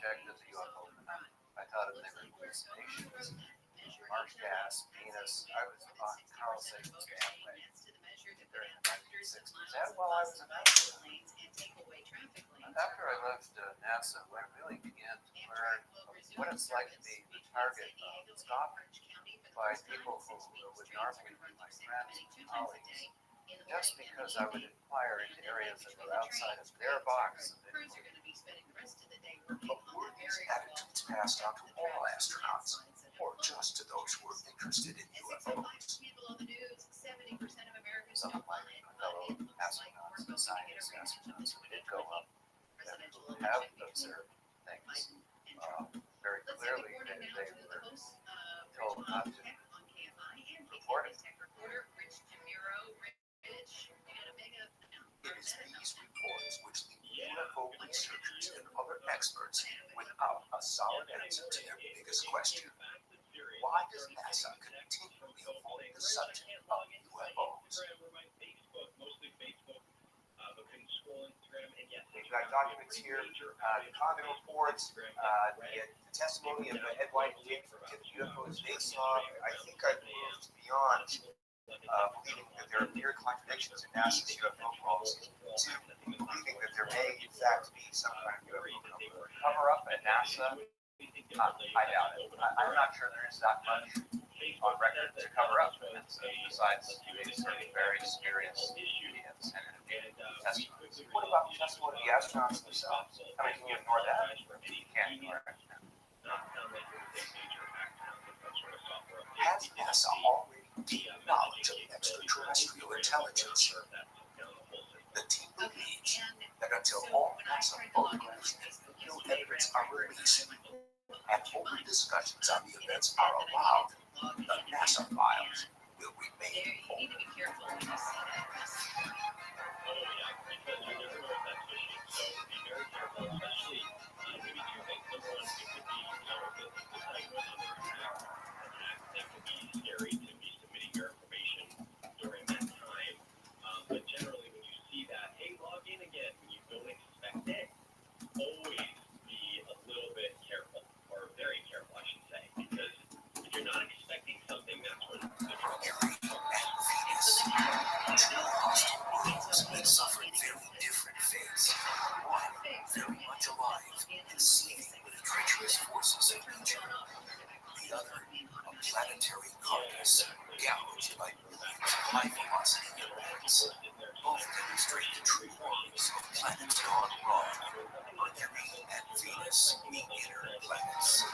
rejected the UFO phenomenon. I thought it was hallucinations, Marsh gas, Venus. I was on Carl Sagan's bandwagon during the 1960s, and while I was in NASA. After I left NASA, I really began to learn what it's like to be the target of scoffing by people who would normally be my friends and colleagues, just because I would inquire into areas that were outside of their box. But were these attitudes passed on to all astronauts, or just to those who were interested in UFOs? Some of my fellow astronauts and astronauts who did go up and who have observed things very clearly, they were told not to report it. It is these reports which lead UFO researchers and other experts without a solid answer to their biggest question. Why does NASA continually avoid the subject of UFOs? We've got documents here, the Condon reports, the testimony of Ed White and Jake from UFOs they saw. I think I've moved beyond believing that there are clear contradictions in NASA's UFO policy to believing that there may, in fact, be some kind of UFO cover-up at NASA. I doubt it. I'm not sure there is that much on record to cover up, besides these sort of very spurious idiots and testimonies. What about the testimony of the astronauts themselves? I mean, can you ignore that? You can't ignore it. Has NASA already gained knowledge of extraterrestrial intelligence? The team believes that until all NASA photographs and video evidence are released and open discussions on the events are allowed, the NASA files will remain open. Planetary carcass gouged by millions of high velocity events. Both demonstrate the true horrors of planets gone wrong. Mercury and Venus, the inner planets.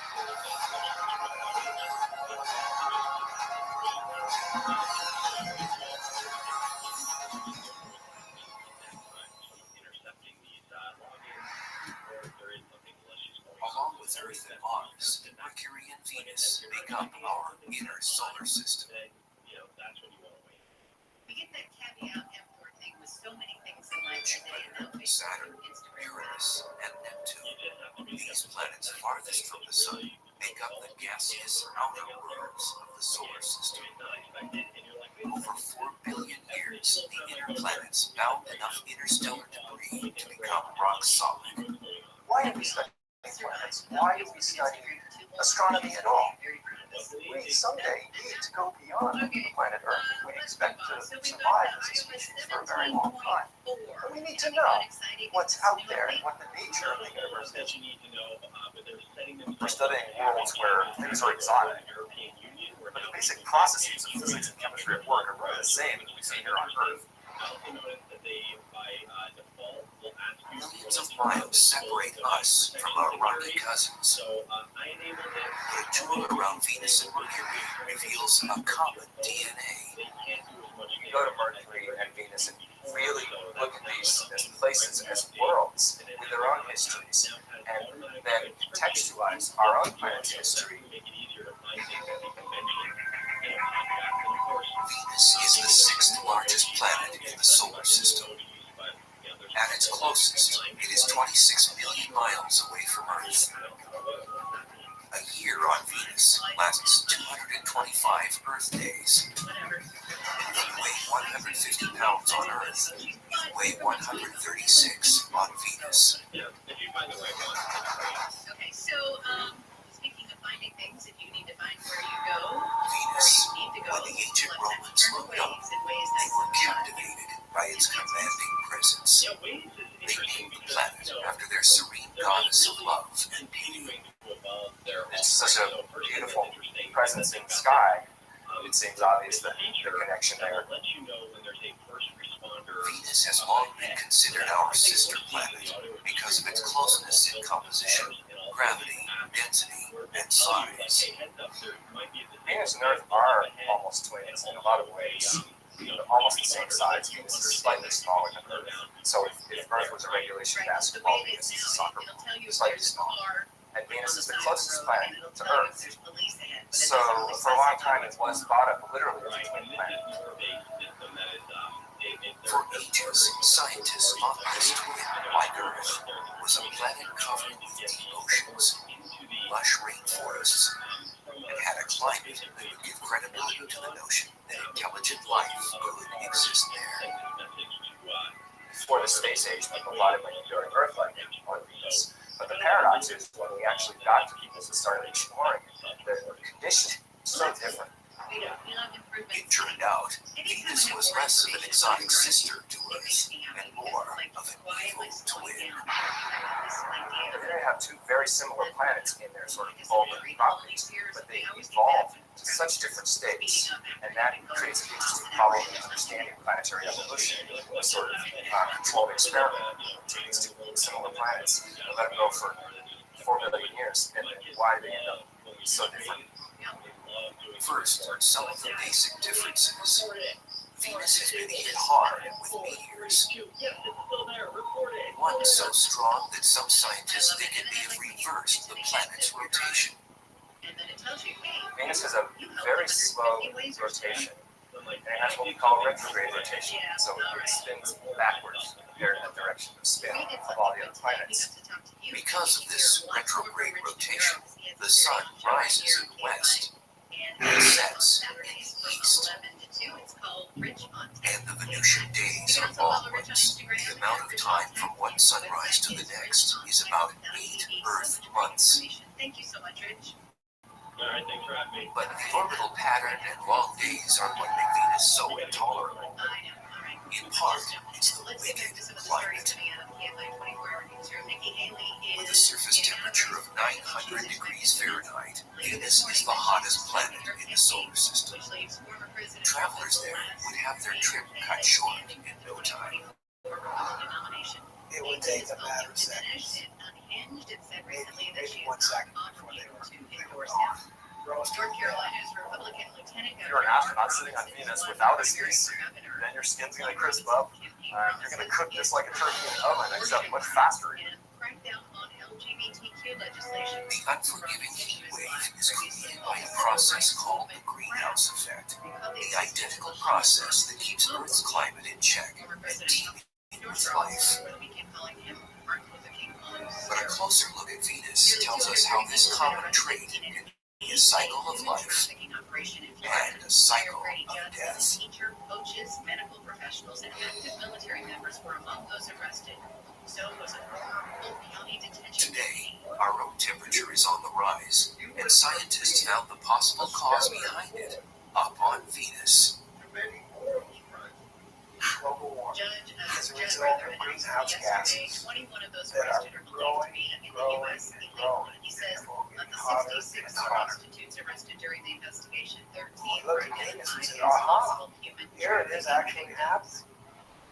Along with Earth and Mars, Mercury and Venus make up our inner solar system. We get that caveat emptor thing with so many things in life today. Saturn, Uranus, and Neptune. These planets farthest from the Sun make up the gaseous outer worlds of the solar system. Over 4 billion years, the inner planets bound enough interstellar debris to become rock solid. Why do we study planets? Why do we study astronomy at all? We someday need to go beyond the planet Earth if we expect to survive as a species for a very long time. But we need to know what's out there and what the nature of the universe is. We're studying worlds where things are exotic, but the basic processes of physics and chemistry at work are really the same as we see here on Earth. Millions of miles separate us from our rocky cousins. The jewel around Venus and Mercury reveals a common DNA. You go to Mercury and Venus and really look at these as places as worlds with their own histories, and then contextualize our own planet's history. Venus is the sixth largest planet in the solar system. At its closest, it is 26 million miles away from Earth. A year on Venus lasts 225 Earth days. If you weigh 150 pounds on Earth, you weigh 136 on Venus. goddess of love and beauty. It's such a beautiful presence in the sky. It seems obvious that the connection there. Venus has long been considered our sister planet because of its closeness in composition, gravity, density, and size. Venus and Earth are almost twins in a lot of ways. They're almost the same size. Venus is slightly smaller than Earth. So if Earth was a regulation basketball, Venus is a soccer ball, slightly smaller. And Venus is the closest planet to Earth. So for a long time it was thought of literally as a twin planet. For ages, scientists thought this twin, like Earth, was a planet covered with deep oceans, lush rainforests, and had a climate that would give credibility to the notion that intelligent life could exist there. Before the space age, people thought it might be during Earth like on Venus. But the paradox is when we actually got to Venus and started exploring the conditions so different. It turned out Venus was less of an exotic sister to Earth and more of an evil twin. They're going to have two very similar planets in their sort of polar properties, but they evolved to such different states, and that creates an interesting problem in understanding planetary evolution. A sort of controlled experiment to these two similar planets and let them go for 4 billion years, and then why they end up so different. First, some of the basic differences. Venus has been hit hard with meteors. One so strong that some scientists think it may have reversed the planet's rotation. Venus has a very slow rotation, and it has what we call retrograde rotation, so it spins backwards compared to the direction of spin of all the other planets. Because of this retrograde rotation, the sun rises in the west and sets in the east. And the Venusian days are long ones. The amount of time from one sunrise to the next is about 8 Earth months. Thank you so much, Rich. But the orbital pattern and long days are what make Venus so intolerable. In part, it's the wicked climate. With a surface temperature of 900 degrees Fahrenheit, Venus is the hottest planet in the solar system. Travelers there would have their trip cut short in no time. It would take a matter of seconds. Maybe 1 second before they were gone. North Carolina's Republican Lieutenant If you're an astronaut sitting on Venus without a spacesuit, then your skin's going to crisp up. You're going to cook just like a turkey in an oven, except much faster. The unforgiving heat wave is created by a process called the greenhouse effect, the identical process that keeps Earth's climate in check and teeming with life. But a closer look at Venus tells us how this common trait can be a cycle of life and a cycle of death. Coaches, medical professionals, and active military members were among those arrested. So was a former Polk County detention. Today, our room temperature is on the rise, and scientists found the possible cause behind it up on Venus. Global warming Judge as a result of greenhouse gases 21 of those that are arrested are believed to be in the U.S. illegally. He says therefore of getting the hotter 66 and hotter. prostitutes arrested during the investigation, 13 Look were at Venus and identified say, as aha, possible human here it is actually happening.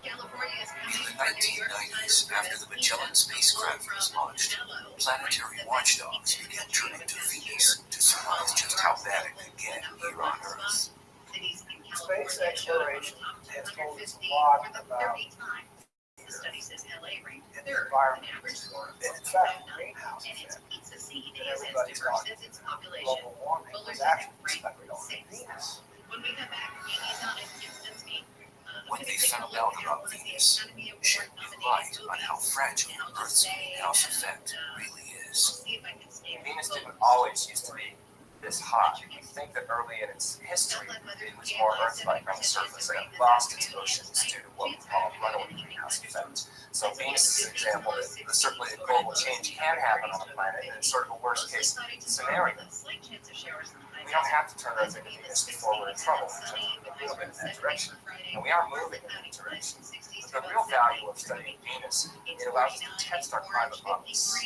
California is In coming the for New York 1990s, after the Magellan spacecraft was launched, planetary watchdogs began turning to Venus to surmise just how bad it could get here on Earth. Space exploration has told us a lot about the study says LA ranked the third environment. in average score And in for fact, the and greenhouse its effect, pizza seed that is as everybody's diverse talking as its population. global warming, Bowlers was actually ranked discovered on sixth. Venus. When we come back, Amy's on it. That's me. When they found out about Venus, shed new light on how fragile Earth's greenhouse effect really is. See if I can stay Venus didn't always used to be this hot. We think that early in its history, it was more Earth-like on the surface and it lost its oceans due to what we call runaway greenhouse effect. So Venus is an example that the circulated global change can happen on the planet, and it's sort of a worst-case scenario. We don't have to turn Earth into Venus before we're in trouble in terms of movement in that direction, and we are moving in that direction. But the real value of studying Venus, it allows us to test our climate models.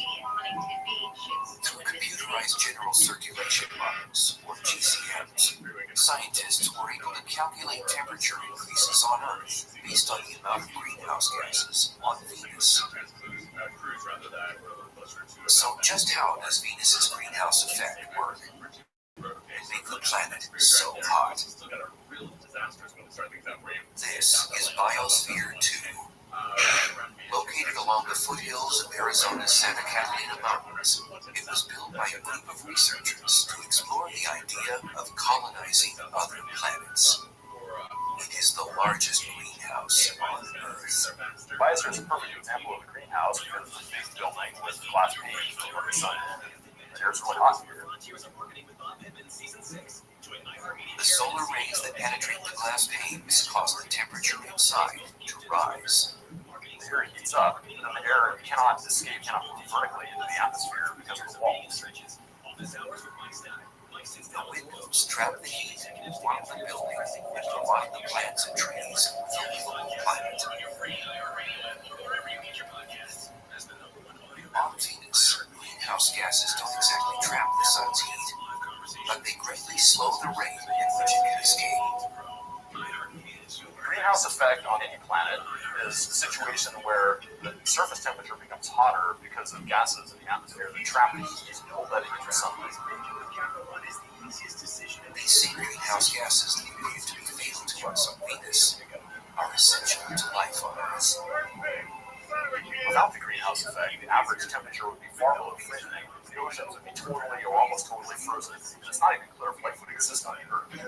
Through computerized general circulation models, or GCMs, scientists were able to calculate temperature increases on Earth based on the amount of greenhouse gases on Venus. So just how does Venus's greenhouse effect work and make the planet so hot? This is Biosphere 2. Located along the foothills of Arizona's Santa Catalina Mountains, it was built by a group of researchers to explore the idea of colonizing other planets. It is the largest greenhouse on Earth. Biosphere is a perfect example of a greenhouse because it's a big building with glass panes from the sun. It's really hot here. The solar rays that penetrate the glass panes cause the temperature inside to rise. The air heats up, and the air cannot escape, cannot move vertically into the atmosphere because of the walls. The windows trap the heat, warm the building, and provide the plants and trees with a livable planet. On Venus, greenhouse gases don't exactly trap the sun's heat, but they greatly slow the rate in which it can escape. Greenhouse effect on any planet is a situation where the surface temperature becomes hotter because of gases in the atmosphere that trap the heat and pull that into the sunlight. These same greenhouse gases that believed to be fatal to us on Venus are essential to life on Earth. Without the greenhouse effect, the average temperature would be far below freezing. The oceans would be totally or almost totally frozen. It's not even clear if life would exist on the Earth. We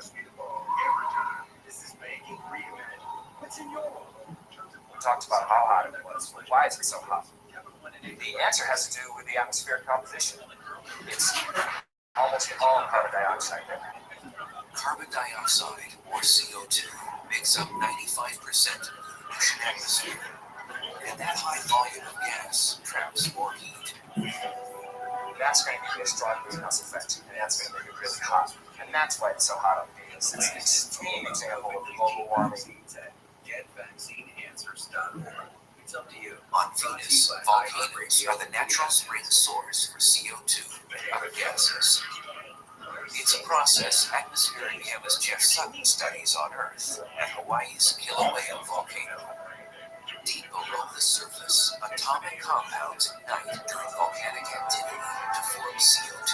talked about how hot it was. Why is it so hot? The answer has to do with the atmospheric composition. It's almost all carbon dioxide. Carbon dioxide, or CO2, makes up 95% of the ocean atmosphere. And that high volume of gas traps more heat. That's going to give you a strong greenhouse effect, and that's going to make it really hot. And that's why it's so hot on Venus. It's an extreme example of global warming. It's up to you. On Venus, volcanoes are the natural spring source for CO2 and other gases. It's a process atmospheric chemist Jeff Sutton studies on Earth at Hawaii's Kilauea volcano. Deep below the surface, atomic compounds ignite during volcanic activity to form CO2.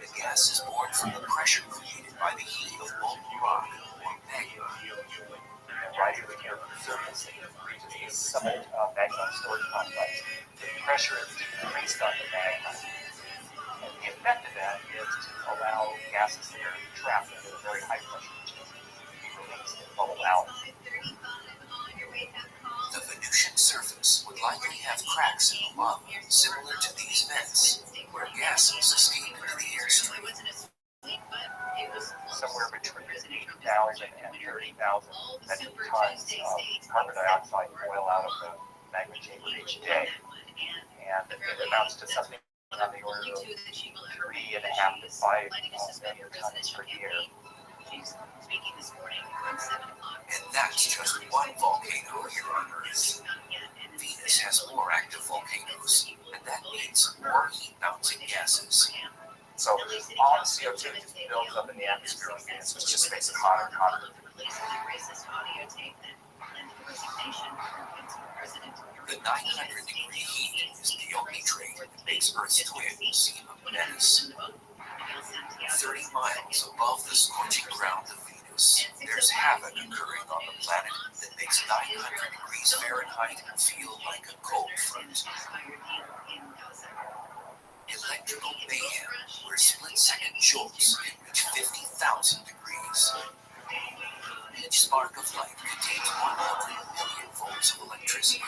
The gas is born from the pressure created by the heat of molten rock or magma. And rising here from the surface, it reaches the summit of magma storage complex. The pressure is decreased on the magma. And the effect of that is to allow gases that are trapped at a very high pressure to be released and bubble out. The Venusian surface would likely have cracks in the lava similar to these vents, where gases escape into the airstream. Somewhere between 80,000 and 30,000 metric tons of carbon dioxide boil out of the magma chamber each day. And it amounts to something on the order of 3.5 to 5 million tons per year. And that's just one volcano here on Earth. Venus has more active volcanoes, and that means more heat-bouncing gases. So all the CO2 just builds up in the atmosphere of Venus, which just makes it hotter and hotter. The 900-degree heat is the only trait that makes Earth's twin seem a menace. 30 miles above the scorching ground of Venus, there's havoc occurring on the planet that makes 900 degrees Fahrenheit feel like a cold front. Electrical mayhem, where split-second jolts can reach 50,000 degrees. Each spark of light contains 100 million volts of electricity.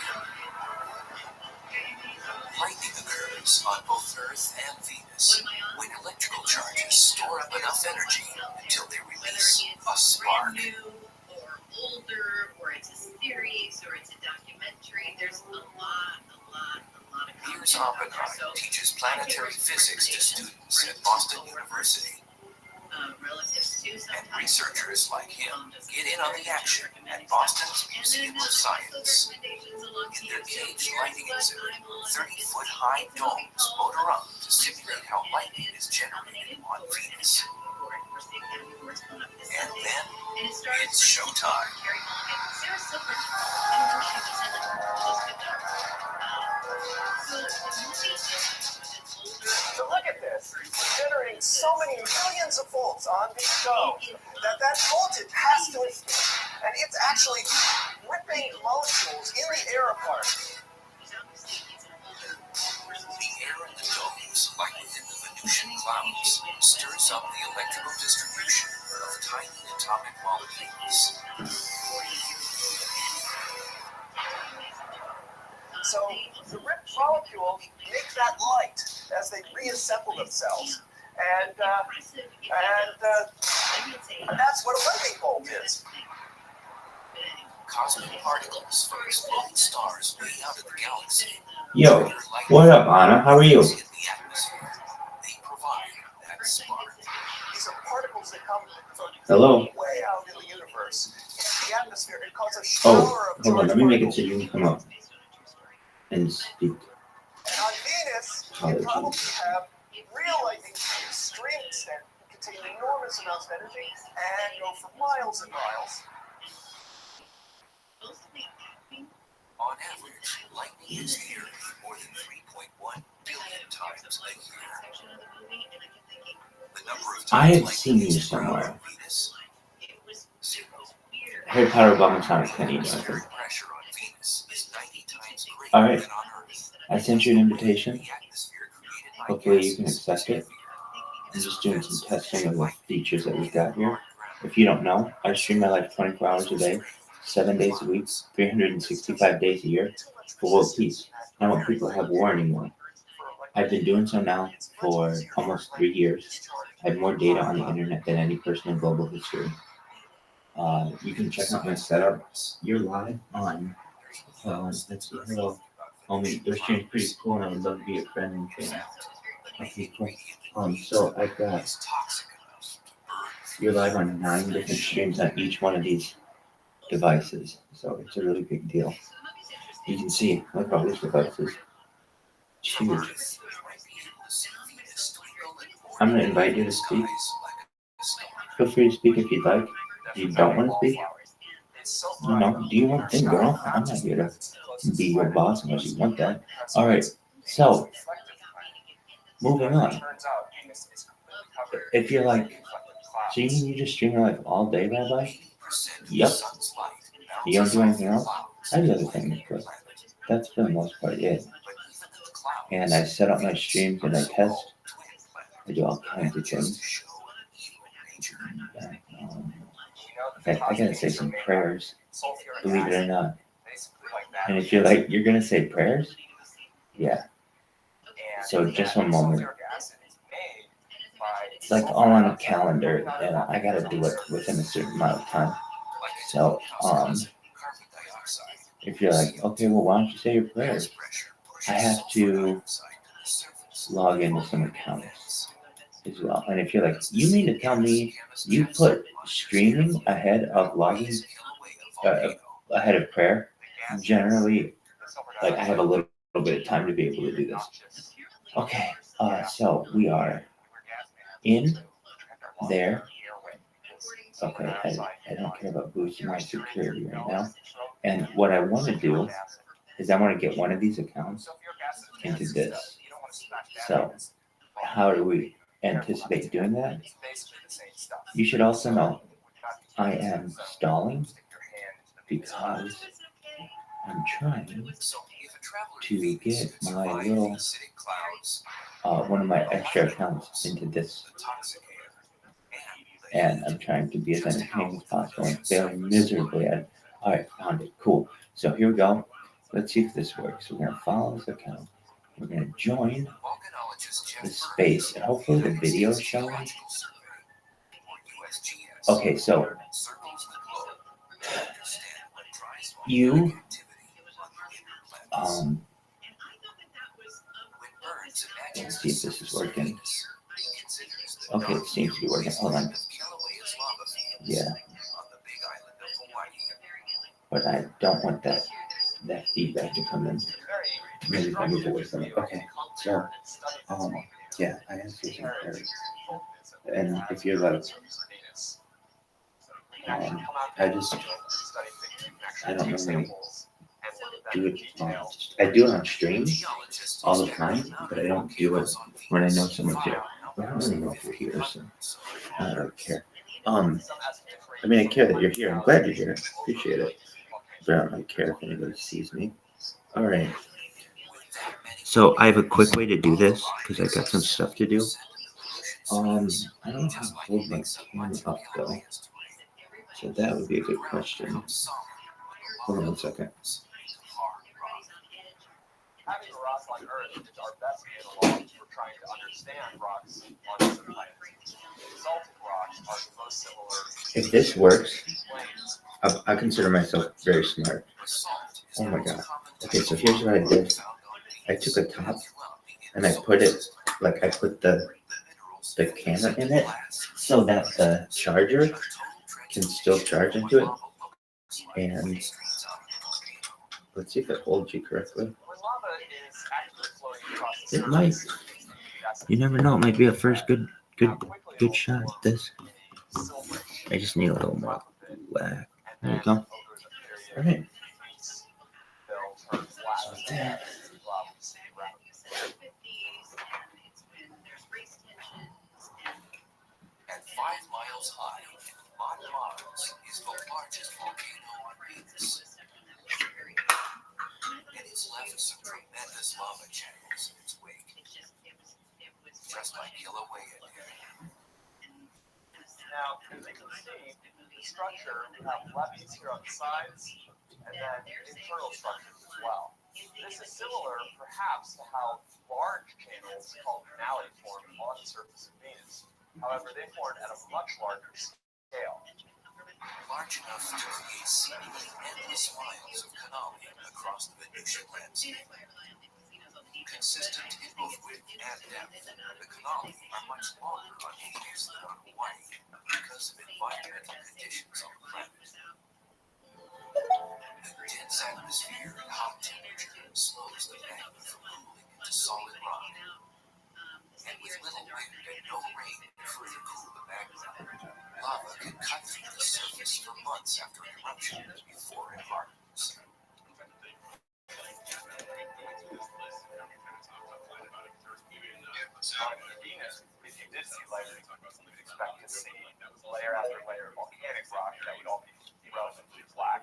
Lightning occurs on both Earth and Venus when electrical charges store up enough energy until they release a spark. Brand new or older, or it's a series, or it's a documentary. There's a lot of Piers content out there. Oppenheim So teaches planetary physics to students at Boston University, relatives to and sometimes. researchers like him get in on the action at Boston's Museum of Science. In their cage lighting exhibit, 30-foot-high domes float around to simulate how lightning is generated on Venus. And then it's showtime. So look at this. It's generating so many millions of volts on these domes that voltage has to escape. And it's actually ripping molecules in the air apart. The air in the domes, like within the Venusian clouds, stirs up the electrical distribution of tiny atomic molecules. So the ripped molecules make that light as they reassemble themselves. And that's what a lightning bolt is. Cosmic particles from exploding stars way out of the galaxy. Yo, what up, Anna? How are you? In the atmosphere, they provide that spark. These are particles that come from Hello? way out in the universe. Into the atmosphere, it causes a shower Oh, of hold on. charged Let me make it particles. so you can come up and speak. And on Venus, you probably have real lightning to an extreme extent, contain enormous amounts of energy, and go for miles and miles. On average, lightning hits the Earth more than 3.1 billion times a year. The number of I times have lightning seen you hits the ground somewhere. on Venus, 0. Harry Potter Obama Sonic Penny. Atmospheric pressure on Venus is 90 times greater All right. than on Earth. I sent you an invitation. The atmosphere created by Hopefully you can gases accept it. is I'm just doing some testing of the features that we've got here. If you don't know, I stream my life 24 hours a day, 7 days a week, 365 days a year for world peace. I don't want people to have war anymore. I've been doing so now for almost 3 years. I have more data on the internet than any person in global history. You can check out my setup. You're live on. Let's see. Hello. Homie, your stream's pretty cool, and I would love to be a friend and fan. Okay, cool. So I've got. You're live on 9 different streams on each one of these devices, so it's a really big deal. You can see, look at all these devices. It's huge. I'm going to invite you to speak. Feel free to speak if you'd like. If you don't want to speak, do you want thing, girl? I'm not here to be your boss unless you want that. All right, so moving on. If you're like, so you mean you just stream your life all day, Rabbi? Yep. You don't do anything else? I do other things, but that's for the most part it. And I set up my streams and I test. I do all kinds of things. In fact, I gotta say some prayers, believe it or not. And if you're like, you're gonna say prayers? Yeah. So just one moment. It's like all on a calendar, and I gotta do it within a certain amount of time. So, if you're like, okay, well, why don't you say your prayers? I have to log into some accounts as well. And if you're like, you mean to tell me you put streaming ahead of logging, ahead of prayer? Generally, like I have a little bit of time to be able to do this. Okay, so we are in there. Okay, I don't care about boosting my security right now. And what I want to do is I want to get one of these accounts into this. So how do we anticipate doing that? You should also know I am stalling because I'm trying to get my little one of my extra accounts into this. And I'm trying to be as entertaining as possible and failing miserably at it. Alright, found it. Cool. So here we go. Let's see if this works. We're going to follow this account. We're gonna join Volcanologist Jeff the Burke space, and hopefully the video is showing. Geological Survey, or USGS, Okay, so circles the globe to understand what drives you, volcanic activity on the planets. um, When Burns imagines let's see if the this is surface of working. Venus, he considers the Okay, it seems to be working. Hold on. of Kilauea's lava fields Yeah, on the big island of Hawaii. but I don't want that feedback to come in. Maybe if I move away from it. Okay, so yeah, I am using Harry. And if you're like, I don't normally do it. I do it on stream all the time, but I don't do it when I know someone's here. I don't really know if you're here, so I don't really care. I mean, I care that you're here. I'm glad you're here. Appreciate it. But I don't really care if anybody sees me. All right. So I have a quick way to do this because I got some stuff to do. I don't know how to hold my camera up though. So that would be a good question. Hold on 1 second. Having a rock on Earth is our best analog for trying to understand rocks on other planets. Basaltic rocks are the most similar. If this works, I consider myself very smart. Oh my god. Okay, so here's what I did. I took a top and I put it, like I put the camera in it so that the charger can still charge into it. And let's see if it holds you correctly. It might. You never know. It might be a first good shot at this. I just need a little more whack. There you go. All right. So that. At 5 miles high, Mount Mars is the largest volcano on Venus. It has left some tremendous lava channels in its wake, just like Kilauea did. Now, as you can see, the structure, we have levees here on the sides, and then internal structures as well. This is similar, perhaps, to how large channels called canali form on the surface of Venus. However, they formed at a much larger scale. Large enough to create seemingly endless miles of canali across the Venusian landscape. Consistent in both width and depth, the canali are much longer on Venus than on Hawaii because of environmental conditions on the planet. The dense atmosphere and hot temperature slows the magma from cooling into solid rock. And with little wind and no rain to further cool the magma, lava can cut through the surface for months after an eruption before it hardens. On Venus, if you did see layers, you would expect to see layer after layer of volcanic rock that would all be relatively black,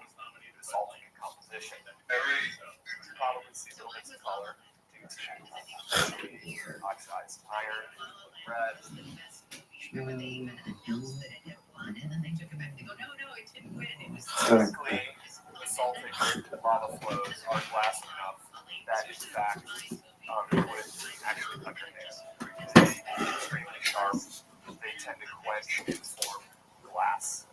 basaltic in composition. You'd probably see little bits of color due to oxidized iron, red. Typically, basaltic lava flows are glass enough that, in fact, it would actually cut your nails. They're extremely sharp. They tend to quench and form glass.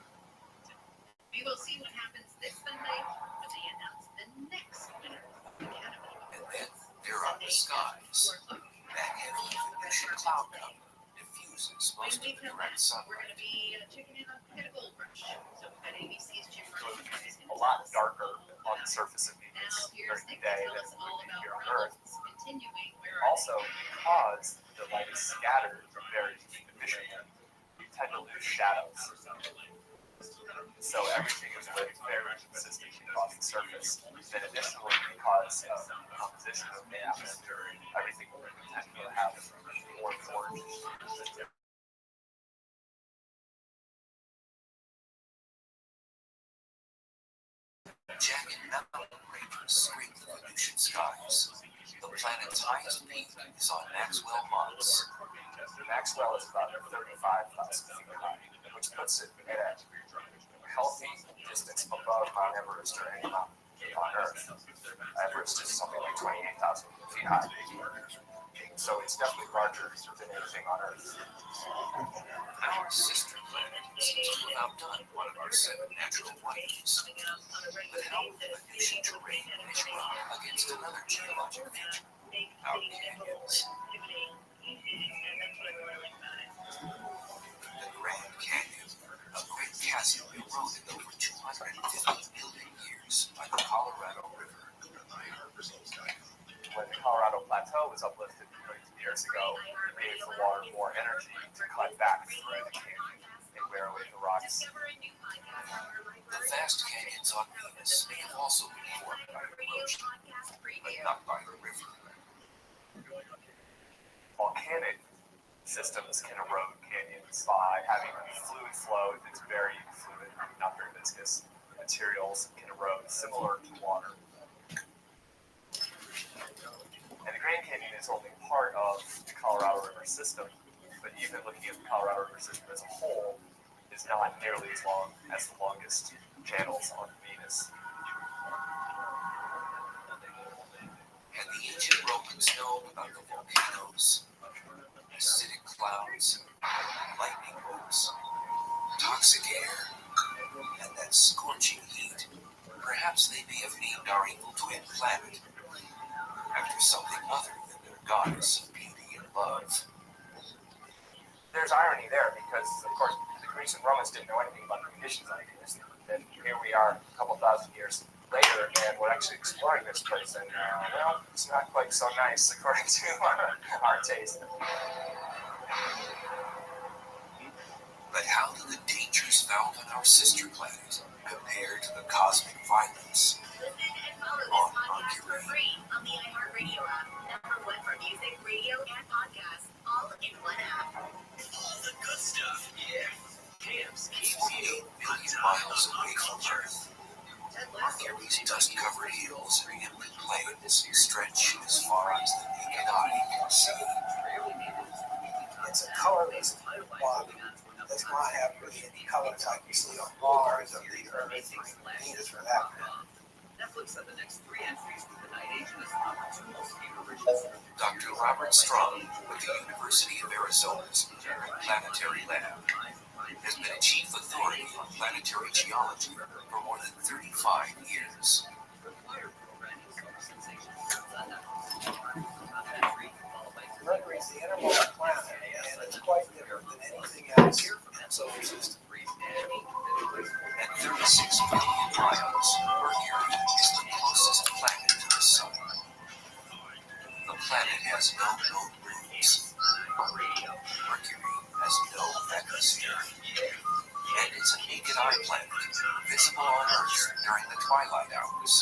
We will see what happens this Sunday when they announce the next winner of the Academy And then there are the skies. That heavy Venusian cloud cover diffuses most of the direct We're going sunlight. to be checking in on the gold rush. So we've got ABC's Jim Ryan. A lot darker on the surface of Venus Now here's during the Nick day to tell than us it all would be here about on Earth. problems continuing. Where are Also, because the light is scattered from very deep emission, we tend to lose shadows. So everything is lit very consistently across the surface. Then additionally, because of the composition of the atmosphere, everything will tend to have more orange. Jagged mountain ranges scrape the Venusian skies. The planet's highest peak is on Maxwell Mons. Maxwell is about 35,000 feet high, which puts it at a healthy distance above Mount Everest or any mountain. on Earth. Everest is something like 28,000 feet high. So it's definitely larger than anything on Earth. Our sister planet seems to have outdone one of our 7 natural wonders. But how will the Venusian terrain measure up against another geologic feature, our canyons? The Grand Canyon, a great chasm eroded over 250 million years by the Colorado River. When the Colorado Plateau was uplifted millions of years ago, it gave the water more energy to cut back through the canyon and wear away the rocks. The vast canyons on Venus may have also been formed by erosion, but not by the river. Volcanic systems can erode canyons by having fluid flow that's very fluid, not very viscous. Materials can erode similar to water. And the Grand Canyon is only part of the Colorado River system, but even looking at the Colorado River system as a whole is not nearly as long as the longest channels on Venus. Had the ancient Romans known about the volcanoes, acidic clouds, lightning bolts, toxic air, and that scorching heat, perhaps they may have named our evil twin planet after something other than their goddess of beauty and love. There's irony there because, of course, the Greeks and Romans didn't know anything about the conditions on Venus. And here we are a couple thousand years later, and we're actually exploring this place, and well, it's not quite so nice according to our taste. But how do the dangers found on our sister planet compare to the cosmic violence on Mercury? On the iHeartRadio app, #1 for music, radio, and podcasts, all in one app. All the good stuff, yeah. Camps keeps 48 million miles away from Earth, Mercury's dust-covered hills and inland plains stretch as far as the naked eye can see. It's a colorless body. It does not have really any colors like you see on Mars or the Earth or Venus for that matter. Netflix said the next 3 entries for the night agent is offered to most view originals. Dr. Robert Strong with the University of Arizona's Planetary Lab has been a chief authority on planetary geology for more than 35 years. Mercury is the innermost planet, and it's quite different than anything else in the solar system. At 36 billion miles, Mercury is the closest planet to the Sun. The planet has no known moons. Mercury has no atmosphere. And it's a naked eye planet, visible on Earth during the twilight hours.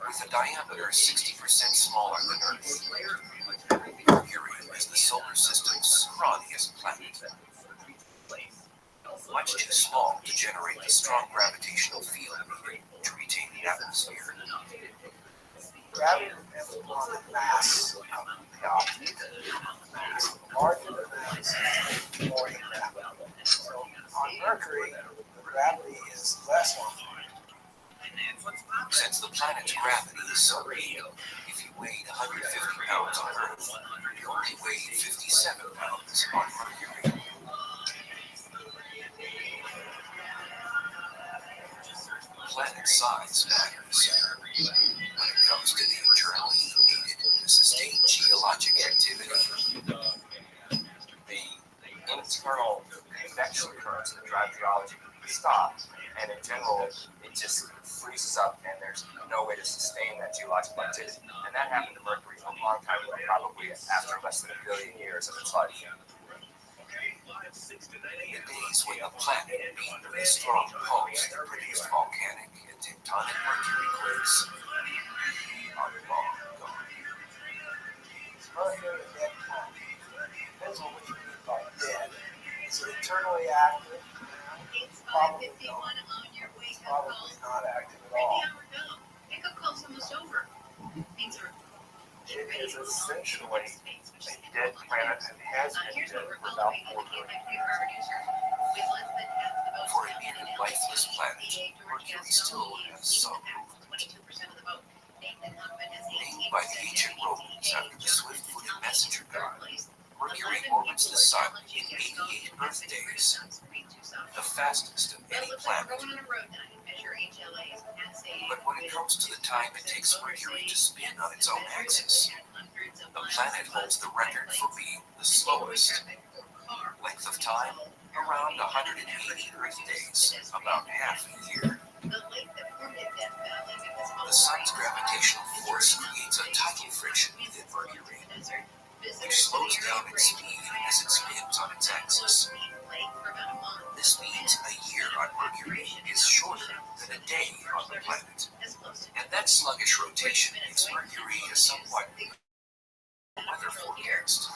With a diameter 60% smaller than Earth, Mercury is the solar system's scrawniest planet. Much too small to generate the strong gravitational field needed to retain the atmosphere. Gravity depends upon the mass of the object. It's larger the mass, the more you gravity. So on Mercury, the gravity is less on Mercury. Since the planet's gravity is so weak, if you weighed 150 pounds on Earth, you only weighed 57 pounds on Mercury. Planet size matters when it comes to the internal heat needed to sustain geologic activity. The internal convection currents that drive geology stop, and in general, it just freezes up, and there's no way to sustain that geological activity. And that happened to Mercury a long time ago, probably after less than 1 billion years of its life. The days when the planet beat with a strong pulse that produced volcanic and tectonic mercury quakes are long gone. Mercury at that time depends on what you mean by dead. Is it internally active? Probably no. It's probably not active at all. Pickup call's almost over. Things are It is essentially a dead planet and has been dead for about 4 still have some movement. Named by the ancient Romans after the swift-footed messenger god, Mercury orbits the sun in 88 Earth days, the fastest of any planet. But when it comes to the time it takes Mercury to spin on its own axis, the planet holds the record for being the slowest. Length of time? Around 180 Earth days, about half a year. The sun's gravitational force creates a tidal friction within Mercury, which slows down its speed as it spins on its axis. This means a year on Mercury is shorter than a day on the planet. And that sluggish rotation gives Mercury a somewhat weather forecast.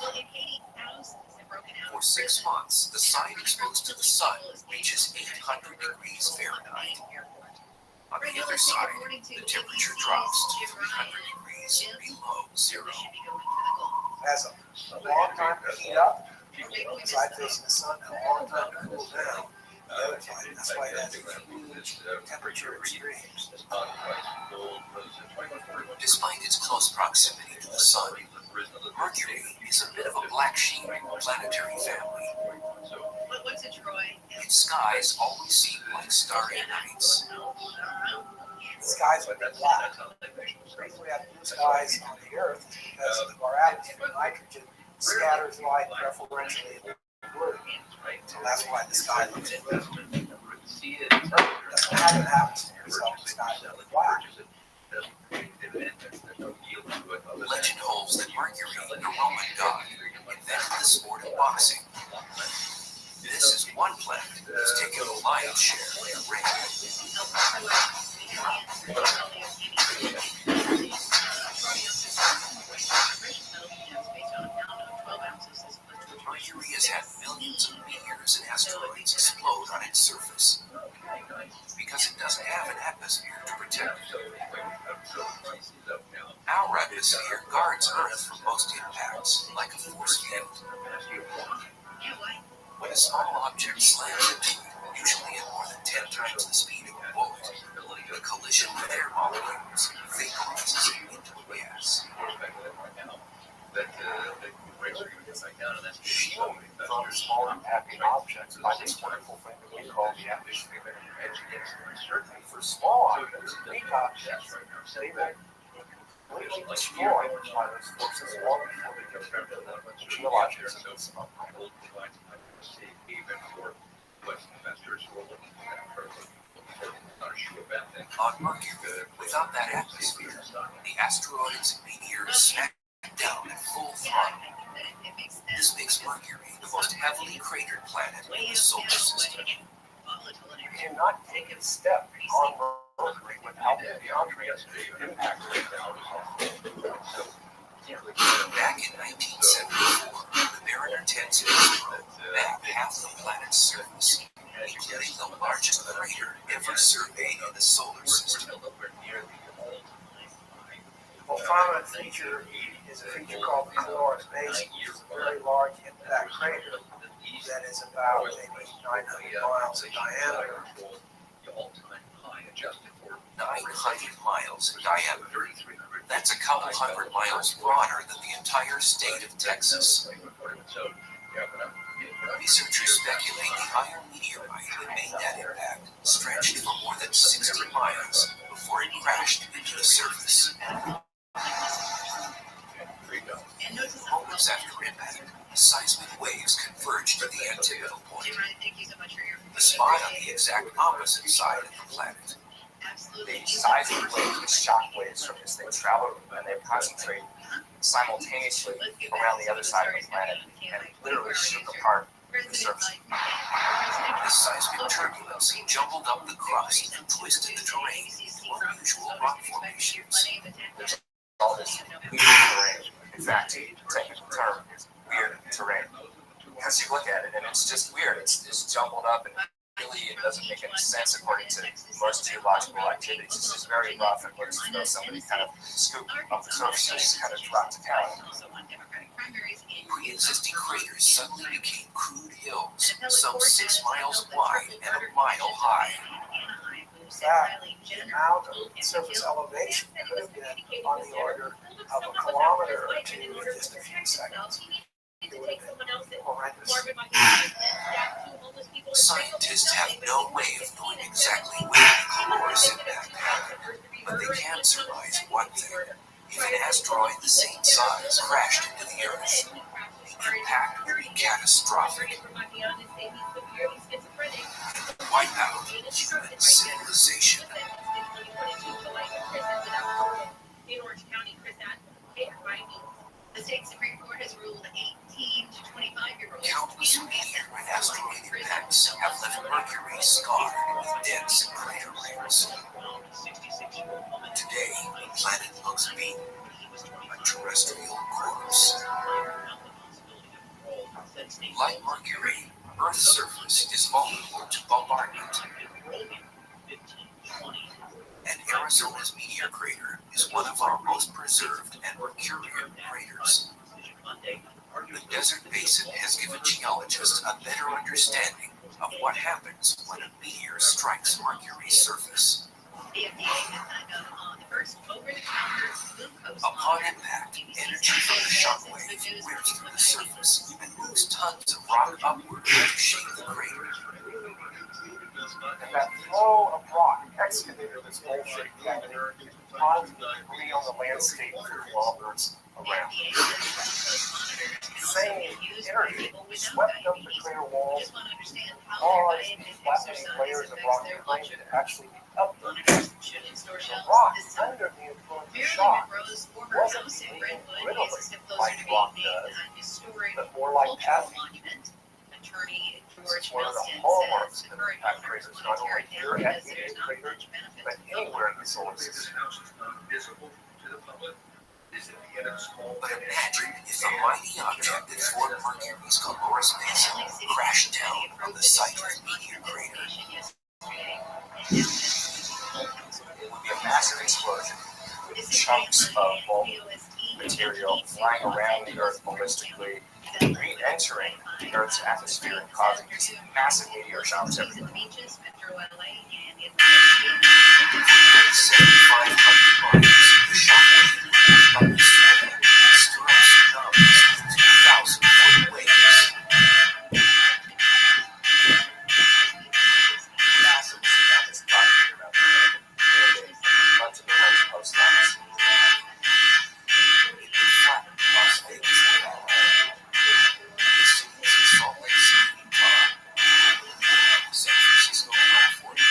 For 6 months, the side exposed to the sun reaches 800 degrees Fahrenheit. On the other side, the temperature drops to 300 degrees below zero. Has a long time to heat up, side facing the sun, and a long time to cool down. The other side, that's why it has huge temperature extremes. Despite its close proximity to the sun, Mercury is a bit of a black sheep planetary family. Its skies always seem like starry nights. The skies would be black. The reason we have blue skies on the Earth is because of our atmosphere. Nitrogen scatters light preferentially in blue. So that's why the sky looks blue. Earth doesn't have an atmosphere, so the sky looks black. Legend holds that Mercury, the Roman god, invented the sport of boxing. This is one planet that's taken the lion's share of the ring. Mercury has had millions of meteors and asteroids explode on its surface because it doesn't have an atmosphere to protect it. Our atmosphere guards Earth from most impacts, like a force field. When a small object slams into it, usually at more than 10 times the speed of a bullet, the collision with air molecules vaporizes it into a gas. Shielding from small impacting objects by this wonderful thing that we call the atmosphere. And certainly for small objects, big objects, they will completely destroy by those forces long before they get to the geological system. On Mercury, without that atmosphere, the asteroids and meteors smack down at full throttle. This makes Mercury the most heavily cratered planet in the solar system. You cannot take a step on Mercury without the impact. Back in 1974, the Mariner 10 space probe mapped half the planet's surface, including the largest crater ever surveyed in the solar system. The most prominent feature is a feature called the Caloric Basin, which is a very large impact crater that is about maybe 900 miles in diameter. 900 miles in diameter. That's a couple hundred miles broader than the entire state of Texas. Researchers speculate the iron meteorite that made that impact stretched for more than 60 miles before it crashed into the surface. Moments after impact, seismic waves converged to the antipodal point, the spot on the exact opposite side of the planet. The seismic waves and shock waves from this thing travel and they concentrate simultaneously around the other side of the planet and literally shook apart the surface. This seismic turbulence jumbled up the crust and twisted the terrain into unusual rock formations. All this weird terrain. In fact, the technical term is weird terrain. Because you look at it and it's just weird. It's jumbled up and really it doesn't make any sense according to most geological activities. It's just very rough and looks as though somebody kind of scooped up the surface and just kind of dropped it down. Pre-existing craters suddenly became crude hills, some 6 miles wide and a mile high. fact, the amount of surface elevation could have been on the order of a kilometer or two in just a few seconds. It would have been horrendous. Scientists have no way of knowing exactly when the caloric impact happened, but they can surmise one thing. If an asteroid the same size crashed into the Earth, the impact would be catastrophic. Wipe out human civilization. The state Supreme Court has ruled 18 to 25-year-olds. Countless meteor and asteroid impacts have left Mercury scarred with dense crater rings. Today, the planet looks beaten, a terrestrial corpse. Like Mercury, Earth's surface is vulnerable to bombardment. And Arizona's meteor crater is one of our most preserved and Mercurian craters. The desert basin has given geologists a better understanding of what happens when a meteor strikes Mercury's surface. Upon impact, energy from the shockwave rips through the surface and moves tons of rock upward to shape the crater. And that flow of rock excavated this bullshit cavity, caused debris on the landscape for kilometers around. Same energy swept up the crater walls, caused flattening layers of rock behind it to actually be uprooted. The rock under the influence of shock wasn't moving brittlely like rock does, but more like taffy. It's one of the hallmarks of impact craters, not only here at the crater, but anywhere in the solar system. But imagine if a mighty object that formed Mercury's caloric basin crashed down on the site of the meteor crater. It would be a massive explosion, with chunks of molten material flying around the Earth ballistically, re-entering the Earth's atmosphere and causing these massive meteor showers everywhere. 7,500 miles, the shockwave would push up the soil, stir up tsunamis with 2,000-foot waves. Massive tsunamis propagated around the Earth, creating much of the world's coastlines. It would flatten Las Vegas, Nevada, the cities of Salt Lake City, Utah, San Francisco, California,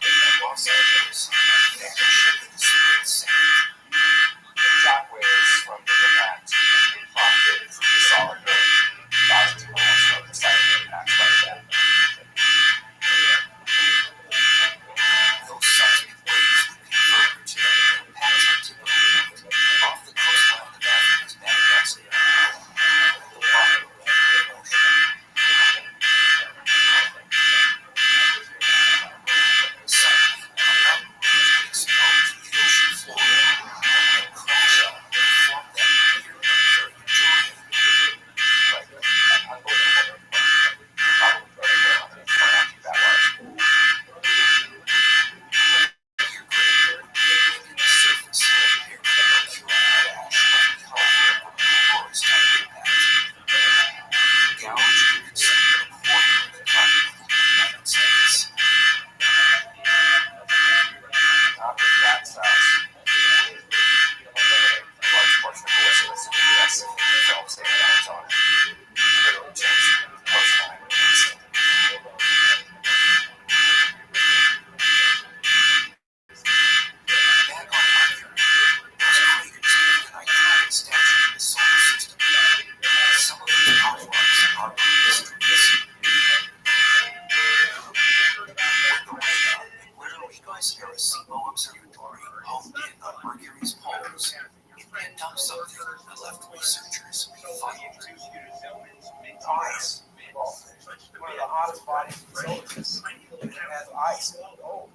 and Los Angeles vanish in a split second. Shockwaves from the impact propagated through the solid Earth, thousands of miles from the site of the impact like that. Those seismic waves would converge to impacts on typical point off the coastline of Africa's Madagascar and the bottom of the Indian Ocean. Suddenly, a mountain range would explode to the ocean floor and crash up and form that meteor Mercurian giant. Like, unbelievable. Probably everywhere on Earth, but not that large. Meteor crater making the surface compared to the Mercurian ash left behind from the Dolores type impact. Gouge could consider a quarter of the continental United States. Not with that size. Eliminate a large portion of the West Coast of the U.S. if it fell safe in Arizona. Literally change the coastline instantly. Back on Mercury, those craters give an iconic statue in the solar system. Some of these polymarks are mysteries. When the radar in Puerto Rico's Arecibo Observatory homed in on Mercury's poles, it picked up something that left researchers befuddled. Ice. Well, one of the hottest bodies in the solar system. It has ice. Oh.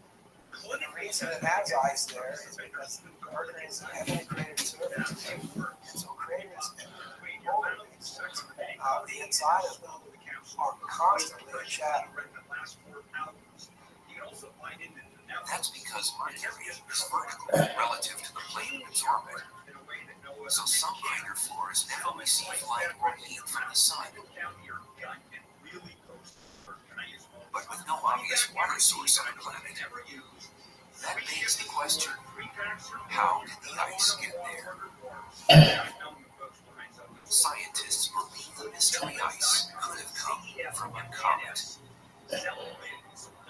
The reason it has ice there is because Mercury is a heavily cratered surface. And so craters and polar regions, the inside of them are constantly in shadow. That's because Mercury is vertical relative to the plane of its orbit. So some crater floors never receive light or heat from the sun. But with no obvious water source on the planet, that begs the question, how did the ice get there? Scientists believe the mystery ice could have come from a comet.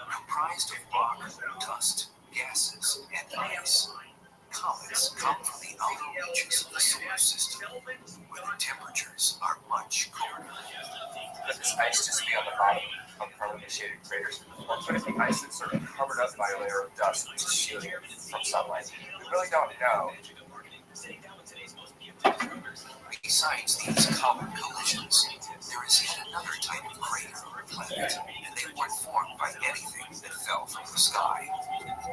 Comprised of rock, dust, gases, and ice, comets come from the outer reaches of the solar system, where the temperatures are much colder. Does this ice just be on the bottom of carbon-initiated craters? Or could it be ice that's sort of covered up by a layer of dust which is shielding it from sunlight? We really don't know. Besides these common collisions, there is yet another type of crater on the planet, and they weren't formed by anything that fell from the sky.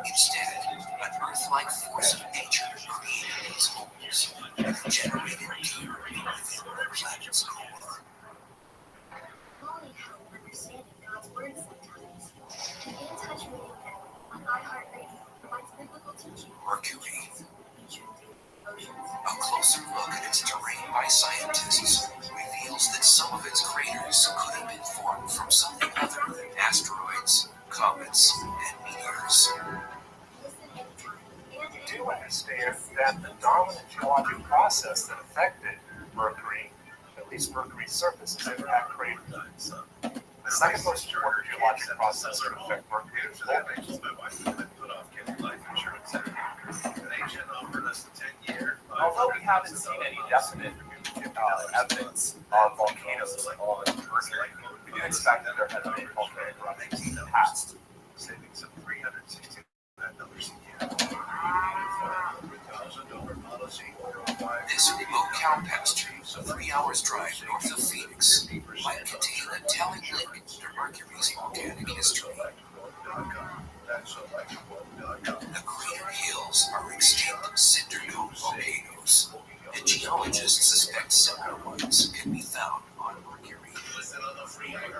Instead, an Earth-like force of nature created these holes and generated deep within the planet's core. Only how understanding God's word sometimes. Get in touch with you on iHeartRadio provides biblical teaching. Mercury. A closer look at its terrain by scientists reveals that some of its craters could have been formed from something other than asteroids, comets, and meteors. We do understand that the dominant geologic process that affected Mercury, at least Mercury's surface, is impact craters. The second most important geologic process to affect Mercury is volcanism. Although we haven't seen any definite evidence of volcanoes on Mercury, we do expect that there has been volcanic eruptions in the past. This remote cow pasture, 3 hours drive north of Phoenix, might contain a telling link to Mercury's volcanic history. The crater hills are extinct cinder cone volcanoes, and geologists suspect similar ones can be found on Mercury.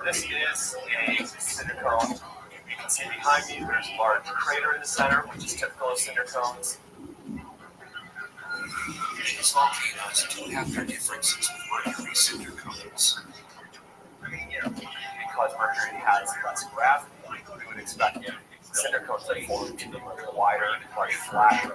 This is a cinder cone. You can see behind me there's a large crater in the center, which is typical of cinder cones. These volcanoes do have their differences with Mercury cinder cones. Because Mercury has less gravity, we would expect cinder cones to form to be much wider and much flatter.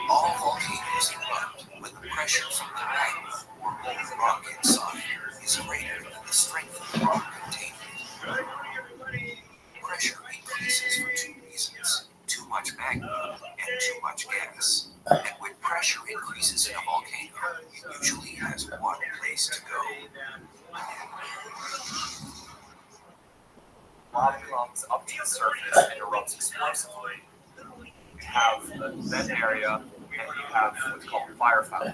All volcanoes erupt when the pressure from the magma or molten rock inside is greater than the strength of the rock containing it. Pressure increases for two reasons: too much magma and too much gas. And when pressure increases in a volcano, it usually has one place to go. Lava comes up to the surface and erupts explosively. You have the vent area, and you have what's called a fire fountain.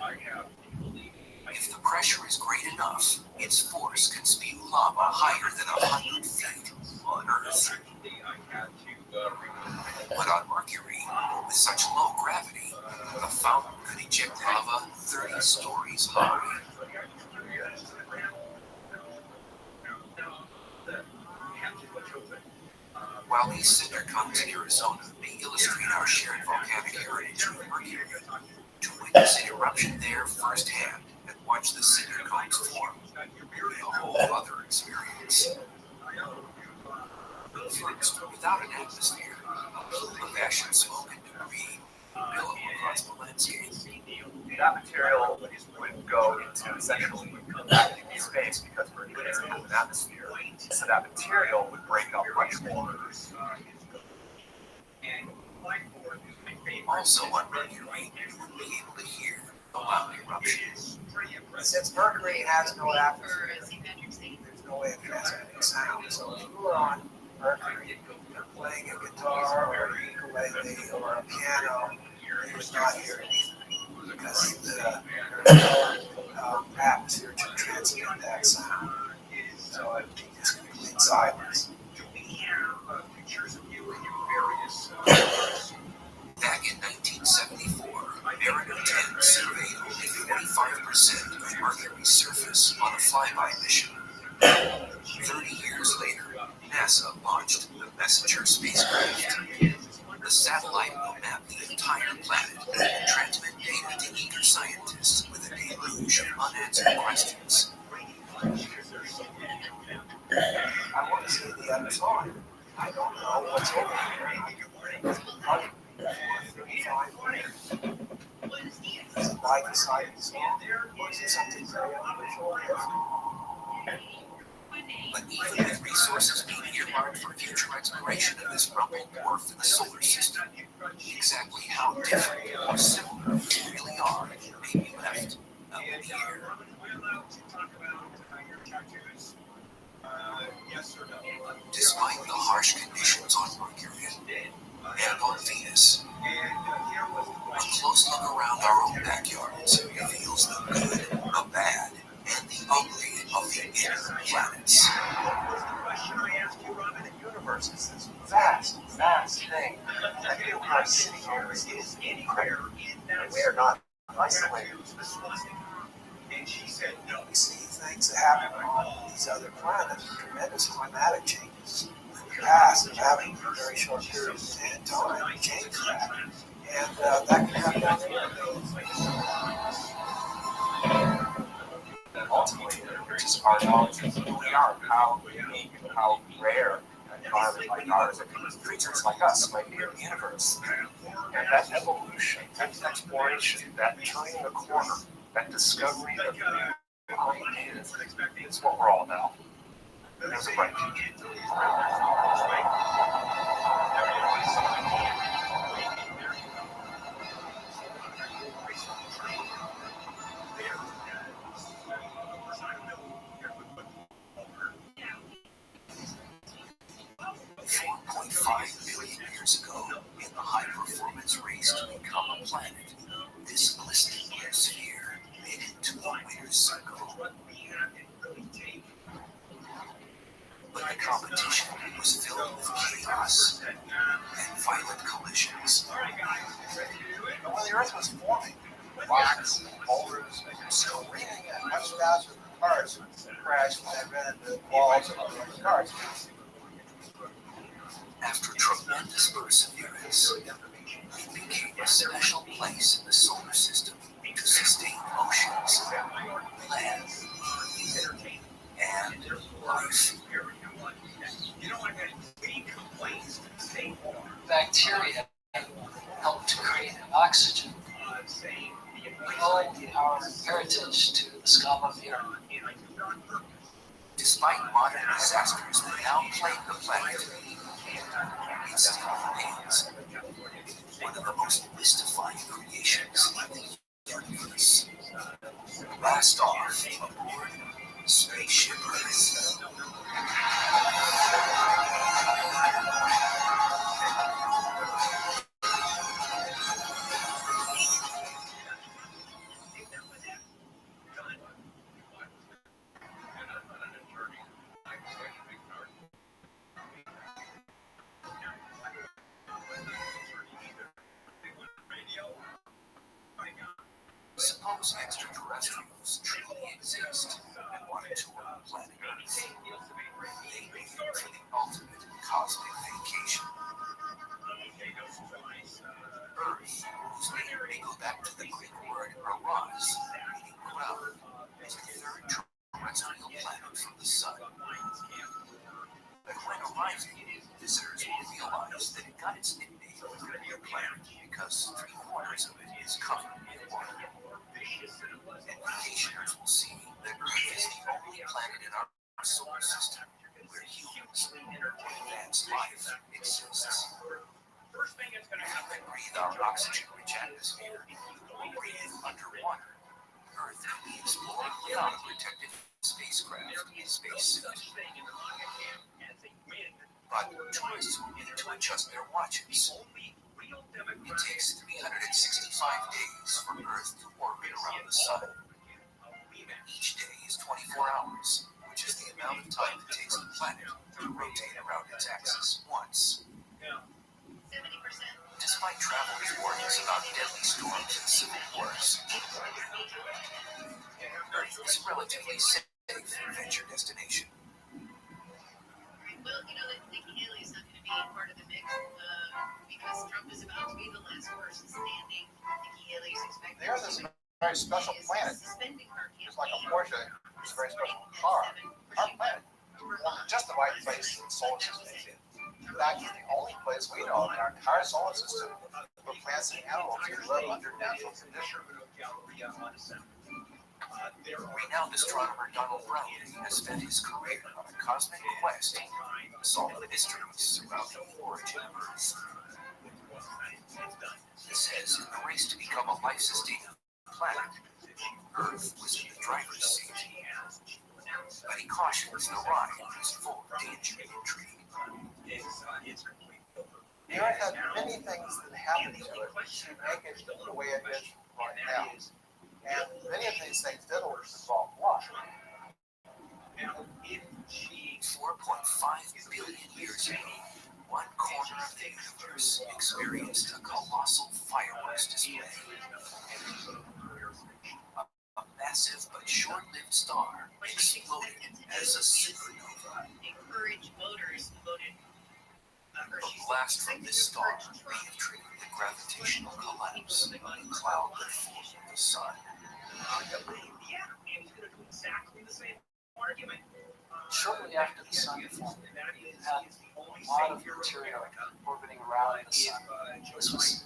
If the pressure is great enough, its force can spew lava higher than 100 feet on Earth. But on Mercury, with such low gravity, the fountain could eject lava 30 stories high. While these cinder cones in Arizona may illustrate our shared volcanic heritage with Mercury, to witness an eruption there firsthand and watch the cinder cones form will be a whole other experience. First, without an atmosphere, a plume of ash and smoke and debris billow across the landscape. That material would go into essentially convecting space because Mercury doesn't have an atmosphere. So that material would break up much more. Also on Mercury, you would be able to hear a loud eruption. Since Mercury has no atmosphere, there's no way of transmitting sound. So if you were on Mercury, you're playing a guitar or a ukulele or a piano, you would not hear anything because there's no atmosphere to transmit that sound. So it would be just complete silence. Back in 1974, Mariner 10 surveyed only 45% of Mercury's surface on a flyby mission. 30 years later, NASA messenger spacecraft. The satellite will map the entire planet and transmit data to eager scientists with a deluge of unanswered questions. I want to see the other side. I don't know what's over there. Is it by the side of the song? Or is it something very unusual? But even with resources being earmarked for future exploration of this rumbled dwarf in the solar system, exactly how different or similar they really are may be left up in the air. Despite the harsh conditions on Mercury and on Venus, a close look around our own backyards reveals the good, the bad, and the ugly of the inner planets. The universe is this vast, vast thing. And here we are sitting here. It is anywhere. We are not isolated. We see things that happen on these other planets, tremendous climatic changes. The past of having a very short period of time change that. And that can happen down here. Ultimately, it's just our knowledge of who we are, how unique, and how rare an environment like ours and creatures like us might be in the universe. And that evolution, that exploration, that turning the corner, that discovery of new ideas is what we're all about. There's a break. Years ago, in the high-performance race to become a planet, this glistening blue sphere made it to the winner's circle. But the competition was filled with chaos and violent collisions. But when the Earth was forming, rocks, boulders, still raining at much faster than cars crashed when they ran into walls of other cars. After tremendous perseverance, it became a special place in the solar system to sustain oceans, land, and life. Bacteria help to create oxygen. We owe our heritage to the scum of the earth. Despite modern disasters that now plague the planet, it still remains one of the most mystifying creations in the universe. Blast off aboard Spaceship Earth. Suppose extraterrestrials truly exist and wanted to own planet Earth. They may for the ultimate cosmic vacation. Earth, whose name may go back to the Greek word eros, meaning crown, is the third terrestrial planet from the sun. But when arriving, visitors will realize that it got its nickname Red Planet because 3/4 of it is covered in water. And vacationers will see that Earth is the only planet in our solar system where humans or advanced life exists. We breathe our oxygen-rich atmosphere, we breathe underwater. Earth can be explored without a protected spacecraft, spacesuit. But tourists will need to adjust their watches. It takes 365 days for Earth to orbit around the sun. Each day is 24 hours, which is the amount of time it takes the planet to rotate around its axis once. Despite travelers' warnings about deadly storms and civil wars, Earth is a relatively safe adventure destination. very special planet. Just like a Porsche is a very special car. Our planet is just the right place in the solar system. In fact, it's the only place we know of in our entire solar system where plants and animals can live under natural conditions. Renowned astronomer Donald Brown has spent his career on a cosmic quest to solve the mysteries surrounding the origin of Earth. He says in the race to become a life-sustaining planet, Earth was in the driver's seat. But he cautions the ride is full of danger and intrigue. The Earth has many things that happen to it to make it the way it is right now. And many of these things did involve luck. 4.5 billion years ago, one corner of the universe experienced a colossal fireworks display. A massive but short-lived star exploded as a supernova. The blast from this star may have triggered the gravitational collapse of the cloud that formed the sun. Shortly after the sun formed, it had a lot of material orbiting around the sun. This was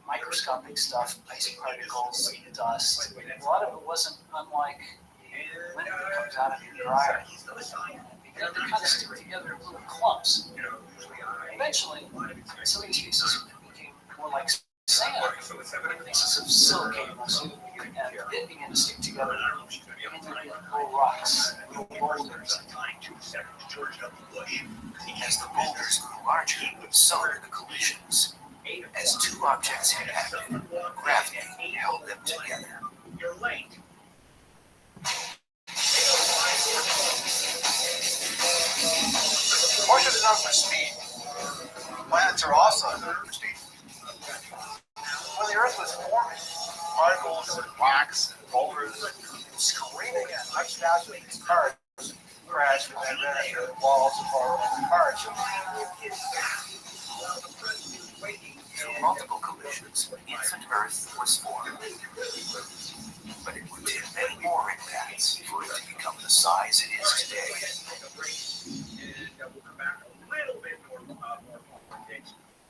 microscopic stuff, ice particles, dust. A lot of it wasn't unlike wind that comes out of your dryer. It began to kind of stick together in little clumps. Eventually, some of these pieces became more like sand, pieces of silicate, and it began to stick together into little rocks, little boulders. As the boulders grew larger, so did the collisions. As two objects impacted, gravity held them together. Porsche is known for speed. Planets are also known for speed. When the Earth was forming, particles and rocks and boulders were screaming at much faster than these cars crashed and then ran into the walls of our cars. Through multiple collisions, infant Earth was formed. But it would take many more impacts for it to become the size it is today.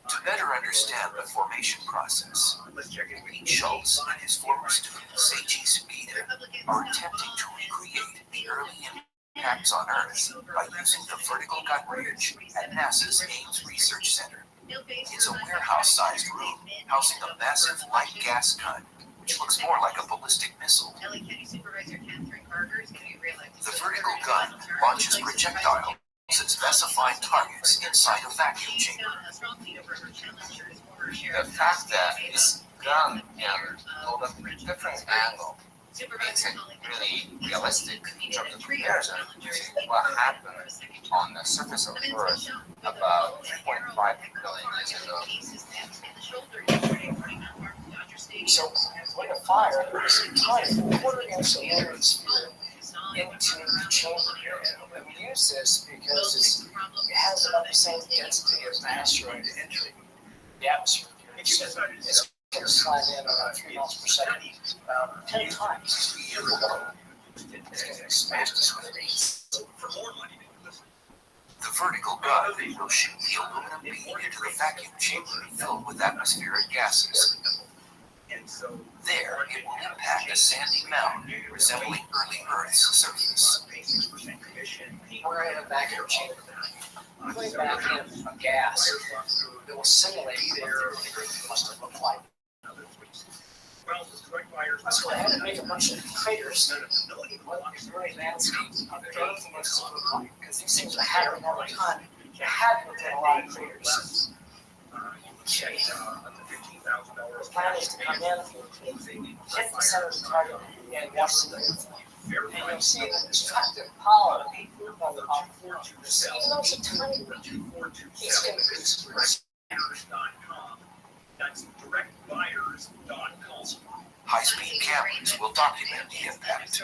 To better understand the formation process, Reed Schultz and his former student Seiji Sugita are attempting to recreate the early impacts on Earth by using the vertical gun range at NASA's Ames Research Center. It's a warehouse-sized room housing a massive light gas gun, which looks more like a ballistic missile. The vertical gun launches projectiles at specified targets inside a vacuum chamber. The fact that this gun can hold up a different angle makes it really realistic in terms of comparison to what happened on the surface of Earth about 3.5 billion years ago. So when a fire is tiny, quarter-inch aluminum sphere into the chamber area. And we use this because it has about the same density as an asteroid entering the atmosphere. So it's going to slide in around 3 miles per second, about 10 times. It's going to smash the screens. The vertical gun will shoot the aluminum beam into the vacuum chamber filled with atmospheric gases. There, it will impact a sandy mound resembling early Earth's surface. We're in a vacuum chamber. Putting back in a gas that will simulate what the Earth must have looked like. Let's go ahead and make a bunch of craters. What the very landscape of the Earth must have looked like. Because these things are happening all the time. You had to have a lot of craters. Okay. The plan is to come in, hit the center of the target, and watch the Earth. And you'll see the destructive power of the even though it's a tiny bit, it's going to be expressed. High-speed cameras will document the impact.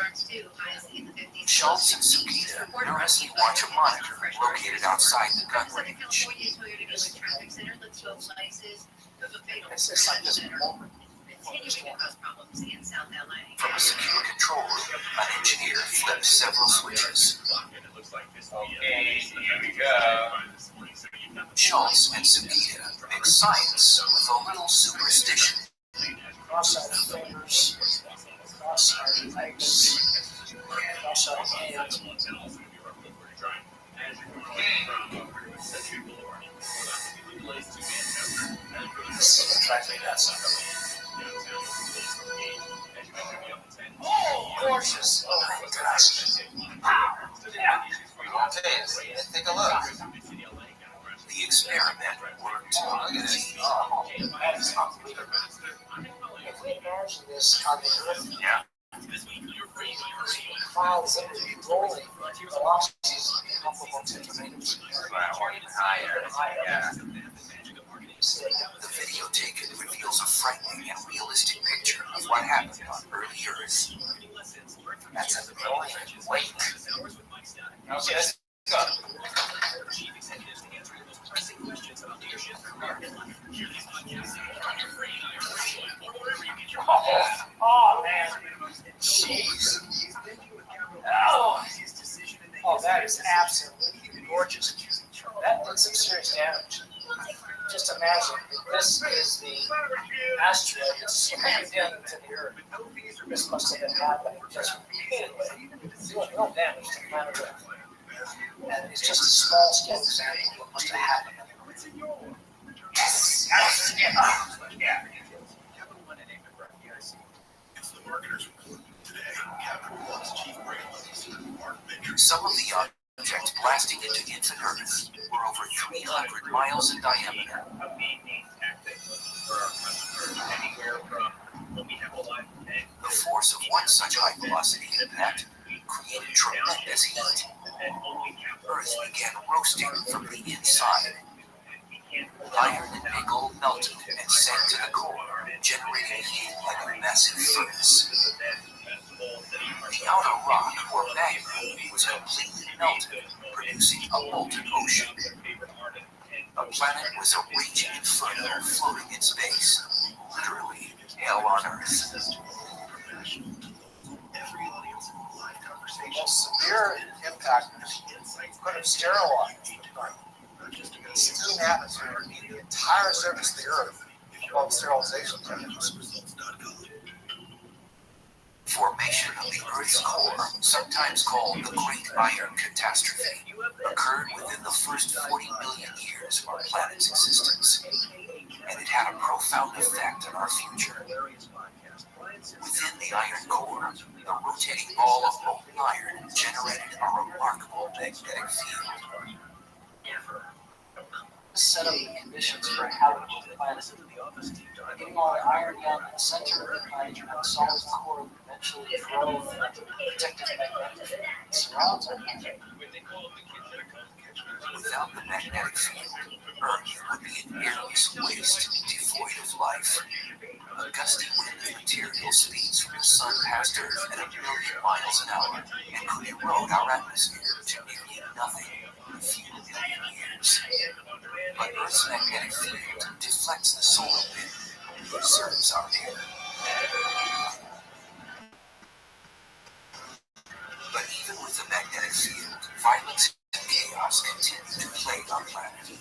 Schultz and Sugita nervously watch a monitor located outside the gun range. It's just like this moment before From a secure control room, an engineer flipped several switches. Okay, here we go. Schultz and Sugita mix science with a little superstition. Cross our fingers, cross our legs, cross our hands. Oh, gorgeous. Oh, fantastic. Okay, let's take a look. The experiment worked. Look at this. Oh, that is unbelievable. If we imagine this on the Earth, Yeah. clouds that would be rolling, velocities comparable to tornadoes. Or even higher. Yeah. The video taken reveals a frightening and realistic picture of what happened on early Earth. That's a brilliant wake. Okay, let's go. Oh, man. Jeez. Oh, that is absolutely gorgeous. That did some serious damage. Just imagine, this is the asteroid that slammed into the Earth. This must have been happening just repeatedly, doing real damage to planet Earth. And it's just a small scale example of what must have happened. Some of the objects blasting into infant Earth were over 300 miles in diameter. The force of one such high velocity impact created tremendous heat. Earth began roasting from the inside. Iron and nickel melted and sank to the core, generating heat like a massive furnace. The outer rock, or magma, was completely melted, producing a molten ocean. The planet was a raging inferno floating in space, literally hell on Earth. The most severe impact could have sterilized the steam atmosphere, the entire surface of the Earth, above sterilization temperatures. Formation of the Earth's core, sometimes called the Great Iron Catastrophe, occurred within the first 40 million years of our planet's existence, and it had a profound effect on our future. Within the iron core, the rotating ball of molten iron generated a remarkable magnetic field. Set up the conditions for a habitable planet. Getting all the iron down in the center of the hydrogen and solid core would eventually drove the protective magnetic field that surrounds our planet. Without the magnetic field, Earth would be an airless waste devoid of life. A gusty wind of material speeds from the sun past Earth at 1 million miles an hour and could erode our atmosphere to nearly nothing in a few million years. But Earth's magnetic field deflects the solar wind and preserves our air. But even with the magnetic field, violence and chaos continue to plague our planet.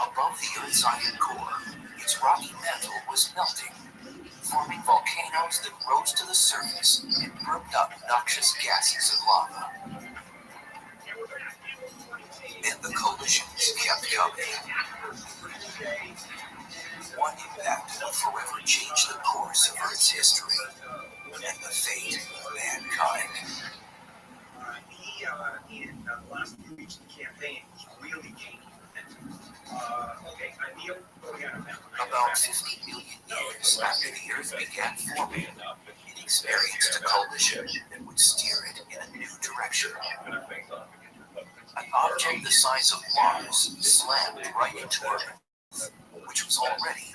Above the Earth's iron core, its rocky mantle was melting, forming volcanoes that rose to the surface and burned up noxious gases and lava. And the collisions kept coming. One impact would forever change the course of Earth's history and the fate of mankind. In the last few weeks of the campaign, was really keen. About 50 million years after the Earth began forming, it experienced a collision that would steer it in a new direction. An object the size of Mars slammed right into Earth, which was already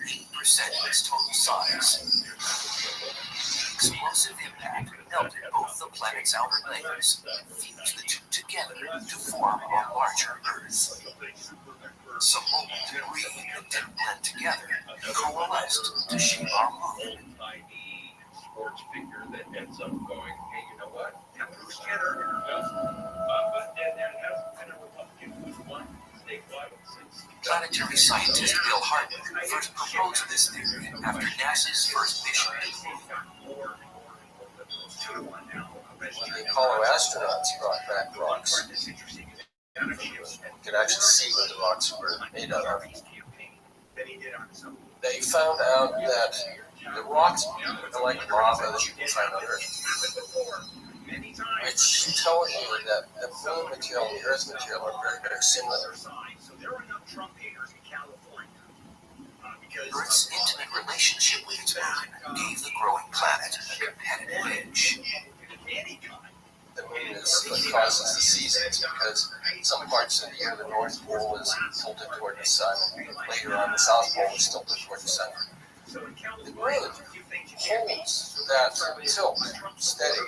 80% of its total size. The explosive impact melted both the planet's outer layers and fused the two together to form a larger Earth. Some molten debris that didn't blend together coalesced to shape our moon. Sports figure that ends up going, hey, you know what? Bruce Jenner. But that hasn't been a Republican who's won statewide since. Planetary scientist Bill Hardwick first proposed this theory after NASA's first mission to the moon. When the Apollo astronauts brought back rocks, you could actually see what the rocks were made out of. They found out that the rocks are like lava that you can find on Earth, which tells you that the moon material and the Earth material are very, very similar. Earth's intimate relationship with its moon gave the growing planet a competitive edge. The moon is what causes the seasons, because some parts of the year the North Pole is tilted toward the sun, and later on the South Pole is tilted toward the sun. The moon holds that tilt steady.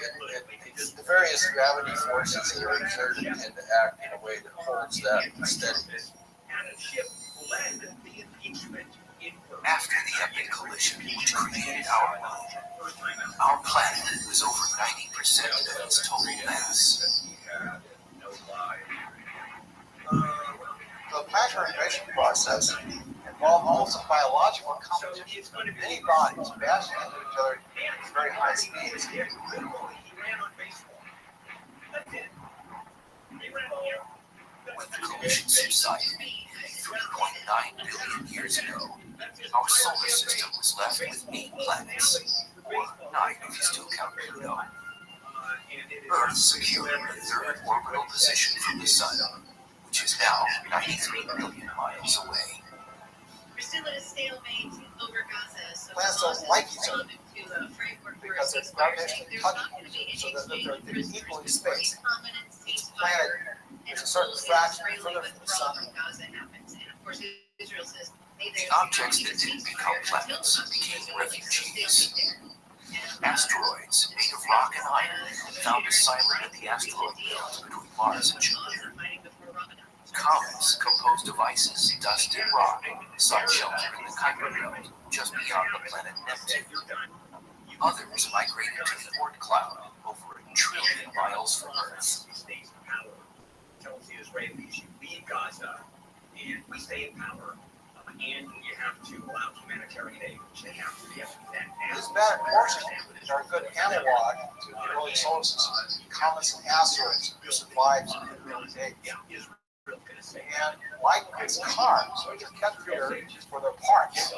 The various gravity forces that are exerted tend to act in a way that holds that steady. After the epic collision which created our moon, our planet was over 90% of its total mass. The planetary migration process involved almost a biological competition. Many bodies bashing into each other at very high speeds. When the collision subsided 3.9 billion years ago, our solar system was left with 8 planets, or 9 if you still count Pluto. Earth secured the third orbital position from the Sun, which is now 93 million miles away. Planets don't like each other because their gravitational touch, so that they're equally spaced. Each planet is a certain fraction further from the Sun. The objects that didn't become planets became refugees. Asteroids made of rock and iron found asylum in the asteroid belt between Mars and Jupiter. Comets composed of ices, dust, and rock sought shelter in the Kuiper belt just beyond the planet Neptune. Others migrated to the Oort cloud over 1 trillion miles from Earth. Tells the Israelis, you leave Gaza, and we stay in power, and you have to allow humanitarian aid, which they have to be able to do that now. These bad portions are a good analog to the early solar system. Comets and asteroids survived in the early days. And likewise, cars, which are kept here for their parts.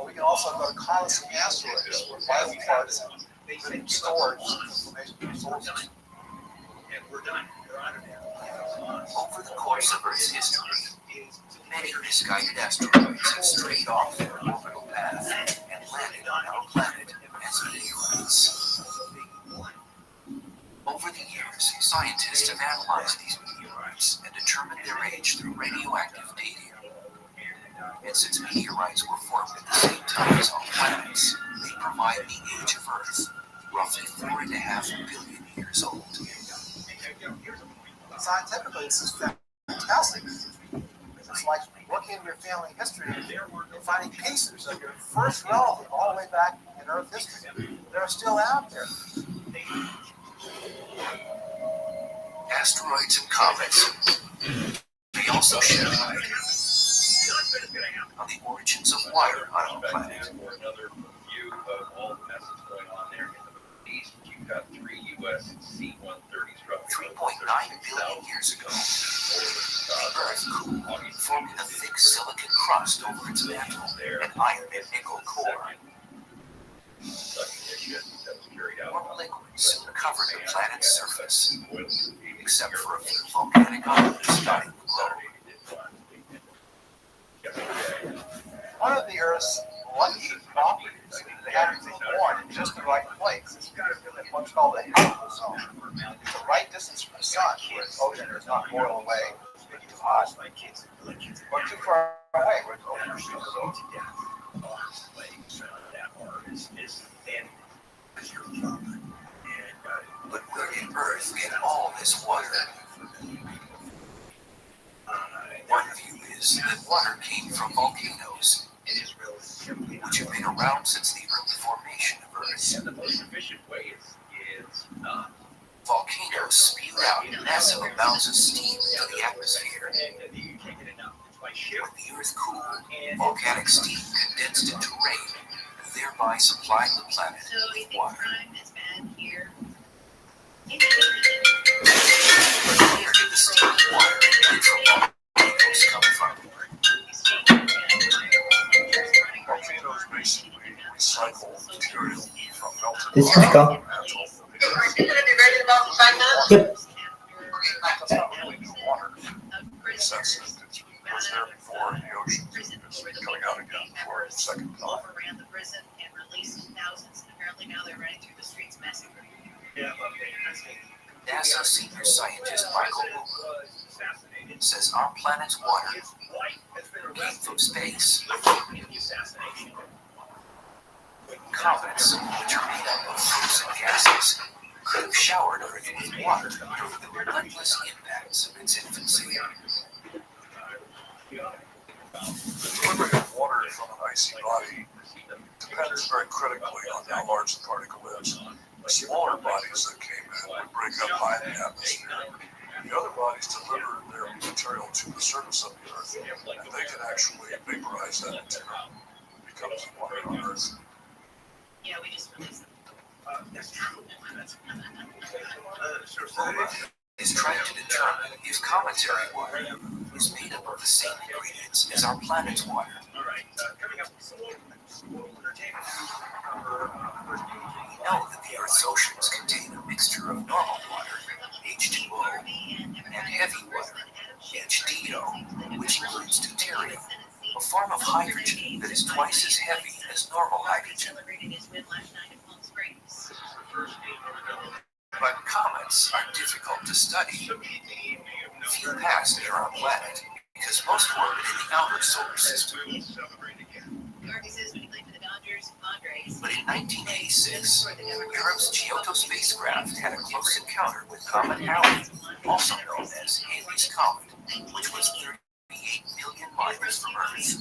We can also go to comets and asteroids where vital parts have been stored information from the solar system. And we're done. We're out of here. Over the course of Earth's history, many misguided asteroids have strayed off their orbital path and landed on our planet as meteorites. Over the years, scientists have analyzed these meteorites and determined their age through radioactive dating. And since meteorites were formed at the same time as our planets, they provide the age of Earth, roughly 4.5 billion years old. Scientifically, this is fantastic. It's like looking at your family history and finding pieces of your first relative all the way back in Earth history. They're still out there. Asteroids and comets may also shed light on the origins of water on our planet. For another view of all the mess that's going on there in the East, you've got 3 U.S. C-130s roughly 3.9 billion years ago, the Earth cooled, forming a thick silicon crust over its mantle and iron and nickel core. Warm liquids covered the planet's surface, except for a few volcanic islands dotting the globe. One of the Earth's lucky properties is having been born in just the right place. It's what's called the habitable zone. It's the right distance from the sun, where its ocean does not boil away, make it too hot, or too far away, where its ocean is too But where did Earth get all this water? One view is that water came from volcanoes, which have been around since the early formation of Earth. And the most efficient way is not. Volcanoes spew out massive amounts of steam into the atmosphere. And you can't get enough. That's why ship. When the Earth cooled, volcanic steam condensed into rain, thereby supplying the planet So you with think water. crime is bad here? But where did the steam and water embedded from volcanoes come from? Volcanoes basically recycle material from melted This is rock Chico. and mantle. Yep. That's not really new water. In the sense that it was there before in the ocean. It's coming out again for a second time. Overran the prison and released thousands. Apparently now they're running through the streets massacring. NASA senior scientist Michael Moore says our planet's water came from space. Comets, which are made up of frozen gases, could have showered Earth with water over the relentless impacts of its infancy. Delivery of water from an icy body depends very critically on how large the particle is. The smaller bodies that came in would break up high in the atmosphere. The other bodies deliver their material to the surface of the Earth, and they can actually vaporize that material. It becomes water on Earth. Yeah, we just released them. Moore is trying to determine if cometary water is made up of the same ingredients as our planet's water. We know that the Earth's oceans contain a mixture of normal water, H2O, and heavy water, HDO, which includes deuterium, a form of hydrogen that is twice as heavy as normal hydrogen. But comets are difficult to study. Few pass near our planet because most orbit in the outer solar system. But in 1986, Europe's Giotto spacecraft had a close encounter with Comet Halley, also known as Halley's Comet, which was 38 million miles from Earth.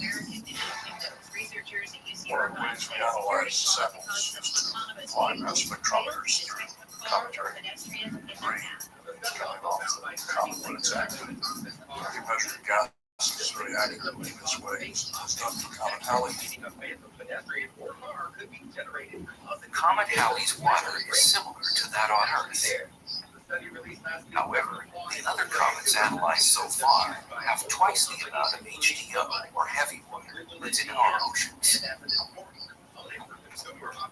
One of the ways we analyze samples is to fly mass spectrometers through cometary debris, depending on the comet when it's active. We measure gases very accurately in this way. This is done for Comet Halley. Comet Halley's water is similar to that on Earth. However, the other comets analyzed so far have twice the amount of HDO, or heavy water, that's in our oceans.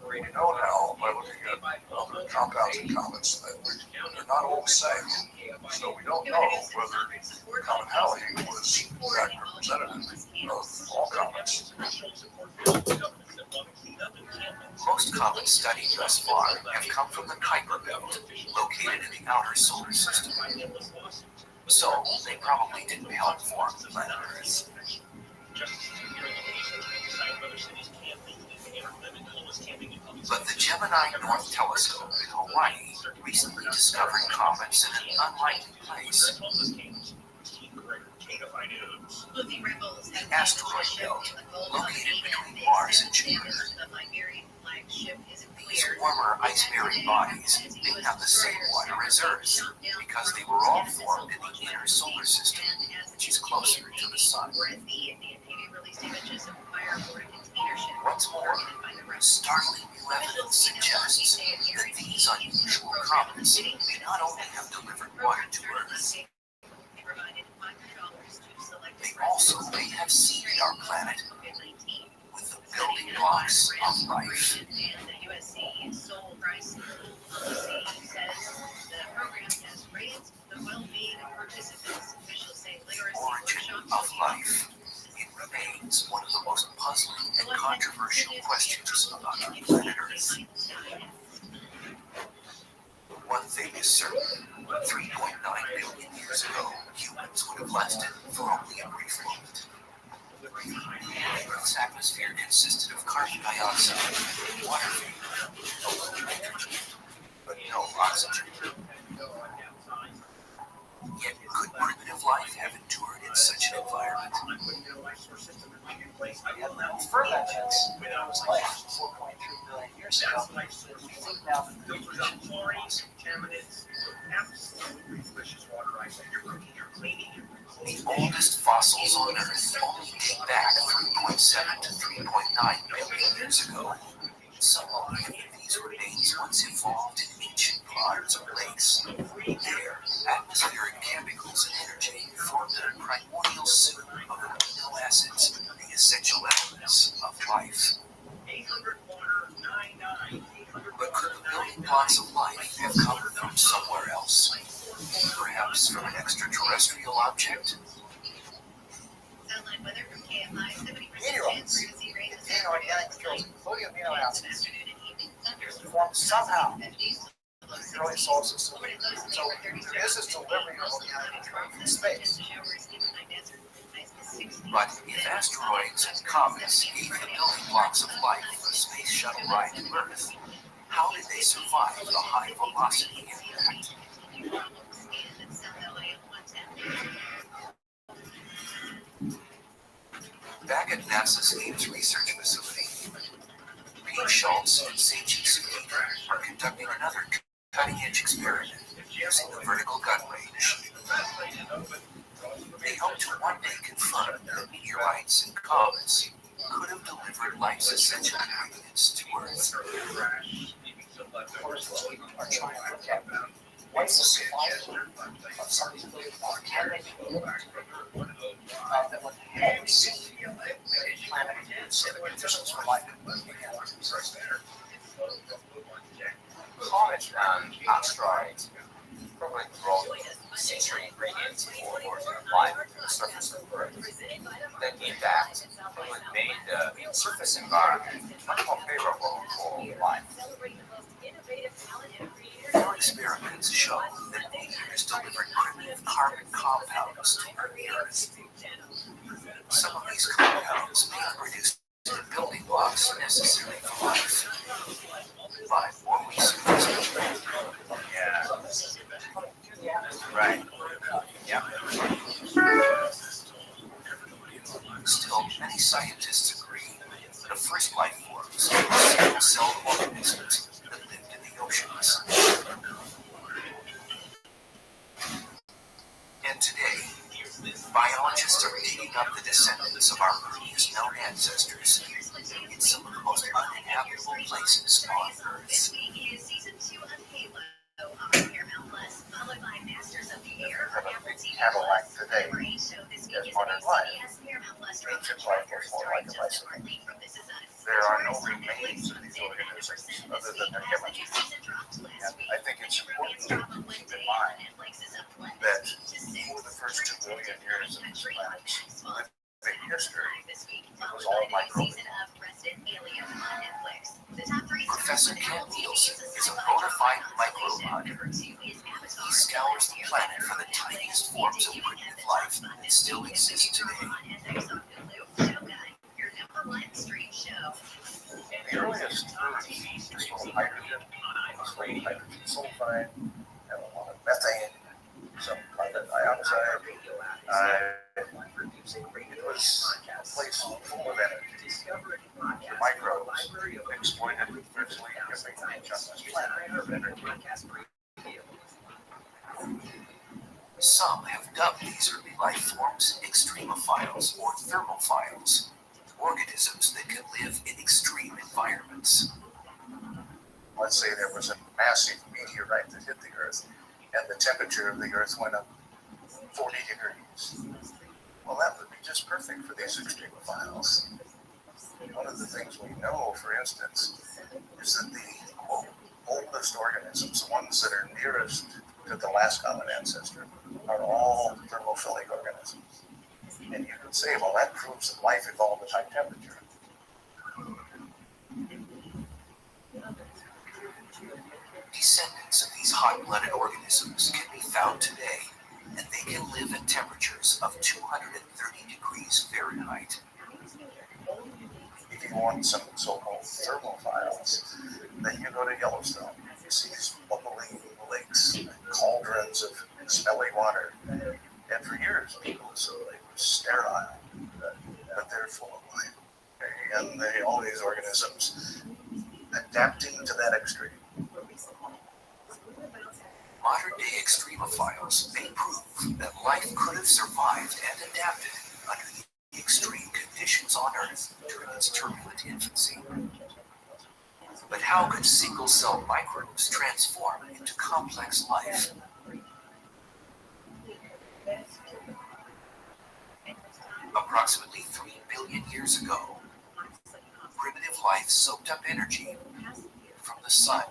We know now by looking at other compounds in comets that they're not all the same. So we don't know whether Comet Halley was exact representative of all comets. Most comets studied thus far have come from the Kuiper Belt, located in the outer solar system. So they probably didn't help form the planet Earth. But the Gemini North Telescope in Hawaii recently discovered comets in an unlikely place. The asteroid belt, located between Mars and Jupiter. These warmer ice-bearing bodies may have the same water as Earth because they were all formed in the inner solar system, which is closer to the Sun. What's more, startling new evidence suggests that these unusual comets may not only have delivered water to Earth, they also may have seeded our planet with the building blocks of life. The origin of life. It remains one of the most puzzling and controversial questions about our planet Earth. One thing is certain, 3.9 billion years ago, humans would have lasted for only a brief moment. Earth's atmosphere consisted of carbon dioxide, water vapor, a little nitrogen, but no oxygen. Yet could primitive life have endured in such an environment. And ferments, it was like 4.3 billion years ago. We think now that the conditions are awesome. The oldest fossils on Earth only date back 3.7 to 3.9 billion years ago. Some of these remains once evolved in ancient ponds or lakes. There, atmospheric chemicals and energy formed a primordial soup of amino acids, the essential elements of life. But could the building blocks of life have come from somewhere else? Perhaps from an extraterrestrial object? Meteorites contain organic materials, including amino acids, formed somehow in the early solar system. So there is this delivery of organic material from space. But if asteroids and comets gave the building blocks of life for a space shuttle ride to Earth, how did they survive the high velocity impact? Back at NASA's Ames Research Facility, Pete Schultz and Seiji Sugita are conducting another cutting-edge experiment using the vertical gun range. They hope to one day confirm that meteorites and comets could have delivered life's essential ingredients to Earth. Of course, what we are trying to look at, what's the supply of some of these building blocks that would help us planet so the conditions for life. Comets and asteroids probably brought essential ingredients for life on the surface of Earth. Then in that, it would make the surface environment much more favorable for life. Their experiments show that meteors delivered primitive carbon compounds to the Earth. Some of these compounds may have produced the building blocks necessary for life. But more research. Yeah. Right. Yeah. Still, many scientists agree that the first life forms were single-celled organisms that lived in the oceans. And today, biologists are digging up the descendants of our earliest known ancestors in some of the most uninhabitable places on Earth. Cadillac today as modern life. Ancient life was more like a bicycle. There are no remains of these organisms other than their chemistry. And I think it's important to keep in mind that for the first 2 billion years of this planet's living history, it was all microbial. Professor Ken Nielsen is a bona fide microbiologist. He scours the planet for the tiniest forms of primitive life that still exist today. The earliest Earth was full of hydrogen, slate hydrogen sulfide, and a lot of methane, some carbon dioxide. It was a place full of energy. The microbes exploited virtually everything on this planet of energy. Some have dubbed these early life forms extremophiles or thermophiles, organisms that can live in extreme environments. Let's say there was a massive meteorite that hit the Earth, and the temperature of the Earth went up 40 degrees. Well, that would be just perfect for these extremophiles. One of the things we know, for instance, is that the quote, oldest organisms, the ones that are nearest to the last common ancestor, are all thermophilic organisms. And you could say, well, that proves that life evolved at high temperature. Descendants of these hot-blooded organisms can be found today, and they can live at temperatures of 230 degrees Fahrenheit. If you want some so-called thermophiles, then you go to Yellowstone. You see these bubbling lakes, cauldrons of smelly water. And for years, people associate sterile, but they're full of life. And all these organisms adapting to that extreme. Modern-day extremophiles may prove that life could have survived and adapted under the extreme conditions on Earth during its turbulent infancy. But how could single-cell microbes transform into complex life? Approximately 3 billion years ago, primitive life soaked up energy from the sun.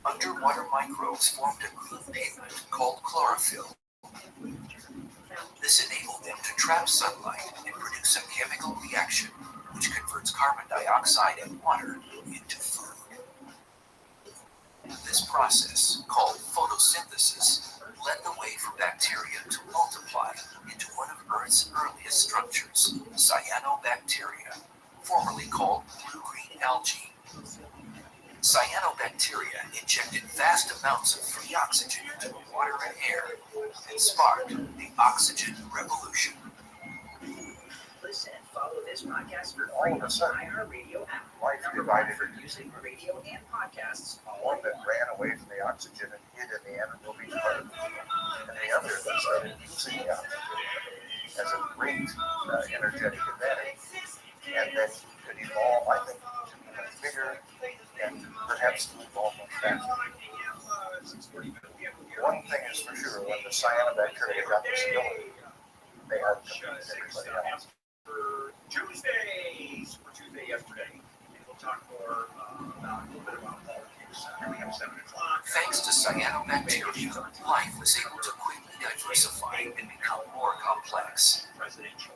Underwater microbes formed a green pigment called chlorophyll. This enabled them to trap sunlight and produce a chemical reaction which converts carbon dioxide and water into food. This process, called photosynthesis, led the way for bacteria to multiply into one of Earth's earliest structures, cyanobacteria, formerly called blue-green algae. Cyanobacteria injected vast amounts of free oxygen into the water and air and sparked the oxygen revolution. Listen and follow this podcast for All free of a on the sudden, iHeartRadio app. life Number divided one for music, radio, and podcasts. one that ran away from the oxygen and hid in the anaerobic part, and the other that started using the oxygen as a great energetic advantage, and then could evolve, I think, to become bigger and perhaps to evolve much faster. One thing is for sure, when the cyanobacteria got this ability, they had to beat everybody else. For Tuesday yesterday, and we'll talk more about a little bit about politics. We have 7 o'clock. Thanks to cyanobacteria, life was able to quickly diversify and become more complex. Presidential.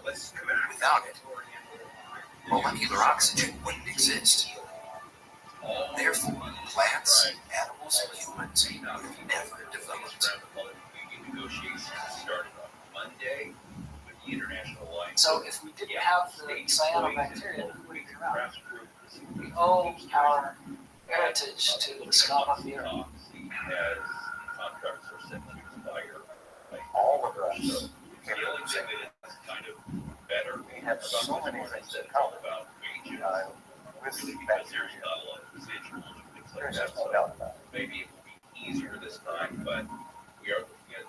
Without it, molecular oxygen wouldn't exist. Therefore, plants, animals, and humans would never developed. Negotiations started on Monday with the International Alliance. So if we didn't have the cyanobacteria, we wouldn't be around. We owe our heritage to the scum of the earth. As contracts are set to expire. All of us The can only use thing it. that is kind of better We have so many things in common wages. with Because bacteria. there's not a lot of residuals and things like There's that. just no doubt about it. Maybe it will be easier this time, but we are looking at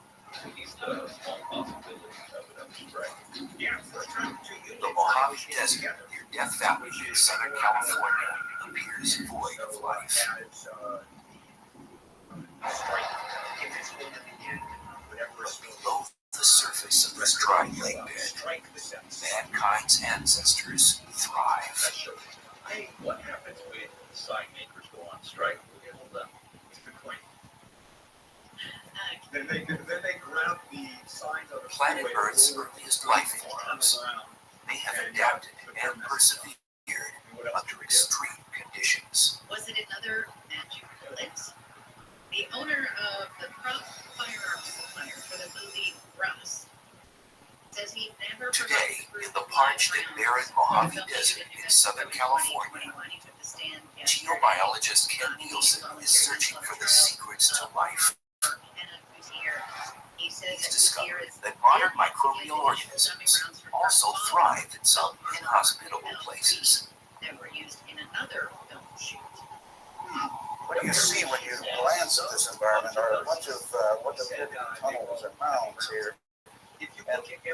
least a small possibility of it up to right. Yeah, The Mojave Desert near Death Valley in Southern California appears void of life. Below the surface of this dry lake bed, mankind's ancestors thrive. Hey, what happens when sign makers go on strike? Hold up. It's a good point. Then they grab the signs on the Planet freeway Earth's over earliest life and forms turn around. may have adapted and persevered under extreme conditions. Was it another magic bullet? The owner of the prop firearms supplier for the movie Rust says he never Today, in the parched and barren Mojave Desert in Southern California, geobiologist Ken Nielsen is searching for the secrets to life. He's discovered that modern microbial organisms also thrive in some inhospitable places. that were used in another film shoot. What you see when you glance at this environment are a bunch of what appear to be tunnels and mounds here. And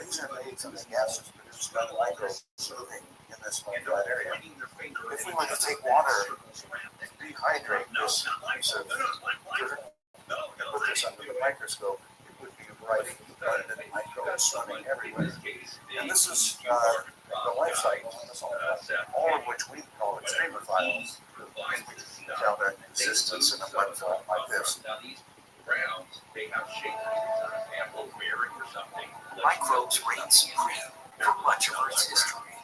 these are made from the gases produced by the microbes moving in this flat area. If we were to take water and rehydrate this piece of dirt, put this under the microscope, it would be bright abundant microbes swimming everywhere. And this is the life cycle on this all of which we call extremophiles. You tell their existence in a mud flat like this. Now these rounds, they have shape. Apple bearing or something. Microbes reigned supreme for much of Earth's history.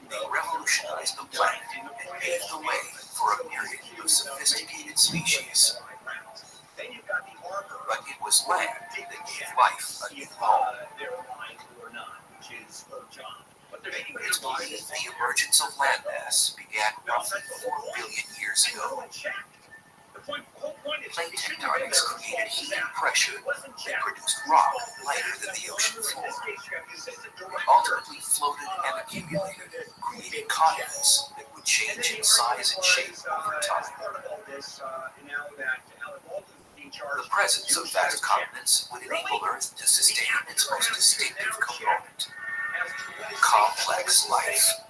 They revolutionized the planet and paved the way for a myriad of sophisticated species. But it was land that gave life a new home. It's believed the emergence of landmass began roughly 4 billion years ago. Plate tectonics created heat and pressure that produced rock lighter than the ocean floor. Ultimately floated and accumulated, creating continents that would change in size and shape over time. The presence of vast continents would enable Earth to sustain its most distinctive component, complex life.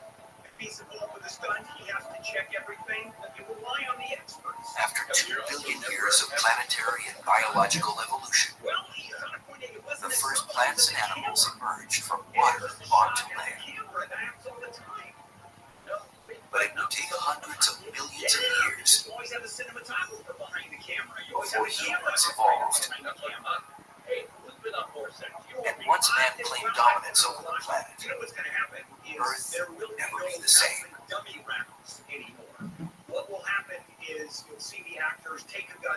After 2 billion years of planetary and biological evolution, the first plants and animals emerged from water onto land. But it would take hundreds of millions of years before humans evolved. And once man claimed dominance over the planet, Earth would never be the same.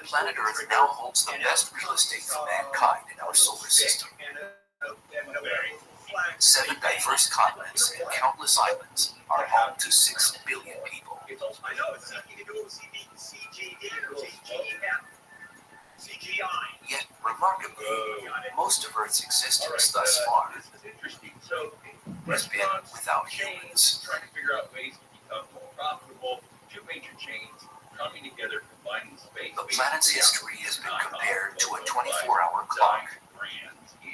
Planet Earth now holds the best real estate for mankind in our solar system. 7 diverse continents and countless islands are home to 6 billion people. Yet, remarkably, most of Earth's existence thus far has been without humans. Trying to figure out ways to become more profitable. 2 major chains coming together, combining space. The planet's history has been compared to a 24-hour clock,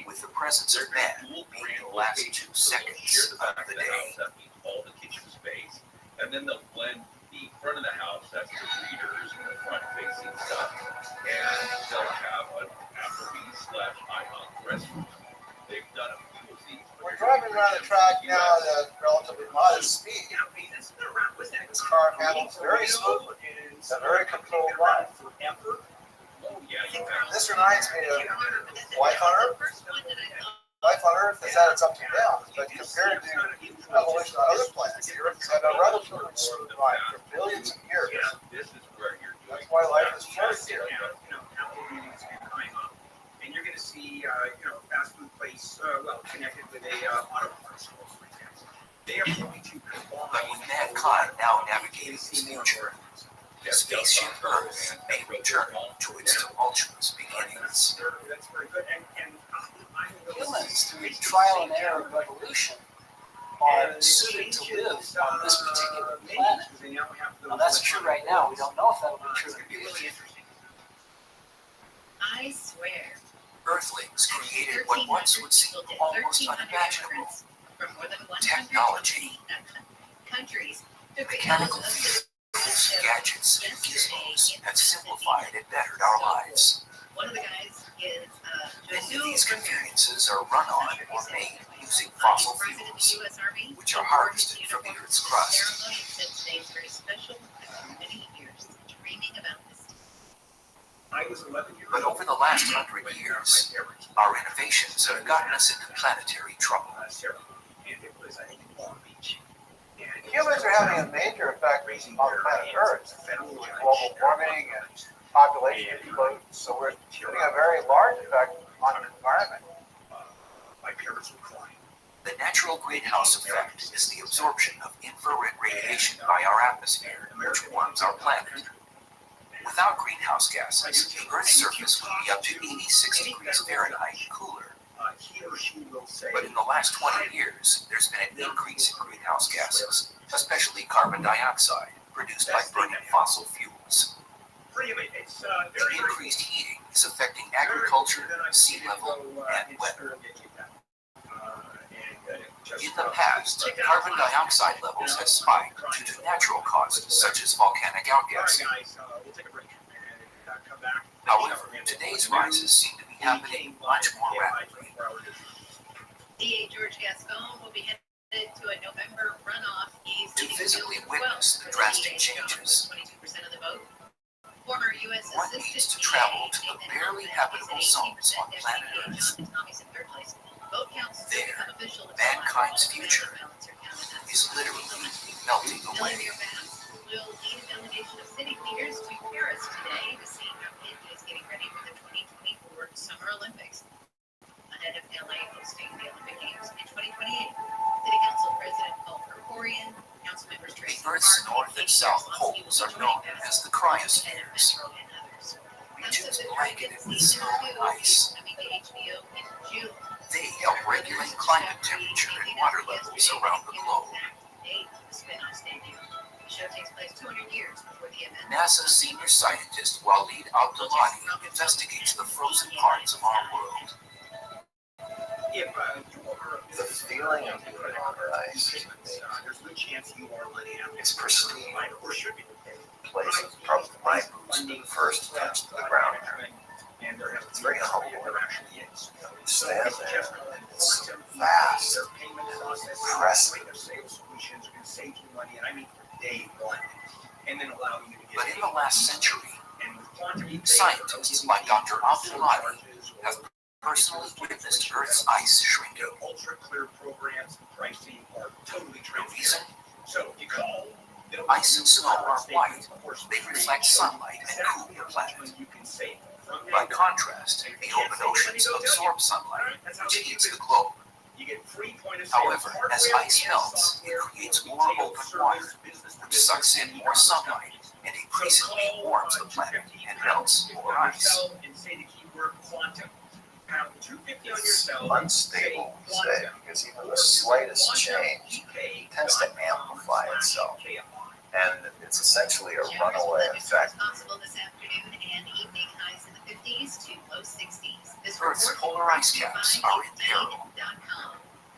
with the presence of man being the last 2 seconds of the day. All the kitchen space, and then they'll blend the front of the house, that's the readers, and the front-facing stuff, and they'll have an Applebee's/IHOP restaurant. They've done a few of these. We're driving around the track now at a relatively modest speed. This car handles very smoothly. It's a very controlled ride. Oh, yeah, This reminds me of life on Earth. Life on Earth has had its ups and downs, but compared to evolution on other planets, the Earth has had a relatively smooth ride for billions of years. This is where you're doing. That's why life has flourished here. And you're going to see, fast food place, connected with a auto parts store, for example. They are going to combine. But with mankind now navigating its future, spaceship Earth may return to its tumultuous beginnings. That's very good. And Humans, through trial and error of evolution, are suited to live on this particular planet. Now, that's true right now. We don't know if that'll be true in the future. I swear. Earthlings created what once would seem almost unimaginable. Technology, Countries. mechanical fields, gadgets, and gizmos have simplified and bettered our lives. One of the guys is Many of these conveniences are run on or made using fossil fuels, which are harvested from the Earth's crust. Ceremony said today's very special after many years dreaming about this. I was 11 years But old. over the last 100 years, our innovations have gotten us into planetary trouble. And it was, I think, in Long Beach. Humans are having a major effect on planet Earth. Global warming and population explosion. So we're having a very large effect on the environment. My parents were crying. The natural greenhouse effect is the absorption of infrared radiation by our atmosphere, which warms our planet. Without greenhouse gases, the Earth's surface would be up to 86 degrees Fahrenheit cooler. He or she will say, But in the last 20 years, there's been an increase in greenhouse gases, especially carbon dioxide, produced by burning fossil fuels. it's The very increased heating is affecting agriculture, sea level, and weather. In the past, carbon dioxide levels have spiked due to natural causes such as volcanic outgassing. However, today's rises seem to be happening much more rapidly. DA George Gascon will be headed to a November runoff. He's To physically witness the drastic changes, 22% of the vote. Former U.S. one needs to travel to the barely habitable zones on planet Earth. Tommy's in third place. Vote counts There, become official. mankind's future is literally melting away. Millionaire Bass will lead a delegation of city leaders to Paris today to see how India is getting ready for the 2024 Summer Olympics. Ahead of LA hosting the Olympic Games in 2028. City Council President Paul Council members The Earth's north and south poles are known as the cryospheres. regions blanketed with snow and ice. They help regulate climate temperature and water levels around the globe. NASA senior scientist Walid Abdullahi investigates the frozen parts of our world. The feeling of being on ice is pristine. Places probably my boots first touched the ground there. It's very humbling. You stand there and it's so vast and impressive. But in the last century, scientists like Dr. Abdullahi have personally witnessed Earth's ice shrinking. The reason? Ice and snow are white. They reflect sunlight and cool the planet. By contrast, the open oceans absorb sunlight, which heats the globe. However, as ice melts, it creates more open water, which sucks in more sunlight and increasingly warms the planet and melts more ice. It's unstable, say, because even the slightest change tends to amplify itself. And it's essentially a runaway effect. Earth's polar ice caps are in peril.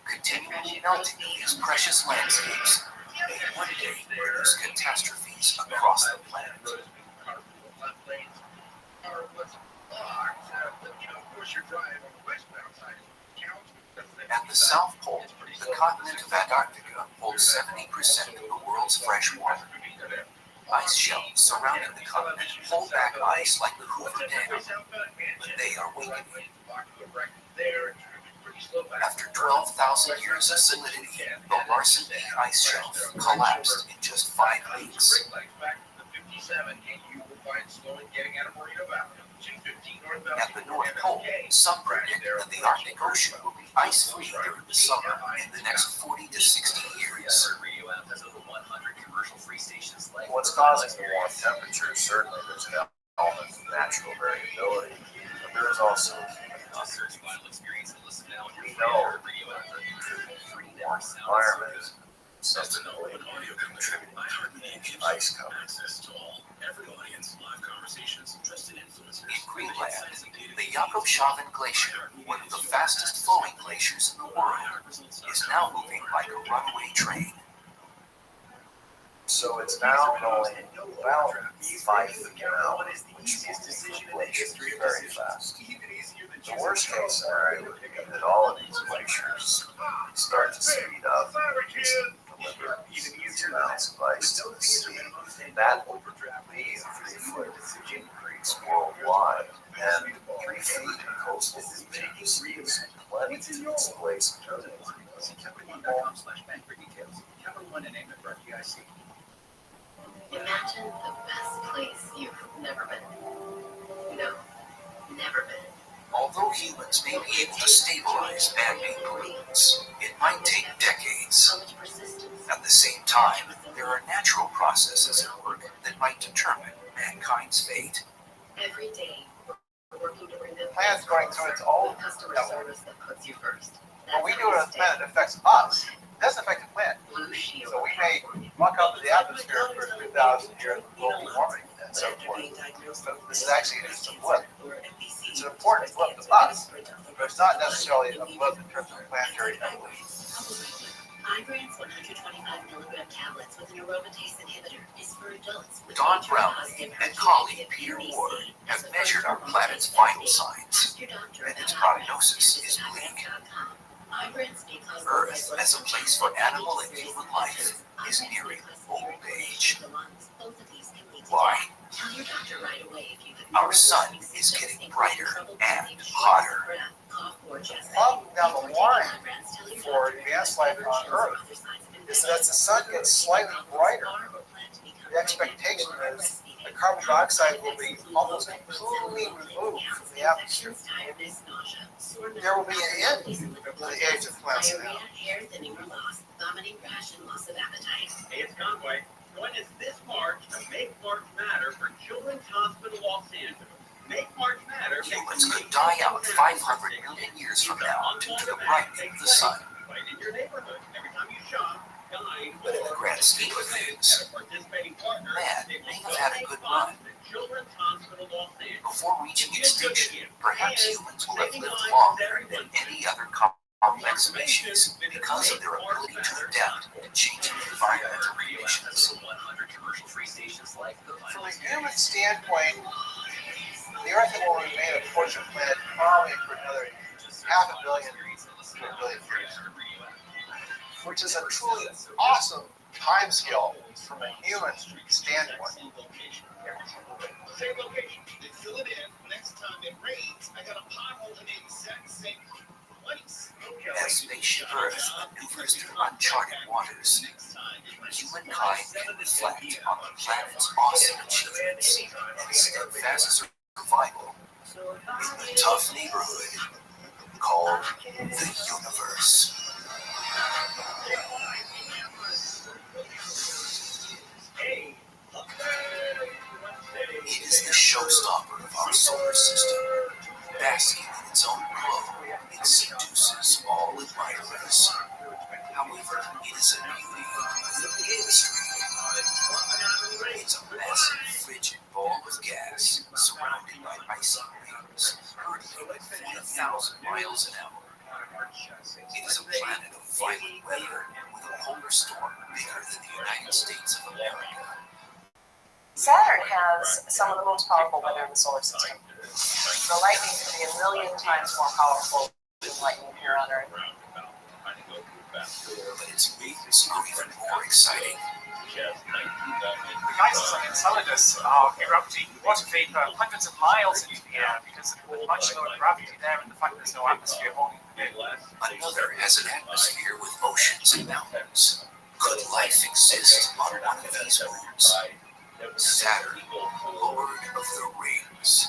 Continually melting of these precious landscapes may one day produce catastrophes across the planet. At the South Pole, the continent of Antarctica holds 70% of the world's fresh water. Ice shelves surrounding the continent hold back ice like the Hoover Dam, but they are weakening. After 12,000 years of solidity, the Larsen B ice shelf collapsed in just 5 weeks. At the North Pole, some predict that the Arctic Ocean will be ice-free during the summer in the next 40 to 60 years. What's causing the warm temperatures? Certainly there's an element of natural variability, but there is also human uncertainty. We know that the warm environment subsequently contributing to ice cover. In Greenland, the Jakobshavn Glacier, one of the fastest flowing glaciers in the world, is now moving like a runaway train. So it's now going about 5 feet an hour, which moves the glaciers very fast. The worst case scenario would be that all of these glaciers start to speed up and deliver huge amounts of ice to the sea. That will leave 3-foot increase worldwide, and 3 feet in coastal regions is plenty to displace millions. Imagine the best place you've never been. No, never been. Although humans may be able to stabilize man-made pollutants, it might take decades. How much persistence? At the same time, there are natural processes at work that might determine mankind's fate. Every day, we're working to bring the Planet's going through its own customer service that puts you first. What we do to the planet affects us. It doesn't affect the planet. Blue Shield. So we may muck up the atmosphere for 2,000 years of global warming and so forth. But this is actually just a blip. It's an important blip to us, but it's not necessarily a blip in terms of planetary evolution. Ibrance 125 milligram tablets with an aromatase inhibitor is for adults with Don HIV Brownlee and colleague Peter Ward have measured our planet's vital signs, and its prognosis is bleak. Earth, as a place for animal and human life, is nearing old age. Why? Our sun is getting brighter and hotter. Problem down the line for advanced life on Earth is that as the sun gets slightly brighter, the expectation is that carbon dioxide will be almost completely removed from the atmosphere. There will be an end to the age of plants now. Hey, it's Conway. Join us this March to Make March Matter for Children's Hospital Los Angeles. Humans could die out 500 million years from now due to the brightening of the sun. But in the grand scheme of things, man may have had a good run. Before reaching extinction, perhaps humans will have lived longer than any other complex species because of their ability to adapt to changing environmental conditions. From a human standpoint, the Earth will remain a tortured planet probably for another half a billion to a billion years, which is a truly awesome time scale from a human standpoint. Same location. They fill it in. Next time it rains, I got a pothole in the exact same place. As spaceship Earth maneuvers through uncharted waters, humankind can reflect on the planet's awesome achievements and steadfast survival in the tough neighborhood called the universe. It is the showstopper of our solar system. Basking in its own glow, it seduces all admirers. However, it is a beauty with a big streak. It's a massive, frigid ball of gas surrounded by icy rings, hurtling at 40,000 miles an hour. It is a planet of violent weather with a polar storm bigger than the United States of America. Saturn has some of the most powerful weather in the solar system. The lightning can be 1,000,000 times more powerful than lightning here on Earth. But its winds are even more exciting. The geysers on Enceladus are erupting water vapor hundreds of miles into the air because of the much lower gravity there and the fact there's no atmosphere holding them in. Another has an atmosphere with oceans and mountains. Could life exist on one of these worlds? Saturn, Lord of the Rings.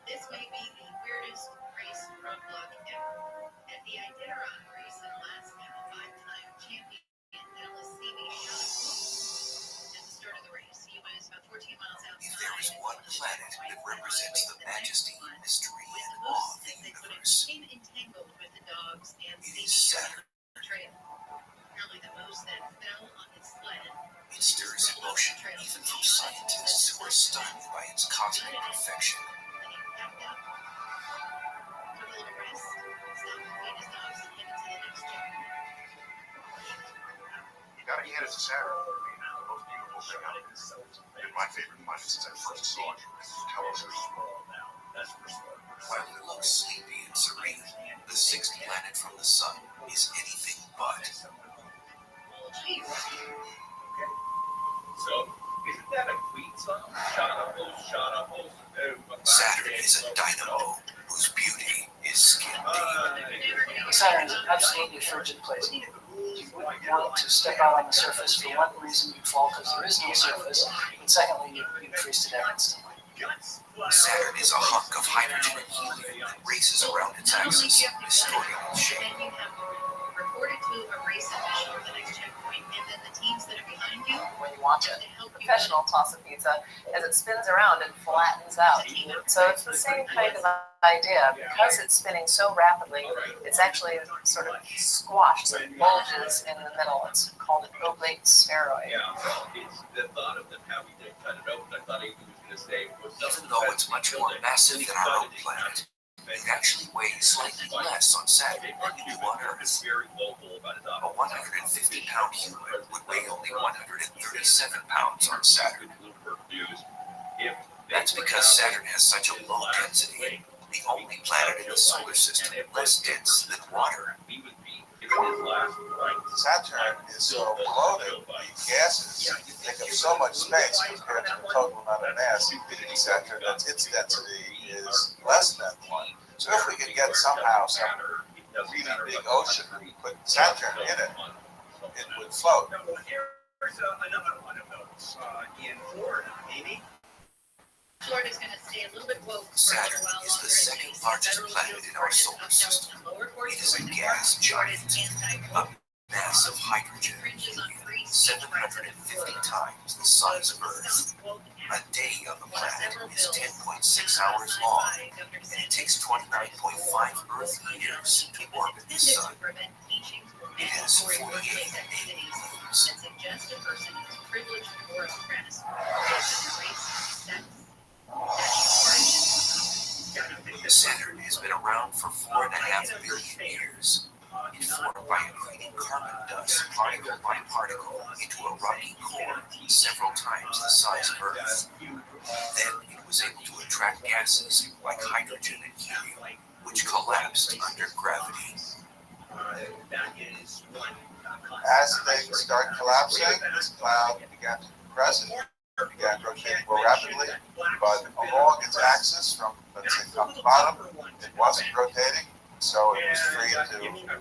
This may be the weirdest race roadblock ever. At the Iditarod race in Alaska, a 5-time champion Dallas Seavey shot a bull. At the start of the race, he was about 14 miles outside. If there is one planet that represents the majesty, mystery, and awe of the universe, became entangled with the dogs and it is Saturn. trail. Apparently the moose that fell on his sled. It stirs emotion even from scientists who are stunned by its cosmic perfection. And he packed up. Took a little rest, stopped to feed his dogs, and headed to the next chapter. You gotta hand it to Saturn. The most beautiful thing out there. And my favorite one since I first saw it was television. While it looks sleepy and serene, the sixth planet from the sun is anything but. So, isn't that a Queen song? Shot up those. Saturn is a dynamo whose beauty is skin deep. Saturn is an absolutely frigid place. You wouldn't want to step out on the surface. For one reason, you'd fall because there is no surface. And secondly, you'd freeze to death instantly. Saturn is a hunk of hydrogen and helium that races around its axis, distorting its shape. Then you have reported to a race official at the next checkpoint, and then the teams that are behind you When you watch a have to help you. professional toss a pizza, as it spins around and flattens out. So it's the same kind of idea. Because it's spinning so rapidly, it's actually sort of squashed and bulges in the middle. It's called an oblate spheroid. Yeah, well, it's the thought of them having to cut it open. I thought he was going to say was Even though it's much more massive than our own planet, it actually weighs slightly less on Saturn than it do on Earth. very vocal about his A 150-pound human would weigh only 137 pounds on Saturn. That's because Saturn has such a low density, the only planet in the solar system less dense than water. Saturn is so bloated, the gases take up so much space compared to the total amount of mass in Saturn that its density is less than 1. So if we could get somehow some really big ocean and put Saturn in it, it would float. Here's another one of those in Florida, Amy. Florida's going to stay a little bit woke for a Saturn while is the longer. second largest planet in our solar system. It is a gas giant, a mass of hydrogen and helium, 750 times the size of Earth. A day on the planet is 10.6 hours long, and it takes 29.5 Earth years to orbit the sun. It has 48 moons. Saturn has been around for 4.5 billion years. It formed by accreting carbon dust particle by particle into a rocky core several times the size of Earth. Then it was able to attract gases like hydrogen and helium, which collapsed under gravity. As things started collapsing, this cloud began to compress and began rotating more rapidly, but along its axis from, let's say, top to bottom, it wasn't rotating, so it was free to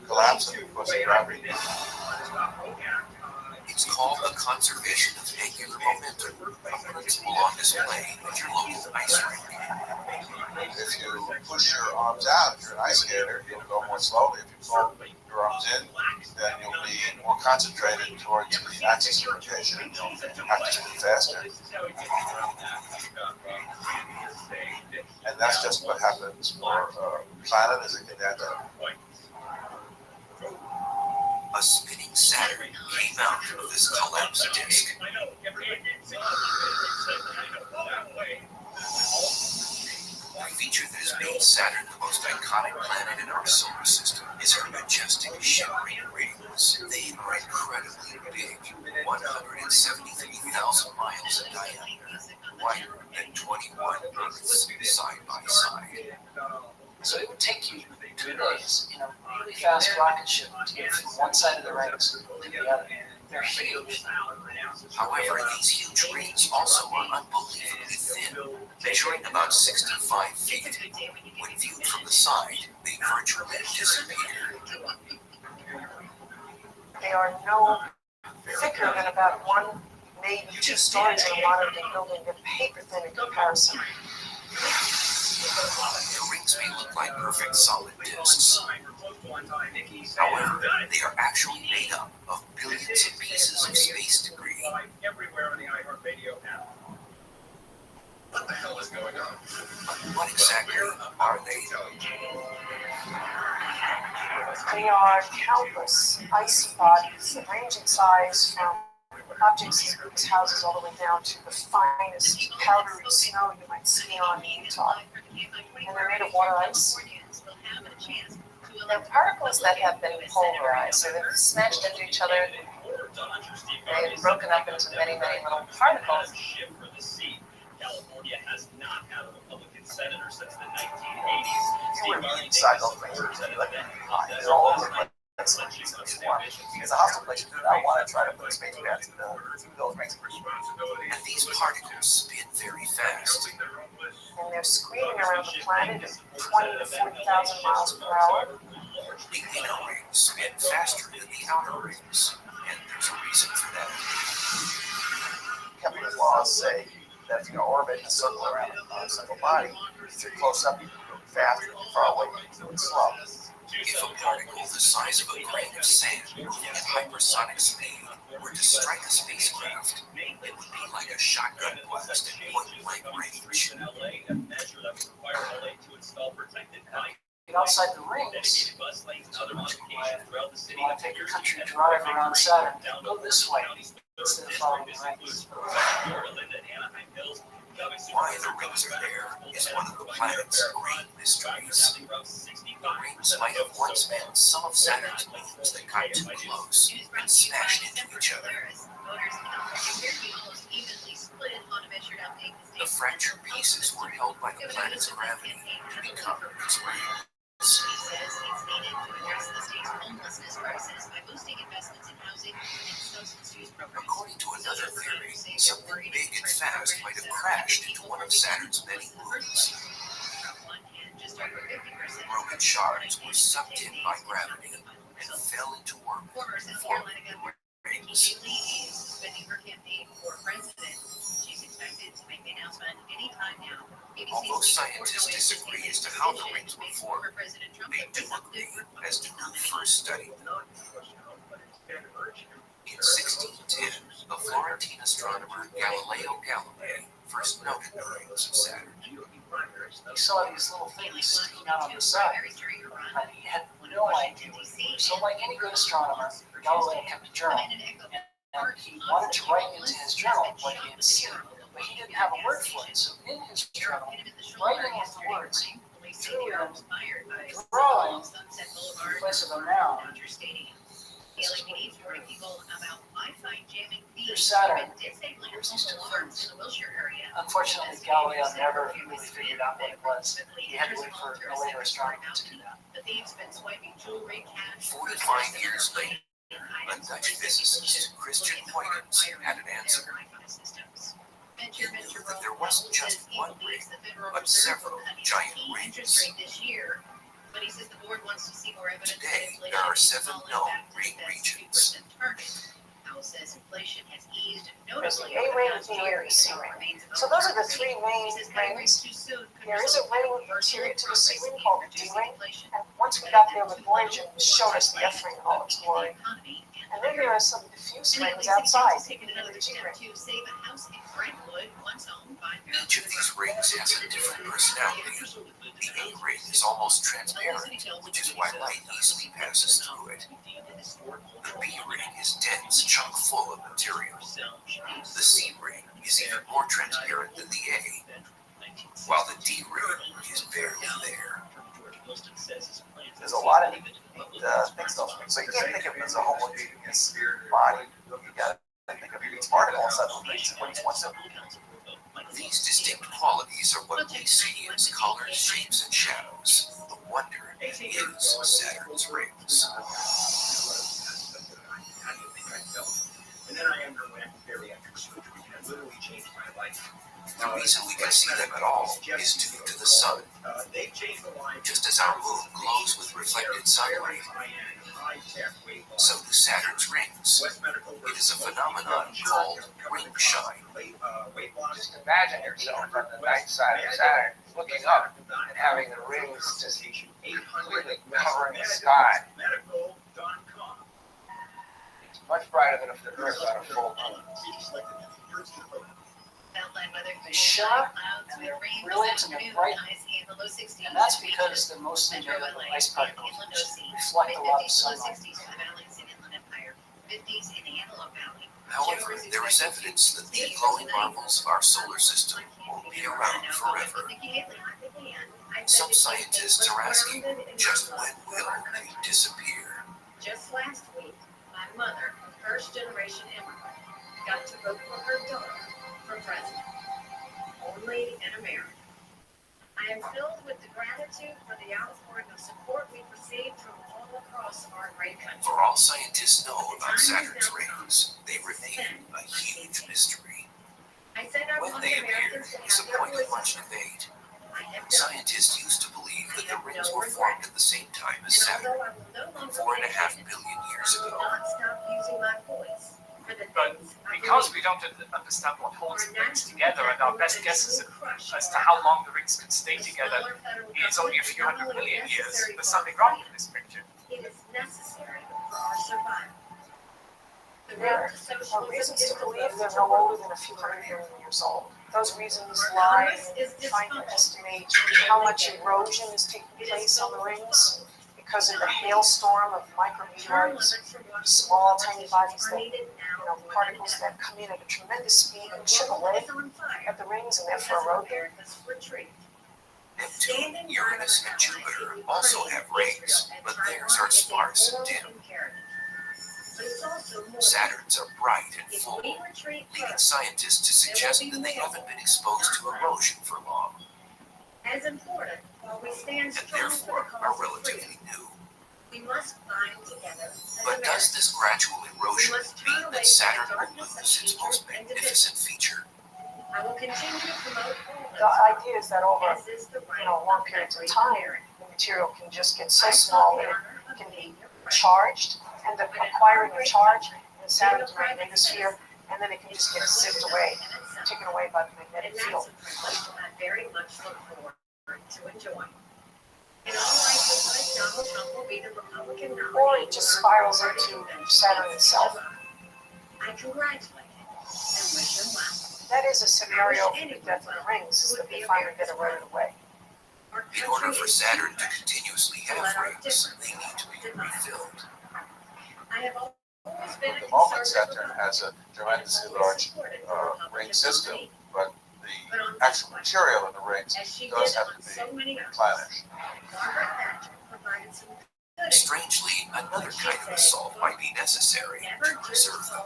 collapse because of gravity. It's called the conservation of angular momentum, a principle on display at your local ice rink. If you push your arms out, if you're an ice skater, you'll go more slowly. If you pull your arms in, then you'll be more concentrated towards the axis of rotation, and you'll have to spin faster. And that's just what happens for a planet as it gets out. A spinning Saturn came out of this collapsed disk. The feature that has made Saturn the most iconic planet in our solar system is her majestic shimmering rings. They are incredibly big, 173,000 miles in diameter, wider than 21 Earths side by side. So it would take you 2 days in a really fast rocket ship to get from one side of the rings to the other. They're huge. However, these huge rings also are unbelievably thin, measuring about 65 feet. When viewed from the side, they virtually disappear. They are no thicker than about 1, maybe 2 stories in a modern day building. They're paper thin in comparison. The rings may look like perfect solid discs. However, they are actually made up of billions of pieces of space debris. What the hell is going on? What exactly are they? They are countless icy bodies that range in size from objects as big as houses all the way down to the finest powdery snow you might ski on in Utah. And they're made of water ice. They're particles that have been polarized, so they've smashed into each other. They've broken up into many, many little particles. California has not had a Republican senator since the 1980s. You were inside those places, like, they're all over the place. Because the hostile places do not want to try to put space back through those rings. And these particles spin very fast. And they're screaming around the planet at 20 to 40,000 miles per hour. The inner rings spin faster than the outer rings, and there's a reason for that. Kepler's laws say that if you orbit a circle around a single body, if you're close up, you can go fast, if you're far away, you can do it slow. If a particle the size of a grain of sand moving at hypersonic speed were to strike a spacecraft, it would be like a shotgun blast at point-blank range. Get outside the rings. You want to take your country drive around Saturn, go this way instead of following the rings. Why the rings are there is one of the planet's great mysteries. The rings might have once been some of Saturn's moons that got too close and smashed into each other. The fractured pieces were held by the planet's gravity to become its rings. According to another theory, something big and fast might have crashed into one of Saturn's many moons. Broken shards were sucked in by gravity and fell into orbit, forming the rings. Spending her campaign for president. She's expected to make the announcement in anytime now. Although scientists disagree as to how the rings were formed, they do agree as to who first studied them. In 1610, the Florentine astronomer Galileo Galilei first noted the rings of Saturn. He saw these little things sticking out on the side, and he had no idea what they were. So like any good astronomer, Galileo kept a journal, and he wanted to write into his journal what he had seen, but he didn't have a word for it. So in his journal, writing with the words, he drew them, drawing in place of a noun. Here's Saturn. Here's these two things. Unfortunately, Galileo never really figured out what it was. He had to wait for a later astronomer to do that. 45 years later, a Dutch physicist, Christian Huygens, had an answer. He knew that there wasn't just one ring, but several giant rings. Today, there are 7 known ring regions. There's the A ring, the B ring, the C ring. So those are the 3 main rings. There is a ring interior to the C ring called the D ring. And once we got there with Voyager, it showed us the F ring in all its glory. And then there are some diffuse rings outside, the G ring. Each of these rings has a different personality. The A ring is almost transparent, which is why light easily passes through it. The B ring is dense, chock full of material. The C ring is even more transparent than the A, while the D ring is barely there. There's a lot of things those rings. So you can't think of it as a homogeneous body. You got to think of each particle inside those rings and what each one's doing. These distinct qualities are what we see as colors, shapes, and shadows. The wonder is Saturn's rings. And then I underwent bariatric surgery that literally changed my life. The reason we can see them at all is due to the sun. They've changed the life. Just as our moon glows with reflected sunlight, so do Saturn's rings. It is a phenomenon called ring shine. Just imagine yourself on the night side of Saturn, looking up and having the rings just completely covering the sky. It's much brighter than if the Earth had a full moon. They shine and they're brilliant and they're bright. And that's because they're mostly made up of ice particles, which reflect a lot of sunlight. However, there is evidence that the glowing marvels of our solar system won't be around forever. Some scientists are asking, just when will they disappear? Just last week, my mother, a first-generation immigrant, got to vote for her daughter for president. Only in America. I am filled with the gratitude for the outpouring of support we received from all across our great country. For all scientists know about Saturn's rings, they remain a huge mystery. I said I When want they appeared Americans to is a have point no of much resistance. debate. I have done. Scientists used to believe that the rings were formed at the same time as And Saturn, although I will no longer 4.5 mention it, billion years I will ago. not stop using my voice for the But things I because believe. we don't understand what holds the rings together, and our best guesses as to how long the rings can stay together is only a few hundred million years, there's something wrong with this picture. It is necessary for our survival. The There road to are socialism reasons is to the believe road they're to no older growth. than a few hundred million years old. Those reasons lie in trying to estimate how much erosion is taking place on the rings because of the hailstorm of micrometeorites, small tiny bodies that, particles that come in at a tremendous speed and chip away at the rings and therefore erode them. Neptune, Uranus, and Jupiter also have rings, but theirs are sparse and dim. Saturn's are bright and full, leading scientists to suggest that they haven't been exposed to erosion for long, As important, while we stand and strong for therefore the are cause of freedom, relatively new. we must bind together as But does Americans. this gradual erosion mean that Saturn will lose its most magnificent feature? I will continue to promote The idea is that over as is the right long periods of time, the material can just get so small that it can be charged, end up acquiring a charge in Saturn's magnetosphere, and then it can just get zipped away, taken away by the magnetic field. I very much look forward to enjoying. In all likelihood, Donald Trump will be the Republican nominee. Or it just spirals into Saturn itself. I congratulate him and wish him well. That is a scenario for the death of the rings, is that they finally get eroded away. In order for Saturn to continuously have rings, they need to be refilled. I have always been At the moment, Saturn has a tremendously large ring system, but the actual material in the rings does have to be replenish. Strangely, another kind of assault might be necessary to preserve them.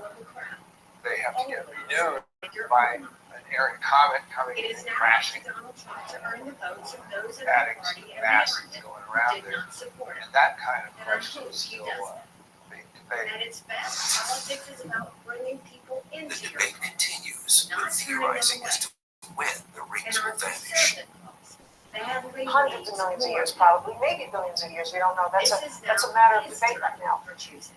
They have to get renewed by an errant comet coming in and crashing, adding some mass going around there. And that kind of question is still being debated. At its best, politics is about bringing people The into your debate continues with theorizing as to when the rings will vanish. Hundreds of millions of years, probably, maybe billions of years. We don't know. That's a matter of debate right now.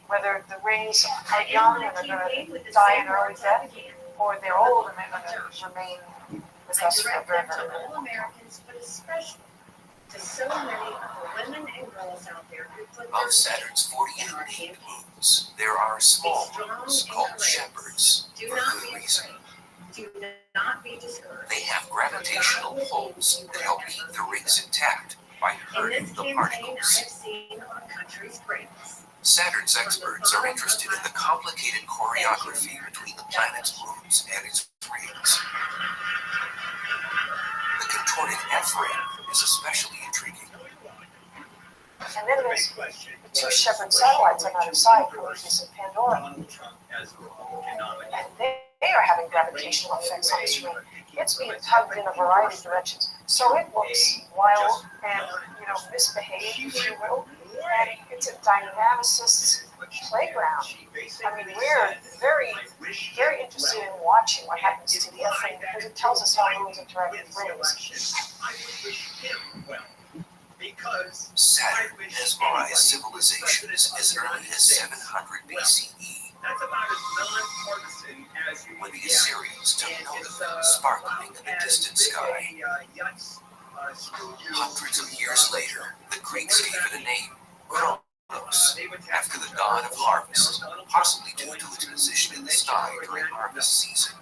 Whether the rings are young and they're going to die an early death, or they're old and they're going to remain with us for a very, very long all Americans, but especially to so many of the women and girls out there who put Of Saturn's 48 named moons, there are small moons called shepherds do for not good be reason. afraid. Do not be discouraged. They have gravitational pulls that help keep the rings intact by In hurting this the campaign, I particles. have seen our country's greatness. Saturn's experts are interested in the complicated choreography between the planet's moons and its rings. The contorted F ring is especially intriguing. And then there's the two shepherd satellites on either side, Prometheus and Pandora. And they are having gravitational effects on this ring. It's being tugged in a variety of directions. So it looks wild and, misbehaved, if you will. And it's a dynamicist's playground. I mean, we're very, very interested in watching what happens to the F ring because it tells us how moons interact with rings. Saturn mesmerized civilizations as early as 700 BCE, when the Assyrians took note of it sparkling in the distant sky. Hundreds of years later, the Greeks gave it a name, Kronos, after the god of harvest, possibly due to its position in the sky during harvest season.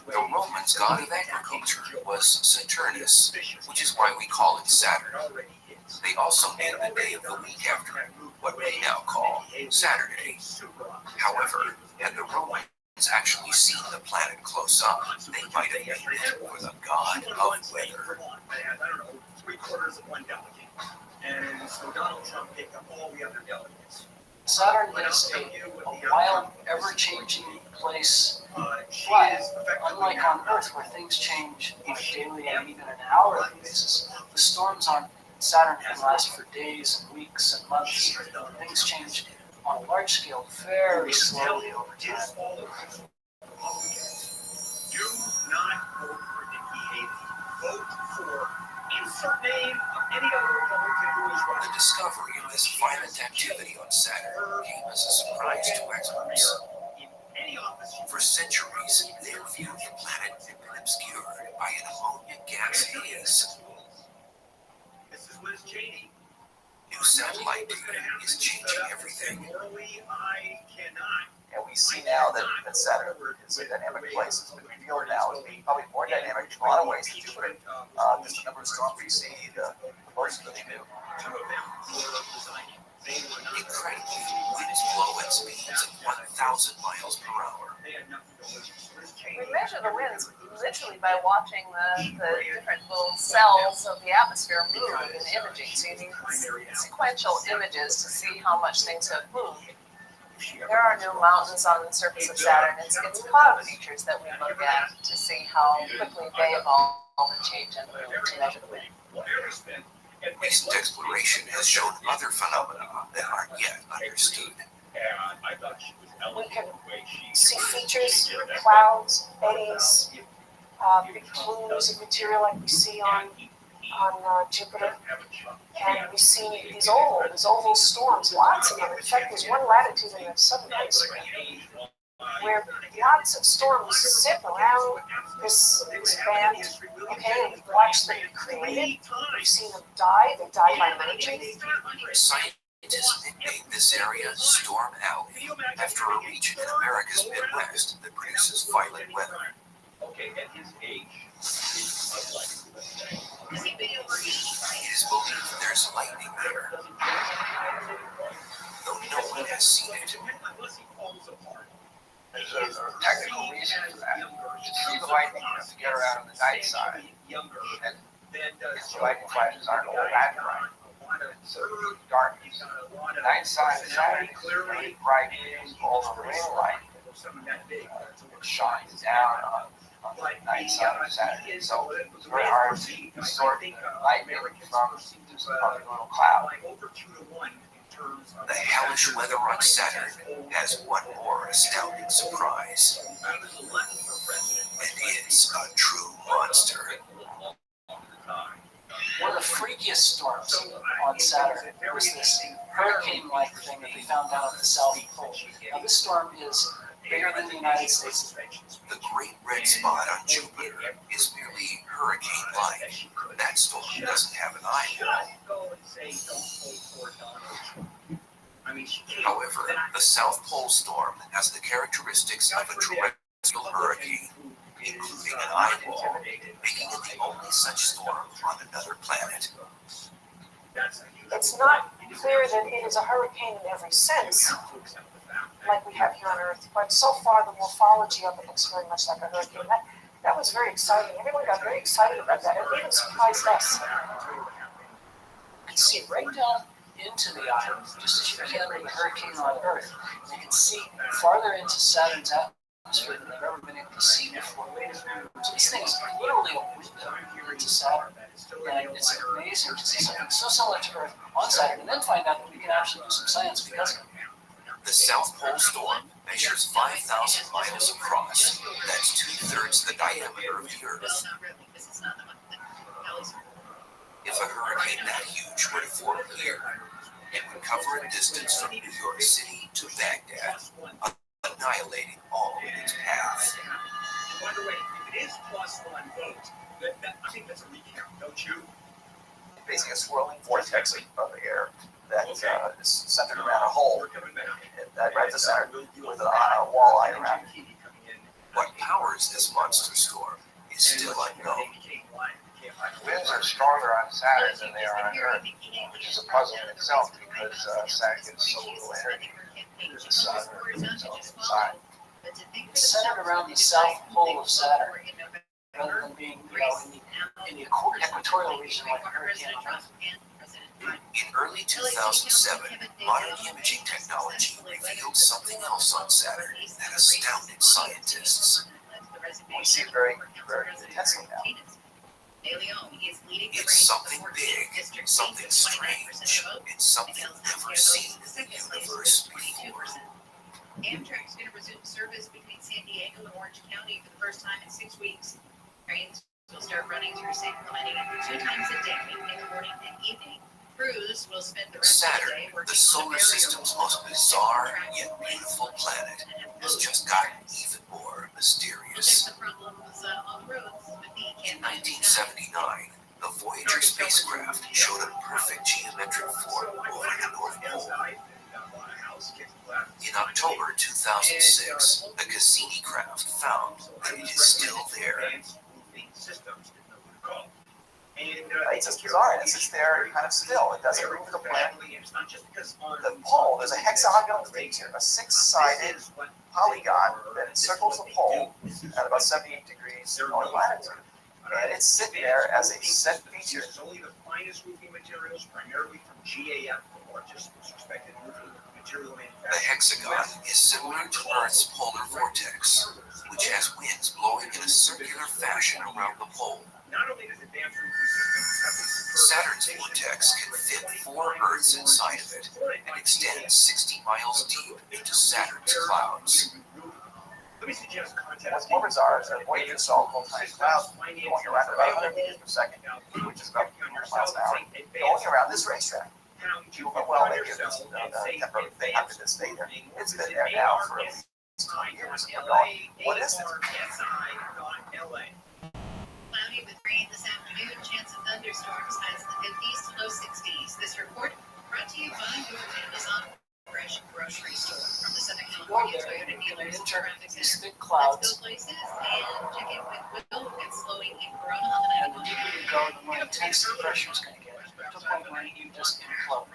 The Romans' god of agriculture was Saturnus, which is why we call it Saturn. They also named the day of the week after it, what we now call Saturday. However, had the Romans actually seen the planet close up, they might have named it for the god of weather. And so Donald Trump picked up all the other delegates. Saturn is a wild, ever-changing place, but unlike on Earth where things change on a daily and even an hourly basis, the storms on Saturn can last for days and weeks and months. Things change on a large scale very slowly over time. Do not vote for Nikki Haley. Vote for insert name of any other Republican who is running. The discovery of this violent activity on Saturn came as a surprise to experts. For centuries, their view of the planet had been obscured by an ammonia gas haze. This is Liz Cheney. New satellite data is changing everything. And we see now that Saturn is a dynamic place. It's been revealed now as being probably more dynamic in a lot of ways than Jupiter. Just the number of storms we see, the forces that they do. Incredibly, winds blow at speeds of 1,000 miles per hour. We measure the winds literally by watching the different little cells of the atmosphere move in imaging. So you need sequential images to see how much things have moved. There are new mountains on the surface of Saturn. It's cloud features that we look at to see how quickly they evolve and change and move to measure the wind. Recent exploration has shown other phenomena that aren't yet understood. We can see features, clouds, eddies, big plumes of material like we see on Jupiter. And we see these oval storms, lots of them. In fact, there's one latitude in the southern hemisphere where lots of storms sit around this band, okay, and we've watched them create, we've seen them die, they die by many trees. Scientists nicknamed this area Storm Alley after a region in America's Midwest that produces violent weather. Okay, at his age, it's unlikely to say. It is believed there's lightning there, though no one has seen it. There's a technical reason for that. To see the lightning, you have to get around on the night side. And the lightning flashes aren't all that bright. So darkness. The night side is really bright all the ring light. It shines down on the night side of Saturn. So it's very hard to sort the lightning from a little cloud. The hellish weather on Saturn has one more astounding surprise. It is a true monster. One of the freakiest storms on Saturn was this hurricane-like thing that they found down at the South Pole. Now this storm is bigger than the United States. The Great Red Spot on Jupiter is merely hurricane-like. That storm doesn't have an eyeball. However, the South Pole storm has the characteristics of a terrestrial hurricane, including an eyeball, making it the only such storm on another planet. It's not clear that it is a hurricane in every sense, like we have here on Earth, but so far the morphology of it looks very much like a hurricane. That was very exciting. Everyone got very excited about that. It even surprised us. You can see right down into the eye, just as you can with a hurricane on Earth. You can see farther into Saturn's atmosphere than I've ever been able to see before. So this thing is literally a window into Saturn. And it's amazing to see something so similar to Earth on Saturn, and then find out that we can actually do some science because of it. The South Pole storm measures 5,000 miles across. That's 2/3 the diameter of the Earth. If a hurricane that huge were to form here, it would cover a distance from New York City to Baghdad, annihilating all in its path. By the way, if it is +1 vote, I think that's a recount, don't you? Basically a swirling vortex of air that is centered around a hole right at the center with a walleye around it. What powers this monster storm is still unknown. Winds are stronger on Saturn than they are on Earth, which is a puzzle in itself because Saturn gets so little energy. The sun or its own side. It's centered around the South Pole of Saturn, rather than being, in the equatorial region like a hurricane on Earth. In early 2007, modern imaging technology revealed something else on Saturn that astounded scientists. We see it very, very intensely now. It's something big, something strange, and something never seen in the universe before. Amtrak's going to resume service between San Diego and Orange County for the first time in 6 weeks. Trains will start running through San Clemente 2 times a day in the morning and evening. Crews will spend the rest of the day Saturn, working the solar system's most bizarre yet beautiful planet, has just gotten even more mysterious. In 1979, the Voyager spacecraft showed a perfect geometric form over the North Pole. In October 2006, the Cassini craft found that it is still there. It's just bizarre. It sits there kind of still. It doesn't move the planet. The pole, there's a hexagonal feature, a 6-sided polygon that encircles the pole at about 78 degrees north latitude. And it's sitting there as a set feature. Only the finest roofing materials, primarily from GAF, the largest suspected roofing material manufacturer. The hexagon is similar to Earth's polar vortex, which has winds blowing in a circular fashion around the pole. Not only does advanced roofing systems have these Saturn's vortex can fit 4 Earths inside of it and extends 60 miles deep into Saturn's clouds. let me suggest What's more bizarre is that Voyager saw multi clouds going around at 500 meters per second, which is about 100 miles an hour, going around this racetrack. Well, maybe it's a temporary thing. How could it stay there? It's been there now for at least years ago going, what is it? Cloudy with rain this afternoon. Chance of thunderstorms. Highs in the 50s to low 60s. This report brought to you by your Amazon Fresh grocery store from the Southern California Toyota dealers and traffic these center. thick Let's clouds. go places and check in with Will. It's slowing in Corona on the 91. The deeper you go, the more intense the pressure is going to get. To the point where you just implode.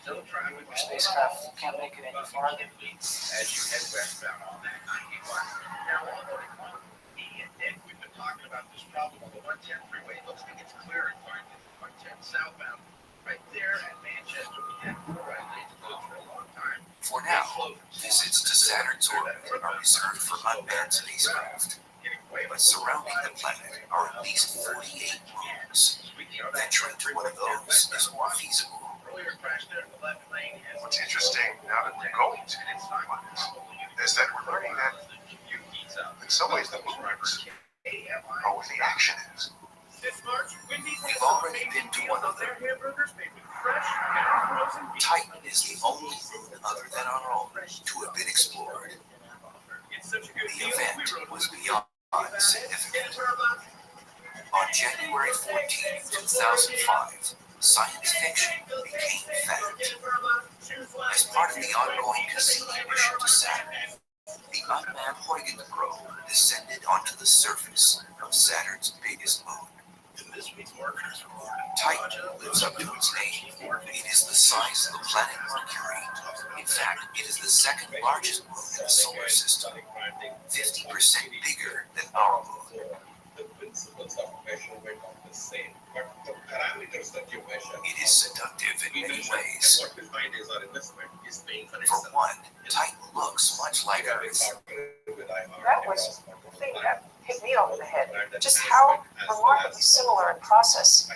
Your spacecraft can't make it any farther. As you head westbound on that 91. Now on 41, and we've been talking about this problem on the 110 freeway. It looks like it's clear and fine. 110 southbound, right there at Manchester. We had 4 right lanes closed for a long time. For now, visits to Saturn's orbit are reserved for unmanned spacecraft. But surrounding the planet are at least 48 moons. Venturing to one of those is more feasible. What's interesting now that we're going to these planets is that we're learning that in some ways the moons are where the action is. We've already been to one of them. Titan is the only moon other than our own to have been explored. The event was beyond significant. On January 14, 2005, science fiction became fact. As part of the ongoing Cassini mission to Saturn, the unmanned Huygens probe descended onto the surface of Saturn's biggest moon. Titan lives up to its name. It is the size of the planet Mercury. In fact, it is the second largest moon in the solar system, 50% bigger than our moon. The principles of measurement are the same, but the parameters that you measure. It is seductive in many ways. What we find is our investment is paying for For itself. one, Titan looks much like Earth. That was the thing that hit me over the head. Just how remarkably similar in process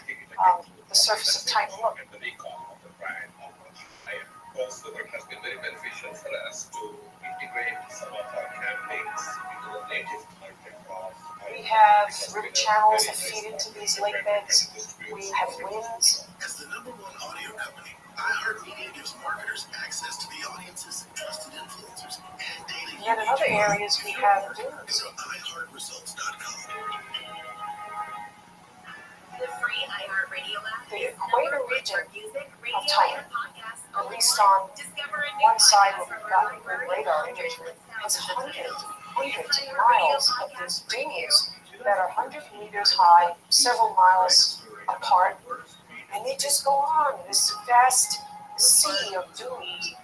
the surface of Titan looked. And the recall of the brand, how much I am. Also, it has been very beneficial for us to integrate some of our campaigns into the native content of. We have river channels that feed into these lake beds. We have winds. As the #1 audio company, iHeartMedia gives marketers access to the audiences of trusted influencers and data. And then in other areas we have dunes. Go to iHeartResults.com. The free iHeartRadio app. The equator region Music, of Titan, at least on one side where we've gotten good radar imagery, has hundreds of miles of these dunes that are 100 meters high, several miles apart, and they just go on in this vast sea of dunes.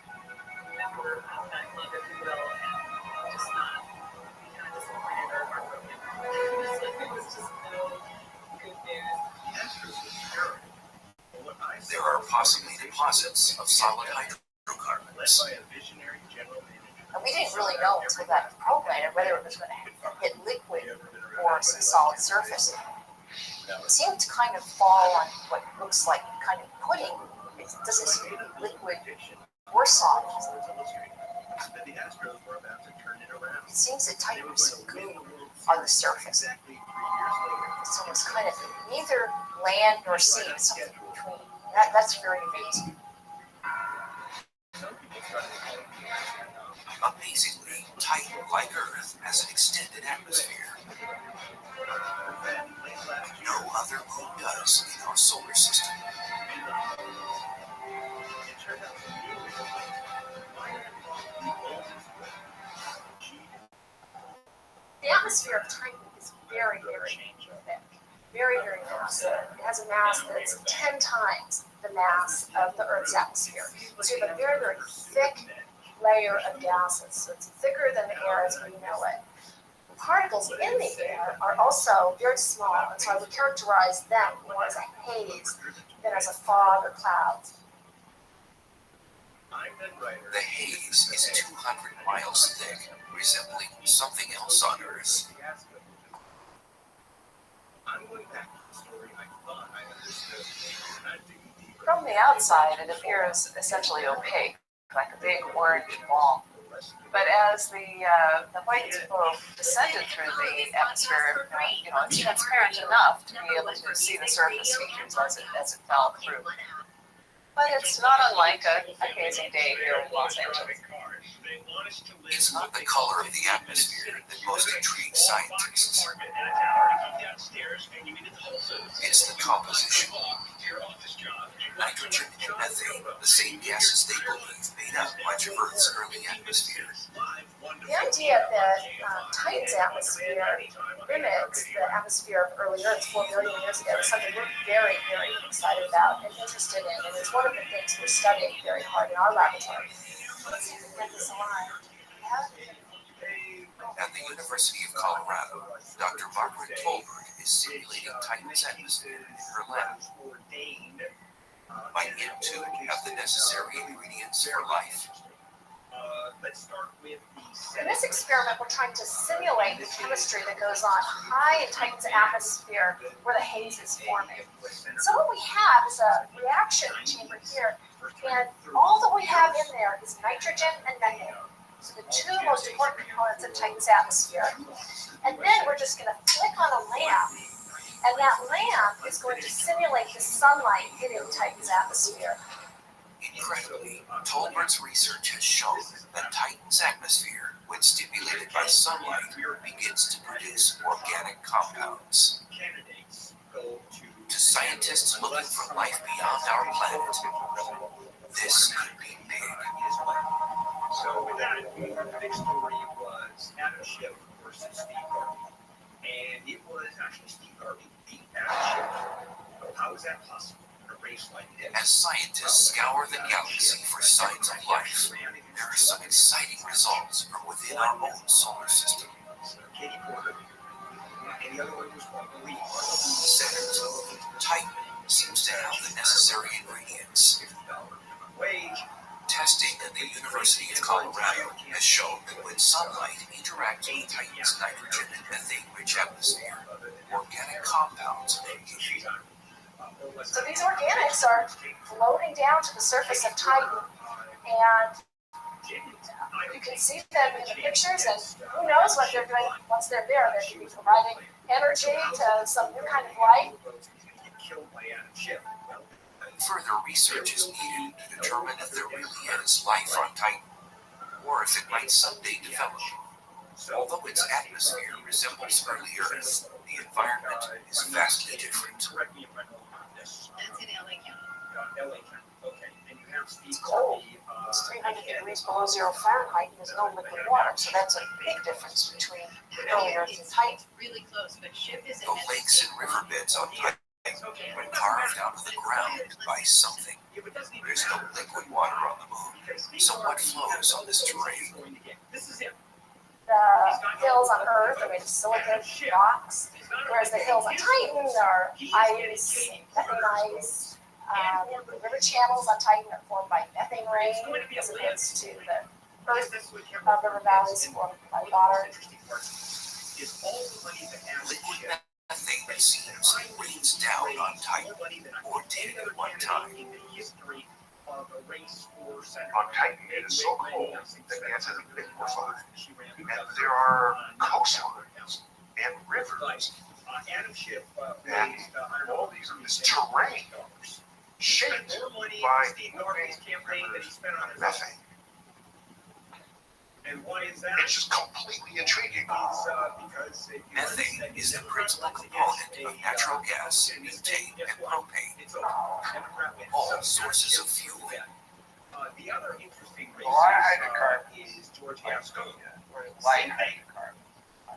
There are possibly deposits of solid hydrocarbons. And we didn't really know until that program whether it was going to hit liquid or some solid surface. It seemed to kind of fall on what looks like kind of pudding. It doesn't seem to be liquid or solid. It seems that Titan was so good on the surface. So it was kind of neither land nor sea, but something between. That's very amazing. Amazingly, Titan, like Earth, has an extended atmosphere. No other moon does in our solar system. The atmosphere of Titan is very, very thick. Very, very massive. It has a mass that's 10 times the mass of the Earth's atmosphere. So you have a very, very thick layer of gases. So it's thicker than the air as we know it. The particles in the air are also very small, and so I would characterize them more as a haze than as a fog or clouds. The haze is 200 miles thick, resembling something else on Earth. From the outside, it appears essentially opaque, like a big orange ball. But as the white probe descended through the atmosphere, it's transparent enough to be able to see the surface features as it fell through. But it's not unlike an amazing day here in Los Angeles. It's not the color of the atmosphere that most intrigues scientists. It's the composition. Nitrogen and methane, the same gases they believe made up much of Earth's early atmosphere. The idea that Titan's atmosphere mimics the atmosphere of early Earth 4 billion years ago is something we're very, very excited about and interested in, and it's one of the things we're studying very hard in our laboratory. Let's see if we can get this aligned. At the University of Colorado, Dr. Margaret Tolbert is simulating Titan's atmosphere in her lab. Might it too have the necessary ingredients for life? In this experiment, we're trying to simulate the chemistry that goes on high in Titan's atmosphere where the haze is forming. So what we have is a reaction chamber here, and all that we have in there is nitrogen and methane. So the two most important components of Titan's atmosphere. And then we're just going to flick on a lamp, and that lamp is going to simulate the sunlight hitting Titan's atmosphere. Incredibly, Tolbert's research has shown that Titan's atmosphere, when stimulated by sunlight, begins to produce organic compounds. To scientists looking for life beyond our planet, this could be big. So with that, the big story was Adam Schiff versus Steve Garvey. And it was actually Steve Garvey beat Adam Schiff. How is that possible? As scientists scour the galaxy for signs of life, there are some exciting results from within our own solar system. Saturn, Titan seems to have the necessary ingredients. Testing at the University of Colorado has shown that when sunlight interacts with Titan's nitrogen and methane-rich atmosphere, organic compounds are created. So these organics are floating down to the surface of Titan, and you can see them in the pictures, and who knows what they're doing once they're there. They could be providing energy to some new kind of light. Further research is needed to determine if there really is life on Titan, or if it might someday develop. Although its atmosphere resembles early Earth, the environment is vastly different. That's in LA County. It's cold. It's 300 degrees below 0 Fahrenheit, and there's no liquid water, so that's a big difference between early Earth and Titan. Really close, but Schiff is The lakes and riverbeds on Titan were carved out of the ground by something. There's no liquid water on the moon, so what flows on this terrain? The hills on Earth are made of silicate rocks, whereas the hills on Titan are ice, methane ice. The river channels on Titan are formed by methane rain, as opposed to the Earth river valleys formed by water. Liquid methane seems rains down on Titan, or did at one time. On Titan, it is so cold that gases have been liquefied, and there are coastlines and rivers, and all this terrain shaped by methane. It's just completely intriguing. Methane is the principal component of natural gas, butane, and propane, all sources of fuel. The other interesting A lot of hydrocarbons is George Gascon. light hydrocarbon.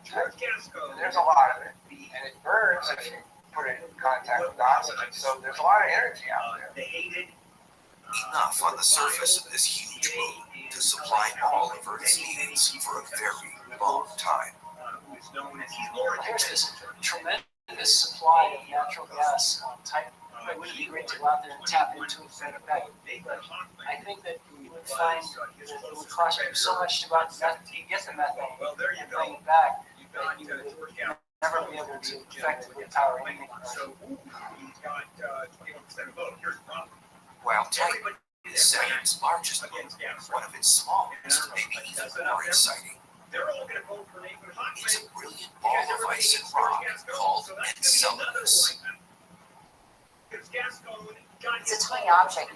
George Gascon. There's a lot of it, and it burns if you put it in contact with oxygen. So there's a lot of energy out there. They hated Enough on the surface of this huge moon to supply all of Earth's needs for a very long time. There's this tremendous supply of natural gas on Titan. It would be great to go out there and tap into it better back. But I think that you would find that it would cost you so much to go out and get the methane and bring it back that you would never be able to effectively power anything. While Titan is Saturn's largest moon, one of its smallest may be even more exciting. It's a brilliant ball of ice and rock called Enceladus. It's a tiny object.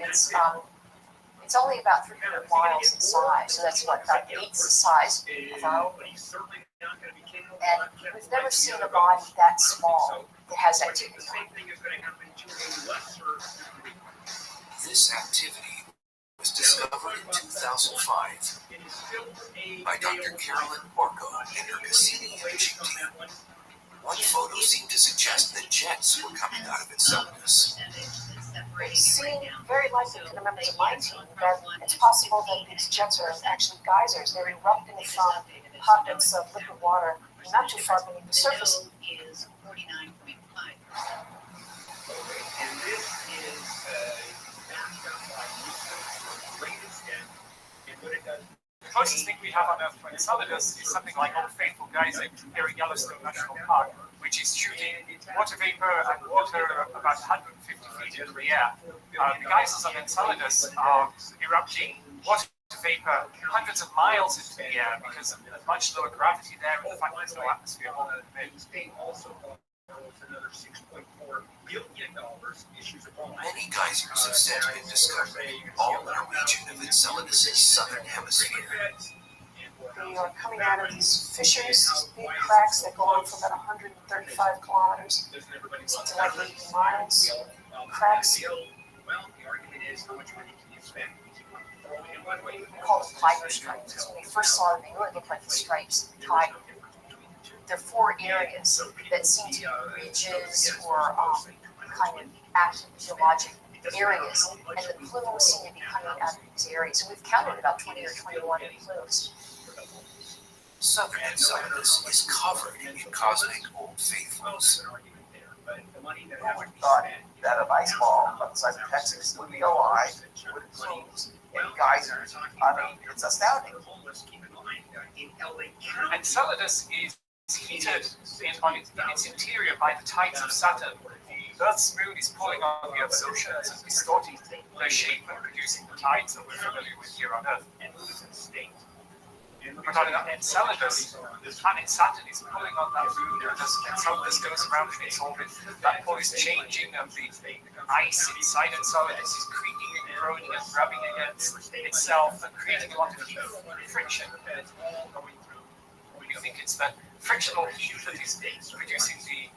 It's only about 300 miles in size, so that's what, about eighth the size of our own. And we've never seen a body that small that has activity on it. This activity was discovered in 2005 by Dr. Carolyn Orko and her Cassini imaging team. One photo seemed to suggest that jets were coming out of Enceladus. We've seen very likely to the members of my team that it's possible that these jets are actually geysers. They're erupting from pockets of liquid water not too far beneath the surface. And this is backed up by greatest and what it does. The closest thing we have on Earth to Enceladus is something like Old Faithful Geyser here in Yellowstone National Park, which is shooting water vapor and water about 150 feet into the air. The geysers on Enceladus are erupting water vapor hundreds of miles into the air because of the much lower gravity there and the fact there's no atmosphere holding them in. Another $6.4 billion issues a bond. Many geysers have since been discovered all in a region of Enceladus' southern hemisphere. They are coming out of these fissures, these big cracks that go on for about 135 kilometers, something like 80 miles. Cracks. Well, the argument is how much money can you spend? We call them tiger stripes. When we first saw them, they really looked like the stripes of tiger. There are four areas that seem to be ridges or kind of active geologic areas, and the plumes seem to be coming out of these areas. And we've counted about 20 or 21 plumes. Southern Enceladus is covered in cosmic Old Faithfuls. Who would have thought that a ice ball about the size of Texas would be alive with plumes and geysers? I mean, it's astounding. Enceladus is heated in its interior by the tides of Saturn. The Earth's moon is pulling on the Earth's oceans and distorting their shape and producing the tides that we're familiar with here on Earth. But on Enceladus, the planet Saturn is pulling on that moon, and as Enceladus goes around in its orbit, that pull is changing, and the ice inside Enceladus is creaking and corroding and rubbing against itself and creating a lot of heat friction. We think it's that frictional heat that is producing the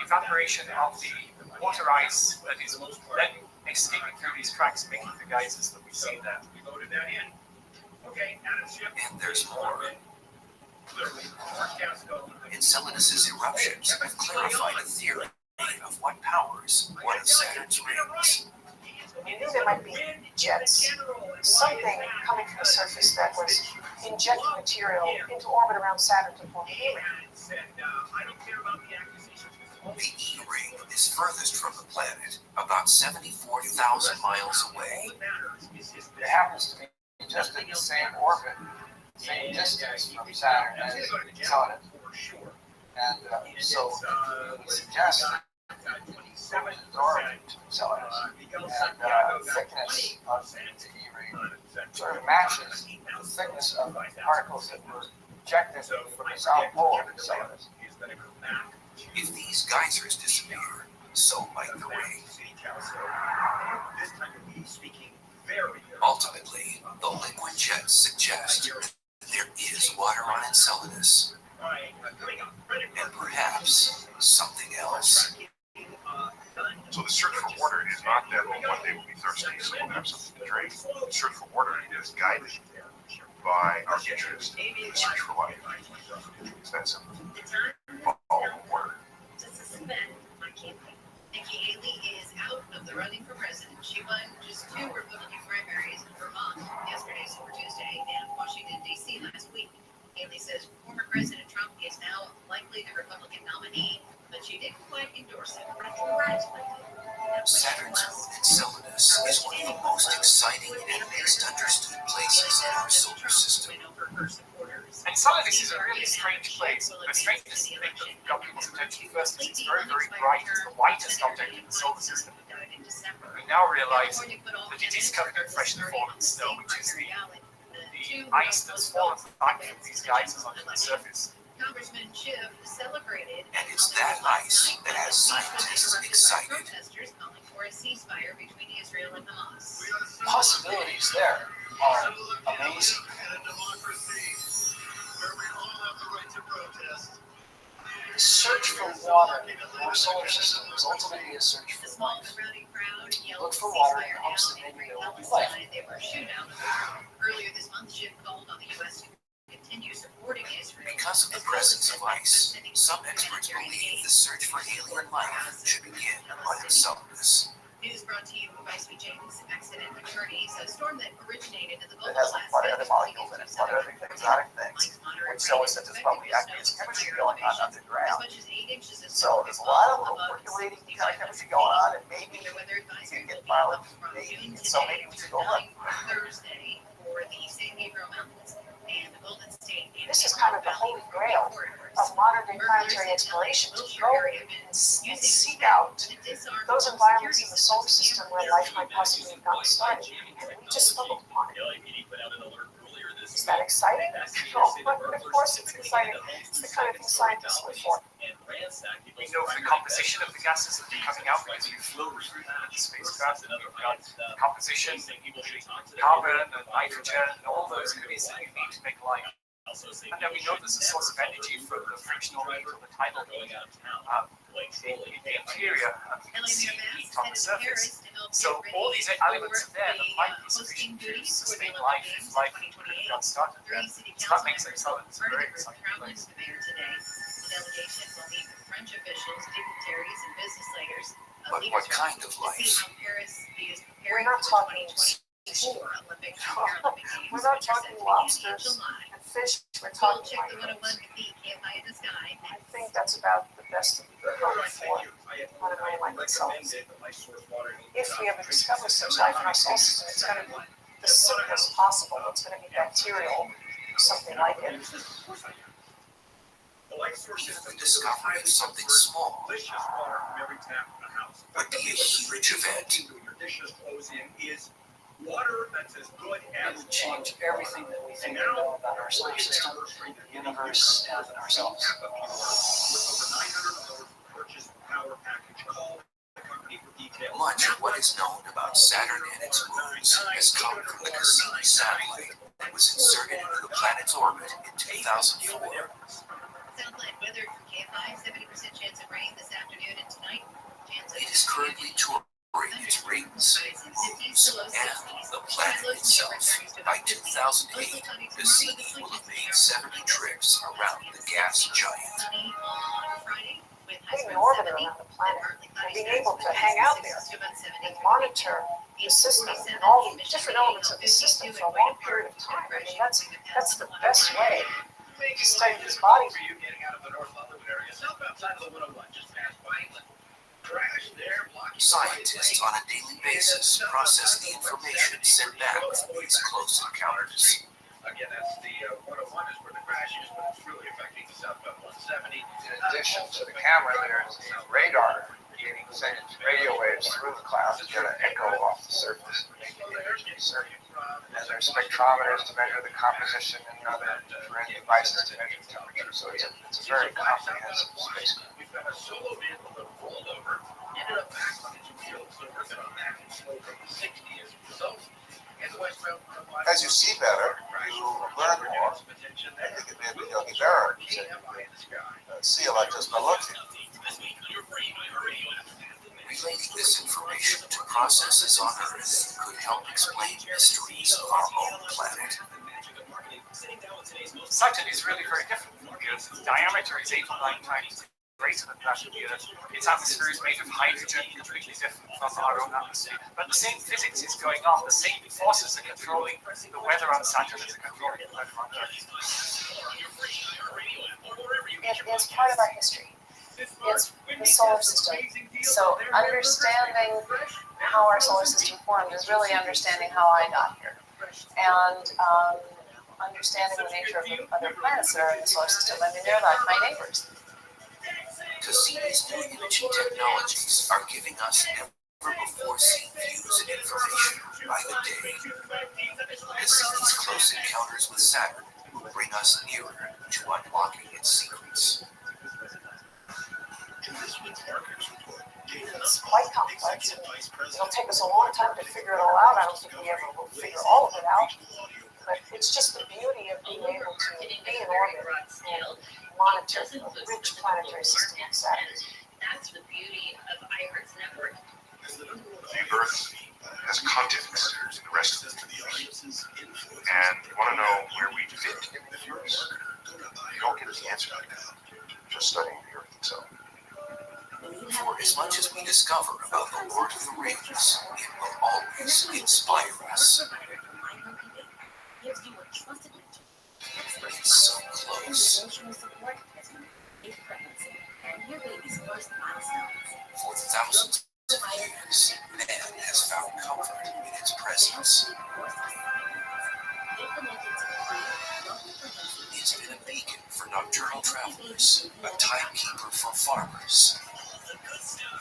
evaporation of the water ice that is then escaping through these cracks, making the geysers that we see there. And there's more. Enceladus' eruptions have clarified a theory of what powers one of Saturn's rings. We knew there might be jets, something coming from the surface that was injecting material into orbit around Saturn to form the ring. The E-ring is furthest from the planet, about 74,000 miles away. It happens to be just in the same orbit, same distance from Saturn as Enceladus. And so it suggests that the origin to Enceladus and thickness of the E-ring sort of matches the thickness of particles that were ejected from the south pole of Enceladus. If these geysers disappear, so might the ring. Ultimately, the liquid jets suggest there is water on Enceladus, and perhaps something else. So the search for water is not that one day we'll be thirsty, so we'll have something to drink. The search for water is guided by our interest in the search for life. It's that simple. Follow the water. Nikki Haley is out of the running for president. She won just 2 Republican primaries in Vermont yesterday, Super Tuesday, and Washington, D.C. last week. Haley says former President Trump is now likely the Republican nominee, but she didn't quite endorse him. Saturn's moon Enceladus is one of the most exciting and misunderstood places in our solar system. Enceladus is a really strange place. The strangest thing that got people's attention first is it's very, very bright. It's the whitest object in the solar system. We now realize that it is covered in freshly fallen snow, which is the ice that's fallen back from these geysers onto the surface. Congressman Schiff celebrated. And it's that ice that has scientists excited. Protesters calling for a ceasefire between Israel and Hamas. Possibilities there are amazing. The search for water in our solar system is ultimately a search The for small life. surrounding crowd yelled Look for water in ceasefire hopes now that maybe in there will be life. Palestine. They were shooting down the road. Earlier this month, Schiff called on the U.S. to continue supporting Israel. Because of the presence of ice, some experts believe the search for alien life should begin on Enceladus. News brought to you by Sweet James Accident Attorneys. A storm that originated in the It Gulf has last a lot week of other molecules in it, a lot of other exotic things, which show us that there's probably active chemistry going on as underground. much as 8 inches of So snow there's a lot of little above percolating these kind of chemistry going on, and maybe The weather advisory you get will be violent, up from maybe, noon and so today maybe we should through go look. 9 Thursday for the San Gabriel Mountains and the Golden State and This is kind of the holy grail of modern-day planetary exploration, to go and seek out those environments in the solar system where life might possibly have gotten started, and we just stumbled upon it. Is that exciting? No, but of course it's exciting. It's the kind of thing scientists live for. We know the composition of the gases that are coming out because we flew through the spacecraft and we've got the composition, carbon and nitrogen and all those goodies that you need to make life. And then we know there's a source of energy from the frictional heat or the tidal heat in the interior and we can see heat on the surface. So all these elements are there that might be sufficient to sustain life if life would have got started there. So that makes Enceladus a very exciting place. The delegation will meet with French officials, dignitaries, and business leaders. But what kind of life? We're not talking Olympics and Paralympic Games. We're not talking lobsters and fish. We're talking Check the 101 microbes. defeat Can't Hide in the Sky. I think that's about the best that we can hope for on a night like Enceladus. If we ever discover such life in our solar system, it's going to be the simplest possible. It's going to be bacterial, or something like it. If we discover it's something small, would be a huge event. Water that's as good It would change everything that we think we know about our solar system, the universe, and ourselves. Much of what is known about Saturn and its moons has come from the Cassini satellite that was inserted into the planet's orbit in 2004. Southland weather for KFI, 70% chance of rain this afternoon and tonight. It is currently touring its rings, moons, and the planet itself. By 2008, Cassini will have made 70 trips around the gas giant. Being an orbiter around the planet and being able to hang out there and monitor the system and all the different elements of the system for a long period of time. I mean, that's the best way to study this body. Scientists on a daily basis process the information sent back from these close encounters. Again, that's the 101 is where the crash is, but it's really affecting southbound 170. In addition to the camera, there's radar sending radio waves through the clouds to get an echo off the surface. And there's spectrometers to measure the composition and other infrared devices to measure the temperature. So it's a very comprehensive spacecraft. We've got a solo vehicle that rolled over, ended up back on its wheels, so we're going to back and slow from the 60 as a result. As you see better, you learn more. I think it may be Yogi Berra who said see a lot just by looking. Relating this information to processes on Earth could help explain mysteries of our own planet. Saturn is really very different from the Earth. Its diameter is 8 or 9 times greater than that of the Earth. Its atmosphere is made of hydrogen, completely different from our own atmosphere. But the same physics is going on. The same forces are controlling the weather on Saturn as are controlling the weather on Earth. It is part of our history. It's the solar system. So understanding how our solar system formed is really understanding how I got here. And understanding the nature of the other planets that are in the solar system. I mean, they're like my neighbors. Cassini's new imaging technologies are giving us never-before-seen views and information by the day. Cassini's close encounters with Saturn will bring us nearer to unlocking its secrets. It's quite complex. It'll take us a long time to figure it all out. I don't think we ever will figure all of it out. But it's just the beauty of being able to be in orbit and monitor a rich planetary system like Saturn. That's the beauty of iHeart's network. The Earth has context in the rest of the universe. And you want to know where we fit in the universe? You don't get the answer right now. Just studying the Earth itself. For as much as we discover about the Lord of the Rings, it will always inspire us. It's so close. For thousands of years, man has found comfort in its presence. It's been a beacon for nocturnal travelers, a timekeeper for farmers,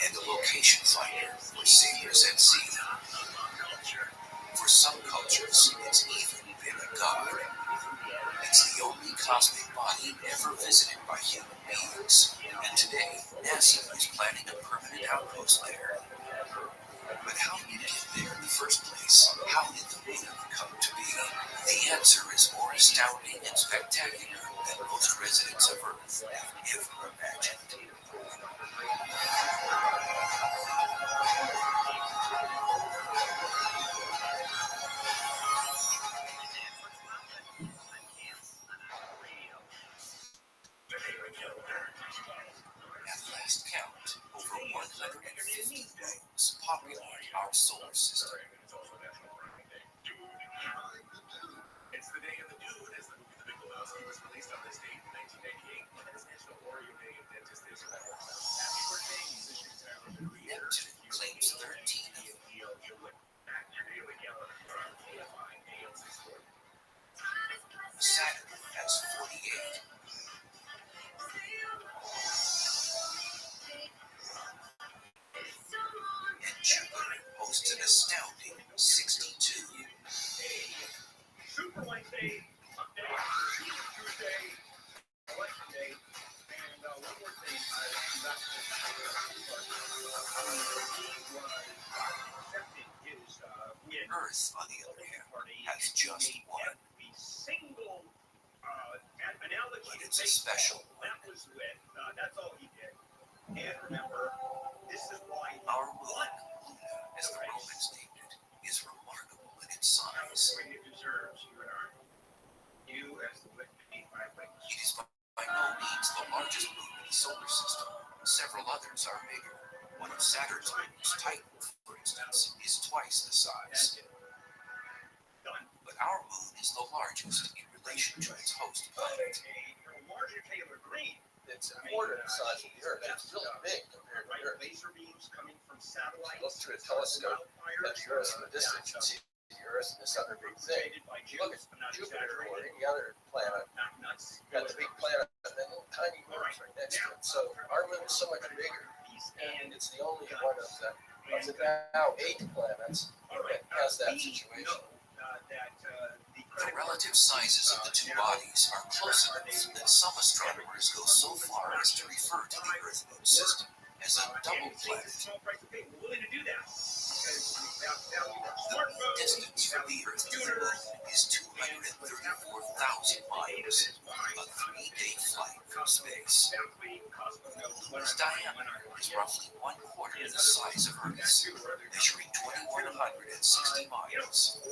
and a location finder for sailors at sea. For some cultures, it's even been a god. It's the only cosmic body ever visited by human beings, and today, NASA is planning a permanent outpost there. But how did it get there in the first place? How did the moon come to be? The answer is more astounding and spectacular than most residents of Earth have ever imagined. At last count, over 150 moons populate our solar system. It's the day of the dude, as the movie The Big Lebowski was released on this date in 1998. And it's National Oreo Day and Dentist Day. So happy birthday, musicians and Neptune claims 13 of them. Saturn has 48. And Jupiter boasts an astounding 62. Super Wednesday, Monday, Tuesday, Election Day, and one more thing. He was accepting his win. Earth, on the other hand, has just one. The single analogy. But it's a special one. That was with. That's all he did. And remember, this is why Our moon, as the Romans named it, is remarkable in its size. it deserves you and I. You as the witness, my witness. It is by no means the largest moon in the solar system. Several others are bigger. One of Saturn's moons, Titan, for instance, is twice the size. But our moon is the largest in relation to its host planet. Larger Taylor Green. It's a quarter the size of the Earth. It's really big compared to the Earth. Laser beams coming from satellites. Look through a telescope at the Earth from a distance, you see the Earth and this other big thing. You look at Jupiter or any other planet, you've got the big planet and then little tiny moons right next to it. So our moon is so much bigger, and it's the only one of the now 8 planets that has that situation. The relative sizes of the two bodies are close enough that some astronomers go so far as to refer to the Earth-Moon system as a double planet. The mean distance from the Earth to the Moon is 234,000 miles, a 3-day flight from space. The Moon's diameter is roughly 1/4 the size of Earth's, measuring 2,160 miles.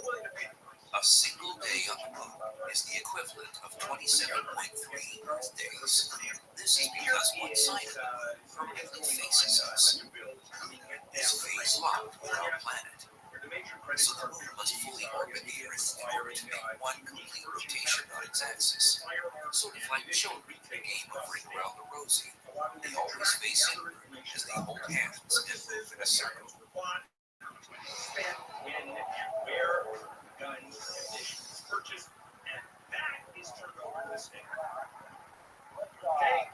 A single day on the moon is the equivalent of 27.3 Earth days. This is because one side of the moon permanently faces us. It's phase locked with our planet. So the moon must fully orbit the Earth in order to make one complete rotation on its axis. Sort of like children in a game of Ring Around the Rosie. They always face inward as they hold hands and move in a circle. Guns, ammunitions purchased, and that is turned over to the state. Okay,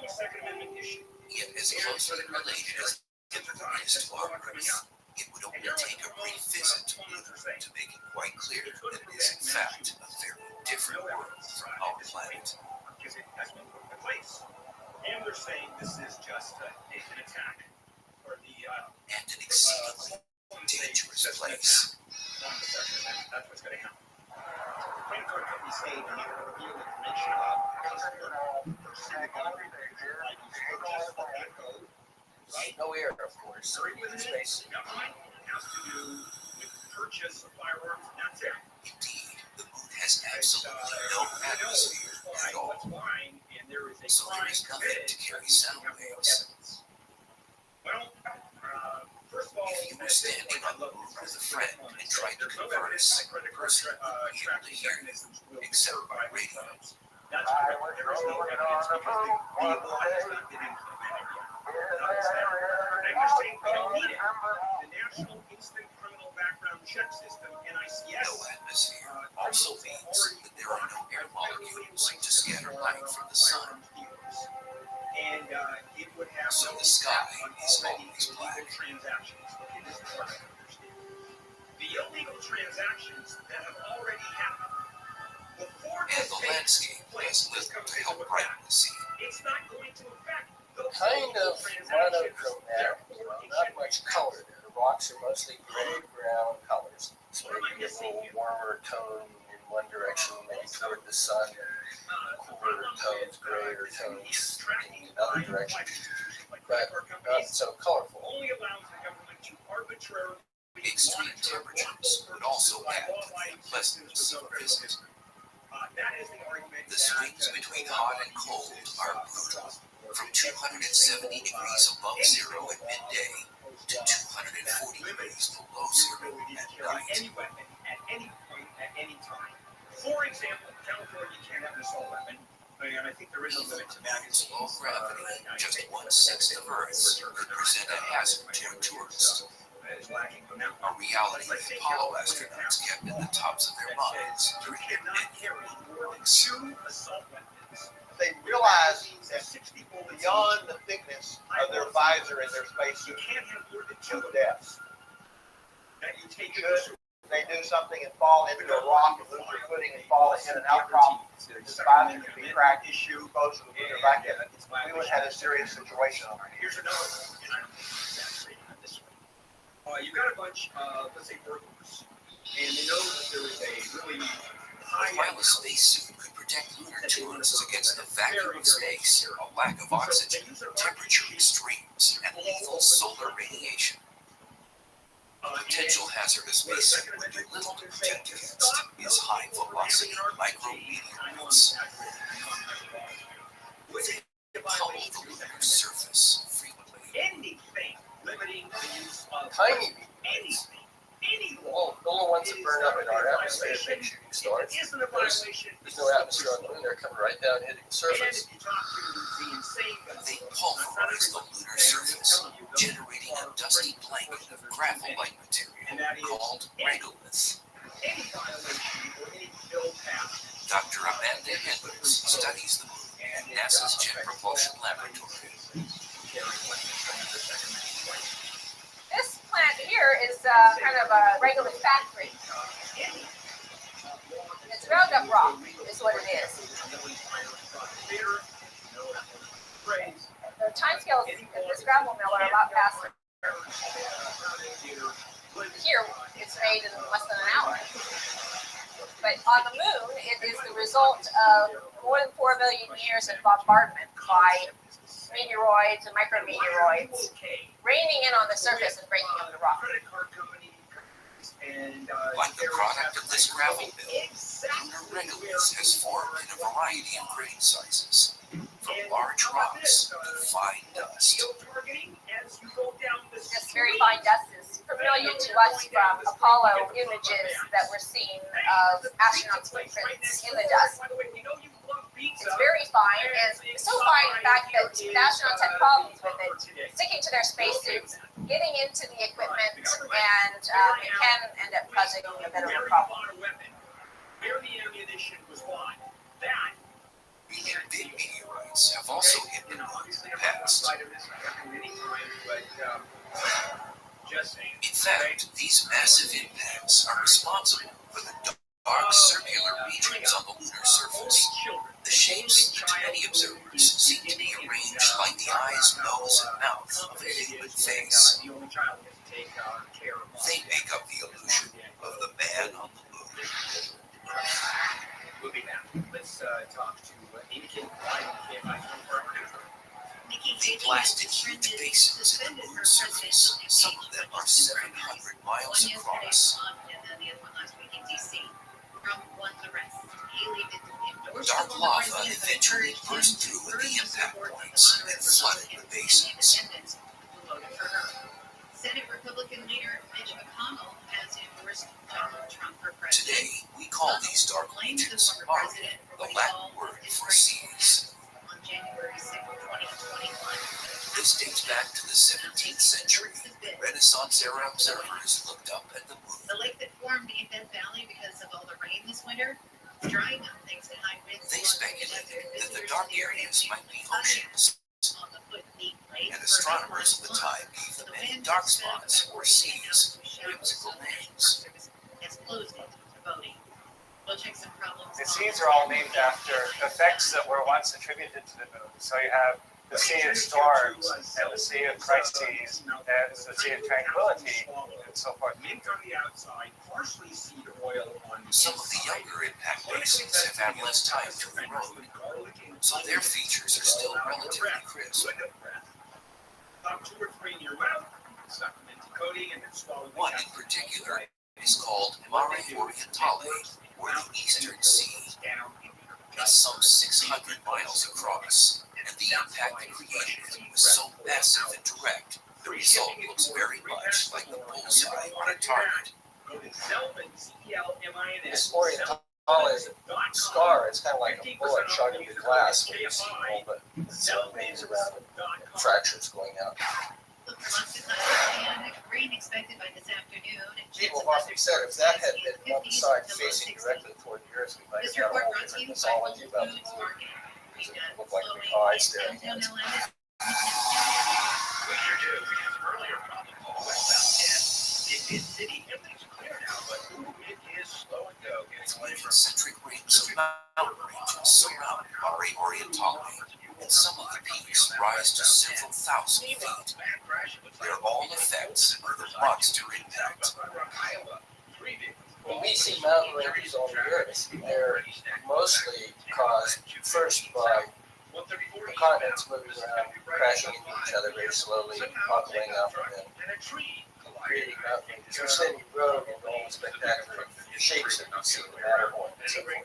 Second Amendment issue. Yet as closely related as the moon is to our Earth, it would only take a brief visit to Pluto to make it quite clear that it is in fact a very different world from company saying here, reveal information No air, of course. Space. Has to do with purchase of firearms, and that's it. Indeed, the moon has absolutely no atmosphere at all, so there is nothing to carry sound waves. Well, first of all, If you were standing on the moon with a friend and tried to converse, the person would be able to hear you, except by radio. That's correct. There is no evidence because the law has not been implemented yet. I'm just saying we don't need it. The National Instant Criminal Background Check System, NICS. No atmosphere also means that there are no air molecules to scatter light from the sun. And it would have So the sky is always black. transactions. Okay, this is what I understand. The illegal transactions that have already happened before And the landscape has little to help brighten the scene. it's not going to affect those Kind of monochrome there, not much color there. The rocks are mostly gray, brown colors. So you can get a little warmer tone in one direction, maybe toward the sun, cooler tones, grayer tones in another direction. But not so colorful. only allows the government to arbitrarily Extreme temperatures would also add to the unpleasantness of a visit. that is the argument The swings between hot and cold are brutal, from 270 degrees above zero at midday to 240 degrees below zero at night. any weapon at any point at any time. For example, California can't have an assault weapon, and I think there is a limit to magazines. Low gravity, just 1/6 of Earth's, could present a hazard to a tourist. Is lacking. Now, A reality that Apollo astronauts kept at the tops of their minds you during their cannot carry more than 2 assault weapons. They realize that 60 bullets beyond the thickness of their visor and their you spacesuit, can't have more than kill 2 deaths. that you take Should they do something and fall into a rock and lose their footing and fall and hit an outcrop, this visor could be cracked, exposed to the lunar vacuum. We would have a serious situation on our hands. Here's another one, and I'm exaggerating on this one. You've got a bunch of, let's say, burglars, and they know that there is a really While a spacesuit could protect lunar tourists against the vacuum of space, a lack of oxygen, temperature extremes, and lethal solar radiation, a potential hazardous spacesuit would do little to protect against is high-velocity micrometeorites. They pummel the lunar surface frequently. anything limiting the use of Tiny anything, any Well, law. the little ones that burn up in our atmosphere make shooting stars. It isn't a violation. There's no atmosphere on the moon. They're coming right down, hitting the And surface. if you talk to the insane They pulverize the lunar surface, generating a dusty blanket of gravel-like material called regolith. any violation or any bill passed Dr. Amanda Hendricks studies the moon at NASA's Jet Propulsion Laboratory. This plant here is kind of a regular factory. It's Roundup rock, is what it is. The timescales in this gravel mill are a lot faster. Here, it's made in less than an hour. But on the moon, it is the result of more than 4 billion years of bombardment by meteoroids and micrometeoroids raining in on the surface and breaking up the rock. Like the product of this gravel mill, lunar regolith has formed in a variety of grain sizes, from large rocks to fine dust. This very fine dust is familiar to us from Apollo images that were seen of astronauts' footprints in the dust. It's very fine, and so fine, in fact, that the astronauts had problems with it, sticking to their spacesuits, getting into the equipment, and it can end up causing a bit of a problem. Where the ammunition was won, that Big meteorites have also hit the moon in the past. In fact, these massive impacts are responsible for the dark circular regions on the lunar surface. The shapes, to many observers, seem to be arranged like the eyes, nose, and mouth of a human face. They make up the illusion of the man on the moon. Let's talk to Amy Kim. The blasted heat basins in the moon's surface, some of them are 700 miles across. Dark lava eventually burst through at the impact points and flooded the basins. Senate Republican leader Mitch McConnell has endorsed Donald Trump for president. Today, we call these dark regions Mari, the Latin word for seas. On January 6, 2021. This dates back to the 17th century. Renaissance-era observers looked up at the moon. The lake that formed in Death Valley because of all the rain this winter is drying up thanks to high winds. They speculated that the dark areas might be oceans, and astronomers of the time gave the many dark spots or seas whimsical names. The seas are all named after effects that were once attributed to the moon. So you have the Sea of Storms, and the Sea of Crises, and the Sea of Tranquility, and so forth. Some of the younger impact basins have had less time to erode, so their features are still relatively crisp. One in particular is called Mare Orientale, or the Eastern Sea. It's some 600 miles across, and the impact that created it was so massive and direct, the result looks very much like the bullseye on a target. This Orientale scar is kind of like a bullet shot into glass where you see all the veins around it and fractures going out. People have often said if that had been one side facing directly toward the earth, we might have had a whole different mythology about the moon. Because it looked like big eyes staring at us. The concentric rings of mountain ranges surround Mare Orientale, and some of the peaks rise to several thousand feet. They're all effects of the monster impact. When we see mountain ranges on the earth, they're mostly caused first by the continents moving around, crashing into each other very slowly, buckling up, and then creating mountain ranges, which then erode into all the spectacular shapes that we see in the Matterhorn and so forth,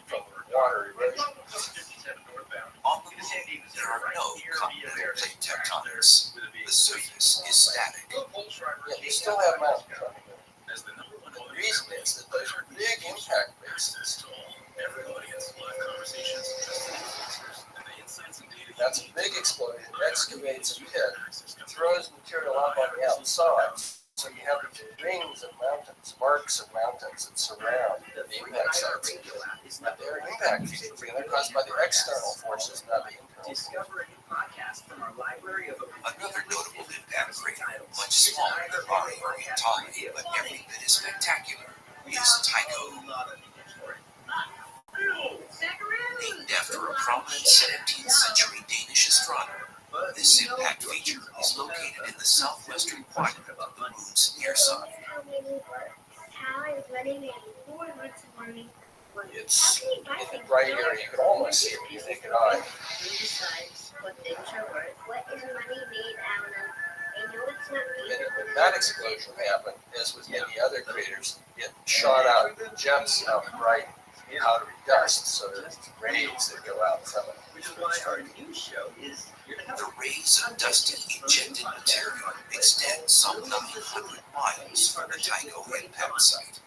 from water erosion. On the moon, there are no continental plate tectonics. The surface is static. Yet you still have mountains on the moon. The reason is that those are big impact basins. That's a big explosion. It excavates a pit, throws material up on the outside. So you have the rings of mountains, marks of mountains that surround the impact sites. But they're impact features, and they're caused by the external forces, not the internal. Another notable impact crater, much smaller than Mare Orientale, but every bit as spectacular, is Tycho. Named after a prominent 17th century Danish astronomer, this impact feature is located in the southwestern quadrant of the moon's near side. It's in the bright area. You can almost see it with your naked eye. And when that explosion happened, as with many other craters, it shot out jets of bright powdery dust, so there's rays that go out from it. The rays of dusty ejected material extend some 900 miles from the Tycho impact site.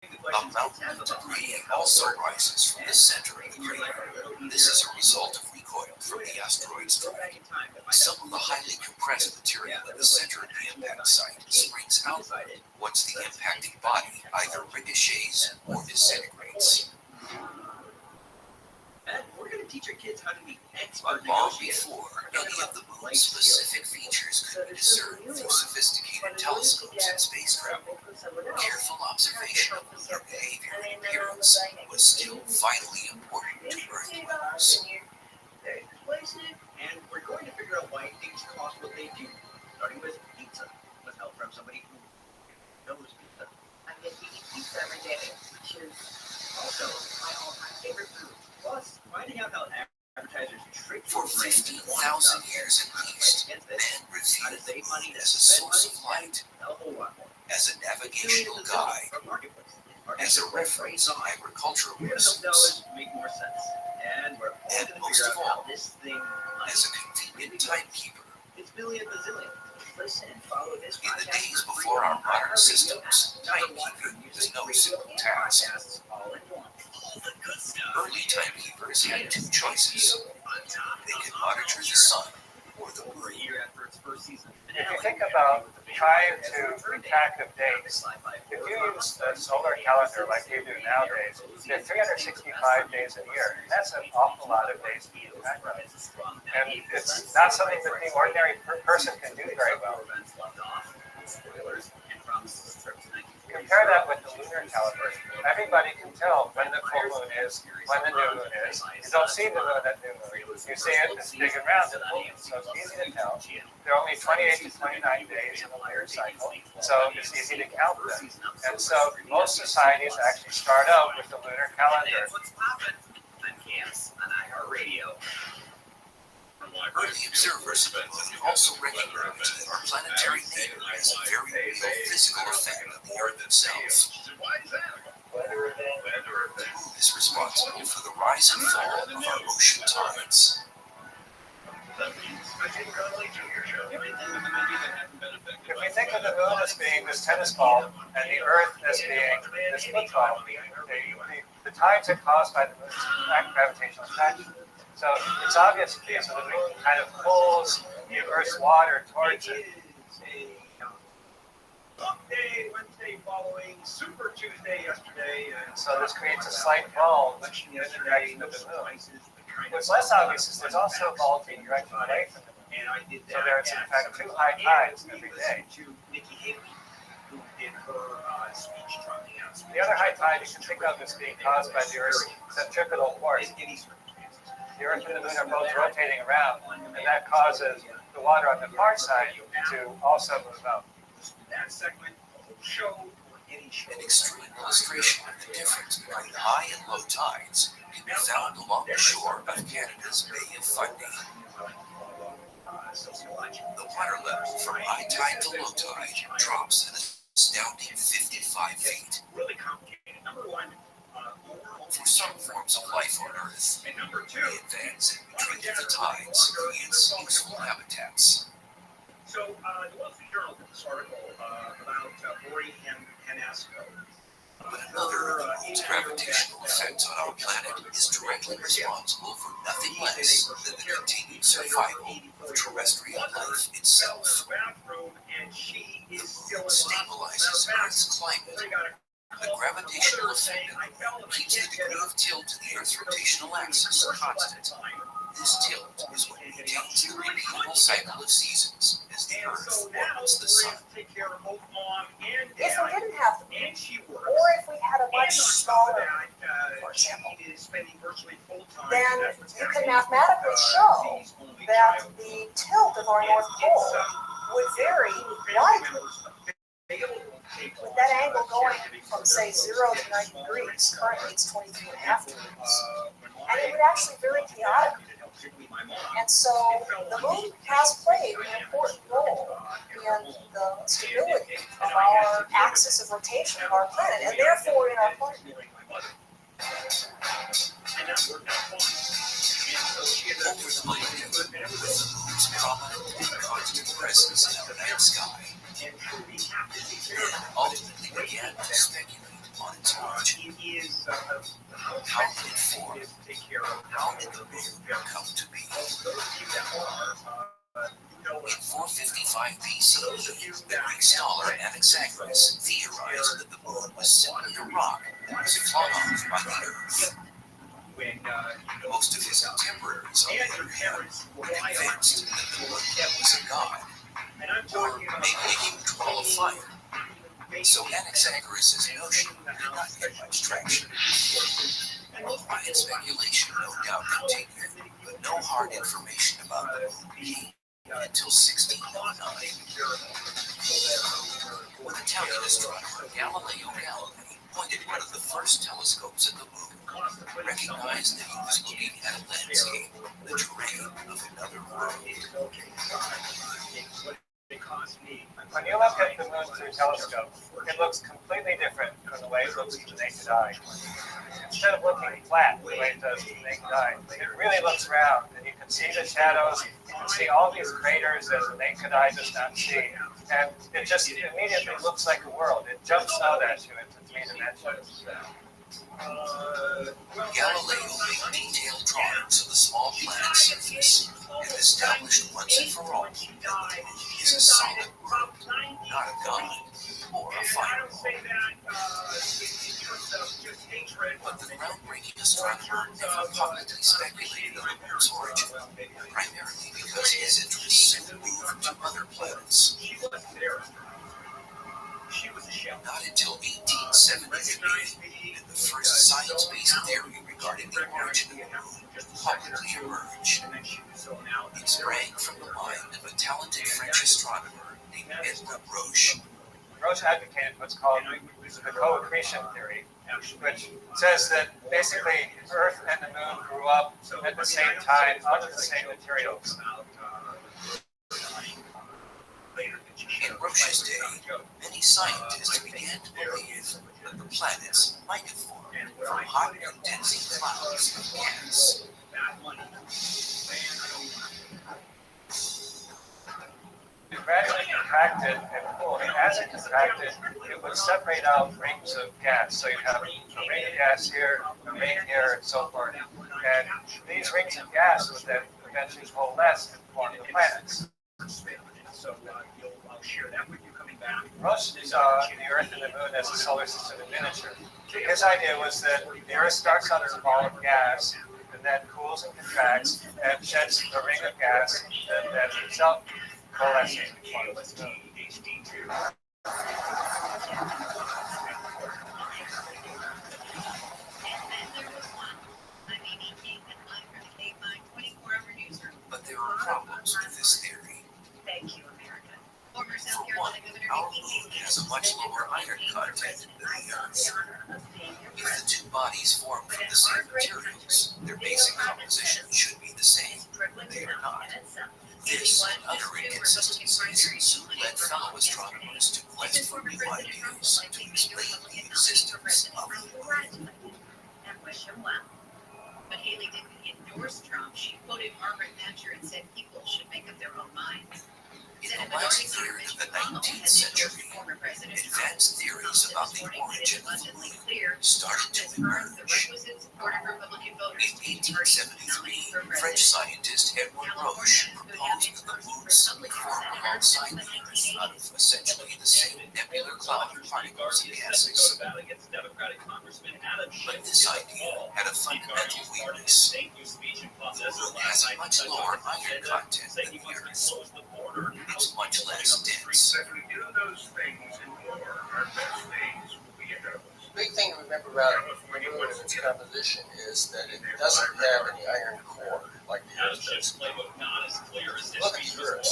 A mountain of debris also rises from the center of the crater. This is a result of recoil from the asteroid strike. Some of the highly compressed material at the center of the impact site springs outward once the impacting body either ricochets or disintegrates. But long before any of the moon's specific features could be discerned through sophisticated telescopes and space travel, careful observation of lunar behavior and appearance was still vitally important to Earth dwellers. And we're going to figure out why things cost what they do, starting with pizza, with help from somebody who knows pizza. I'm just eating pizza every day, which is also Plus, finding out how advertisers trick For 15,000 years at least, man revered the moon as a source of light, as a navigational guide, as a reference on agricultural recipes, and most of all, as a convenient timekeeper. In the days before our modern systems, timekeeping was no simple task. Early timekeepers had two choices. They could monitor the sun or the moon. If you think about trying to keep track of dates, if you use the solar calendar like we do nowadays, there are 365 days a year. That's an awful lot of days to keep track of. And it's not something that the ordinary person can do very well. Compare that with the lunar calendar. Everybody can tell when the full moon is, when the new moon is. You don't see the moon at new moon. You see it as big and round at full moon, so it's easy to tell. There are only 28 to 29 days in the lunar cycle, so it's easy to count them. And so most societies actually start out with the lunar calendar. Early observers of the moon also recognized that our planetary neighbor has a very real physical effect on the Earth itself. The moon is responsible for the rise and fall of our ocean tides. If we think of the moon as being this tennis ball and the Earth as being this football, the tides are caused by the moon's gravitational attraction. So it's obvious here, so the moon kind of pulls the Earth's water towards it. Wednesday following Super Tuesday yesterday. So this creates a slight bulge in the direction of the moon. What's less obvious is there's also a bulge in the direction away from the moon. So there's in fact two high tides every day. The other high tide you can think of as being caused by the Earth's centripetal force. The Earth and the moon are both rotating around, and that causes the water on the far side to also move out. An extreme illustration of the difference between high and low tides can be found along the shore of Canada's Bay of Fundy. The water level from high tide to low tide drops an astounding 55 feet. For some forms of life on Earth, the advance in between the tides creates useful habitats. So, the Wall Street Journal did this article about Bori Hanasco. But another of the moon's gravitational effects on our planet is directly responsible for nothing less than the continued survival of terrestrial life itself. The moon stabilizes Earth's climate. The gravitational effect keeps the degree of tilt in the Earth's rotational axis constant. This tilt is what maintains the repeatable cycle of seasons as the Earth orbits the Sun. If we didn't have the moon, or if we had a much smaller moon, for example, then you can mathematically show that the tilt of our North Pole would vary widely. With that angle going from, say, 0 to 90 degrees, currently it's 22.5 degrees, and it would actually vary chaotically. And so the moon has played an important role in the stability of our axis of rotation of our planet, and therefore in our climate. Over the millennia, with the moon's prominent and constant presence in our night sky, men ultimately began to speculate on its origin. How did it form? How did the moon come to be? In 455 BC, the Greek scholar Anaxagoras theorized that the moon was simply a rock that was flung off by the Earth. Most of his contemporaries, on the other hand, were convinced that the moon was a god, or maybe a huge ball of fire. So Anaxagoras' notion did not get much traction. Quiet speculation no doubt continued, but no hard information about the moon came until 1609. When Italian astronomer Galileo Galilei pointed one of the first telescopes at the moon, recognized that he was looking at a landscape, the terrain of another world. When you look at the moon through a telescope, it looks completely different from the way it looks to the naked eye. Instead of looking flat the way it does to the naked eye, it really looks round, and you can see the shadows, you can see all these craters that the naked eye does not see, and it just immediately looks like a world. It jumps out at you into 3 dimensions. Galileo made detailed drawings of the small planet's surface and established once and for all that the moon is a solid world, not a god or a fireball. But the groundbreaking astronomer never publicly speculated on the moon's origin, primarily because his interests soon moved to other planets. Not until 1873 did the first science-based theory regarding the origin of the moon publicly emerge. It sprang from the mind of a talented French astronomer named Edward Rothschild. Roche advocated what's called the co-accretion theory, which says that basically Earth and the moon grew up at the same time out of the same materials. In Roche's day, many scientists began to believe that the planets might have formed from hot condensing clouds of gas. It gradually contracted and cooled, and as it contracted, it would separate out rings of gas. So you have a ring of gas here, a ring here, and so forth. And these rings of gas would then eventually coalesce and form the planets. Roche saw the Earth and the Moon as a solar system in miniature. His idea was that the Earth starts out as a ball of gas, and then cools and contracts, and sheds a ring of gas, and then itself coalesces to form the moon. But there are problems with this theory. Thank you, America. For one, our moon has a much lower iron content than the Earth. If the two bodies form from the same materials, their basic composition should be the same. They are not. This and other inconsistencies soon led fellow astronomers to quest for new ideas to explain the existence of the moon. And wish him well. But Haley didn't endorse Trump. She quoted Margaret Thatcher and said people should make up their own minds. In the last third of the 19th century, advanced theories about the origin of the moon started to emerge. In 1873, French scientist Edward Roche proposed that the moon suddenly formed alongside the Earth out of essentially the same nebular cloud of particles and gases. But this idea had a fundamental weakness. The moon has a much lower iron content than the Earth. It's much less dense. The big thing to remember about the moon and its composition is that it doesn't have any iron core like the Earth does. Look at the Earth.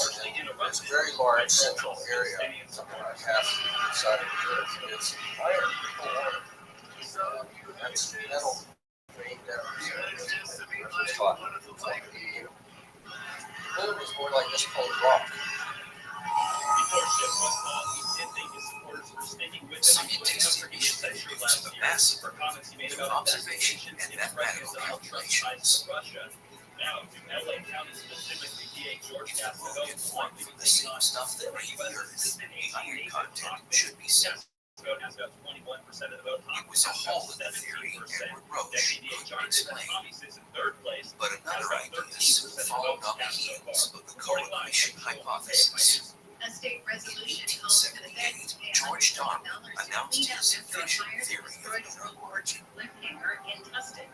It's a very large central area, something like half the side of the Earth. It's iron core. That's metal vein deposition. The moon is more like this cold rock. Scientists initially proved the massive through observation and mathematical calculations. If the moon had formed from the same stuff that made the Earth, the iron content should be similar. It was a hole in the theory Edward Roche couldn't explain. But another idea soon followed on the heels of the co-accretion hypothesis. A state resolution In calls for the Fed 1878, George Darwin announced his envision theory of lunar origin. cliffhanger in Tustin.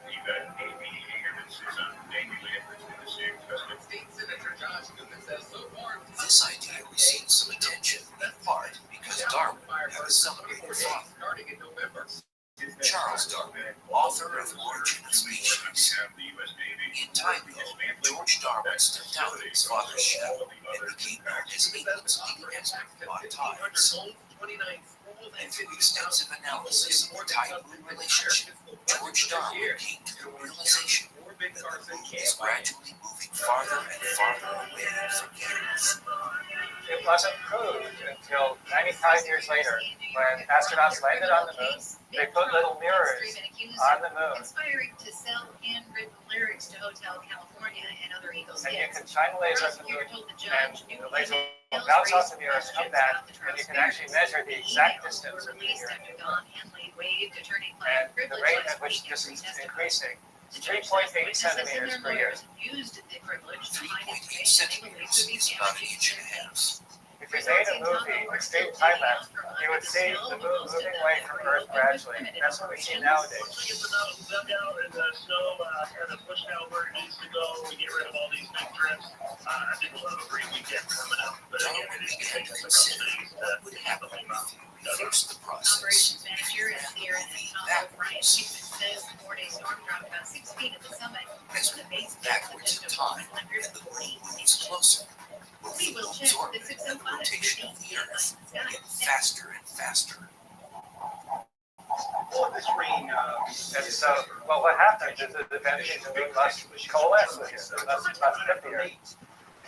This idea received some attention, in part because Darwin had a celebrated father. Charles Darwin, author of Origin of Species. In time, though, George Darwin stepped out of his father's shadow and became known as England's leading expert on tides. And through extensive analysis of the tide-moon relationship, George Darwin came to the realization that the moon is gradually moving farther and farther away from the Earth. It wasn't proved until 95 years later when astronauts landed on the moon. They put little mirrors on the moon. Conspiring to sell handwritten lyrics to Hotel California and other Eagles And you hits. can shine a laser at the moon, and the laser will bounce off of the Earth, come back, and you can actually measure the exact distance of the Earth. And the rate at which this is increasing is 3.8 centimeters per year. 3.8 centimeters is about an inch and a half. If you made a movie, extreme time lapse, you would see the moon moving away from Earth gradually. That's what we see nowadays. Dug out in the snow and the pushed out where it needs to go. We get rid of all these big trips. I think we'll have a great weekend coming up. But again, it is going to take us a couple days to have the whole mountain. Reverse the process. Operations manager is here at the top of Brian Hickman says the 4-day storm dropped about 6 feet at the summit. As we move backwards in time, and the moon moves closer, We will check the 605 rotation of the Earth will get faster and faster. Well, this rain, And so, well, what happens is that eventually the moon must coalesce with it. It must hit the Earth.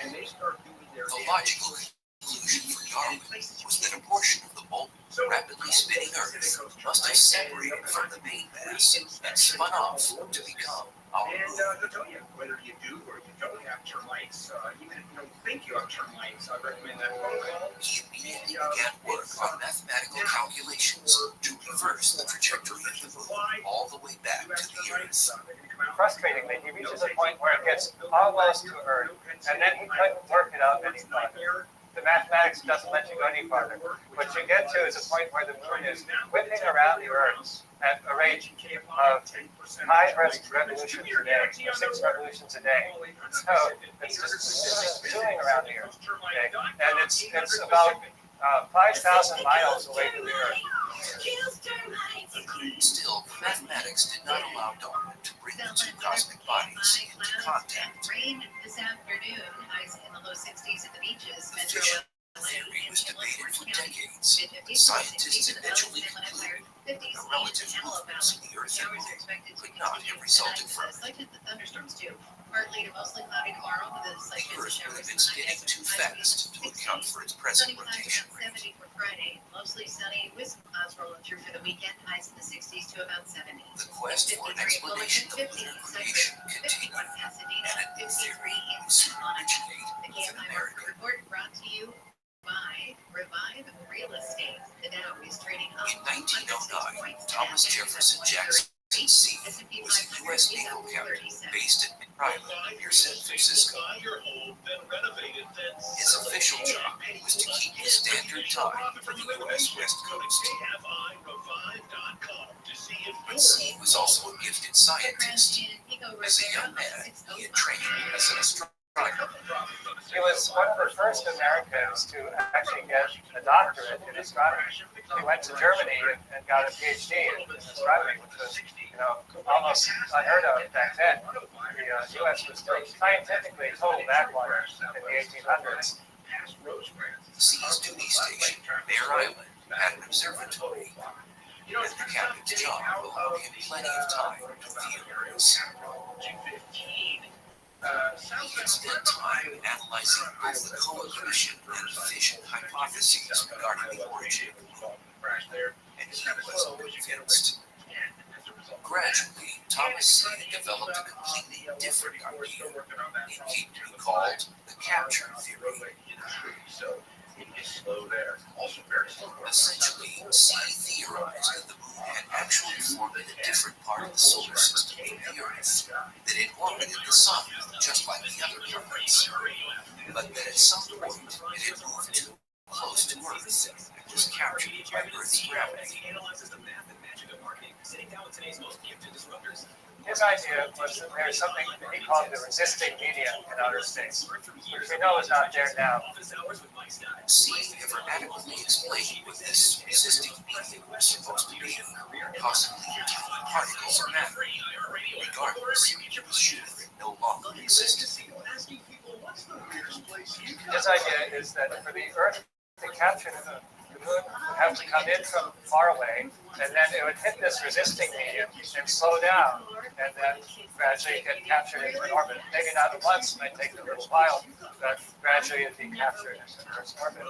and they start doing their The logical conclusion for Darwin was that a portion of the molten, rapidly spinning Earth must have separated from the main mass and spun off to become our And moon. to tell you, whether you do or you don't have termites, even if you don't think you have termites, I recommend that protocol. He immediately began work on mathematical calculations to reverse the trajectory of the moon all the way back to the Earth. Frustratingly, he reaches a point where it gets almost to Earth, and then he couldn't work it out any farther. The mathematics doesn't let you go any farther. What you get to is a point where the moon is whipping around the Earth at a rate of 5 revolutions a day, or 6 revolutions a day. So it's just zooming around the Earth. Okay? And it's about 5,000 miles away from the Earth. Still, mathematics did not allow Darwin to bring the two cosmic bodies into contact. Rain this afternoon, highs in the low 60s at the beaches. The fission theory was debated for decades. Scientists eventually concluded that the relative movements of the Earth and Moon could not have resulted from it. The thunderstorms too. Partly to mostly cloudy tomorrow with a slight The chance of Earth would have showers. been spinning too fast to account for its present Sunny clouds rotation about rate. 70 for Friday. Mostly sunny with some clouds rolling through for the weekend. Highs in the 60s to about 70. The quest for an explanation of lunar creation continued, and a new theory would soon originate The with KMI America. report brought to you by Revive Real Estate. The Dow is trading up. In 1909, Thomas Jefferson Jackson Sea was a U.S. naval captain based in Ryland near San Francisco. His official job was to keep the standard time for the U.S. West Coast. But Sea was also a gifted scientist. As a young man, he had trained as an astronomer. He was one of the first Americans to actually get a doctorate in astronomy. He went to Germany and got a PhD in astronomy, which was, almost unheard of back then. The U.S. was still scientifically total backwater in the 1800s. Sea's duty station, Bear Island, had an observatory, and the captain's job allowed him plenty of time to view Earth. He could spend time analyzing both the co-accretion and fission hypotheses regarding the origin of the moon, and he wasn't convinced. Gradually, Thomas Sea developed a completely different idea. It came to be called the capture theory. Essentially, Sea theorized that the moon had actually formed in a different part of the solar system from the Earth, that it orbited the sun just like the other planets, but that at some point it had moved too close to Earth and was captured by Earth's gravity. His idea was that there's something that he called the resisting medium in outer space, which we know is not there now. Sea never adequately explained what this resisting medium was supposed to be, possibly containing particles of matter. Regardless, it was sure it no longer existed. His idea is that for the Earth to capture the moon would have to come in from far away, and then it would hit this resisting medium and slow down, and then gradually get captured into an orbit. Maybe not at once, might take a little while, but gradually it'd be captured into Earth's orbit.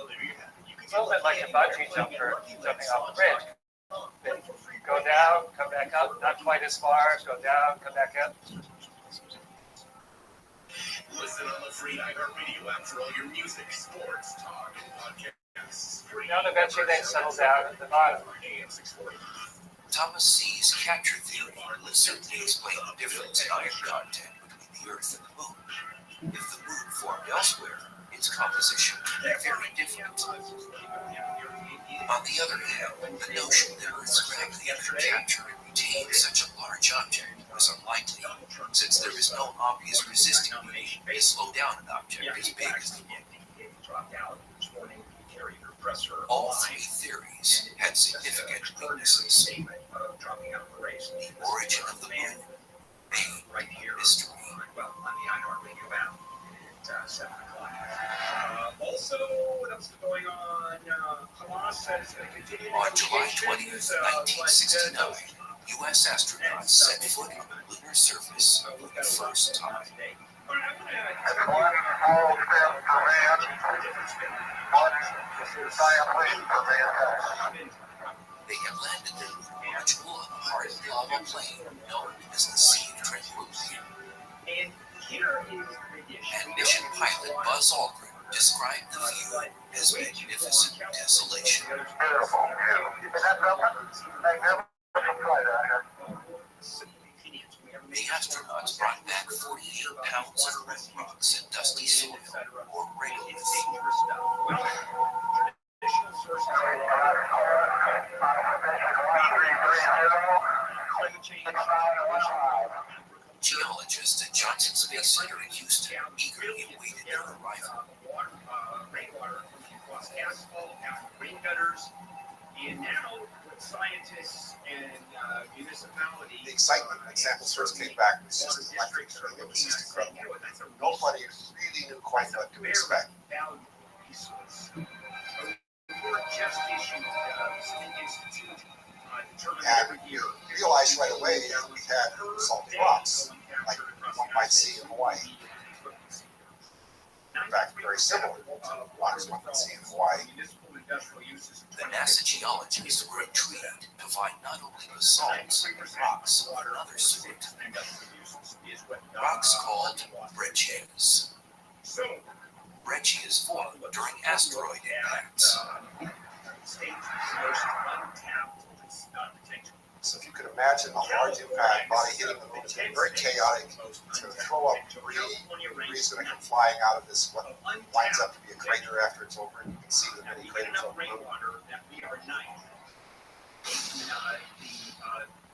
It's a little bit like a bungee jumper jumping off a bridge. They go down, come back up, not quite as far, go down, come back up. Listen on the free iHeartRadio app for all your music, sports, talk, and podcasts. Now eventually they settle down at the bottom. Thomas C's capture theory would certainly explain the difference in iron content between the Earth and the Moon. If the Moon formed elsewhere, its composition would be very different. On the other hand, the notion that Earth's gravity could capture and retain such a large object was unlikely, since there is no obvious resisting medium to slow down an object as big as the Moon. All three theories had significant weaknesses. The origin of the Moon, a mystery. Also, what else is going on? Hamas says going to continue. On July 20th, 1969, U.S. astronauts set foot on the lunar surface for the first time. They had landed their lunar module on a hardened lava plain known as the Sea of Tranquility. And mission pilot Buzz Aldrin described the view as magnificent desolation. The astronauts brought back 48 pounds of red rocks and dusty soil, or regolith. Geologists at Johnson Space Center in Houston eagerly awaited their arrival. Rainwater across asphalt, rain gutters, and now what scientists and municipalities. The excitement when samples first came back was just electric. It was just incredible. Nobody really knew quite what to expect. And realized right away that we had salty rocks, like one might see in Hawaii. In fact, very similar to rocks one would see in Hawaii. The NASA geologists were intrigued to find not only basalts, but rocks of another sort. Rocks called breccias. Breccias formed during asteroid impacts. So if you could imagine a large impact body hitting the moon, it's going to be very chaotic. It's going to throw up debris. Debris is going to come flying out of this, what winds up to be a crater after it's over, and you can see the many craters on the moon.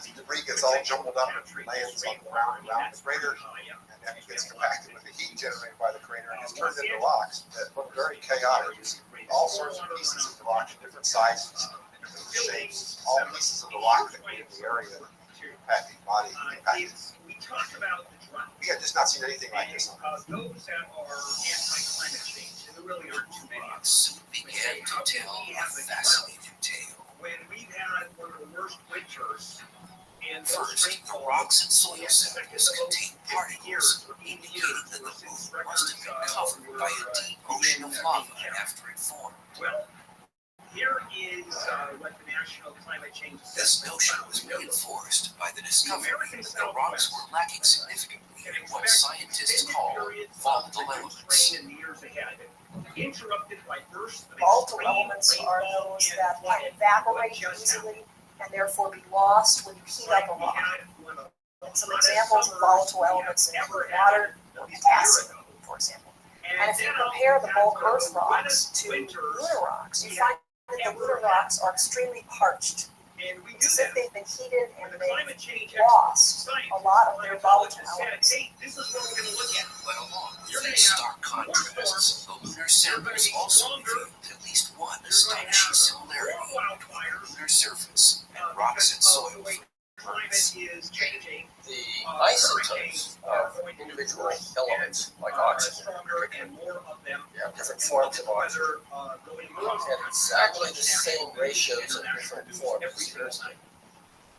The debris gets all jumbled up and lands on the ground around the crater, and then it gets compacted with the heat generated by the crater and gets turned into rocks that look very chaotic. You see all sorts of pieces of the rock in different sizes, shapes, all pieces of the rock that made the area impacting body impacted. We had just not seen anything like this on Earth. Those that are anti-climate change, and there really aren't too many. Rocks began to tell a fascinating tale. When we've had one of the worst winters, and first, the rocks and soil samples contained particles, indicating that the moon must have been covered by a deep ocean of lava after it formed. Well, here is what the National Climate Change This notion was reinforced by the discovery that the rocks were lacking significantly in what scientists call volatile elements. Volatile elements are those that can evaporate easily and therefore be lost when you heat up a rock. And some examples of volatile elements include water or potassium, for example. And if you compare the molten Earth rocks to lunar rocks, you find that the lunar rocks are extremely parched. It's as if they've been heated and they've lost a lot of their volatile elements. But along with these stark contrasts, the lunar samples also revealed at least one astonishing similarity between the lunar surface and rocks and soil. The isotopes of individual elements, like oxygen, have different forms of oxygen, and exactly the same ratios of different forms as the Earth.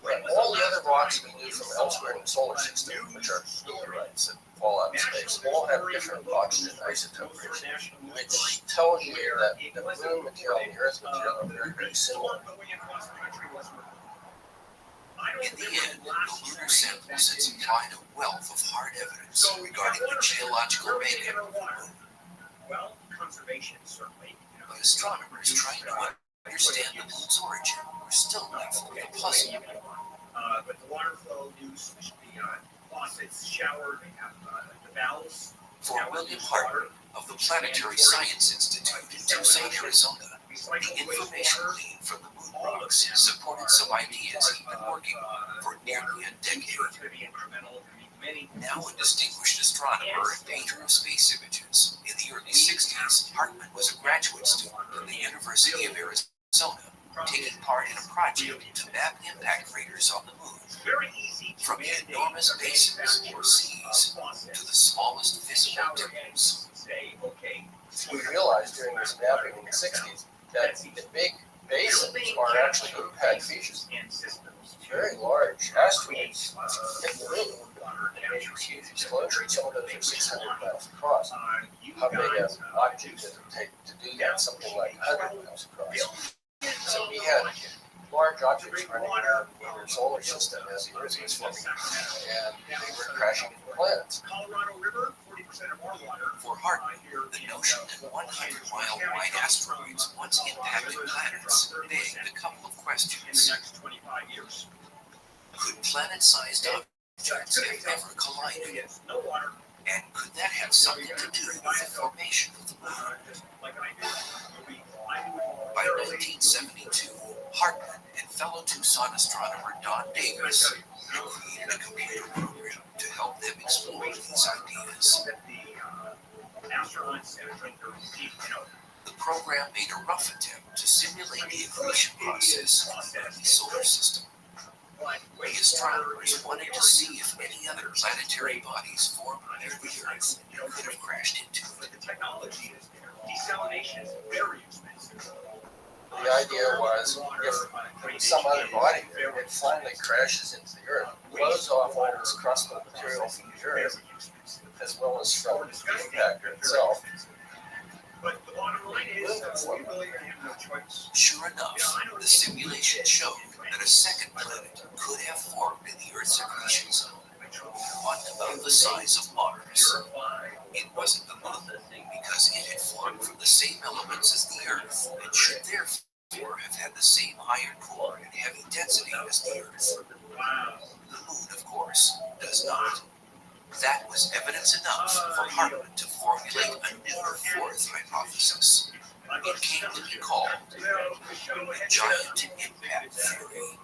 But all the other rocks we knew from elsewhere in the solar system, which are meteorites that fall out of space, all have different oxygen isotope ratios, which tells you that the moon material and the Earth material are very, very similar. In the end, the lunar samples had supplied a wealth of hard evidence regarding the geological makeup of the moon. Well, conservation certainly. But astronomers trying to understand the moon's origin were still left with a puzzle. But the water flow used, the faucets, shower, the valves. For William Hartman of the Planetary Science Institute in Tucson, Arizona, the information gleaned from the moon rocks supported some ideas he'd been working on for nearly a decade. Now a distinguished astronomer and painter of space images, in the early 60s, Hartman was a graduate student at the University of Arizona, taking part in a project to map impact craters on the moon. From the enormous basins or seas to the smallest visible dimples. We realized during this mapping in the 60s that the big basins are actually impact features. Very large asteroids hit the moon and made huge explosions. Some of those are 600 miles across. How big an object does it take to do that? Something like 100 miles across. So we had large objects running around in our solar system as the Earth was forming, and they were crashing into planets. For Hartman, the notion that 100-mile wide asteroids once impacted planets begged a couple of questions. Could planet-sized objects have ever collided? And could that have something to do with the formation of the moon? By 1972, Hartman and fellow Tucson astronomer Don Davis created a computer program to help them explore these ideas. The program made a rough attempt to simulate the accretion process of the solar system. The astronomers wanted to see if any other planetary bodies formed near the Earth could have crashed into it. Desalination is very expensive. The idea was if some other body that finally crashes into the Earth, blows off all this crustal material from the Earth, as well as from the impactor itself. But the bottom line is, we really have no choice. Sure enough, the simulation showed that a second planet could have formed in the Earth's accretion zone, one about the size of Mars. It wasn't the moon, because it had formed from the same elements as the Earth, and should therefore have had the same iron core and heavy density as the Earth. The moon, of course, does not. That was evidence enough for Hartman to formulate a new fourth hypothesis. It came to be called the giant impact theory.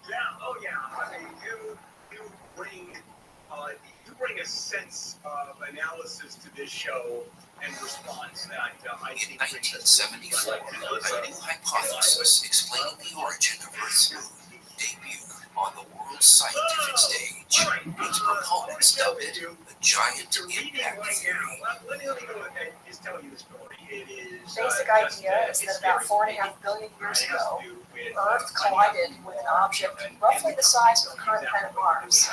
You bring a sense of analysis to this show and response that I think. In 1974, a new hypothesis explaining the origin of Earth's moon debuted on the world's scientific stage. Its proponents dubbed it the giant impact theory. Let me go and just tell you the story. Basic idea is that about 4.5 billion years ago, Earth collided with an object roughly the size of the current planet Mars.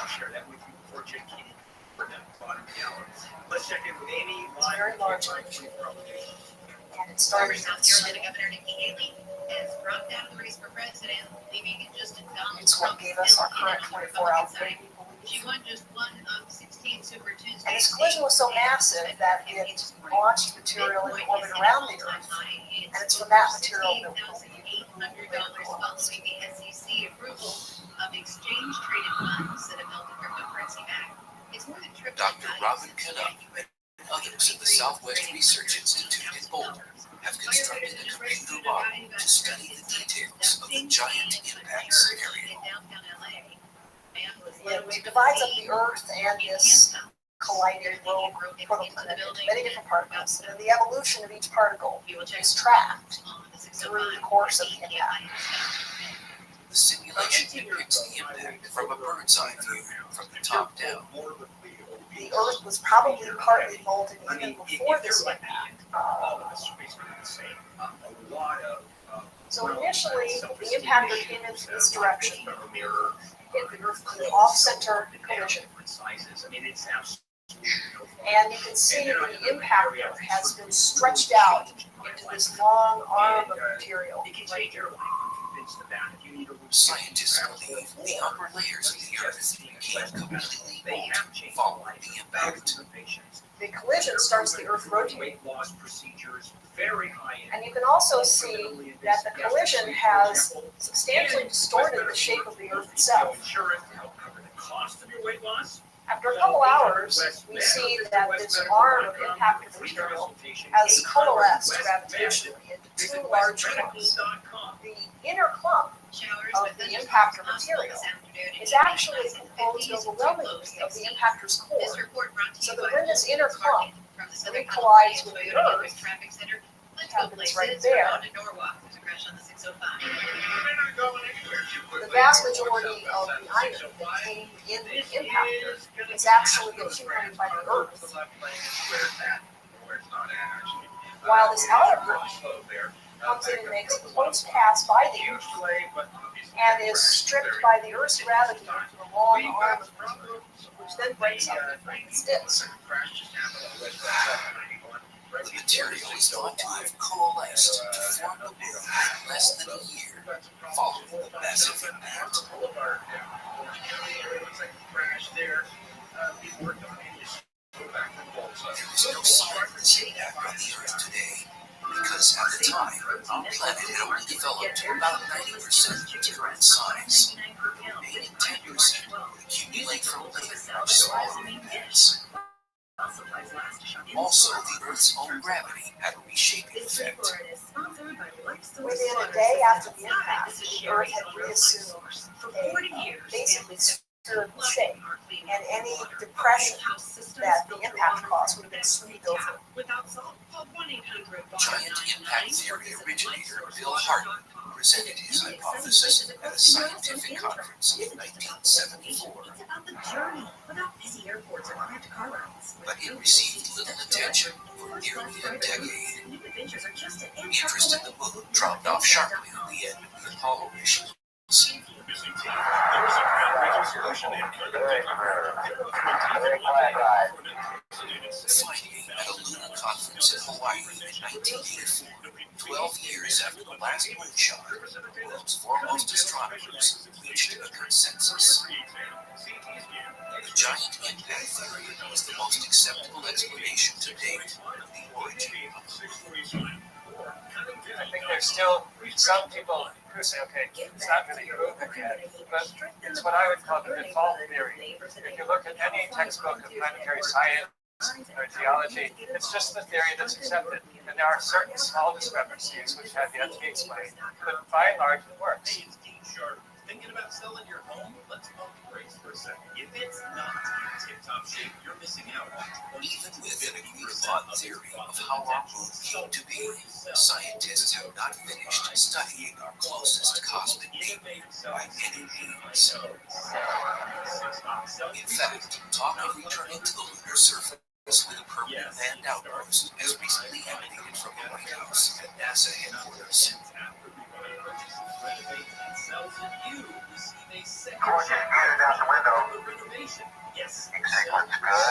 Let's check in with Amy. It's a very large object. And it started South Carolina Governor Nikki Haley has dropped out of the race for president, leaving just Donald It's what gave us our current 24-hour thing. She won just one of 16 Super Tuesdays. And this collision was so massive that it launched material in orbit around the Earth. And it's from that material that we'll be $800 following the SEC approval of exchange-traded funds that have held the cryptocurrency back. It's more than triple. Dr. Robin Canuck and others at the Southwest Research Institute in Boulder have constructed a computer model to study the details of the giant impact scenario. It divides up the Earth and this collided rogue protoplanet into many different particles. And the evolution of each particle is tracked through the course of the impact. The The simulation depicts the impact from a bird's eye view from the top down. The Earth was probably partly molten even before this impact. So initially, the impactor came into this direction, hit the Earth with an off-center collision. And you can see the impactor has been stretched out into this long arm of material right here. Scientists believe the upper layers of the Earth became completely molten following the impact. The collision starts the Earth rotating. And you can also see that the collision has substantially distorted the shape of the Earth itself. After a couple hours, we see that this arm of impactor material has coalesced gravitationally into two large clumps. The inner clump of the impactor material is actually composed overwhelmingly of the impactor's core. So that when this inner clump collides with the Earth, it happens right there. The vast majority of the iron that came in the impactor is actually accumulated by the Earth. While this outer clump comes in and makes a close pass by the Earth and is stripped by the Earth's gravity into a long arm of material, which then breaks up into its disc. The material is thought to have coalesced to form the moon in less than a year following the massive impact. There is no sign of this impact on the Earth today because at the time, our planet had only developed about 90% of its current size. Remaining 10% would accumulate from later much smaller impacts. Also, the Earth's own gravity had a reshaping effect. Within a day after the impact, the Earth had reassumed a basically spherical shape, and any depression that the impact caused would have been smoothed over. Giant impact theory originator Bill Hartman presented his hypothesis at a scientific conference in 1974. But it received little attention for nearly a decade. Interest in the moon dropped off sharply at the end of the Apollo missions. Finally, at a lunar conference in Hawaii in 1984, 12 years after the last moonshot, the world's foremost astronomers reached a consensus. The giant impact theory was the most acceptable explanation to date of the origin of the moon. I think there's still some people who say, okay, it's not really proven yet, but it's what I would call the default theory. If you look at any textbook of planetary science or geology, it's just the theory that's accepted. And there are certain small discrepancies which have yet to be explained, but by and large it works. Thinking about selling your home? Let's pump the brakes for a second. If it's not in tip-top shape, you're missing out on 20. Even with an agreed-upon theory of how our moon came to be, scientists have not finished studying our closest cosmic neighbor by any means. In fact, talk of returning to the lunar surface with a permanent manned outpost has recently emanated from the White House at NASA headquarters. I want you to get it out the window. Everything looks good,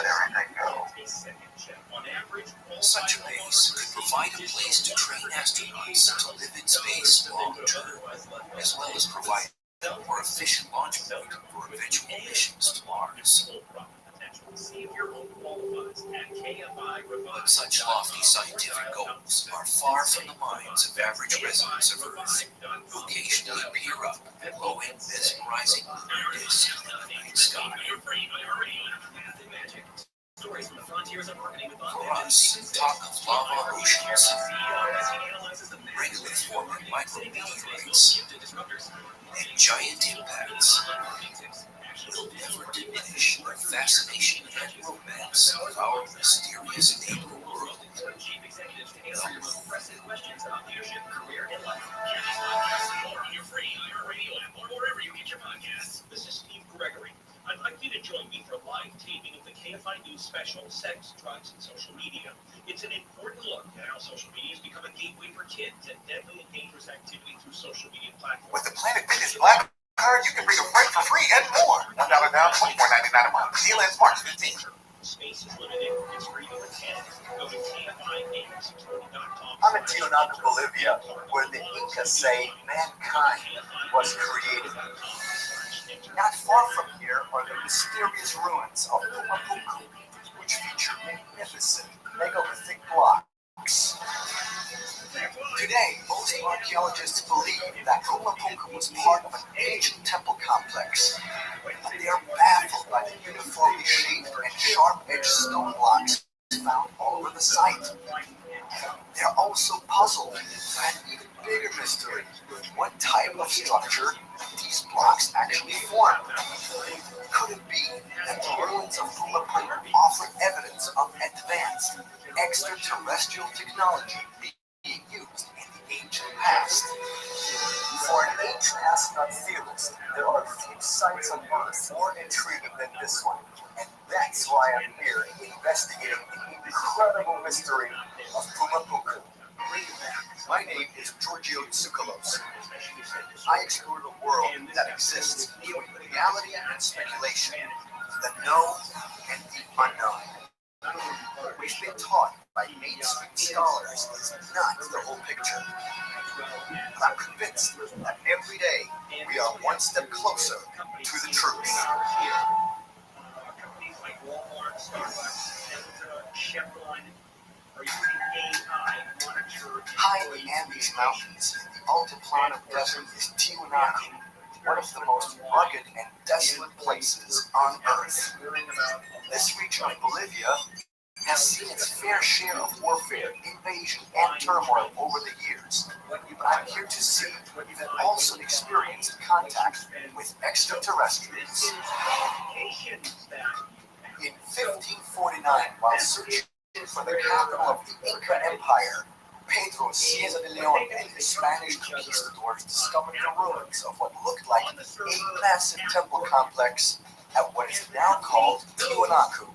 everything goes. Such a base could provide a place to train astronauts to live in space long term, as well as provide a more efficient launch mode for eventual missions to Mars. But such lofty scientific goals are far from the minds of average residents of Earth, who occasionally peer up at low-end mesmerizing lunar discs in the night sky. For us, talk of lava oceans, regular forming micrometeorites, and giant impacts will never diminish the fascination and romance of our mysterious neighbor world, the moon. can't find news specials, sex, drugs, and social media. It's an important look at how social media has become a gateway for kids and deadly and dangerous activity through social media platforms. With the Planet Fitness Black Card, you can bring a friend for free and more. $1 down, $24.99 a month. Deal ends March 15th. Space is limited. It's free to attend. Go to KFIA640.com. I'm in Tijuana, Bolivia, where the Incas say mankind was created. Not far from here are the mysterious ruins of Pumapunku, which feature magnificent megalithic blocks. Today, most archaeologists believe that Pumapunku was part of an ancient temple complex, but they are baffled by the uniformly shaped and sharp-edged stone blocks found all over the site. They are also puzzled by an even bigger mystery: what type of structure these blocks actually form. Could it be that the ruins of Pumapunku offer evidence of advanced extraterrestrial technology being used in the ancient past? For an ancient astronaut theorist, there are few sites on Earth more intriguing than this one, and that's why I'm here investigating the incredible mystery of Pumapunku. My name is Giorgio Tsoukalos. I explore the world that exists between reality and speculation, the known and the unknown. We've been taught by mainstream scholars is not the whole picture. But I'm convinced that every day we are one step closer to the truth. Companies like Walmart, Starbucks, and Chevron are using AI to monitor. High in the Andes Mountains, in the Altiplano Desert, is Tijuana, one of the most rugged and desolate places on Earth. This region of Bolivia has seen its fair share of warfare, invasion, and turmoil over the years. But I'm here to see and also experience contact with extraterrestrials. In 1549, while searching for the capital of the Inca Empire, Pedro Cieza de Leon and his Spanish conquistadors discovered the ruins of what looked like a massive temple complex at what is now called Tiwanaku.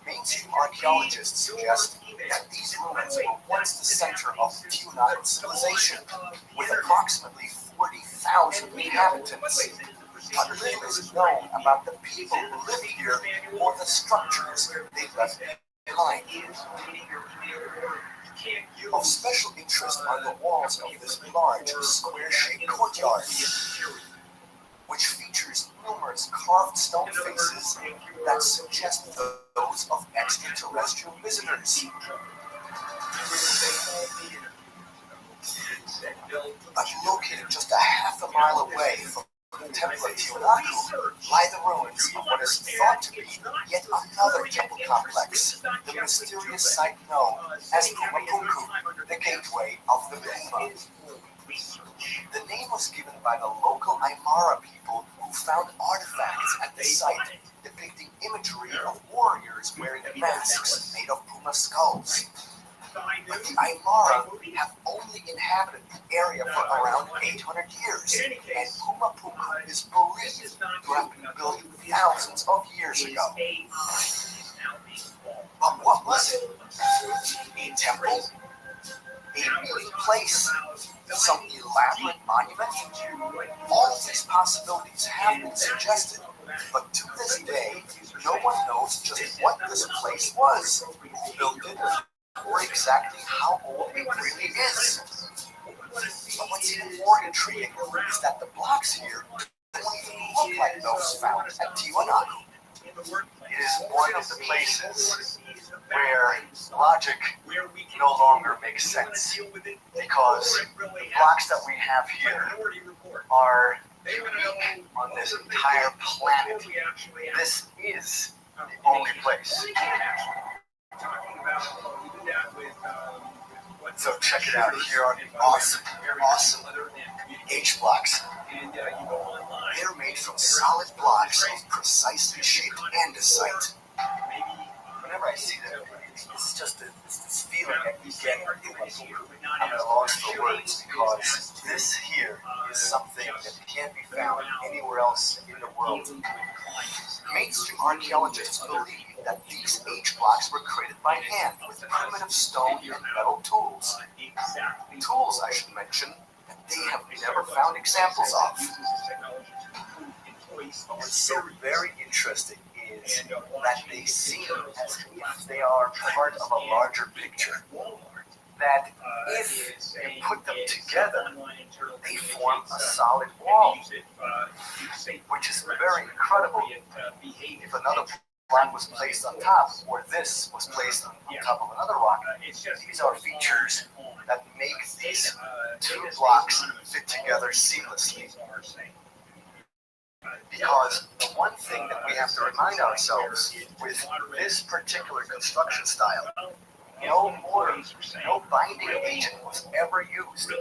Mainstream archaeologists suggest that these ruins were once the center of Tiwanaku civilization, with approximately 40,000 inhabitants. But little is known about the people who lived here or the structures they left behind. Of special interest are the walls of this large, square-shaped courtyard, which features numerous carved stone faces that suggest those of extraterrestrial visitors. But located just a half a mile away from the temple of Tiwanaku lie the ruins of what is thought to be yet another temple complex, the mysterious site known as Pumapunku, the gateway of the Puma. The name was given by the local Aymara people who found artifacts at the site depicting imagery of warriors wearing masks made of puma skulls. But the Aymara have only inhabited the area for around 800 years, and Pumapunku is believed to have been built thousands of years ago. But what was it? A temple? A meeting place? Some elaborate monument? All of these possibilities have been suggested, but to this day, no one knows just what this place was, who built it, or exactly how old it really is. But what's even more intriguing is that the blocks here don't even look like those found at Tiwanaku. It is one of the places where logic no longer makes sense, because the blocks that we have here are unique on this entire planet. This is the only place. So check it out. Here are the awesome H blocks. They're made from solid blocks of precisely shaped andesite. Whenever I see them, it's just this feeling that you get in Pumapunku. I'm at a loss for words, because this here is something that can't be found anywhere else in the world. Mainstream archaeologists believe that these age blocks were created by hand with primitive stone and metal tools. Tools, I should mention, that they have never found examples of. What's so very interesting is that they seem as if they are part of a larger picture. That if you put them together, they form a solid wall, which is very incredible. If another block was placed on top, or this was placed on top of another rock, these are features that make these two blocks fit together seamlessly. Because the one thing that we have to remind ourselves with this particular construction style, no mortar, no binding agent was ever used.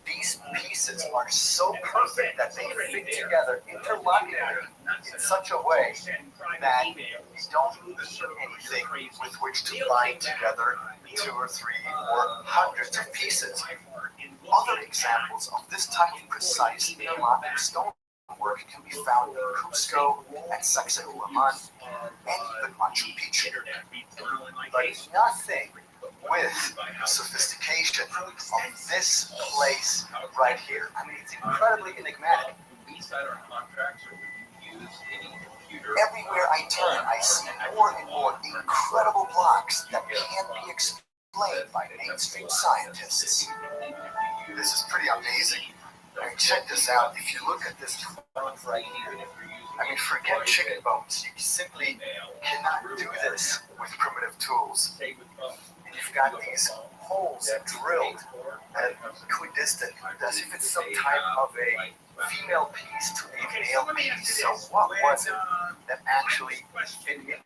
These pieces are so perfect that they fit together interlockingly in such a way that you don't need anything with which to bind together 2 or 3 or hundreds of pieces. Other examples of this type of precise interlocking stonework can be found in Cusco, at Sacsayhuaman, and even Machu Picchu. But nothing with the sophistication of this place right here. I mean, it's incredibly enigmatic. Everywhere I turn, I see more and more incredible blocks that can't be explained by mainstream scientists. This is pretty amazing. I mean, check this out. If you look at this bones right here, I mean, forget chicken bones. You simply cannot do this with primitive tools. And you've got these holes drilled at equidistant, as if it's some type of a female piece to a male piece. So what was it that actually fit into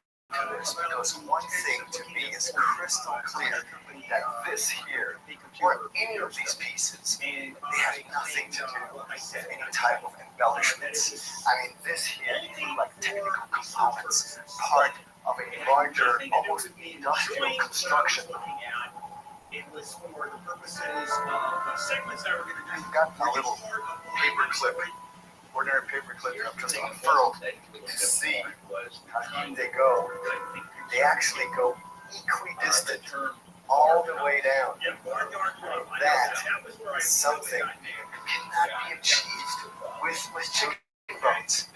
this? Because one thing to me is crystal clear, that this here, or any of these pieces, they have nothing to do with any type of embellishments. I mean, this here, like technical components, part of a larger, almost industrial construction. It was for the purposes of segments that were going to do. I've got a little paper clip, ordinary paper clip that I've just unfurled to see how deep they go. They actually go equidistant all the way down. That is something that cannot be achieved with chicken bones.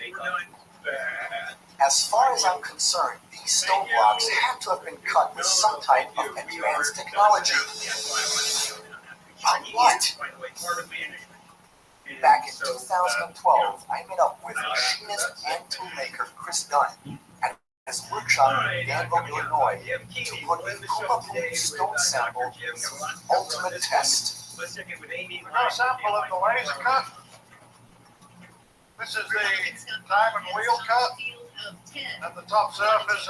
As far as I'm concerned, these stone blocks have to have been cut with some type of advanced technology. But what? Back in 2012, I met up with machinist and toolmaker Chris Dunn at his workshop in Danville, Illinois, to put a Kumapuku stone sample through the ultimate test. We're going to sample of the laser cut. This is the diamond wheel cut. At the top surface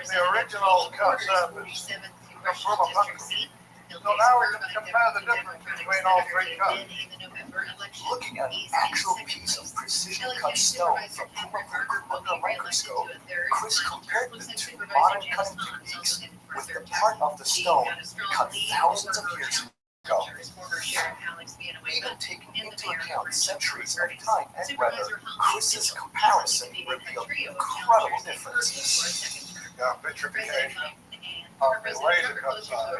is the original cut surface from a puncture. So now we can compare the difference between all 3 cuts. Looking at an actual piece of precision cut stone from Kumapuku under a microscope, Chris compared the 2 modern cutting techniques with the part of the stone cut thousands of years ago. Even taking into account centuries of time and weather, Chris's comparison revealed incredible differences. Got vitrification of the laser cut side,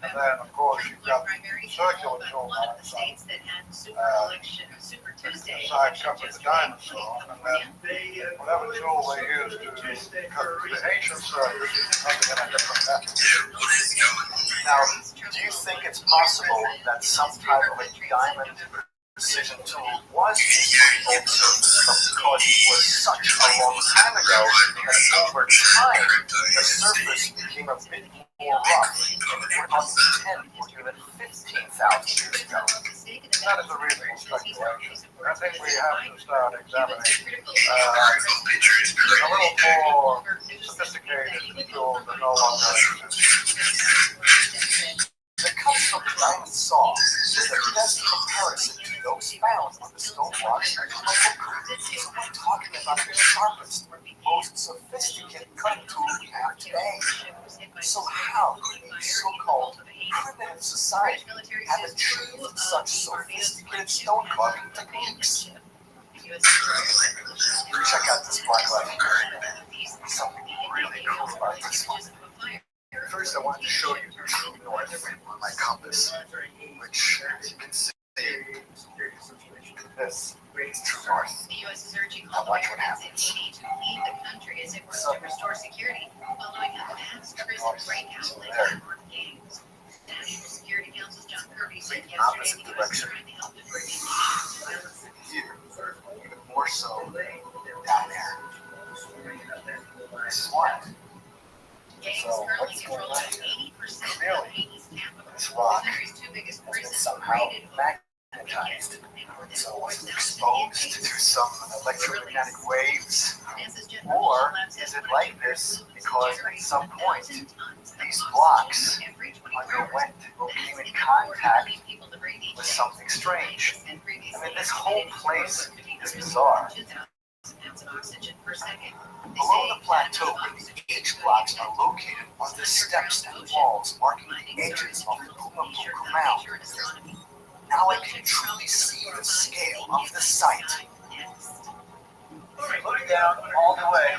and then of course you've got circular tool on the side. Side cut with the dinosaur, and then whatever tool they use to cut the ancient surface is coming in a different method. Now, do you think it's possible that some type of a diamond precision tool was used for the old surface, but because it was such a long time ago, that over time the surface became a bit more rough, and we're talking 10 or even 15,000 years ago? That is a reasonable speculation. I think we have to start examining a little more sophisticated tools that no longer exist. The cuts from the diamond saw is the best comparison to those found on the stone blocks at Kumapuku. So we're talking about the sharpest, most sophisticated cutting tool we have today. So how could a so-called primitive society have achieved such sophisticated stone carving techniques? Check out this block right here. Something really cool about this one. First, I wanted to show you true north on my compass, which, as you can see, this is true north. The U.S. is urging Now all watch what Americans happens. in need to leave the country as it works to restore security following a mass prison breakout linked to armed gangs. National Security Council's John Kirby said yesterday the U.S. is trying to help divert the violence. Here, even more so down there. This is wild. Gangs So, currently what's going control on about here? 80% of Clearly, Haiti's capital. this The rock country's two biggest has been prisons somehow raided over magnetized. So was it exposed to some electromagnetic waves? Or is it like this because at some point these blocks underwent or came in contact with something strange? I mean, this whole place is bizarre. Below the plateau where the H blocks are located are the steps and walls marking the edges of the Pumapunku mound. Now I can truly see the scale of the site. Look down all the way.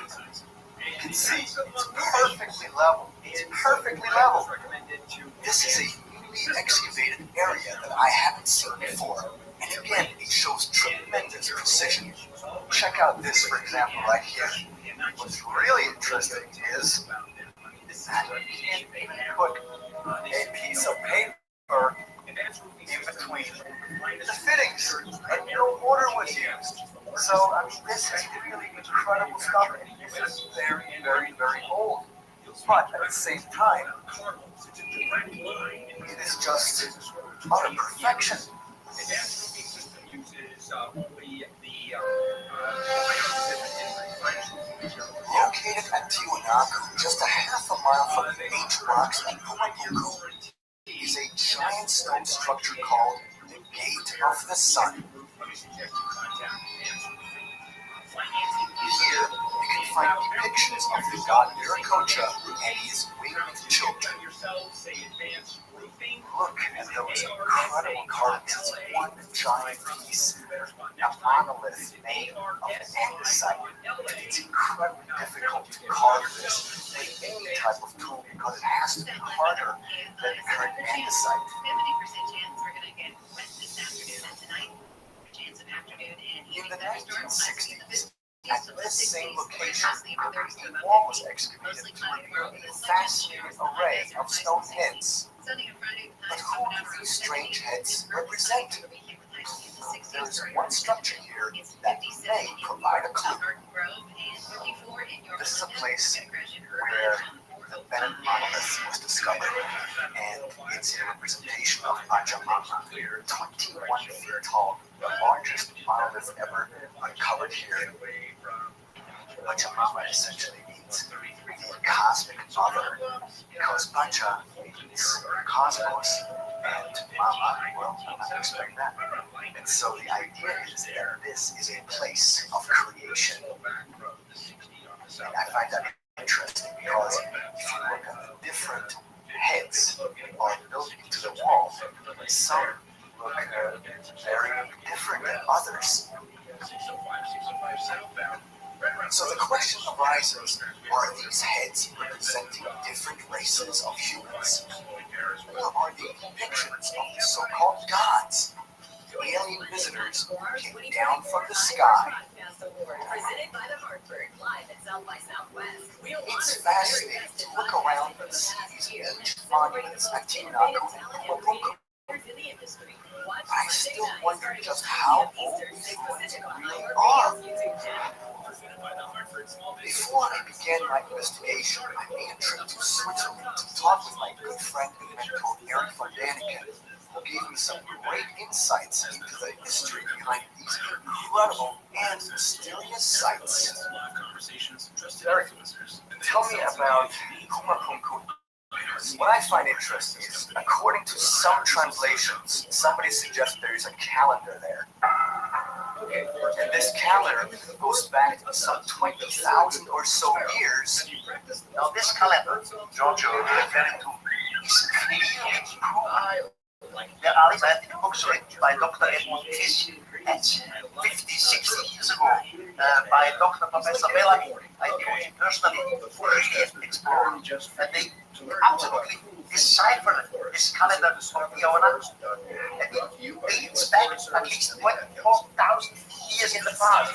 You can see it's perfectly level. It's perfectly level. This is a newly excavated area that I haven't seen before. And again, it shows tremendous precision. Check out this, for example, right here. What's really interesting is that you can't even put a piece of paper in between the fittings, and no water was used. So, I mean, this is really incredible stuff, and this is very, very, very old. But at the same time, it is just utter perfection. Located at Tiwanaku, just a half a mile from the H blocks at Pumapunku, is a giant stone structure called the Gate of the Sun. Here, you can find depictions of the god Viracocha and his winged children. Look at those incredible carvings. It's one giant piece, a monolith made of andesite. It's incredibly difficult to carve this with any type of tool because it has to be harder than the current andesite. 70% chance we're going to get wet this afternoon and tonight. Chance of afternoon and In evening the thunderstorms. 1960s, at this same location, a wall was excavated with a fascinating array of stone heads. But who do these strange heads represent? There is one structure here that may provide a clue. This is a place where the Bennett monolith was discovered, and it's a representation of Pachamama, 21 feet tall, the largest monolith ever uncovered here. Pachamama essentially means the cosmic mother, because Pacha means cosmos, and Mama, well, I'm not going to explain that. And so the idea is that this is a place of creation. And I find that interesting because if you look at the different heads are built into the wall, some look very different than others. So the question arises, are these heads representing different races of humans? Or are they depictions of the so-called gods? Alien visitors came down from the sky. It's fascinating to look around and see these huge monuments at Tiwanaku and Pumapunku. I still wonder just how old these ruins really are. Before I began my investigation, I made a trip to Switzerland to talk with my good friend and mentor Eric von Daniken, who gave me some great insights into the history behind these incredible and mysterious sites. Eric, tell me about Pumapunku. What I find interesting is, according to some translations, somebody suggests there is a calendar there. And this calendar goes back some 20,000 or so years. Now this calendar, Giorgio, referring to the Alphabet booklet by Dr. Edmund Fish, And 50, 60 years ago, by Dr. Professor Bellamy, I knew him personally, he explored, and they absolutely deciphered this calendar of the Awanat. And it dates back at least 24,000 years in the past.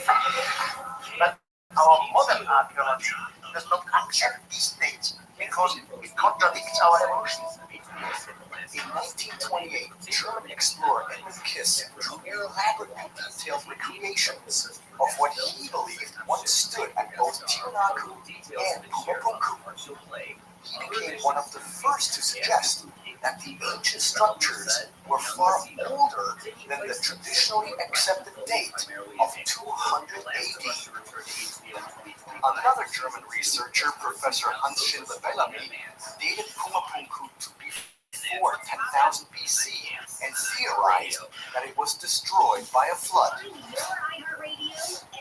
But our modern archaeology does not accept these dates because it contradicts our evolution. In 1928, German explorer Edmund Kiss drew elaborately detailed recreations of what he believed once stood at both Tiwanaku and Pumapunku. He became one of the first to suggest that the ancient structures were far older than the traditionally accepted date of 200 AD. Another German researcher, Professor Hans Schindler-Bellamy, dated Pumapunku to be before 10,000 BC and theorized that it was destroyed by a flood.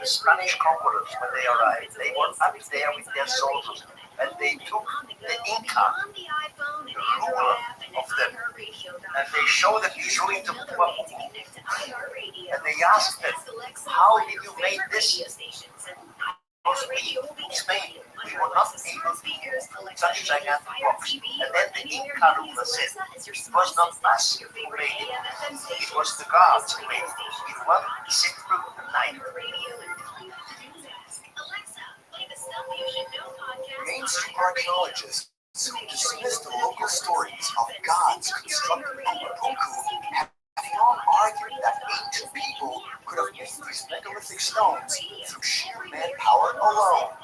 The Spanish conquerors, when they arrived, they were up there with their soldiers, and they took the Inca, the ruler of them, and they showed them his ruling to Pumapunku. And they asked them, how did you make this? Because we, Spain, we were not able to do such gigantic rocks. And then the Inca ruler said, it was not us who made it, it was the gods who made it. In one simple night. Mainstream archaeologists who dismiss the local stories of gods constructing Pumapunku have long argued that ancient people could have made these megalithic stones through sheer manpower alone.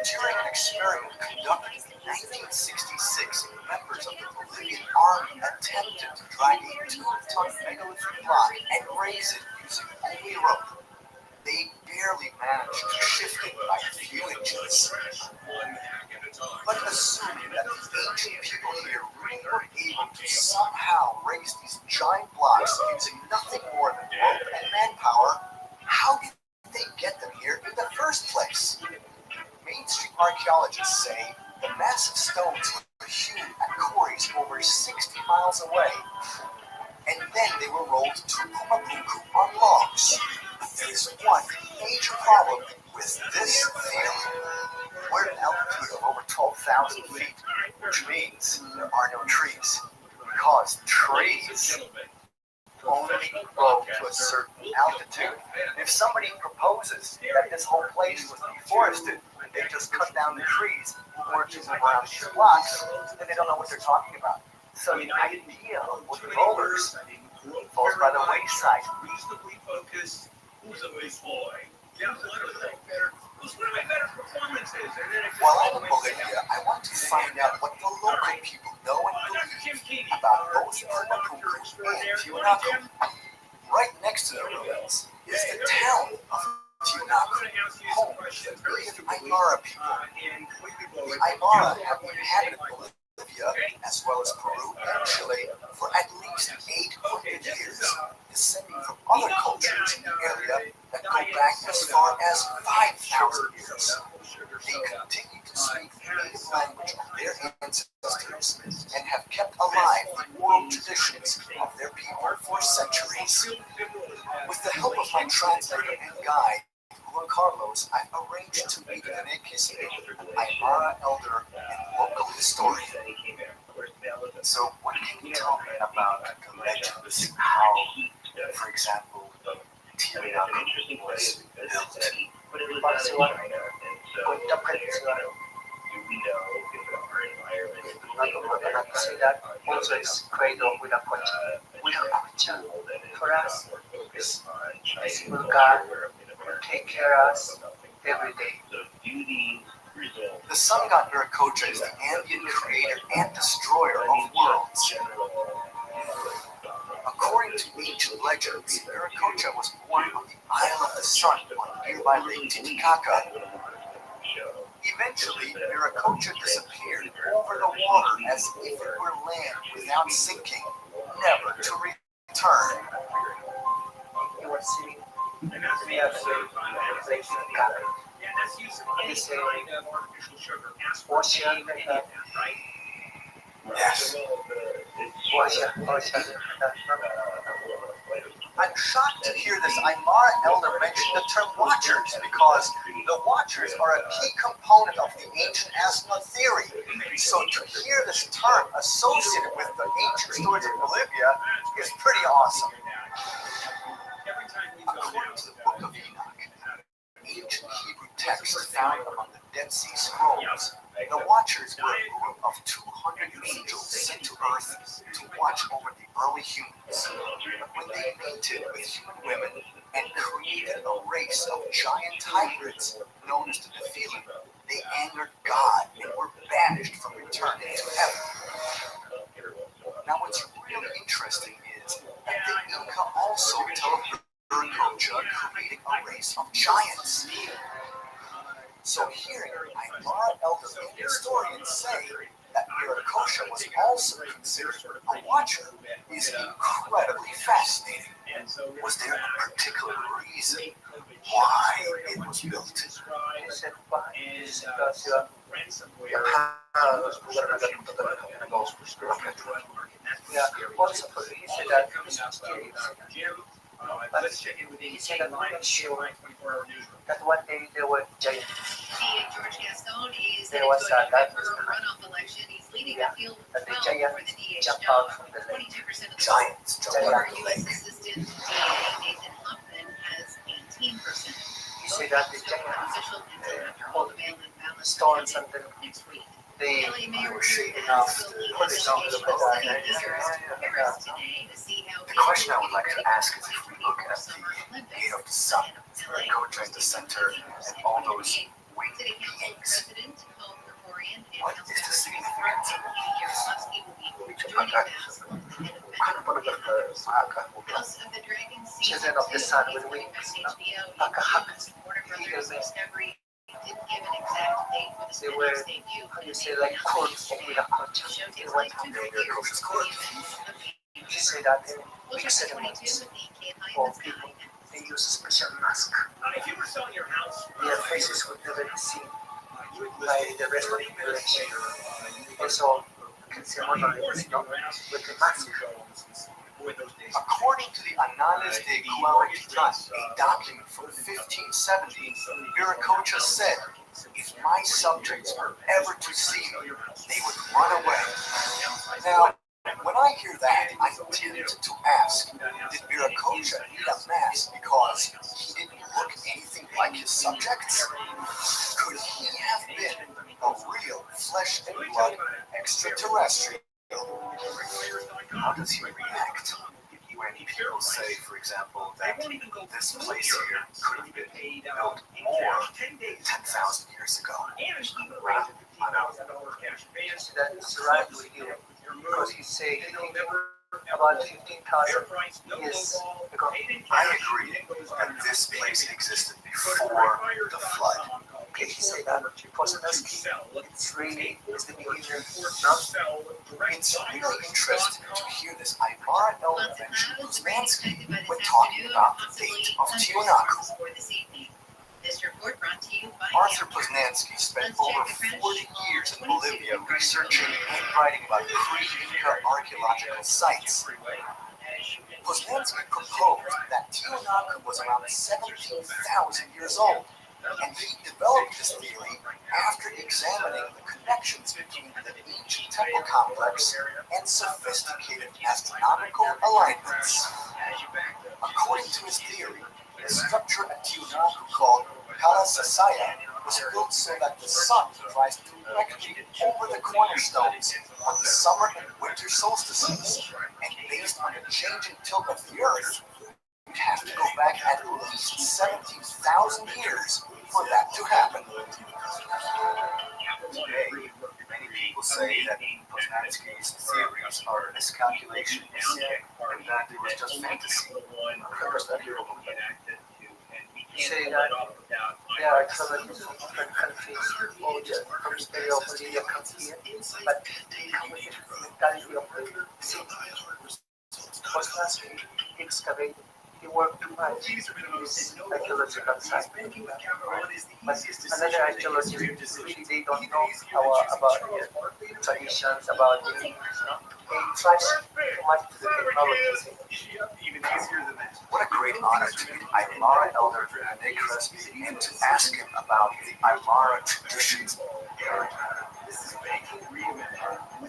During an experiment conducted in 1966, members of the Bolivian army attempted to drag a 2-ton megalithic block and raise it using only rope. They barely managed to shift it by a few inches. But assuming that the ancient people here really were able to somehow raise these giant blocks using nothing more than rope and manpower, how did they get them here in the first place? Mainstream archaeologists say the massive stones were hewn at quarries over 60 miles away, and then they were rolled to Pumapunku on logs. There is one major problem with this theory. We're at an altitude of over 12,000 feet, which means there are no trees. Because trees only grow to a certain altitude. If somebody proposes that this whole place was deforested, they just cut down the trees working around these blocks, then they don't know what they're talking about. So the idea of wood rollers falls by the wayside. Reasonably focused. Who's a big boy? Yeah, who's one of my better performances? While I'm in Bolivia, I want to find out what the local people know and believe about both Pumapunku and Tiwanaku. Right next to the ruins is the town of Tiwanaku, home to the million Aymara people. The Aymara have inhabited Bolivia, as well as Peru and Chile, for at least 800 years, descending from other cultures in the area that go back as far as 5,000 years. They continue to speak the native language of their ancestors and have kept alive the oral traditions of their people for centuries. With the help of my translator and guide, Juan Carlos, I've arranged to meet Venequez, an Aymara elder and local historian. So, what can you tell me about the legends? How, for example, Tiwanaku was built? That also is cradled with a concha. For us, is God will take care of us every day. The sun god Viracocha is the Andean creator and destroyer of worlds. According to ancient legends, Viracocha was born on the Isle of the Sun on nearby Lake Titicaca. Eventually, Viracocha disappeared over the water as if it were land without sinking, never to return. He was sitting near the Lake Titicaca. It's an ocean, Yes. ocean. I'm shocked to hear this Aymara elder mention the term watchers because the watchers are a key component of the ancient astronaut theory. So to hear this term associated with the ancient stories of Bolivia is pretty awesome. According to the Book of Enoch, ancient Hebrew text found among the Dead Sea Scrolls, the Watchers were a group of 200 angels sent to Earth to watch over the early humans. When they mated with human women and created a race of giant hybrids known as the Nephilim, they angered God and were banished from returning to heaven. Now what's really interesting is that the Inca also tell of Viracocha creating a race of giants. So hearing Aymara elder historians say that Viracocha was also considered a watcher is incredibly fascinating. Was there a particular reason why it was built? Also, he said that let's check in with the line 24-hour newsroom. that one day there were giants. George Gaston is There was a runoff election. He's leading the field with 12 for the DA jumped job. out from the lake. 22% of the Giants former U.S. Assistant DA Nathan Huffman has 18%. He said that the giants Official all the mail-in ballots stormed something. next week. They LA Mayor were shaking off the investigation of city leaders to Paris today to see how The question I would like to ask is if we look at the gate of the sun, Viracocha in the center, and all those winged City Council beings, President Paul Gregorian and what Council is the Member significance? Yaroslawski will be joining Mass on the head of House of the Dragon Children of the Sun with wings. HBO. Warner Brothers Discovery didn't give an exact date for the They were, spin-off's debut, how but do you it say, like courts of Viracocha. show They takes went place on 2 their years Viracocha's before court. the events of the She said that in We'll big check 22 ceremonies with the Kate for High people, next. they use a special mask. If you were selling your house, Their faces would never be seen you would by the rest of the population. Also, you can see one of them with the mask. According to the Anales de Cuauhtitlán, a document from 1570, Viracocha said, "If my subjects were ever to see me, they would run away." Now, when I hear that, I'm tempted to ask, did Viracocha need a mask because he didn't look anything like his subjects? Could he have been a real flesh and blood extraterrestrial? How does he react when people say, for example, that this place here could have been built more than 10,000 years ago? That is right with you. Because he said about 15,000 years ago. I agree that this place existed before the flood. Okay, he said that Poznański, it's really is the beginning of It's really interesting to hear this Aymara elder mention Poznański when talking about the date of Tiwanaku. This report brought to you by Arthur Poznański spent over 40 years in Bolivia researching and writing about pre-Inca archaeological sites. Poznański proposed that Tiwanaku was around 17,000 years old, and he developed this theory after examining the connections between the ancient temple complex and sophisticated astronomical alignments. According to his theory, the structure at Tiwanaku called Palasasaya was built so that the sun would rise directly over the cornerstones on the summer and winter solstices, and based on the changing tilt of the earth, you'd have to go back at least 17,000 years for that to happen. Today, many people say that Poznański's theories are miscalculations and that it was just fantasy. He said that there are travelers from different countries or just from Imperial Bolivia come here, but they come with the mentality of the city. Poznański excavated, he worked too much in his archaeological site. But another archaeologist really they don't know about the traditions, about the, they trust too much to the technology. Even easier than that. What a great honor to meet Aymara elder Rene Crespi and to ask him about the Aymara traditions.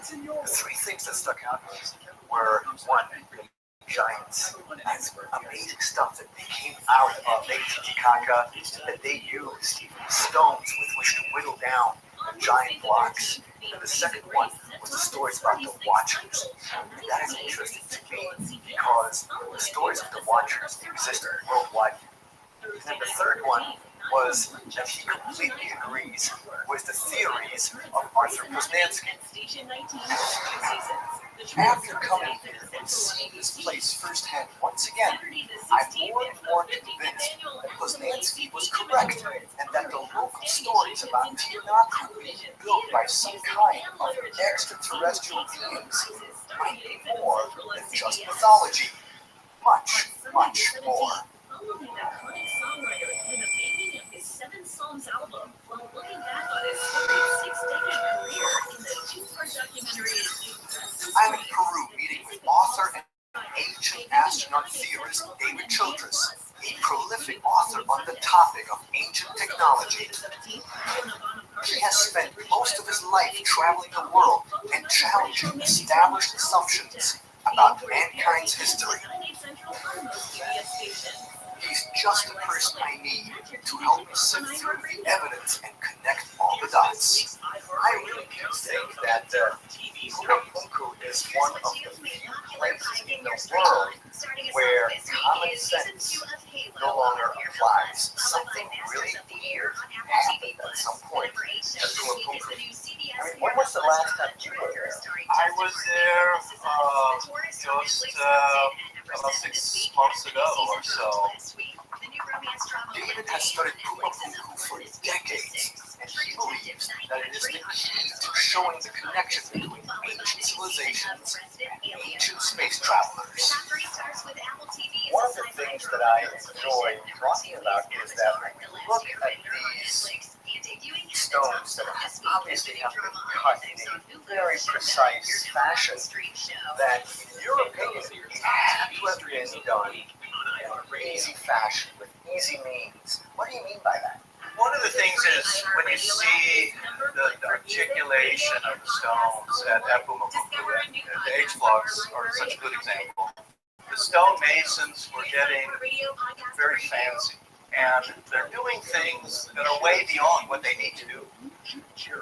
The three things that stuck out were, one, giants. Amazing stuff that they came out of Lake Titicaca, that they used stones with which to whittle down the giant blocks. And the second one was the stories about the Watchers. And that is interesting to me because the stories of the Watchers exist worldwide. And then the third one was that he completely agrees with the theories of Arthur Poznański. After coming here and seeing this place firsthand once again, I'm more and more convinced that Poznański was correct and that the local stories about Tiwanaku being built by some kind of extraterrestrial beings might be more than just mythology. Much, much more. Following an iconic songwriter through the making of his 7 Psalms album, while looking back on his storied 6-decade career in the 2-part documentary. I'm in Peru meeting with author and ancient astronaut theorist David Childress, a prolific author on the topic of ancient technology. He has spent most of his life traveling the world and challenging established assumptions about mankind's history. He's just the person I need to help me sift through the evidence and connect all the dots. I really do think that Pumapunku is one of the few places in the world where common sense no longer applies. Something really weird happened at some point at Pumapunku. I mean, when was the last time you were there? I was there just about 6 months ago or so. David has studied Pumapunku for decades, and he believes that it is the key to showing the connection between ancient civilizations and ancient space travelers. One of the things that I enjoy talking about is that when you look at these stones that obviously have been cut in a very precise fashion, that in your opinion, it had to have been done in an easy fashion, with easy means. What do you mean by that? One of the things is when you see the articulation of the stones at Pumapunku, the H-blocks are such a good example. The stone masons were getting very fancy, and they're doing things that are way beyond what they need to do.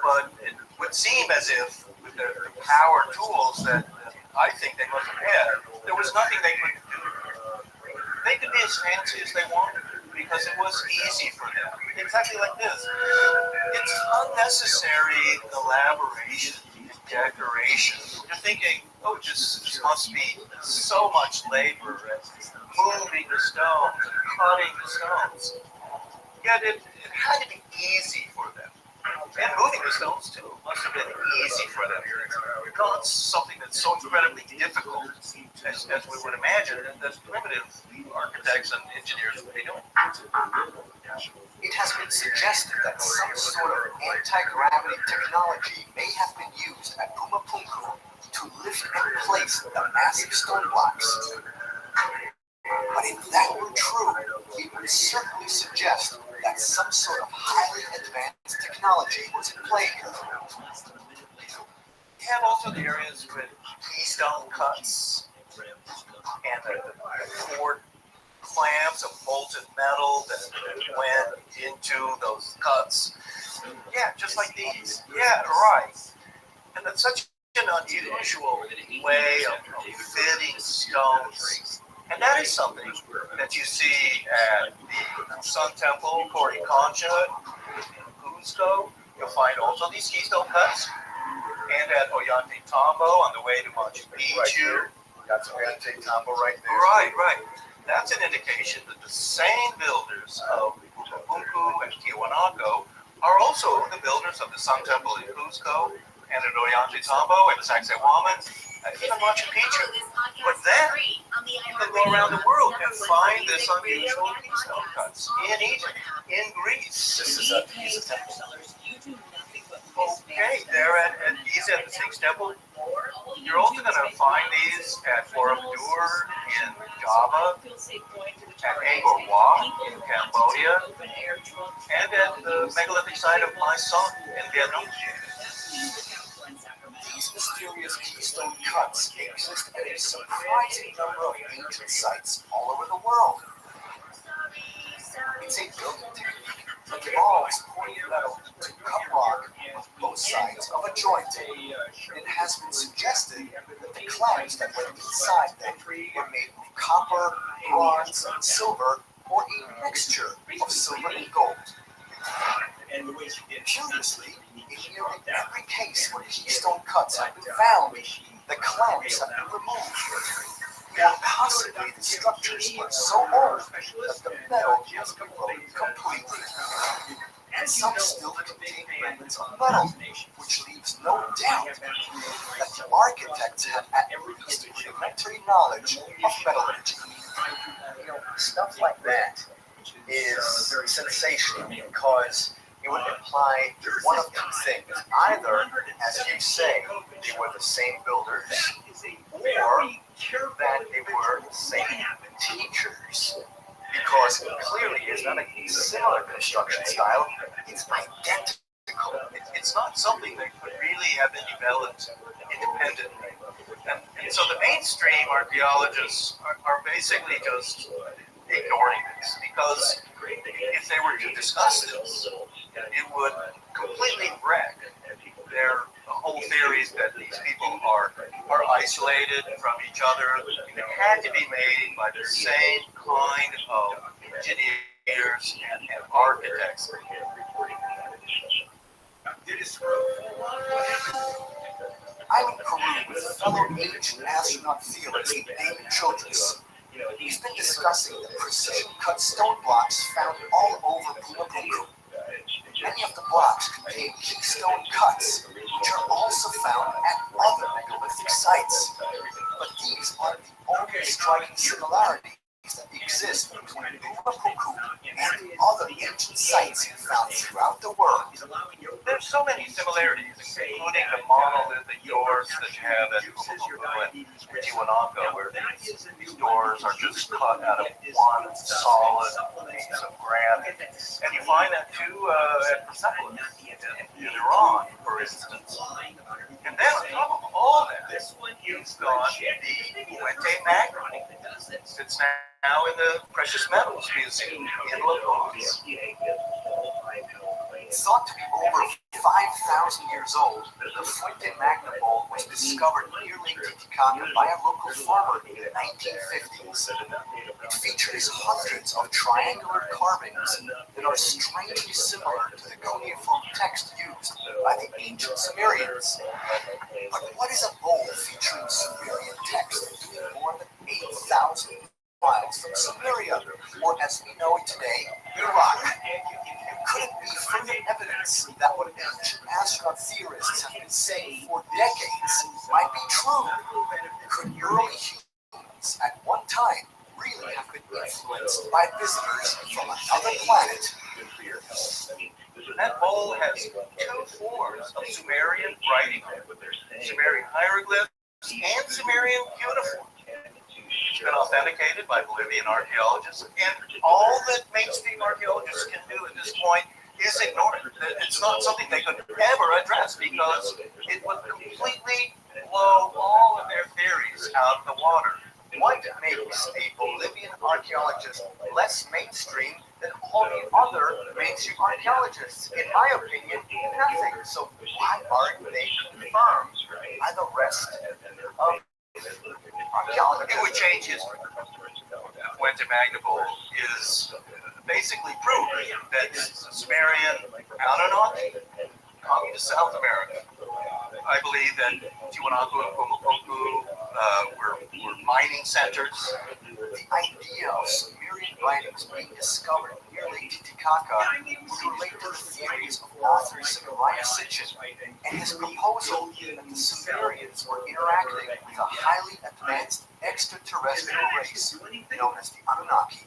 But it would seem as if with the power tools that I think they must have had, there was nothing they couldn't do. They could be as fancy as they wanted because it was easy for them. Exactly like this. It's unnecessary elaboration and decoration. You're thinking, oh, this must be so much labor and moving the stones and cutting the stones. Yet it had to be easy for them. And moving the stones, too, must have been easy for them. Not something that's so incredibly difficult as we would imagine that primitive architects and engineers would be doing. It has been suggested that some sort of anti-gravity technology may have been used at Pumapunku to lift and place the massive stone blocks. But if that were true, it would certainly suggest that some sort of highly advanced technology was in play here. You have also the areas with keystone cuts and the cord clamps of molten metal that went into those cuts. Yeah, just like these. Yeah, right. And that's such an unusual way of fitting stones. And that is something that you see at the Sun Temple, Coricancha, in Cusco. You'll find also these keystone cuts. And at Ollantaytambo on the way to Machu Picchu. That's Ollantaytambo right there. Right. That's an indication that the same builders of Pumapunku and Tiwanaku are also the builders of the Sun Temple in Cusco and at Ollantaytambo and Sacsayhuaman and even Machu Picchu. But then you can go around the world and find this unusual keystone cuts in Egypt, in Greece. This is a Giza temple. Okay, there at Giza at the Sphinx Temple. You're also going to find these at Borobudur in Java, at Angkor Wat in Cambodia, and at the megalithic site of Mai Son in Vietnam. These mysterious keystone cuts exist at a surprising number of ancient sites all over the world. It's a building technique that involves pouring metal to cut rock on both sides of a joint. It has been suggested that the clamps that went inside them were made of copper, bronze, silver, or a mixture of silver and gold. Curiously, in nearly every case where keystone cuts have been found, the clamps have been removed. Or possibly the structures were so old that the metal has been broken completely. And some still contain remnants of metal, which leaves no doubt that the architects had at least rudimentary knowledge of metallurgy. You know, stuff like that is sensational because it would imply one of two things. Either, as you say, they were the same builders, or that they were the same teachers. Because clearly it's not a similar construction style, it's identical. It's not something that could really have been developed independently. And so the mainstream archaeologists are basically just ignoring this, because if they were to discuss this, it would completely wreck their whole theories that these people are isolated from each other. It had to be made by the same kind of engineers and architects. I'm in Peru with fellow ancient astronaut theorist David Childress. He's been discussing the precision-cut stone blocks found all over Pumapunku. Many of the blocks contain keystone cuts, which are also found at other megalithic sites. But these aren't the only striking similarities that exist between Pumapunku and other ancient sites found throughout the world. There's so many similarities, including the monolithic doors that you have at Pumapunku and Tiwanaku, where these doors are just cut out of one solid piece of granite. And you find that too at Persepolis in Iran, for instance. And then on top of all that, you've got the Puente Magna. It's now in the Precious Metals Museum in La Paz. Thought to be over 5,000 years old, the Fuente Magna bowl was discovered near Lake Titicaca by a local farmer in the 1950s. It features hundreds of triangular carvings that are strangely similar to the cuneiform text used by the ancient Sumerians. But what is a bowl featuring Sumerian text more than 8,000 miles from Sumeria, or as we know it today, Iraq? Could it be further evidence that what ancient astronaut theorists have been saying for decades might be true? Could early humans at one time really have been influenced by visitors from another planet? That bowl has two forms of Sumerian writing, Sumerian hieroglyphs and Sumerian cuneiform. It's been authenticated by Bolivian archaeologists, and all that mainstream archaeologists can do at this point is ignore it. It's not something they could ever address, because it would completely blow all of their theories out of the water. What makes a Bolivian archaeologist less mainstream than all the other mainstream archaeologists? In my opinion, nothing. So why aren't they confirmed by the rest of archaeology? It would change history. Fuente Magna bowl is basically proof that it's a Sumerian Anunnaki coming to South America. I believe that Tiwanaku and Pumapunku were mining centers. The idea of Sumerian writings being discovered near Lake Titicaca would relate to the theories of author Zechariah Sitchin and his proposal that the Sumerians were interacting with a highly advanced extraterrestrial race known as the Anunnaki.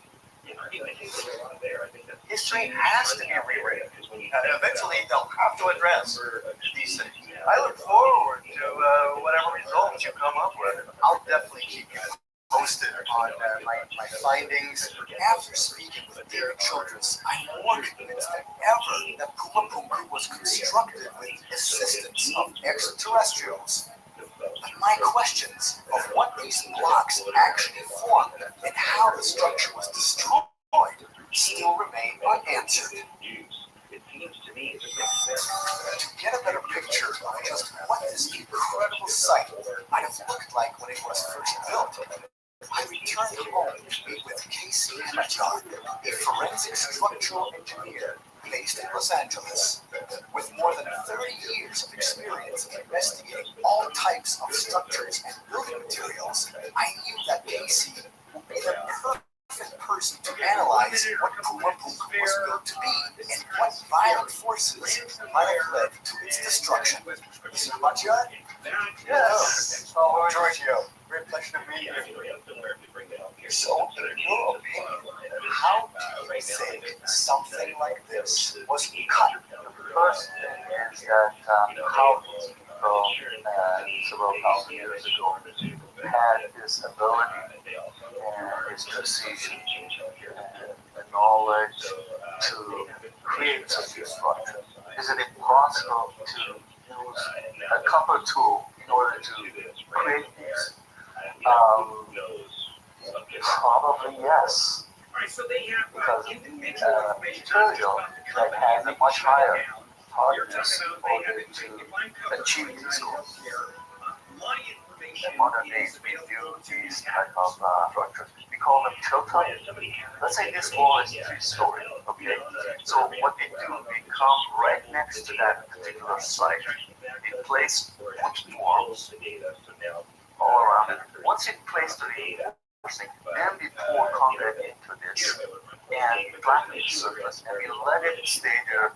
History has to be rewritten, and eventually they'll have to address these things. I look forward to whatever results you come up with. I'll definitely keep you posted on my findings. After speaking with David Childress, I'm more convinced than ever that Puma Punku was constructed with the assistance of extraterrestrials. But my questions of what these blocks actually formed and how the structure was destroyed still remain unanswered. To get a better picture of just what this incredible site might have looked like when it was first built, I returned home to meet with Casey Hemachar, a forensic structural engineer based in Los Angeles. With more than 30 years of experience investigating all types of structures and building materials, I knew that Casey would be the perfect person to analyze what Puma Punku was built to be and what violent forces might have led to its destruction. Mr. Hemachar? Yes. Oh, Giorgio, great pleasure to meet you. So, in your opinion, how do you think something like this was cut? The first thing is that how these people several thousand years ago had this ability and this precision and the knowledge to create such a structure. Is it impossible to use a copper tool in order to create these? Probably yes, because material that has a much higher hardness in order to achieve these goals. In modern days, we do these type of structures. We call them tilt-up. Let's say this wall is 3-story, okay? So what they do, they come right next to that particular site. They place wood forms all around it. Once it's placed to the then we pour concrete into this and flatten the surface, and we let it stay there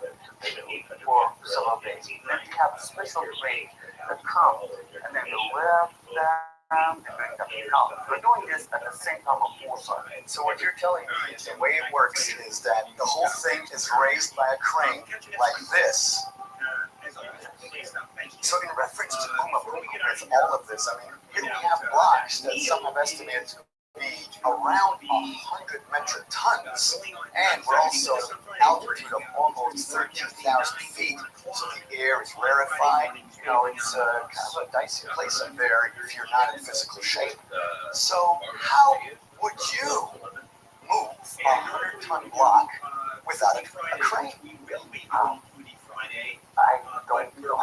for several days. Then we have a special crane that comes, and then we lift them and bring them out. We're doing this at the same time on 4 sides. So what you're telling me is the way it works is that the whole thing is raised by a crane like this. So in reference to Puma Punku with all of this, I mean, here we have blocks that some have estimated to be around 100 metric tons, and we're also altitude of almost 13,000 feet, so the air is rarefied. You know, it's kind of a dicey place up there if you're not in physical shape. So how would you move a 100-ton block without a crane? I don't know.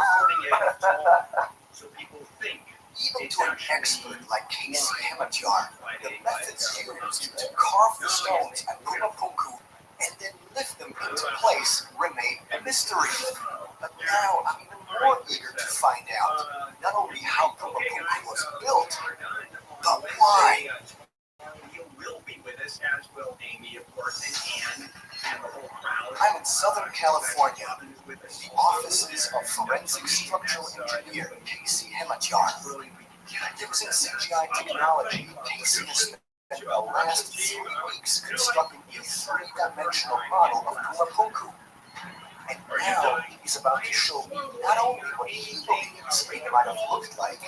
Even to an expert like Casey Hemachar, the methods used to carve the stones at Puma Punku and then lift them into place remain a mystery. But now I'm even more eager to find out not only how Puma Punku was built, but why. You will be with us, as will Amy, of course, and Anne, and the whole crowd. I'm in Southern California, the offices of forensic structural engineer Casey Hemachar. Using CGI technology, Casey has spent the last 3 weeks constructing a 3-dimensional model of Puma Punku. And now he's about to show me not only what he believes it might have looked like,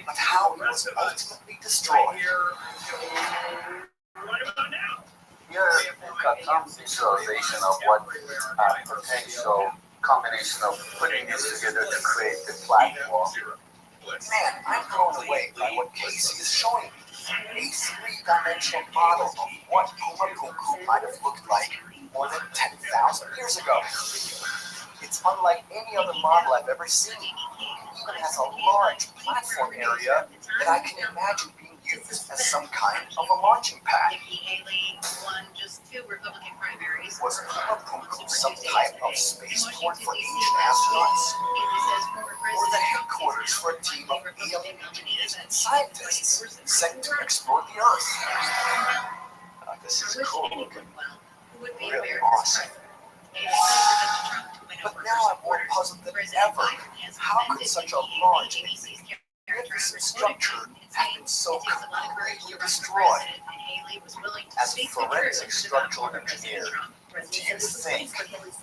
but how it was ultimately destroyed. Here we've got some visualization of what potential combination of putting this together to create the platform. Man, I'm blown away by what Casey is showing me. A 3-dimensional model of what Puma Punku might have looked like more than 10,000 years ago. It's unlike any other model I've ever seen. It even has a large platform area that I can imagine being used as some kind of a launching pad. Was Puma Punku some type of spaceport for ancient astronauts? Or the headquarters for a team of alien engineers and scientists sent to explore the Earth? This is cool. really awesome. But now I'm more puzzled than ever. How could such a large and magnificent structure have been so completely destroyed? As a forensic structural engineer, do you think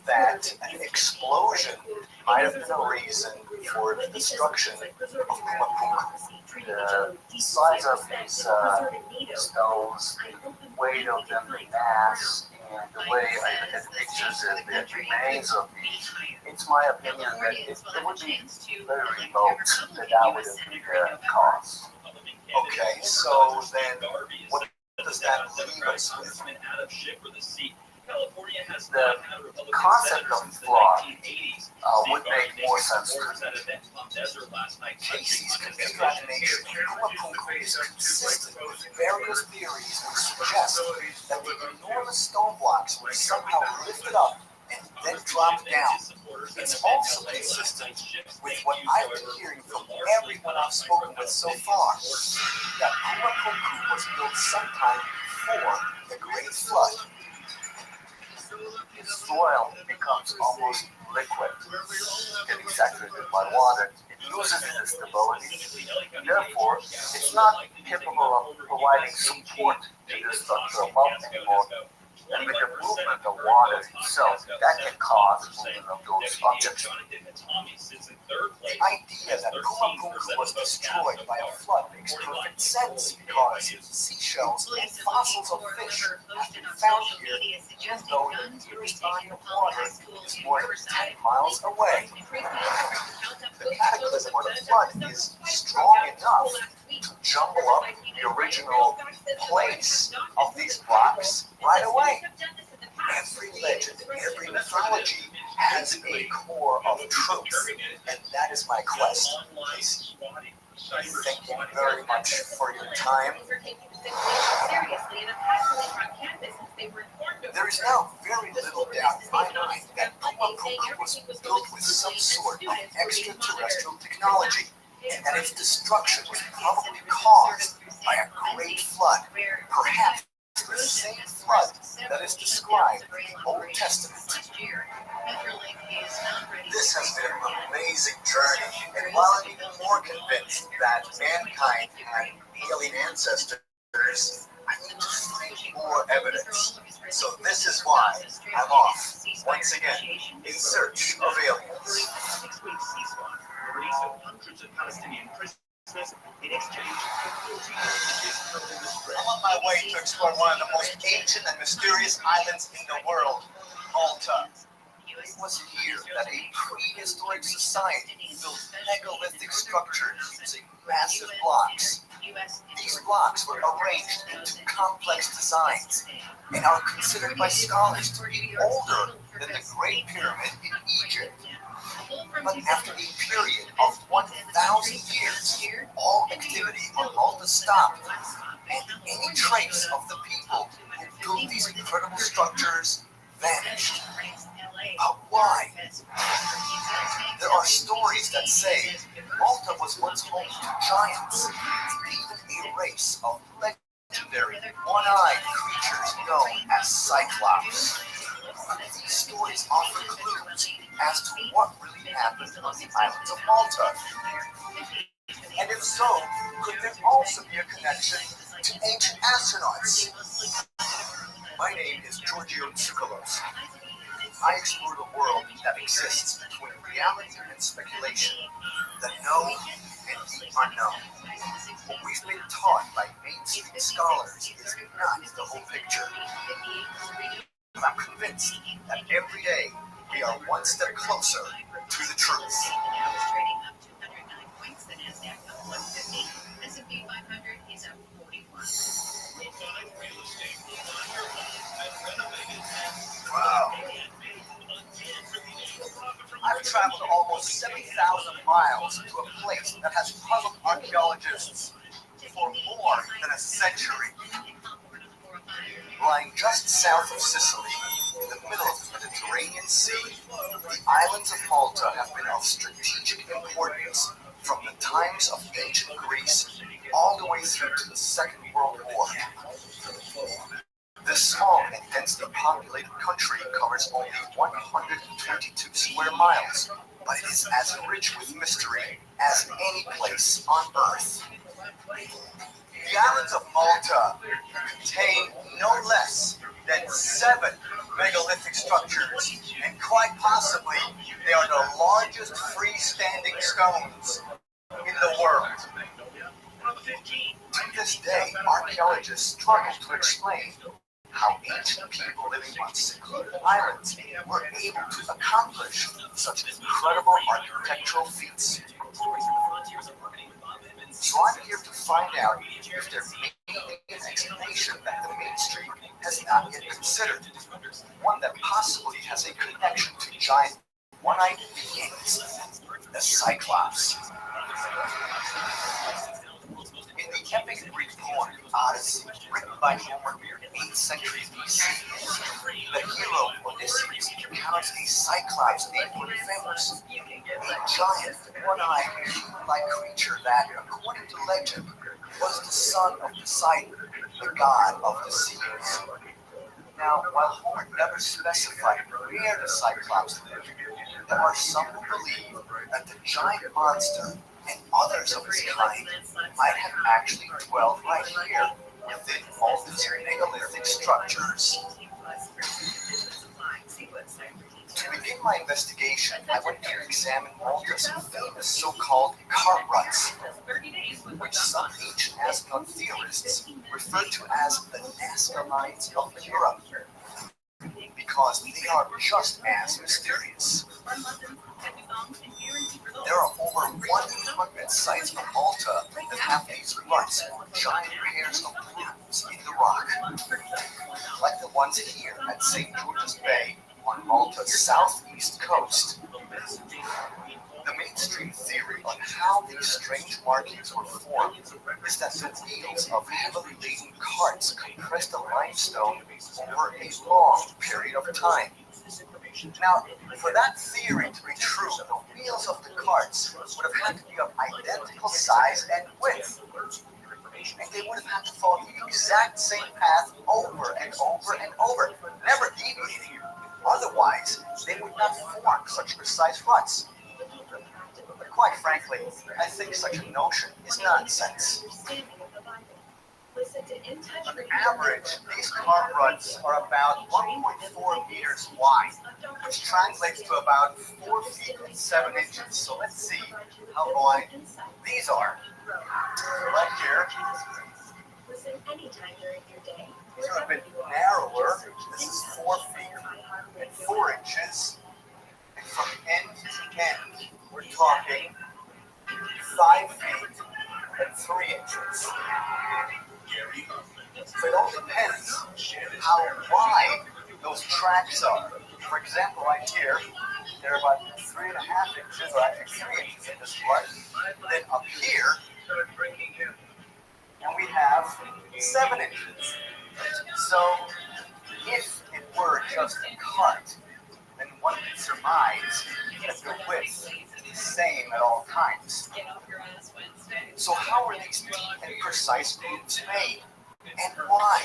that an explosion might have been a reason for the destruction of Kumapunku? The size of these stones, the weight of them, the mass, and the way I look at the pictures of the remains of these, it's my opinion that it would be very remote that would have been the cause. Okay, so then what does that leave us with? The concept of flood would make more sense to me. Casey's concatenation of Kumapunku is consistent with various theories which suggest that the enormous stone blocks were somehow lifted up and then dropped down. It's also consistent with what I've been hearing from everyone I've spoken with so far, that Kumapunku was built sometime before the Great Flood. The soil becomes almost liquid, getting saturated by water. It loses its stability. Therefore, it's not capable of providing support to the structure above anymore. And with the movement of water itself, that can cause movement of those objects. The idea that Kumapunku was destroyed by a flood makes perfect sense because seashells and fossils of fish have been found here, even though the nearest body of water is more than 10 miles away. The cataclysm or the flood is strong enough to jumble up the original place of these blocks right away. Every legend, every mythology has a core of truth, and that is my quest. Thank you very much for your time. There is now very little doubt in my mind that Kumapunku was built with some sort of extraterrestrial technology, and that its destruction was probably caused by a great flood, perhaps the same flood that is described in the Old Testament. This has been an amazing journey, and while I'm even more convinced that mankind had alien ancestors, I need to find more evidence. So this is why I'm off, once again, in search of aliens. I'm on my way to explore one of the most ancient and mysterious islands in the world, Malta. It was here that a prehistoric society built megalithic structures using massive blocks. These blocks were arranged into complex designs and are considered by scholars to be older than the Great Pyramid in Egypt. But after a period of 1,000 years, all activity on Malta stopped, and any trace of the people who built these incredible structures vanished. But why? There are stories that say Malta was once home to giants, and even a race of legendary one-eyed creatures known as Cyclops. These stories offer clues as to what really happened on the islands of Malta. And if so, could there also be a connection to ancient astronauts? My name is Giorgio Tsoukalos. I explore the world that exists between reality and speculation, the known and the unknown. What we've been taught by mainstream scholars is not the whole picture. But I'm convinced that every day we are one step closer to the truth. Wow. I've traveled almost 70,000 miles to a place that has puzzled archaeologists for more than a century. Lying just south of Sicily, in the middle of the Mediterranean Sea, the islands of Malta have been of strategic importance from the times of ancient Greece all the way through to the Second World War. The This small and densely populated country covers only 122 square miles, but it is as rich with mystery as any place on Earth. The islands of Malta contain no less than 7 megalithic structures, and quite possibly they are the largest freestanding stones in the world. To this day, archaeologists struggle to explain how ancient people living on secluded islands were able to accomplish such incredible architectural feats. So I'm here to find out if there may be an explanation that the mainstream has not yet considered, one that possibly has a connection to giant one-eyed beings, the Cyclops. In the epic Greek poem Odyssey, written by Homer 8th century BC, the hero Odysseus encounters a Cyclops named Famous, a giant, one-eyed, human-like creature that, according to legend, was the son of Poseidon, the god of the seas. Now, while Homer never specified where the Cyclops lived, there are some who believe that the giant monster and others of its kind might have actually dwelled right here within Malta's megalithic structures. To begin my investigation, I went to examine Malta's famous so-called cart ruts, which some ancient astronaut theorists refer to as the Nazca lines of Europe, because they are just as mysterious. There are over 100 sites on Malta that have these ruts or giant pairs of grooves in the rock, like the ones here at St. George's Bay on Malta's southeast coast. The mainstream theory on how these strange markings were formed is that the wheels of heavily laden carts compressed the limestone over a long period of time. Now, for that theory to be true, the wheels of the carts would have had to be of identical size and width, and they would have had to follow the exact same path over and over and over, never deviating. Otherwise, they would not form such precise ruts. But quite frankly, I think such a notion is nonsense. On average, these cart ruts are about 1.4 meters wide, which translates to about 4 feet and 7 inches. So let's see how wide these are. Right here, these are a bit narrower. This is 4 feet and 4 inches. And from end to end, we're talking 5 feet and 3 inches. So it all depends how wide those tracks are. For example, right here, they're about 3.5 inches, or actually 3 inches in this part. Then up here, and we have 7 inches. So if it were just a cart, then one could surmise that the width is the same at all times. So how are these deep and precise grooves made? And why?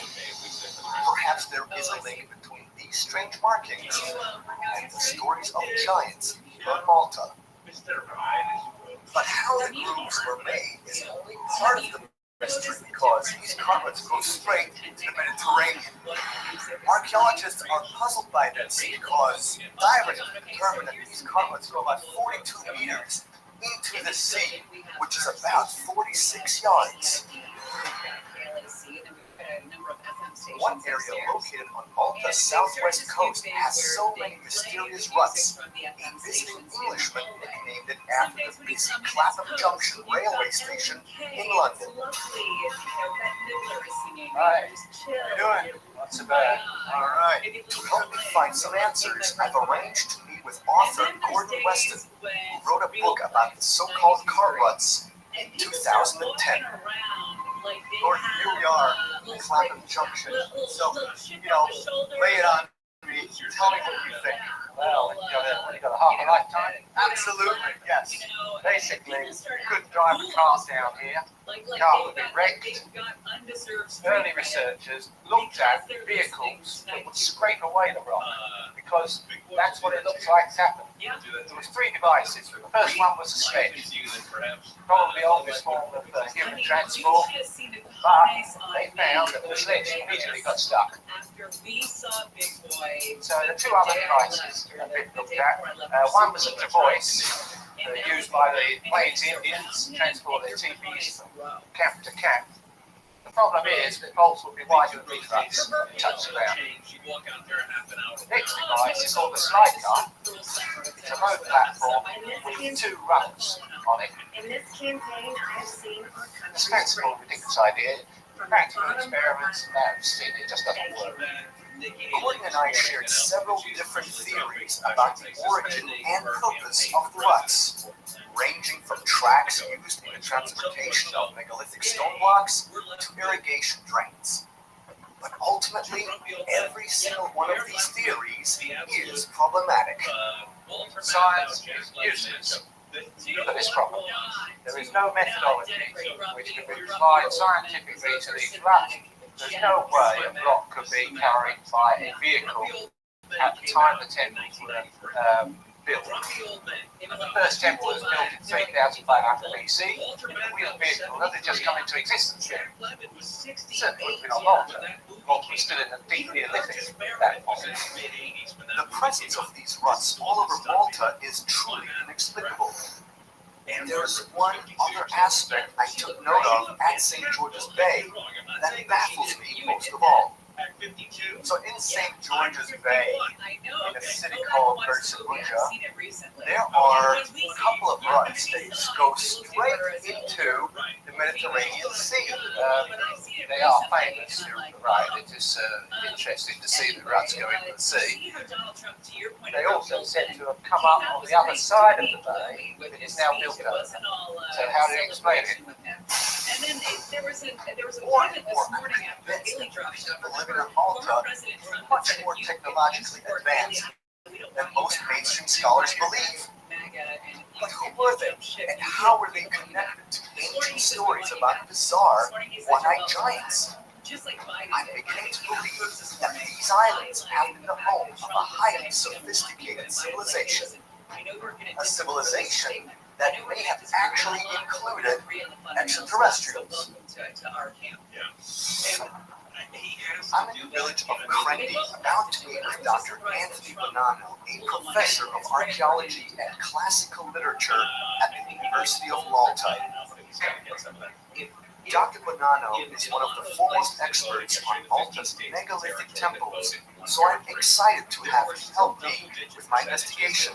Perhaps there is a link between these strange markings and the stories of giants on Malta. But how the grooves were made is only part of the mystery, because these carpets go straight into the Mediterranean. Archaeologists are puzzled by this because divers have determined that these carpets go about 42 meters into the sea, which is about 46 yards. One area located on Malta's southwest coast has so many mysterious ruts. A visiting Englishman nicknamed it after the busy Clapham Junction railway station in London. Hi, how you doing? Not so bad. All right. To help me find some answers, I've arranged to meet with author Gordon Weston, who wrote a book about the so-called car ruts in 2010. Gordon, here we are at Clapham Junction. So, lay it on me. Tell me what you think. Well, you got a half a lifetime? Absolutely, yes. Basically, you couldn't drive a car down here. The car would be wrecked. Early researchers looked at vehicles that would scrape away the rock because that's what it looks like it's happened. There was 3 devices. The first one was a sledge, probably the oldest form of human transport, but they found that the sledge immediately got stuck. So the 2 other devices that they looked at, one was a device used by the Plains Indians to transport their teepees from camp to camp. The problem is that bolts would be wider than these ruts and touch the ground. The next device is called the slide car. It's a road platform with 2 rungs on it. It's a sensible, ridiculous idea. Practical experiments have seen it just doesn't work. Gordon and I shared several different theories about the origin and purpose of the ruts, ranging from tracks used in the transportation of megalithic stone blocks to irrigation drains. But ultimately, every single one of these theories is problematic. Science is useless for this problem. There is no methodology which can be applied scientifically to these ruts. There's no way a block could be carried by a vehicle at the time the temples were built. The first temple was built in 3500 BC. The wheeled vehicle only just come into existence then. Certainly not Malta. Malta was still in the deep Neolithic at that point. The presence of these ruts all over Malta is truly inexplicable. And there's one other aspect I took note of at St. George's Bay that baffles me most of all. So in St. George's Bay, in a city called Bersabuja, there are a couple of ruts that go straight into the Mediterranean Sea. They are famous, right? It is interesting to see the ruts go into the sea. They also said to have come up on the other side of the bay, but it is now built up. So how do you explain it? And then there was a More pivot and this more, morning I'm after convinced Daily that Drop the Shop. people living in Malta are much more technologically advanced than most mainstream scholars believe. But who were they, and how were they connected to ancient stories about bizarre one-eyed giants? I'm beginning to believe that these islands have been the home of a highly sophisticated civilization. A civilization that may have actually included extraterrestrials. I'm in the village of Crendi, about to meet with Dr. Anthony Bonanno, a professor of archaeology and classical literature at the University of Malta. Dr. Bonanno is one of the foremost experts on Malta's megalithic temples, so I'm excited to have him help me with my investigation.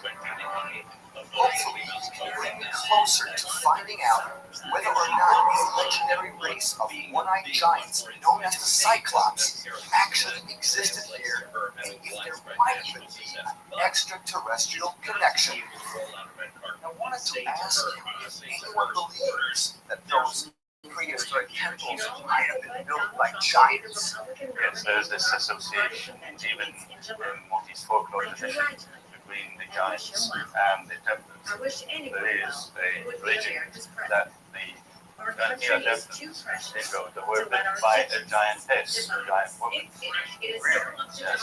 Hopefully, he can bring me closer to finding out whether or not a legendary race of one-eyed giants known as the Cyclops actually existed here, and if there might even be an extraterrestrial connection. I wanted to ask him if anyone believes that those prehistoric temples might have been built by giants. Yes, there's this association, even in Maltese folklore tradition, between the giants and the temples. There is a legend that the Gandhia temples were built by a giantess, a giant woman. Really? Yes.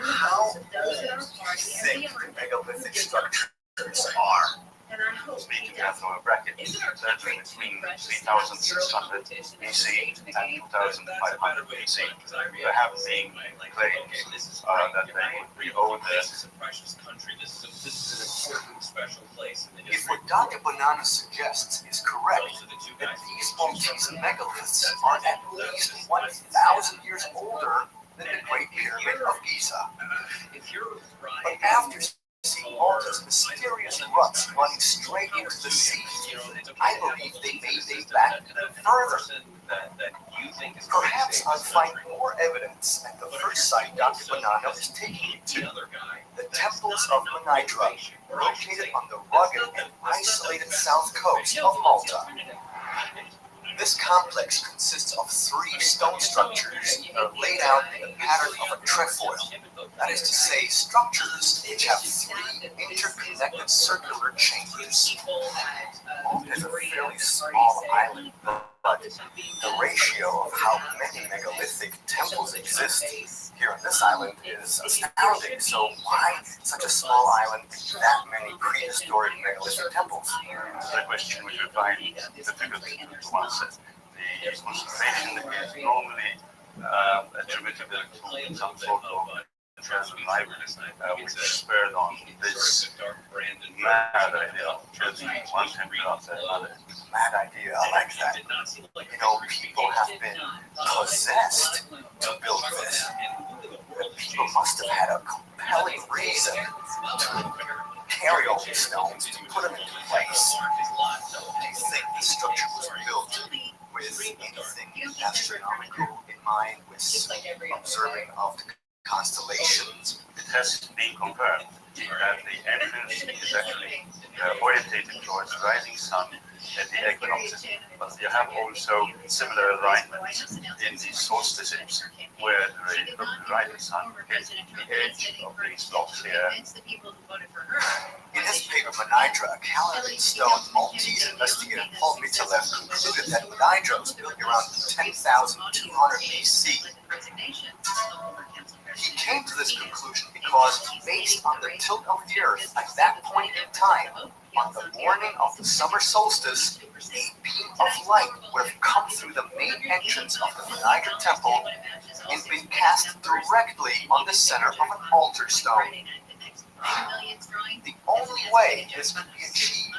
How old do you think the megalithic structures are? Speaking of a bracket, certainly between 3600 BC and 2500 BC, there have been claims that they would be older. If what Dr. Bonanno suggests is correct, then these Maltese megaliths are at least 1,000 years older than the Great Pyramid of Giza. But after seeing Malta's mysterious ruts running straight into the sea, I believe they may date back further. Perhaps I'll find more evidence at the first site Dr. Bonanno is taking me to, the temples of Manidra, located on the rugged and isolated south coast of Malta. This complex consists of 3 stone structures laid out in the pattern of a trefoil. That is to say, structures which have three interconnected circular chambers. Moon is a fairly small island, but the ratio of how many megalithic temples exist here on this island is astounding. So why such a small island with that many prehistoric megalithic temples? The question which we find difficult to answer. The concentration is normally attributable to some sort of children library, which spurred on this mad idea of children one temple after another. Mad idea, I like that. You know, people have been possessed to build this. The people must have had a compelling reason to carry all these stones, to put them into place. Do you think the structure was built with anything astronomical in mind, with observing of the constellations? It has been confirmed that the entrance is actually orientated towards rising sun at the equinoxes, but you have also similar alignments in the solstices, where the rising sun hits the edge of these blocks here. In his paper, Menidra, a calendar in stone Maltese investigator Paul Mitsalev concluded that Menidra was built around 10,200 BC. He came to this conclusion because, based on the tilt of the Earth at that point in time, on the morning of the summer solstice, a beam of light would have come through the main entrance of the Menidra temple and been cast directly on the center of an altar stone. The only way this could be achieved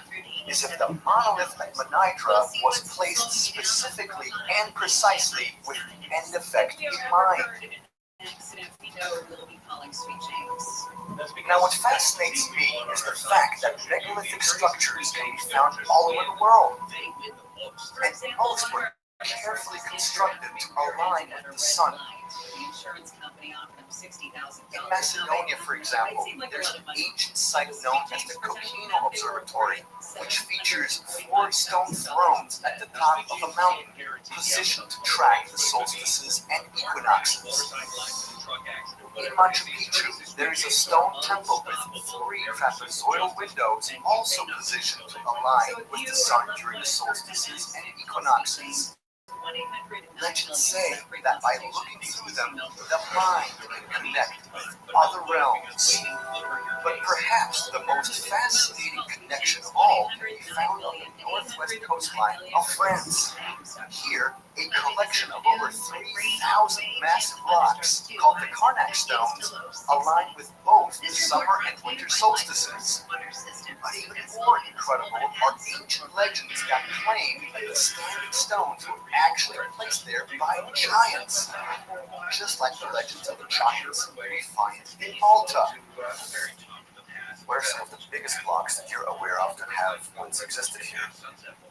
is if the monolith at Menidra was placed specifically and precisely with the end effect in mind. Now, what fascinates me is the fact that megalithic structures can be found all over the world, and most were carefully constructed to align with the sun. In Macedonia, for example, there's an ancient site known as the Kokino Observatory, which features 4 stone thrones at the top of a mountain, positioned to track the solstices and equinoxes. In Machu Picchu, there is a stone temple with 3 trapezoidal windows, also positioned to align with the sun during the solstices and equinoxes. Legends say that by looking through them, the mind can connect with other realms. But perhaps the most fascinating connection of all can be found on the northwest coastline of France. Here, a collection of over 3,000 massive rocks, called the Karnak stones, align with both the summer and winter solstices. But even more incredible are ancient legends that claim that the standing stones were actually placed there by giants, just like the legends of the giants we find in Malta. What are some of the biggest blocks that you're aware of that have once existed here?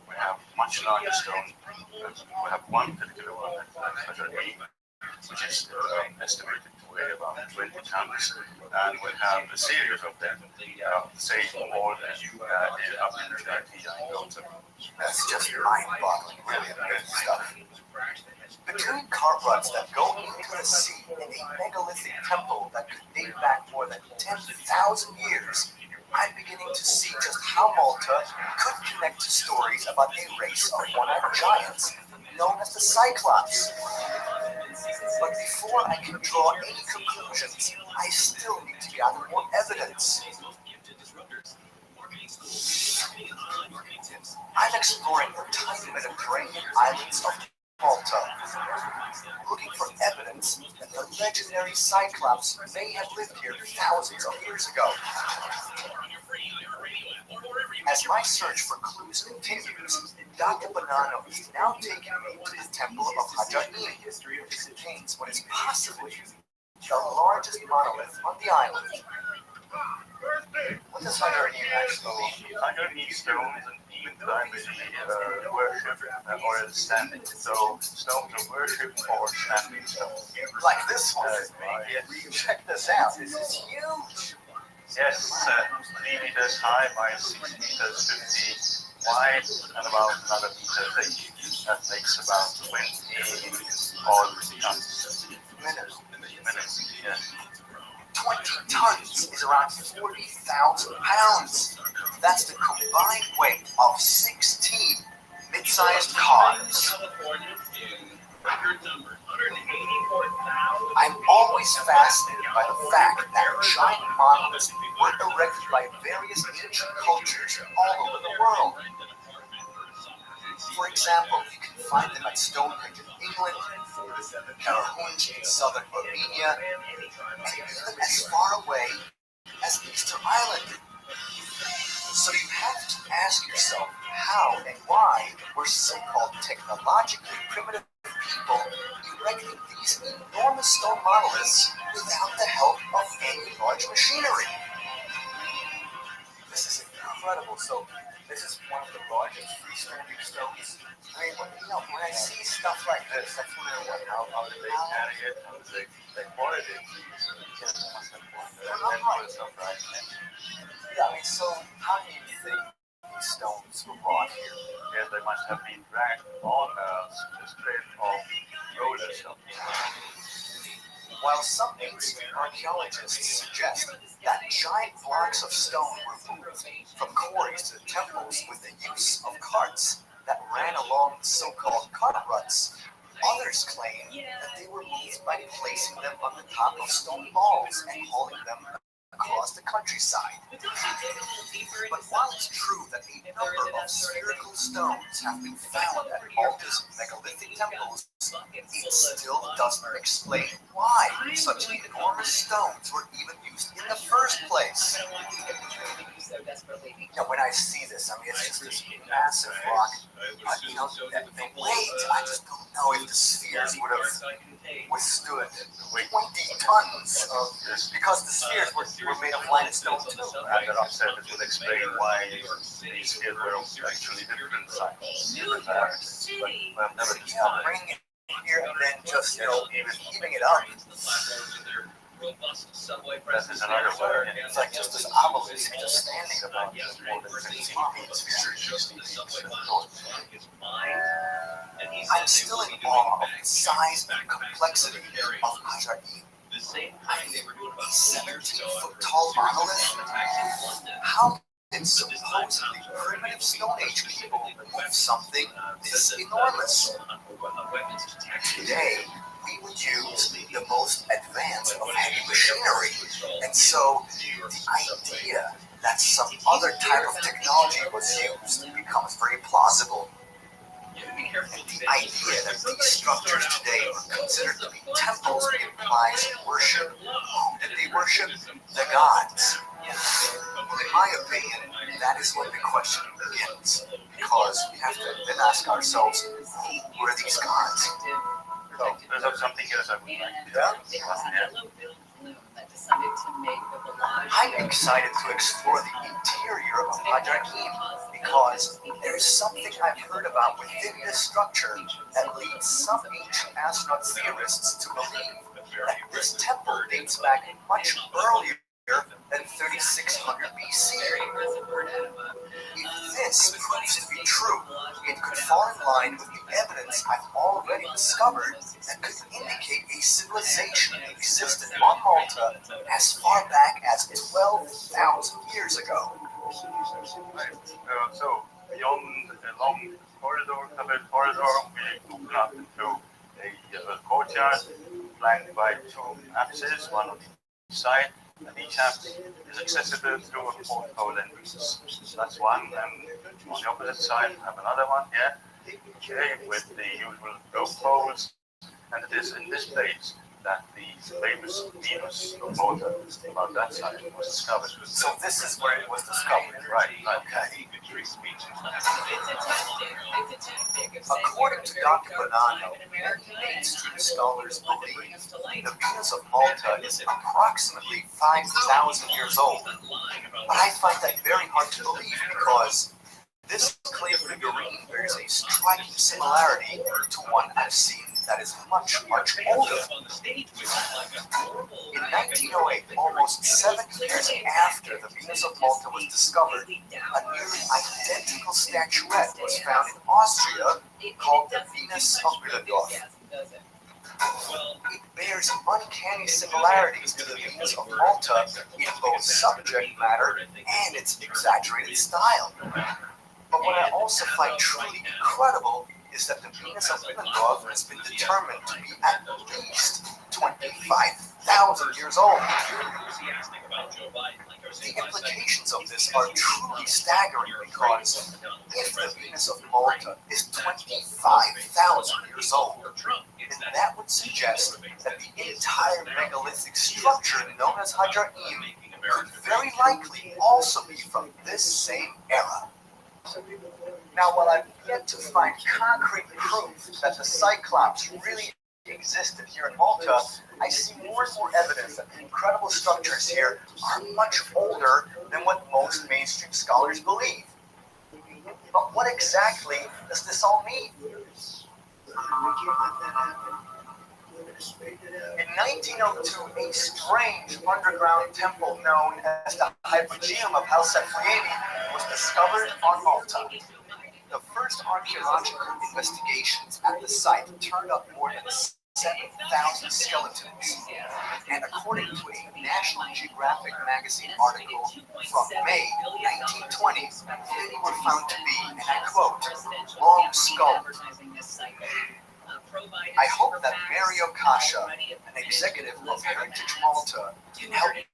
We have much larger stone. We have one particular one that's measured 8, which is estimated to weigh about 20 tons, and we have a series of them, say more than up in the That's just mind-boggling, really amazing stuff. Between carved ruts that go into the sea in a megalithic temple that could date back more than 10,000 years, I'm beginning to see just how Malta could connect to stories about a race of one-eyed giants known as the Cyclops. But before I can draw any conclusions, I still need to gather more evidence. I'm exploring the tiny Mediterranean islands of Malta, looking for evidence that the legendary Cyclops may have lived here thousands of years ago. As my search for clues continues, Dr. Bonanno is now taking me to the temple of Hajja'in, which contains what is possibly the largest monolith on the island. What does Hajja'in actually mean? Hajja'in stones and even primarily worship or standing. So stones of worship or standing stones. Like this one. Check this out. This is huge. Yes, 3 meters high by 6 meters 50 wide and about another meter thick. That makes about 20 odd tons. Minutes. Yes. 20 tons is around 40,000 pounds. That's the combined weight of 16 mid-sized cars. I'm always fascinated by the fact that giant monuments were erected by various ancient cultures all over the world. For example, you can find them at Stonehenge in England, Karahunj in southern Armenia, and even as far away as Easter Island. So you have to ask yourself how and why were so-called technologically primitive people erecting these enormous stone monoliths without the help of any large machinery. This is incredible. So this is one of the largest freestanding stones. I mean, when I see stuff like this, that's when I wonder how did they carry it? How did they wanted it? Yeah, I mean, so how do you think these stones were brought here? Yes, they must have been dragged on straight off rollers. While some ancient archaeologists suggest that giant blocks of stone were moved from quarries to the temples with the use of carts that ran along the so-called cart ruts, others claim that they were moved by placing them on the top of stone balls and hauling them across the countryside. But while it's true that a number of spherical stones have been found at Malta's megalithic temples, it still doesn't explain why such enormous stones were even used in the first place. When I see this, I mean, it's just this massive rock. The weight, I just don't know if the spheres would have withstood 20 tons of, because the spheres were made of limestone too. And the rock surface would explain why these spheres were actually different sizes. But never bringing it here and then just, keeping it up. That is another way. It's like just this obelisk just standing about more than 15 feet. I'm still in awe of the size and complexity of Hajar-Im. A 17-foot tall monolith? How did supposedly primitive Stone Age people move something this enormous? Today, we would use the most advanced of heavy machinery, and so the idea that some other type of technology was used becomes very plausible. And the idea that these structures today are considered to be temples implies worship. That they worship the gods. In my opinion, that is when the question begins, because we have to then ask ourselves, who are these gods? So, there's something else I would like to I'm excited to explore the interior of Hajar-Im because there is something I've heard about within this structure that leads some ancient astronaut theorists to believe that this temple dates back much earlier than 3600 BC. If this proves to be true, it could fall in line with the evidence I've already discovered that could indicate a civilization that existed on Malta as far back as 12,000 years ago. So, beyond a long covered corridor, we open up into a courtyard flanked by two apses, one on each side. And each apse is accessible through a porthole entrance. That's one, and on the opposite side we have another one here, with the usual rope poles. And it is in this place that the famous Venus of Malta, about that side, was discovered. So this is where it was discovered, right? Okay. According to Dr. Bonanno, mainstream scholars believe the Venus of Malta is approximately 5,000 years old. But I find that very hard to believe because this clay figurine bears a striking similarity to one I've seen that is much, much older. In 1908, almost 7 years after the Venus of Malta was discovered, a nearly identical statuette was found in Austria called the Venus of Willendorf. It bears uncanny similarities to the Venus of Malta in both subject matter and its exaggerated style. But what I also find truly incredible is that the Venus of Willendorf has been determined to be at least 25,000 years old. The implications of this are truly staggering because if the Venus of Malta is 25,000 years old, then that would suggest that the entire megalithic structure known as Hadra'im could very likely also be from this same era. Now, while I've yet to find concrete proof that the Cyclops really existed here in Malta, I see more and more evidence that the incredible structures here are much older than what most mainstream scholars believe. But what exactly does this all mean? In 1902, a strange underground temple known as the Hypogeum of House Ephraimi was discovered on Malta. The first archaeological investigations at the site turned up more than 7,000 skeletons, and according to a National Geographic magazine article from May 1920, they were found to be, and I quote, long skulls. I hope that Mario Kasha, an executive of Heritage Malta, can help me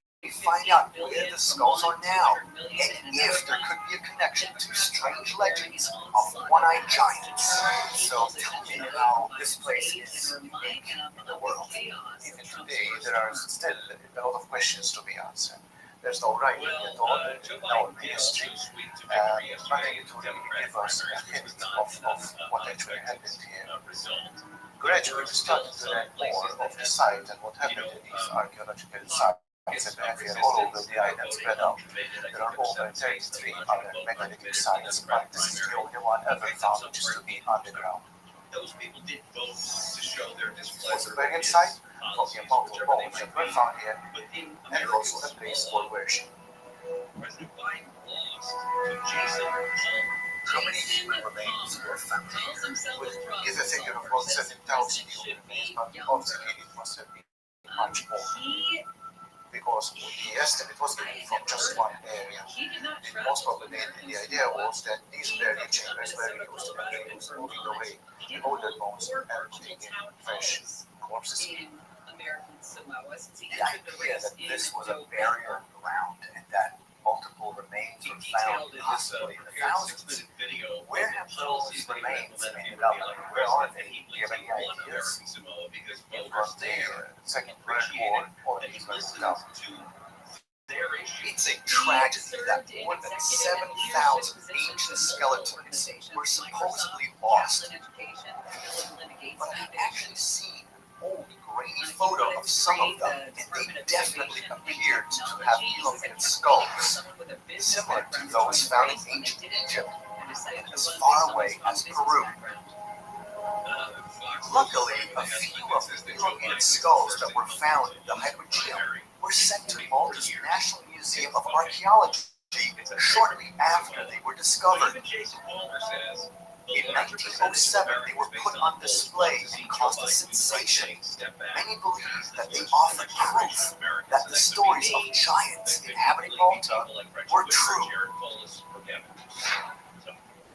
find out where the skulls are now, and if there could be a connection to strange legends of one-eyed giants. So tell me how this place is unique in the world. Even today, there are still a lot of questions to be answered. There's no writing at all, no history, nothing to really give us a hint of what actually happened here. Gradually, we started to learn more of the site and what happened in these archaeological sites that we have here all over the island spread out. There are over 33 other megalithic sites, but this is the only one ever found which is to be underground. Those people did vote to show their displeasure. What's the burial site? Talking about the bones that were found here, and also a place for worship. President Biden lost to Jason How many human remains were found here? We'll give a figure of about 7,000 human remains, but obviously it must have been much more. Because the estimate was given from just one area. And most probably the idea was that these burial chambers were used in moving away the older bones and putting in fresh corpses. The idea that this was a burial ground and that multiple remains were found, possibly in the thousands. Where have those remains ended up? Where are they? Do you have any ideas? From the Second World War, or the East South. It's a tragedy that more than 7,000 ancient skeletons were supposedly lost. But I've actually seen old grainy photo of some of them, and they definitely appeared to have elongated skulls, similar to those found in ancient Egypt, and as far away as Peru. Luckily, a few of the elongated skulls that were found in the Hypogeum were sent to Malta's National Museum of Archaeology shortly after they were discovered. In 1907, they were put on display and caused a sensation. Many believe that they offered proof that the stories of giants inhabiting Malta were true.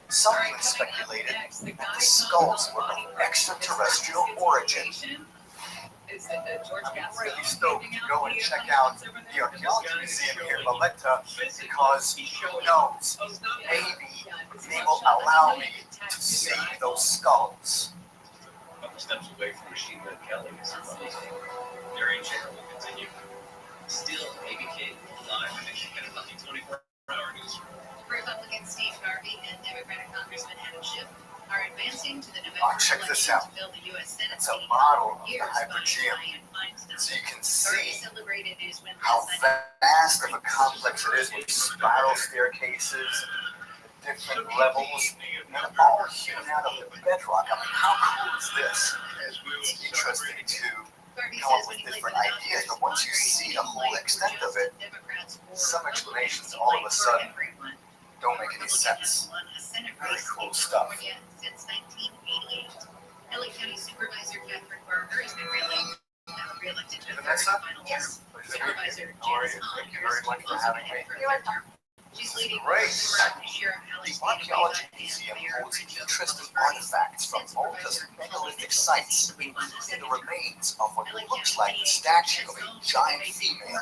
Some even speculated that the skulls were of extraterrestrial origin. I'm really stoked to go and check out the Archaeology Museum here in Valletta because who knows, maybe they will allow me to see those skulls. A couple steps away from Machine Gun Kelly. Their chair will continue. Still, Baby King live in Michigan about the 24-hour newsroom. Republican Steve Garvey and Democratic Congressman Adam Schiff are advancing to the November check this out. to build the U.S. Senate It's a seat model of the years Hypogeum, so you can see celebrated news when how vast of a complex it is with spiral staircases, different levels, and all hewn out of the bedrock. I mean, how cool is this? It's interesting to come up with different ideas, but once you see the whole extent of it, some explanations all of a sudden don't make any sense. Really cool stuff. LA County Supervisor Catherine Barker has been reelected to the Vanessa? final term. Supervisor How are Janice you? Hahn Thank you very has much for also having been me. for a third term. She's leading Great. Sheriff Alex The Archaeology Museum holds interesting artifacts from Malta's megalithic sites, including the remains of what looks like the statue of a giant female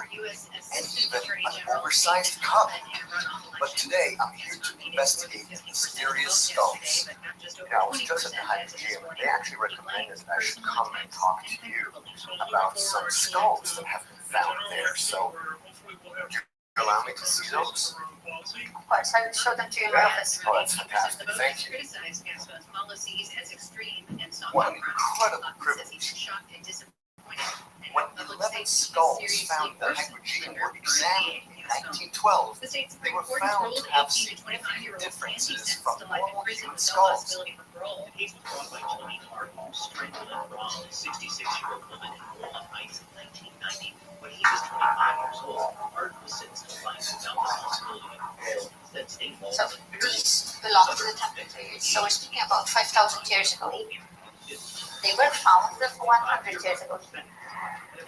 and even an oversized cub. But today, I'm here to investigate the mysterious skulls. I was just at the High Museum. They actually recommended I should come and talk to you about some skulls that have been found there. So, would you allow me to see those? Of course, I will show them to you in my office. Oh, that's fantastic. Thank you. What an incredible privilege. When 11 skulls found in the Hypogeum were examined in 1912, they were found to have significant differences from normal human skulls. When he was 25 years old, Art was sentenced to life without the possibility of parole. So these belong to the Temple period. So we're speaking about 5,000 years ago. They were found 100 years ago.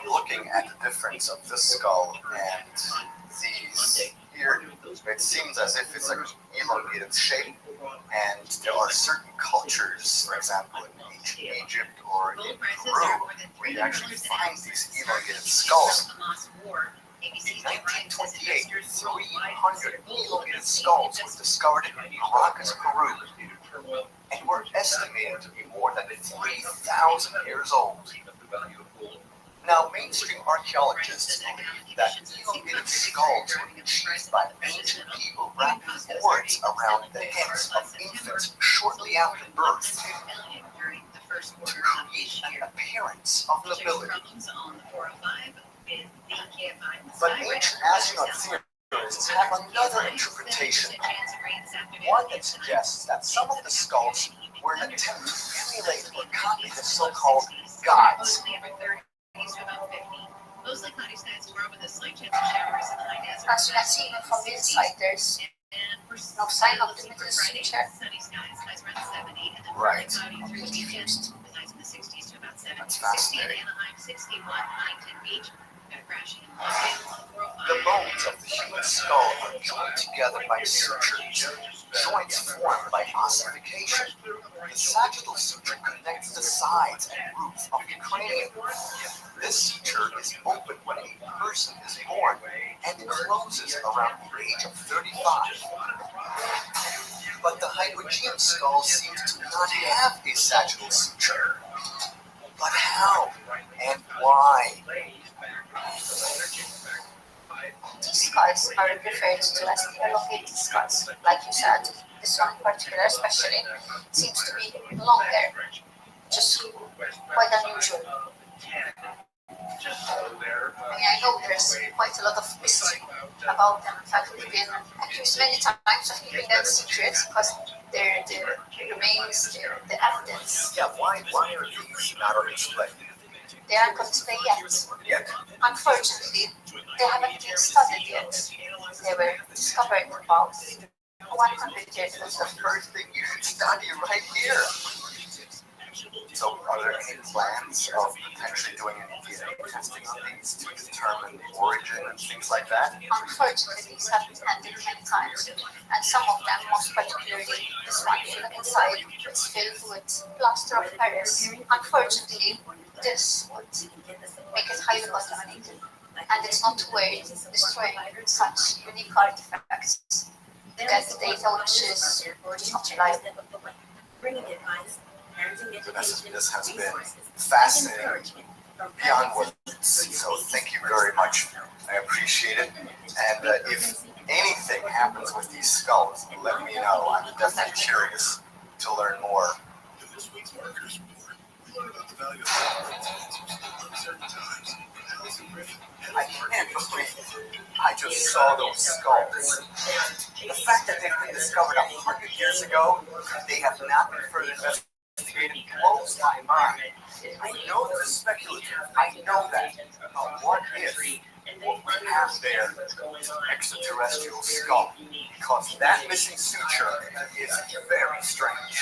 Looking at the difference of this skull and these here, it seems as if it's an elongated shape, and there are certain cultures, for example in ancient Egypt or in Peru, where you actually find these elongated skulls. In 1928, 300 elongated skulls were discovered in Caracas, Peru, and were estimated to be more than 3,000 years old. Now, mainstream archaeologists believe that elongated skulls were achieved by ancient people wrapping cords around the heads of infants shortly after birth to create an appearance of nobility. But ancient astronaut theorists have another interpretation, one that suggests that some of the skulls were an attempt to emulate or copy the so-called gods. Most cloudy skies tomorrow with a slight chance of showers in the high desert. As you can see, even from the inside, there's no sign of the middle signature. Sunny skies, highs around 70, and then Right. cloudy through the weekend. The highs in the 60s to about 70. That's 60 fascinating. in Anaheim, 61 Huntington Beach. Got crashing in Los Angeles, 405. The bones of the human skull are joined together by sutures, joints formed by ossification. The sagittal suture connects the sides and roof of the cranium. This suture is open when a person is born and closes around the age of 35. But the Hypogeum skull seems to not have a sagittal suture. But how and why? These skulls are referred to as elongated skulls. Like you said, this one in particular especially seems to be longer, just quite unusual. I mean, I know there's quite a lot of mystery about them. In fact, we've been accused many times of keeping them secret because they're the remains, the evidence. Yeah, why are these not on display? They aren't on display yet. Unfortunately, they haven't been studied yet. They were discovered about 100 years ago. It's the first thing you should study right here. So, are there any plans of potentially doing any DNA testing on these to determine the origin and things like that? Unfortunately, these have been handled many times, and some of them, most particularly this one, if you look inside, it's filled with plaster of Paris. Unfortunately, this would make it highly contaminated, and it's not worth destroying such unique artifacts that the data which is not reliable. This has been fascinating beyond words. So thank you very much. I appreciate it. And if anything happens with these skulls, let me know. I'm definitely curious to learn more. In this week's Marketers Report, we learn about the value of uncertain times. I can't believe I just saw those skulls. The fact that they've been discovered 100 years ago, they have not been further investigated, blows my mind. I know this is speculative. I know that. But what if what we have there is an extraterrestrial skull? Because that missing suture is very strange.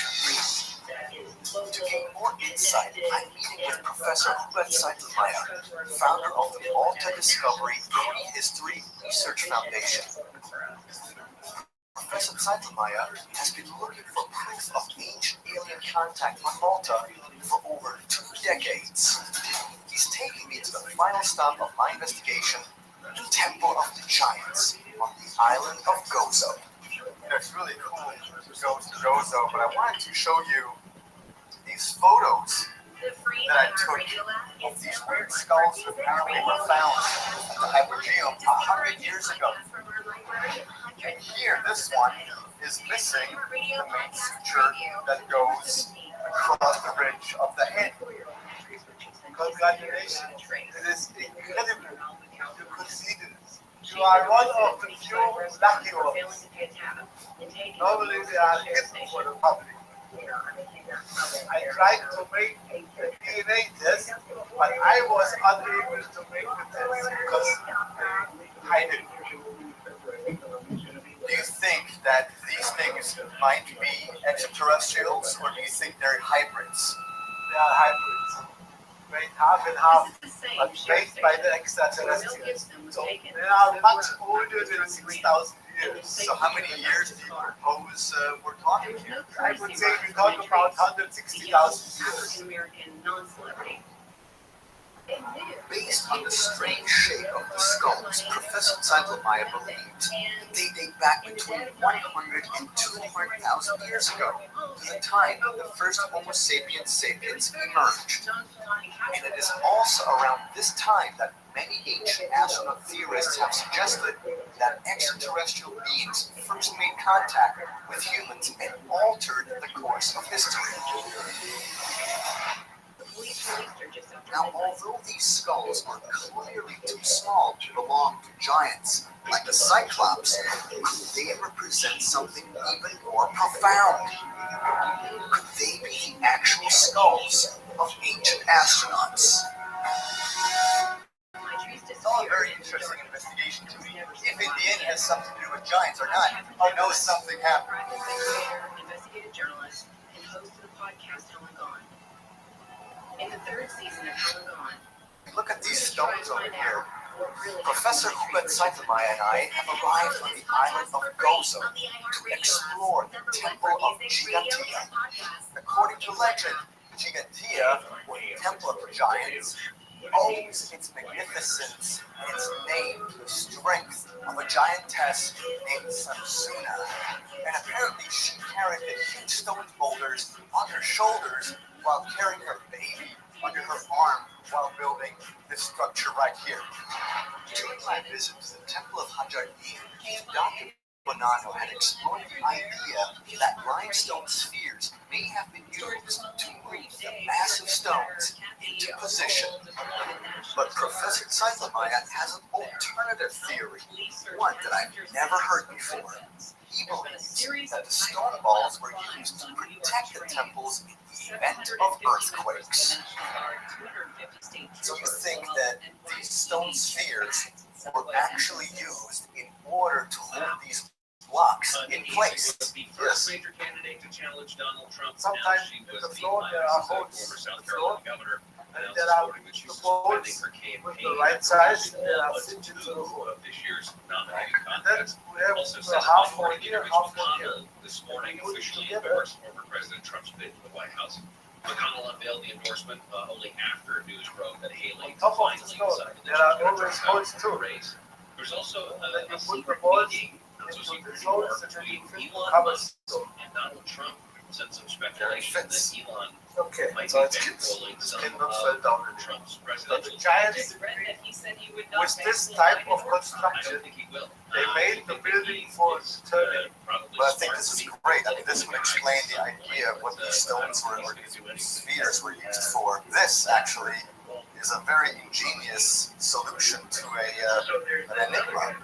To gain more inside, I'm meeting with Professor Hubert Seitelmeier, founder of the Malta Discovery Prehistory Research Foundation. Professor Seitelmeier has been looking for proof of ancient alien contact on Malta for over 2 decades. He's taking me to the final stop of my investigation, the Temple of the Giants on the island of Gozo. It's really cool to go to Gozo, but I wanted to show you these photos that I took of these weird skulls that apparently were found at the Hypogeum 100 years ago. And here, this one is missing the main suture that goes across the ridge of the head. Congratulations. It is incredible. You could see this. You are one of the few lucky ones. Normally they are hidden for the public. I tried to make a DNA test, but I was unable to make the test because I hide it. Do you think that these things might be extraterrestrials, or do you think they're hybrids? They are hybrids. Made half and half, but made by the extraterrestrials. So they are much older than 6,000 years. So how many years do you propose we're talking here? I would say we talk about 160,000 years. Based on the strange shape of the skulls, Professor Seitelmeier believed they date back between 100 and 200,000 years ago, the time that the first Homo sapiens sapiens emerged. And it is also around this time that many ancient astronaut theorists have suggested that extraterrestrial beings first made contact with humans and altered the course of history. Now, although these skulls are clearly too small to belong to giants like the Cyclops, they represent something even more profound. Could they be the actual skulls of ancient astronauts? It's all a very interesting investigation to me. If in the end has something to do with giants or not, I know something happened. Investigative journalist and host of the podcast Helen Gone. In the 3rd season of Helen Gone, look at these stones over here. Professor Hubert Seitelmeier and I have arrived on the island of Gozo to explore the Temple of Gigantea. According to legend, Gigantea, or the Temple of the Giants, owes its magnificence and its name to the strength of a giantess named Samsuna. And apparently she carried the huge stone boulders on her shoulders while carrying her baby under her arm while building this structure right here. During my visit to the Temple of Hajar-Din, Dr. Bonanno had explored the idea that limestone spheres may have been used to move the massive stones into position. But Professor Seitelmeier has an alternative theory, one that I've never heard before. He believes that the stone balls were used to protect the temples in the event of earthquakes. So you think that these stone spheres were actually used in order to hold these blocks in place? Yes. Major candidate to challenge Donald Trump. Sometimes in the floor there are holes in the floor, and there are the bolts with the right size, and there are fitted to the hole. This year's nominating And then contest. we have Also the half hole Senator here, Mitch half hole here. McConnell this morning officially endorsed former President Trump's bid to the White House. McConnell unveiled the endorsement only after news broke that Haley On top of finally the stone, decided that there she are was going always to holes the too. race. There's also And then you a put the secret balls meeting, not so into the secret zones, anymore, and then you between fit the Elon covers. Musk and Donald Trump. Since some speculation that Elon Okay, might so be it's bankrolling some cannot fall down of Trump's But presidential the giants, with this type of construction, they made the building for turning. But I think this is great. I mean, this would explain the idea of what these stones were, or these spheres were used for. This actually is a very ingenious solution to an enigma.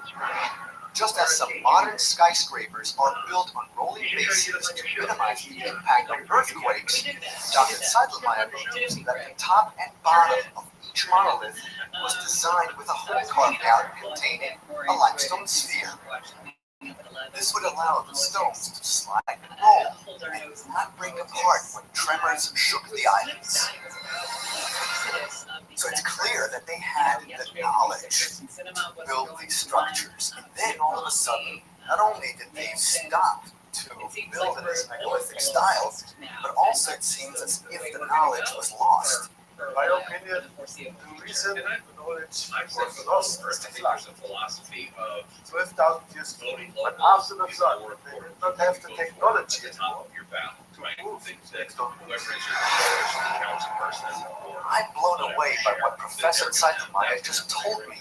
Just as some modern skyscrapers are built on rolling bases to minimize the impact of earthquakes, Dr. Seitelmeier believes that the top and bottom of each monolith was designed with a hole carved out containing a limestone sphere. This would allow the stones to slide and roll and not break apart when tremors shook the islands. So it's clear that they had the knowledge to build these structures. And then all of a sudden, not only did they stop to build in this megalithic style, but also it seems as if the knowledge was lost. In my opinion, the reason the knowledge was lost is the flood. 12,000 years ago, but after the flood, they did not have the technology anymore to move things that don't move. I'm blown away by what Professor Zeithameier just told me.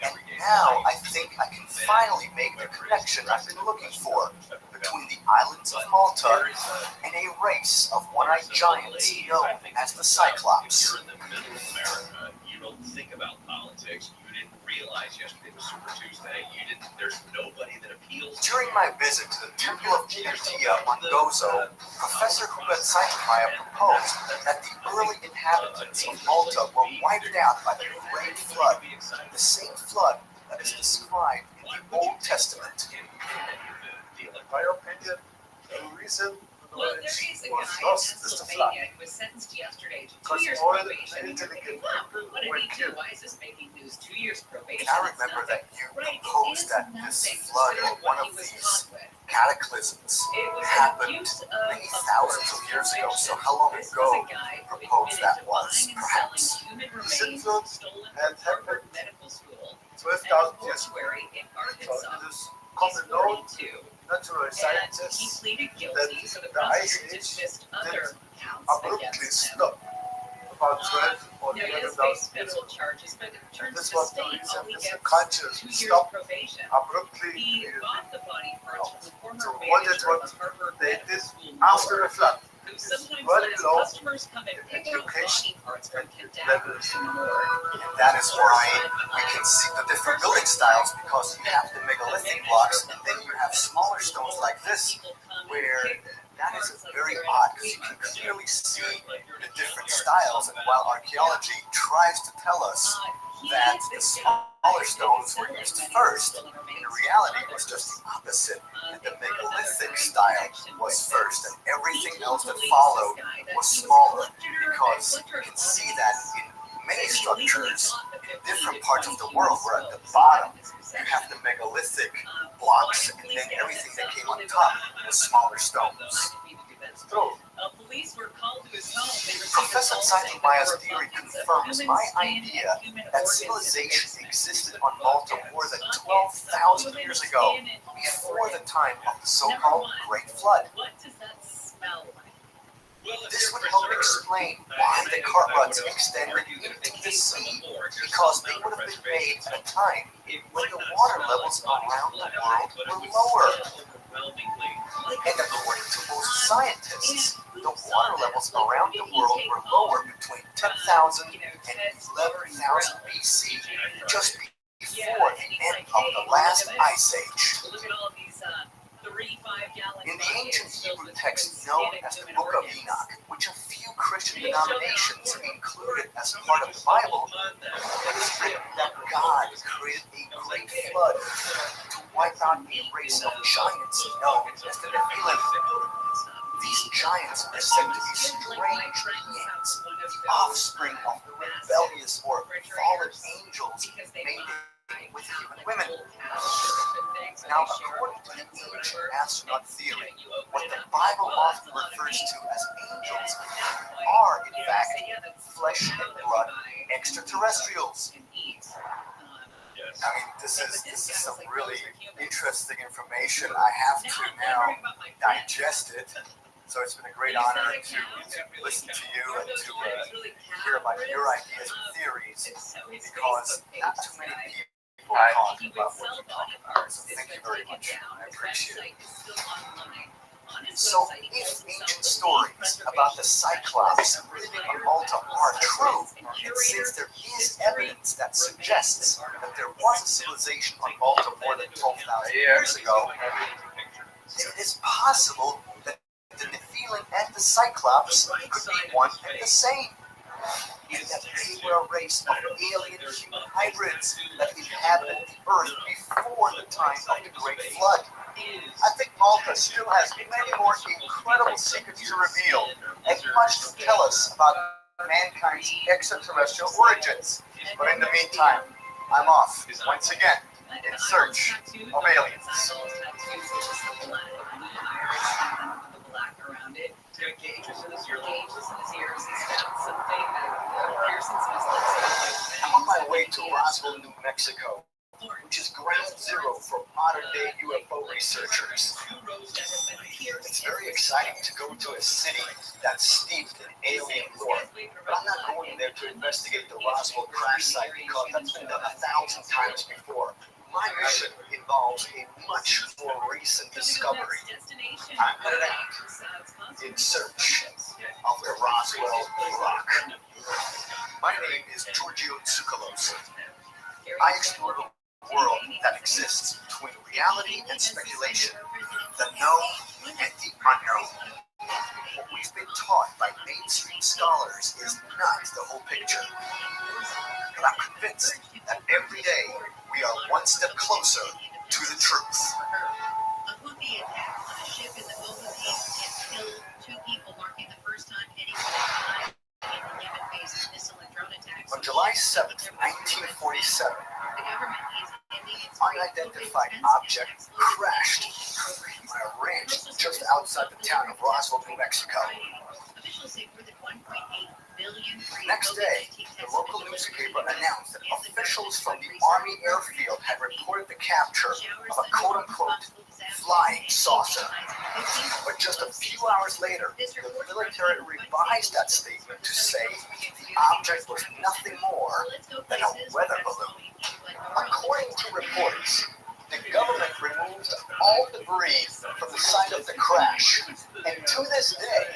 And now I think I can finally make the connection I've been looking for between the islands of Malta and a race of one-eyed giants known as the Cyclops. You're in the middle of America. You don't think about politics. You didn't realize yesterday was Super Tuesday. There's nobody that appeals. During my visit to the Temple of Inertia on Gozo, Professor Hubert Zeithameier proposed that the early inhabitants of Malta were wiped out by the Great Flood, the same flood that is described in the Old Testament. In my opinion, the reason the Well, there knowledge is a was guy in lost is the flood. Pennsylvania who was sentenced yesterday to 2 Because years all probation. the intelligent Wow, people what did were he do? killed. Why is this making news? 2 years probation. And I It's remember nothing. that you Right, it proposed is that this nothing flood compared or to one what of he was these caught with. cataclysms It was an happened abuse many of thousands of force years ago. conviction. So how long This ago was a guy who proposed admitted that to was? buying and Perhaps selling human remains Simpsons stolen had from Harvard happened Medical School 12,000 and years ago. mortuary in So Arkansas. it is He's common known 42. natural And he scientists pleaded that guilty, so the the ice prosecutor age dismissed did other counts abruptly against him. stop about 12 or Now, he has 11,000 faced years federal ago. charges, but in terms This of was the the state, reason all he this gets culture is 2 years stopped probation. abruptly. He bought the body parts from the former So what is manager of what the Harvard they Medical did School after the morgue, flood? who sometimes Very lets low customers come and pick out education body parts from levels. cadavers in the morgue. And that is why we can see the different building styles, because you have the megalithic blocks and then you have smaller stones like this, where that is very odd because you can clearly see the different styles. And while archaeology tries to tell us that the smaller stones were used first, in reality it was just the opposite. And the megalithic style was first, and everything else that followed was smaller, because you can see that in many structures in different parts of the world, where at the bottom you have the megalithic blocks, and then everything that came on top was smaller stones. Professor Zeithameier's theory confirms my idea that civilization existed on Malta more than 12,000 years ago, before the time of the so-called Great Flood. What does that smell like? This would help explain why the cart ruts extended into the sea, because they would have been made at a time when the water levels around the world were lower. And according to most scientists, the water levels around the world were lower between 10,000 and 11,000 BC, just before the end of the last ice age. In the ancient Hebrew text known as the Book of Enoch, which a few Christian denominations included as part of the Bible, it is written that God created a great flood to wipe out a race of giants known as the Nephilim. These giants are said to be strange beings, the offspring of the rebellious or fallen angels mating with human women. Now, according to the ancient astronaut theory, what the Bible often refers to as angels are, in fact, flesh and blood extraterrestrials. I mean, this is some really interesting information. I have to now digest it. So it's been a great honor to listen to you and to hear about your ideas and theories, because not too many people talk about what you talk about. So thank you very much. I appreciate it. So if ancient stories about the Cyclops living on Malta are true, and since there is evidence that suggests that there was a civilization on Malta more than 12,000 years ago, it is possible that the Nephilim and the Cyclops could be one and the same, and that they were a race of alien human hybrids that inhabited the earth before the time of the Great Flood. I think Malta still has many more incredible secrets to reveal and much to tell us about mankind's extraterrestrial origins. But in the meantime, I'm off once again in search of aliens. I'm on my way to Roswell, New Mexico, which is ground zero for modern-day UFO researchers. It's very exciting to go to a city that's steeped in alien lore, but I'm not going there to investigate the Roswell crash site because that's been done 1,000 times before. My mission involves a much more recent discovery. I'm headed out in search of the Roswell Rock. My name is Giorgio Tsoukalos. I explore the world that exists between reality and speculation, the known and the unknown. What we've been taught by mainstream scholars is not the whole picture. But I'm convinced that every day we are one step closer to the truth. On July 7th, 1947, unidentified object crashed on a ranch just outside the town of Roswell, New Mexico. Next day, the local newspaper announced that officials from the Army airfield had reported the capture of a quote-unquote flying saucer. But just a few hours later, the military revised that statement to say the object was nothing more than a weather balloon. According to reports, the government removed all debris from the site of the crash, and to this day,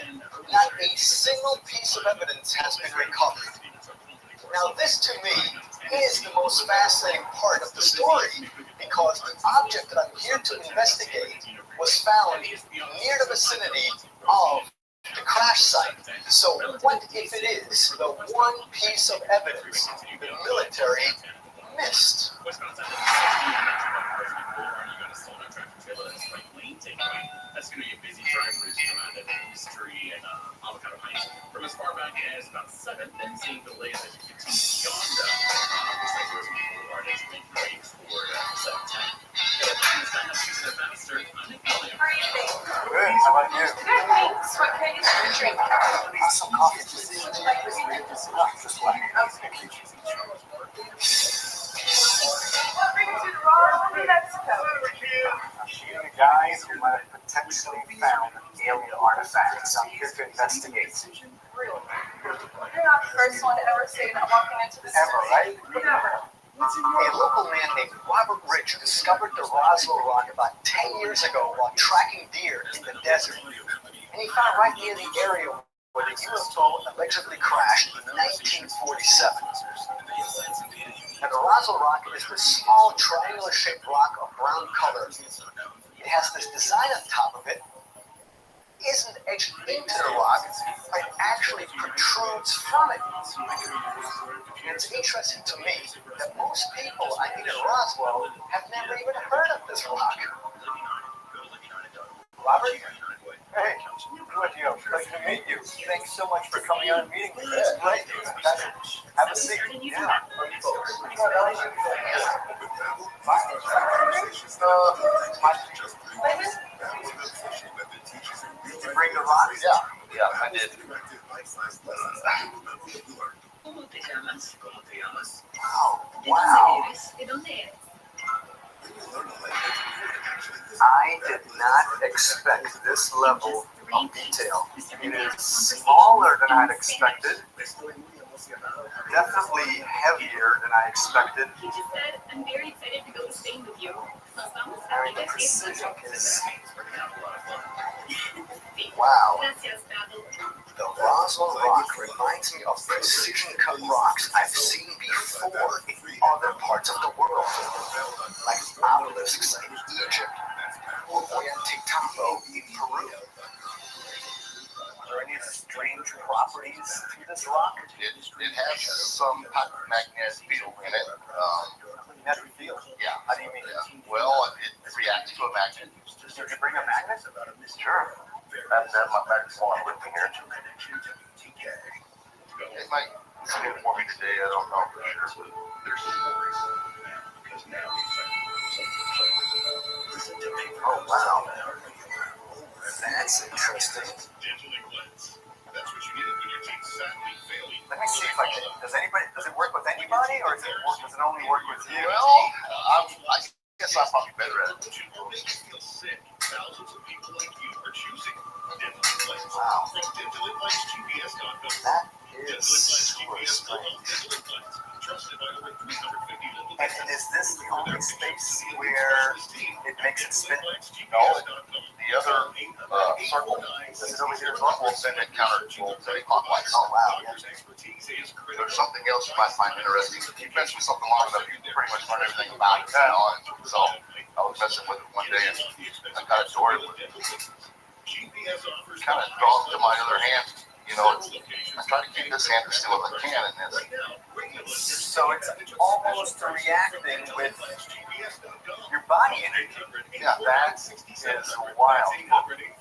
not a single piece of evidence has been recovered. Now, this to me is the most fascinating part of the story, because the object that I'm here to investigate was found near the vicinity of the crash site. So what if it is the one piece of evidence the military missed? That's going to be a busy drive for his history and avocado heights. From as far back as about 7th and seeing delays as you continue beyond looks like there's people who are just making waves toward 710. Good, how about you? Good, thanks. What can I get you to drink? Some coffee, please. Just like What brings you to Roswell, New Mexico? shooting a guy who might have potentially found alien artifacts. I'm here to investigate. Really? You're not the first one to ever say that walking into this Ever, right? Never. A local man named Robert Rich discovered the Roswell Rock about 10 years ago while tracking deer in the desert. And he found right near the area where the UFO allegedly crashed in 1947. Now, the Roswell Rock is this small triangular-shaped rock of brown color. It has this design on top of it. Isn't etched into the rock, but actually protrudes from it. And it's interesting to me that most people I meet in Roswell have never even heard of this rock. Robert? Hey, good deal. Pleasure to meet you. Thanks so much for coming on and meeting me. It's great. Have a seat. Yeah. Did you bring the rock? Yeah, I did. Wow. I did not expect this level of detail. It is smaller than I had expected. Definitely heavier than I expected. He just said, I'm very excited to go to Spain with you. I mean, the precision is... Wow. The Roswell Rock reminds me of precision-cut rocks I've seen before in other parts of the world, like obelisks in Egypt or Ollantaytambo in Peru. Are there any strange properties to this rock? It has some magnetic field in it. How do you feel? Yeah. How do you mean? Well, it reacts to a magnet. Did you bring a magnet? Sure. That's my magnet's on with me here. It might come in for me today. I don't know for sure, but there's stories. Oh wow. That's interesting. Let me see if I can. Does it work with anybody, or does it only work with you? Well, I guess I'm probably better at it. Wow. That is super strange. And is this the only space where it makes it spin? No, the other circle, this is over here, will send it counterclockwise. Oh wow. Yeah. There's something else you might find interesting. If you mess with something long enough, you can pretty much learn everything about it now. And so I was messing with it one day and I got adored with it. Kind of drawn to my other hand. You know, I try to keep this hand as still as I can in this. So it's almost reacting with your body energy. Yeah, that is wild.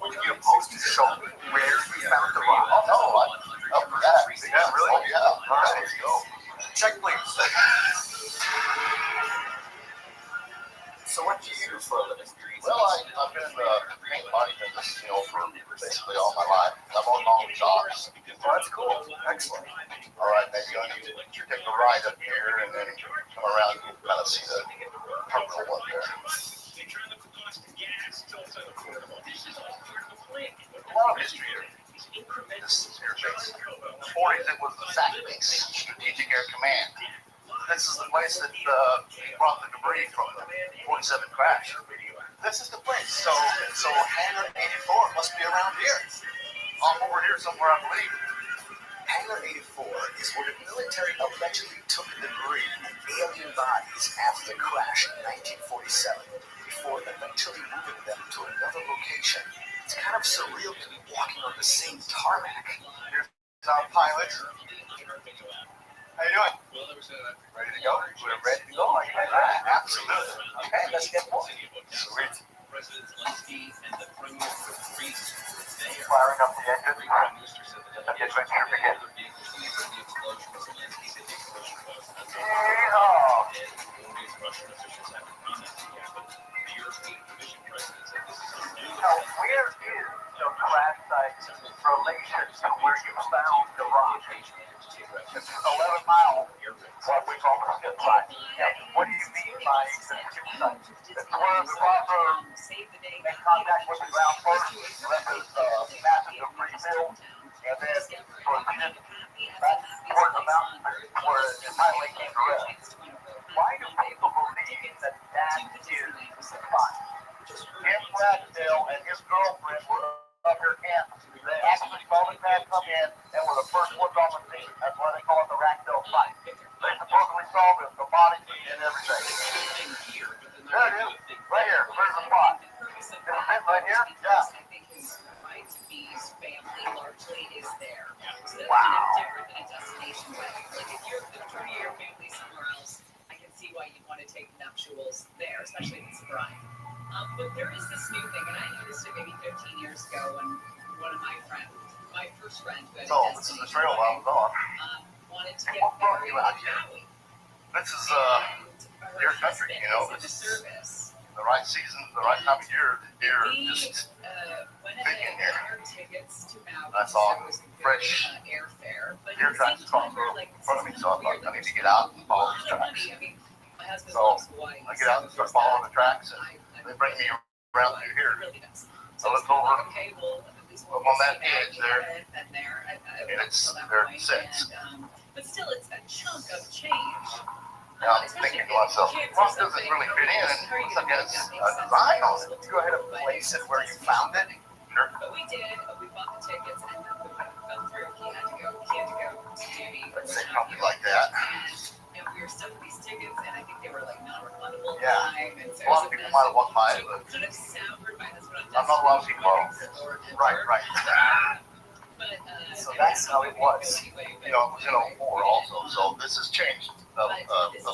Would you post to show where you found the rock? Oh, no, up for that. Yeah, really? Oh, yeah. All right, let's go. Check, please. So what do you do for a living? Well, I've been paint body business, for basically all my life. I've owned my own shops. Oh, that's cool. Excellent. All right, maybe I need to take a ride up here and then come around and kind of see the terminal up there. A lot of history here. This is air base. In the 40s, it was the SAC base, Strategic Air Command. This is the place that brought the debris from the 47 crash. This is the place. So Hangar 84 must be around here. Over here somewhere, I believe. Hangar 84 is where the military allegedly took the debris and alien bodies after the crash in 1947 before eventually moving them to another location. It's kind of surreal to be walking on the same tarmac. Here's our pilot. How you doing? Ready to go? We're ready to go. Absolutely. Okay, let's get one. Sweet. Firing up the engine. Get right here, begin. Now, where is the crash site relation to where you found the rock? It's 11 miles, what we call the skip site. What do you mean by the skip site? It's where the robber made contact with the ground first, let this massive debris field, and then proceeded back towards the mountain where it finally came to rest. Why do people believe that is the spot? Jim Ragsdale and his girlfriend were up here camping. They actually saw the crash come in and were the first ones on the scene. That's why they call it the Ragsdale site. They supposedly saw the body and everything. There it is, right here. Where's the spot? Is it right here? Yeah. Wow. Why you'd want to take nuptials there, especially if it's Brian. But there is this new thing, and I noticed it maybe 15 years ago when one of my first friend, who had a This is the trail I was on. wanted to get married in Maui. This is deer country, It's the right season, the right time of year. Deer just big in here. I saw fresh deer tracks across the road in front of me, so I thought I need to get out and follow these tracks. So I get out and start following the tracks, and they bring me around through here. I look over up on that edge there, and it's there it sits. But still, it's that chunk of change. Now I'm thinking to myself, rock doesn't really fit in, and looks like it has a design on it. Go ahead and place it where you found it. Sure. But we did. We bought the tickets, and then we fell through. He had to go to duty. Let's say something like that. And we were stuck with these tickets, and I think they were like non-refundable. Yeah. A lot of people might have walked by it, but kind of soured my husband on I'm not allowed to see well. Right. But, So that's how it was. It was in 04 also, so this has changed a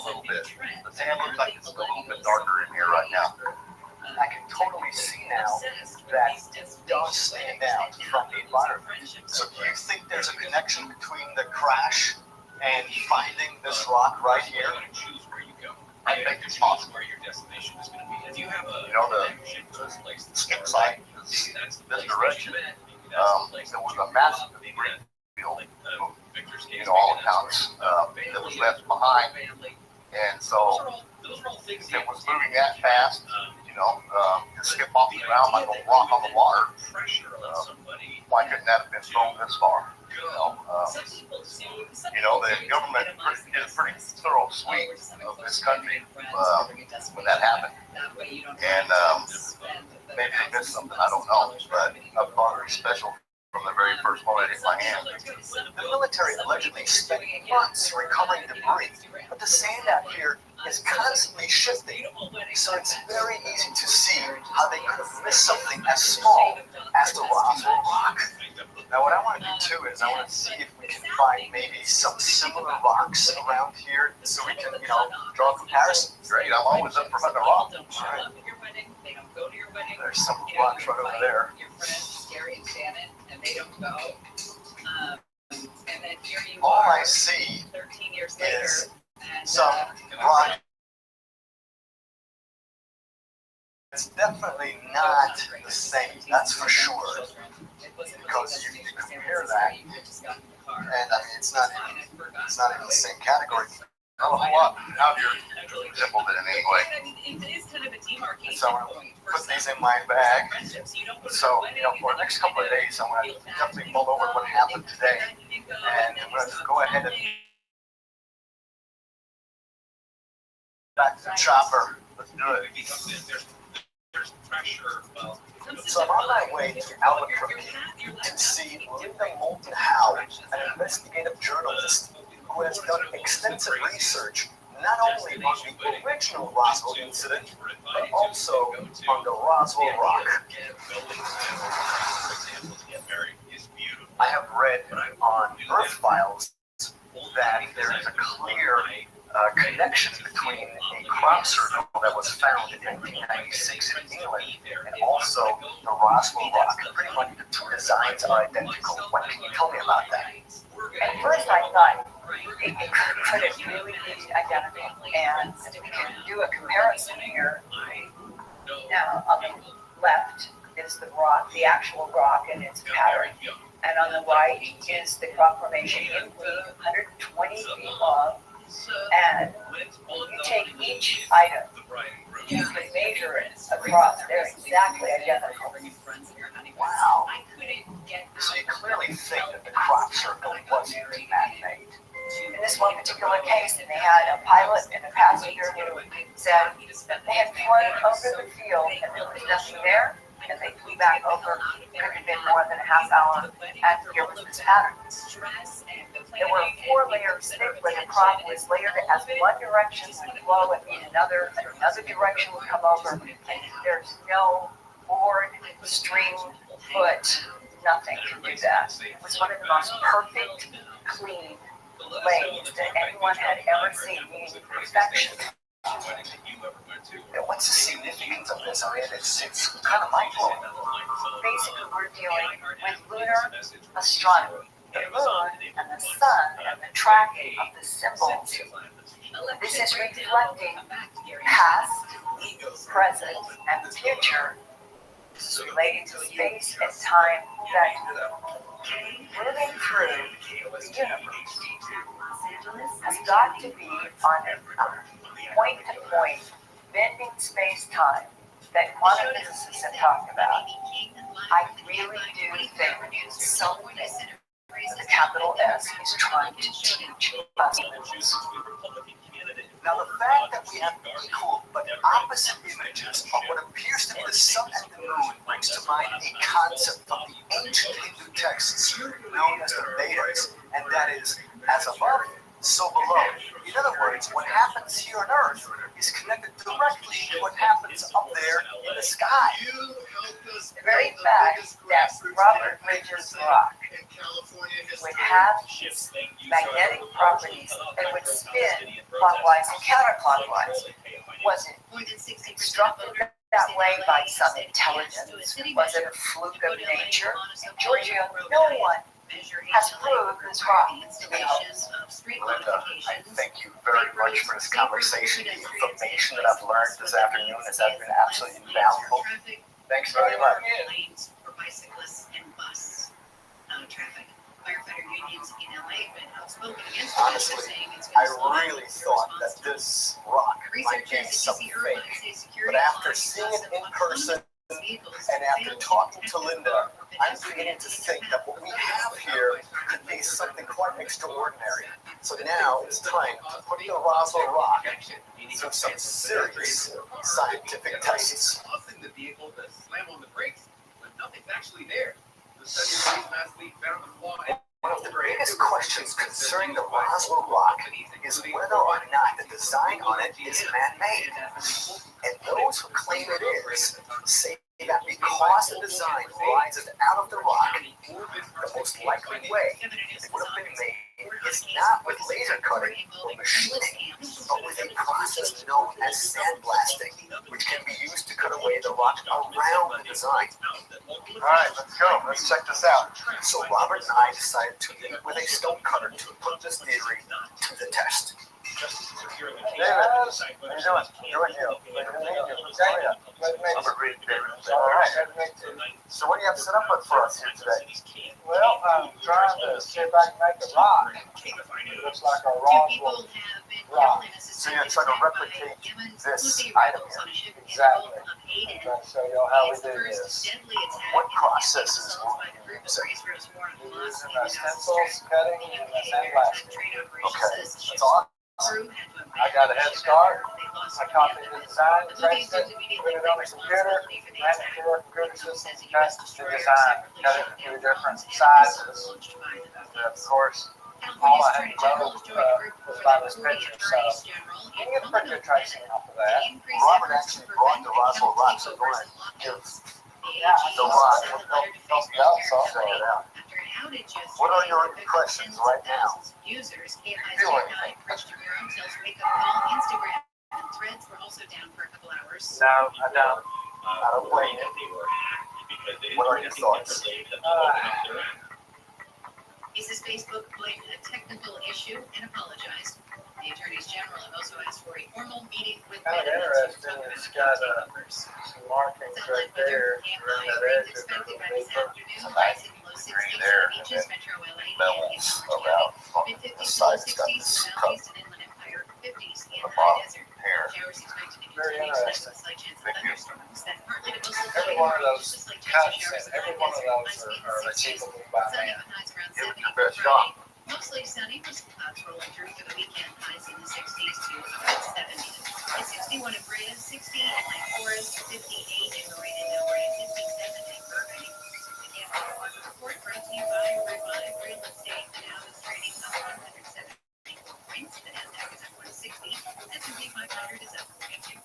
little bit. The sand looks like it's a little bit darker in here right now. I can totally see now that does stand out from the environment. So do you think there's a connection between the crash and finding this rock right here? I think it's possible. You know, the skip site is this direction. There was a massive debris field, all accounts, that was left behind. And so it was moving that fast, to skip off the ground like a rock on the water. Why couldn't that have been thrown this far? The government did a pretty thorough sweep of this country when that happened. And maybe they missed something, I don't know. But I thought it was special from the very first moment it hit my hand. The military allegedly spent months recovering debris, but the sand out here is constantly shifting, so it's very easy to see how they could have missed something as small as the Roswell rock. Now what I want to do too is I want to see if we can find maybe some similar rocks around here so we can, draw a comparison. Great, I'm always up for hunting a rock. All right. There's some rocks right over there. All I see is some rock. It's definitely not the same, that's for sure. Because you can compare that, and it's not in the same category. Not a whole lot out here resembled it in any way. So I'm going to put these in my bag. So, for the next couple of days, I'm going to definitely mull over what happened today. And I'm going to go ahead and back to the chopper. Let's do it. So I'm on my way to Albuquerque to see Linda Moulton Howe, an investigative journalist who has done extensive research not only on the original Roswell incident, but also on the Roswell rock. I have read on Earth Files that there is a clear connection between a crop circle that was found in 1996 in England and also the Roswell rock. Pretty much the two designs are identical. What can you tell me about that? At first I thought could it really be identical? And we can do a comparison here. Now on the left is the rock, the actual rock and its pattern. And on the right is the crop formation in 120 feet long. And you take each item, you can measure it across. They're exactly identical. Wow. So you clearly think that the crop circle wasn't man-made. In this one particular case, they had a pilot and a passenger who said they had flown over the field and there was nothing there. And they flew back over, could have been more than a half hour, and here was this pattern. There were 4 layers thick where the crop was layered as one direction would flow and another direction would come over. There's no board, string, foot, nothing to do that. It was one of the most perfect, clean layers that anyone had ever seen, meaning perfection. What's the significance of this? I mean, it's kind of mind-blowing. Basically, we're dealing with lunar astronomy. The moon and the sun and the tracking of the symbols. This is reflecting past, present, and future. This is relating to space and time that moving through the universe has got to be on a point-to-point bending space-time that quantum physicists have talked about. I really do think something the capital S is trying to teach us. Now, the fact that we have equal but opposite images of what appears to be the sun and the moon brings to mind a concept from the ancient Hindu texts known as the Vedas, and that is, as above, so below. In other words, what happens here on Earth is connected directly to what happens up there in the sky. The very fact that Robert Bridges rock would have magnetic properties that would spin clockwise and counterclockwise was it constructed that way by some intelligence? Was it a fluke of nature? In Georgia, no one has proved this rock to be hoax. Linda, I thank you very much for this conversation. The information that I've learned this afternoon has been absolutely invaluable. Thanks very much. For bicyclists and bus traffic. Firefighter unions in LA have been outspoken against it. Honestly, I really thought that this rock might be something fake. But after seeing it in person and after talking to Linda, I'm beginning to think that what we have here could be something quite extraordinary. So now it's time to put the Roswell rock through some serious scientific tests. Causing the vehicle to slam on the brakes when nothing's actually there. The study released last week found the flaw. One of the biggest questions concerning the Roswell rock is whether or not the design on it is man-made. And those who claim it is say that because the design rises out of the rock, the most likely way it would have been made is not with laser cutting or machining, but with a process known as sandblasting, which can be used to cut away the rock around the design. Alright, let's go. Let's check this out. So Robert and I decided to meet with a stone cutter to put this theory to the test. Hey, guys. How you doing? Good, you. Alright. So what do you have set up for us here today? Well, I'm trying to see if I can make a rock. It looks like a Roswell rock. So you're trying to replicate this item here? Exactly. I'm trying to show y'all how we do this. What processes will you use? Using the stencils, cutting, and the sandblasting. Okay, that's all. I got a head start. I copied the design, traced it, put it on the computer, ran it through our computer system, cut the design, cut it into different sizes. And of course, all I had to go was by this picture. So you can get a pretty good tracing off of that. Robert actually brought the Roswell rock, so go ahead. Give the rock. Help you out, so I'll check it out. What are your impressions right now? Users, Feel anything? Instagram and Threads were also down for a couple hours. No, I don't. I don't blame you. What are your thoughts? Aces Facebook blamed a technical issue and apologized. The attorneys general have also asked for a formal meeting with Kind of interesting. It's got some markings right there around that edge of the paper. Green there, and then levels around the side. It's got this cup on the bottom here. Very interesting. Thank you. Every one of those cuts and every one of those are achievable by man. Give it your best shot. Mostly sunny with clouds rolling through for the weekend. Highs in the 60s to about 70. At 61 in Brea, 60 in Lake Forest, 58 in Marina Del Rey, 57 in Burbank. Again, the report brought to you by Revive Real Estate. The Dow is trading up 174 points. The Nasdaq is up 160. S&P 500 is up 42.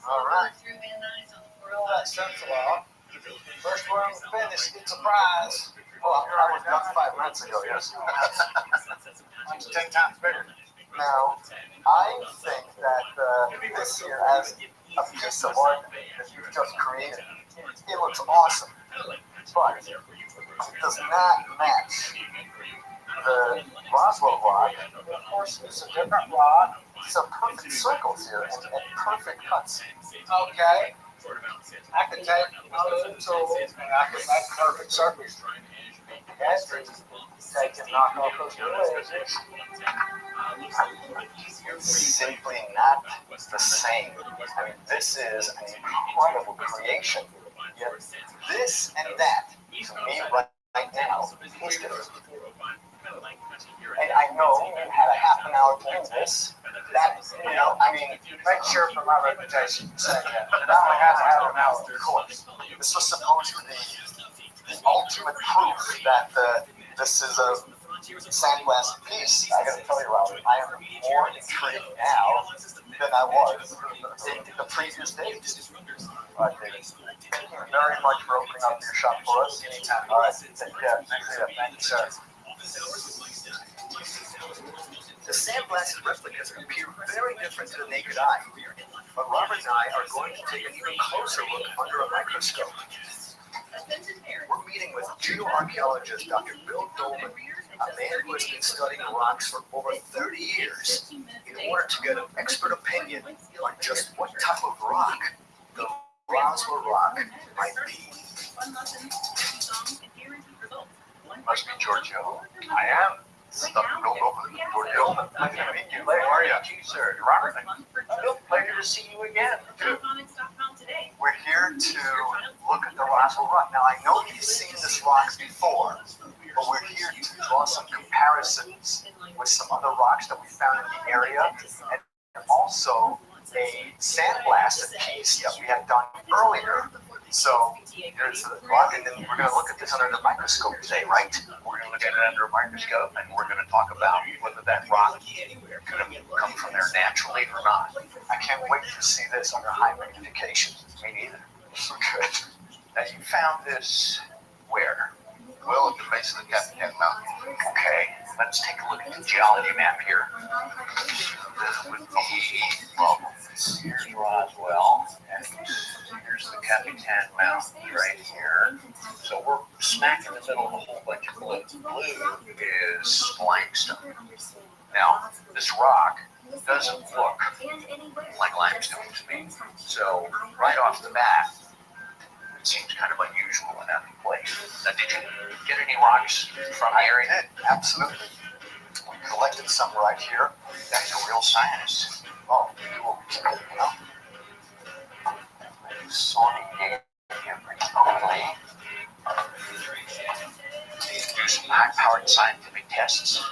All right. Roll that stencil off. First one to finish gets a prize. Well, I was done 5 minutes ago, yes. Mine's 10 times bigger. Now, I think that this here as a piece of art that you've just created, it looks awesome, but it does not match the Roswell rock. Of course, it's a different rock. Some perfect circles here and perfect cuts. Okay. I can take my little tool and I can make perfect circles. That's take and knock off those edges. Simply not the same. I mean, this is an incredible creation. Yet this and that, to me right now, is different. And I know you had a half an hour to do this, that, I mean, make sure for my reputation, saying that. Now I have to have it now, of course. This was supposed to be the ultimate proof that this is a sandblasted piece. I gotta tell you, Robert, I am more intrigued now than I was in the previous days. All right, David. Thank you very much for opening up your shop for us. Anytime. All right, take care. Thank you, sir. The sandblasted replicas appear very different to the naked eye, but Robert and I are going to take an even closer look under a microscope. We're meeting with geoarchaeologist Dr. Bill Dolman, a man who has been studying rocks for over 30 years, in order to get an expert opinion on just what type of rock the Roswell rock might be. Must be Giorgio. I am. Dr. Bill Dolman. Giorgio. Nice to meet you. How are you? Sir, Robert. Bill, pleasure to see you again. We're here to look at the Roswell rock. Now, I know you've seen this rock before, but we're here to draw some comparisons with some other rocks that we found in the area, and also a sandblasted piece that we had done earlier. So there's a rock, and then we're going to look at this under the microscope today, right? We're going to look at it under a microscope, and we're going to talk about whether that rock could have come from there naturally or not. I can't wait to see this under high magnification. Me neither. Good. Now, you found this where? Well, at the base of the Capitan Mountain. Okay, let's take a look at the geology map here. Here's Roswell, and here's the Capitan Mountain right here. So we're smack in the middle of a whole bunch of blue. Blue is limestone. Now, this rock doesn't look like limestone to me. So right off the bat, it seems kind of unusual in that place. Now, did you get any rocks from the area? I did, absolutely. We collected some right here. That's a real scientist. Oh, you will be able to know. Sorting data here pretty quickly. Do some high-powered scientific tests.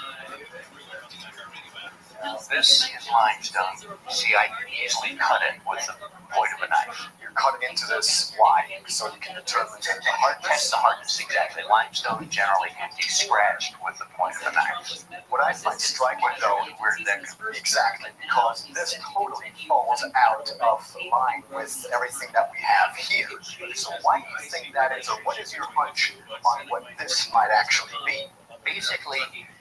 This is limestone. See, I can easily cut it with the point of a knife. You're cutting into this why? So you can determine the hardness. Test the hardness, exactly. Limestone generally can be scratched with the point of a knife. What I find striking, though, where did that come? exactly, because this totally falls out of line with everything that we have here. So why do you think that is, or what is your hunch on what this might actually be? Basically,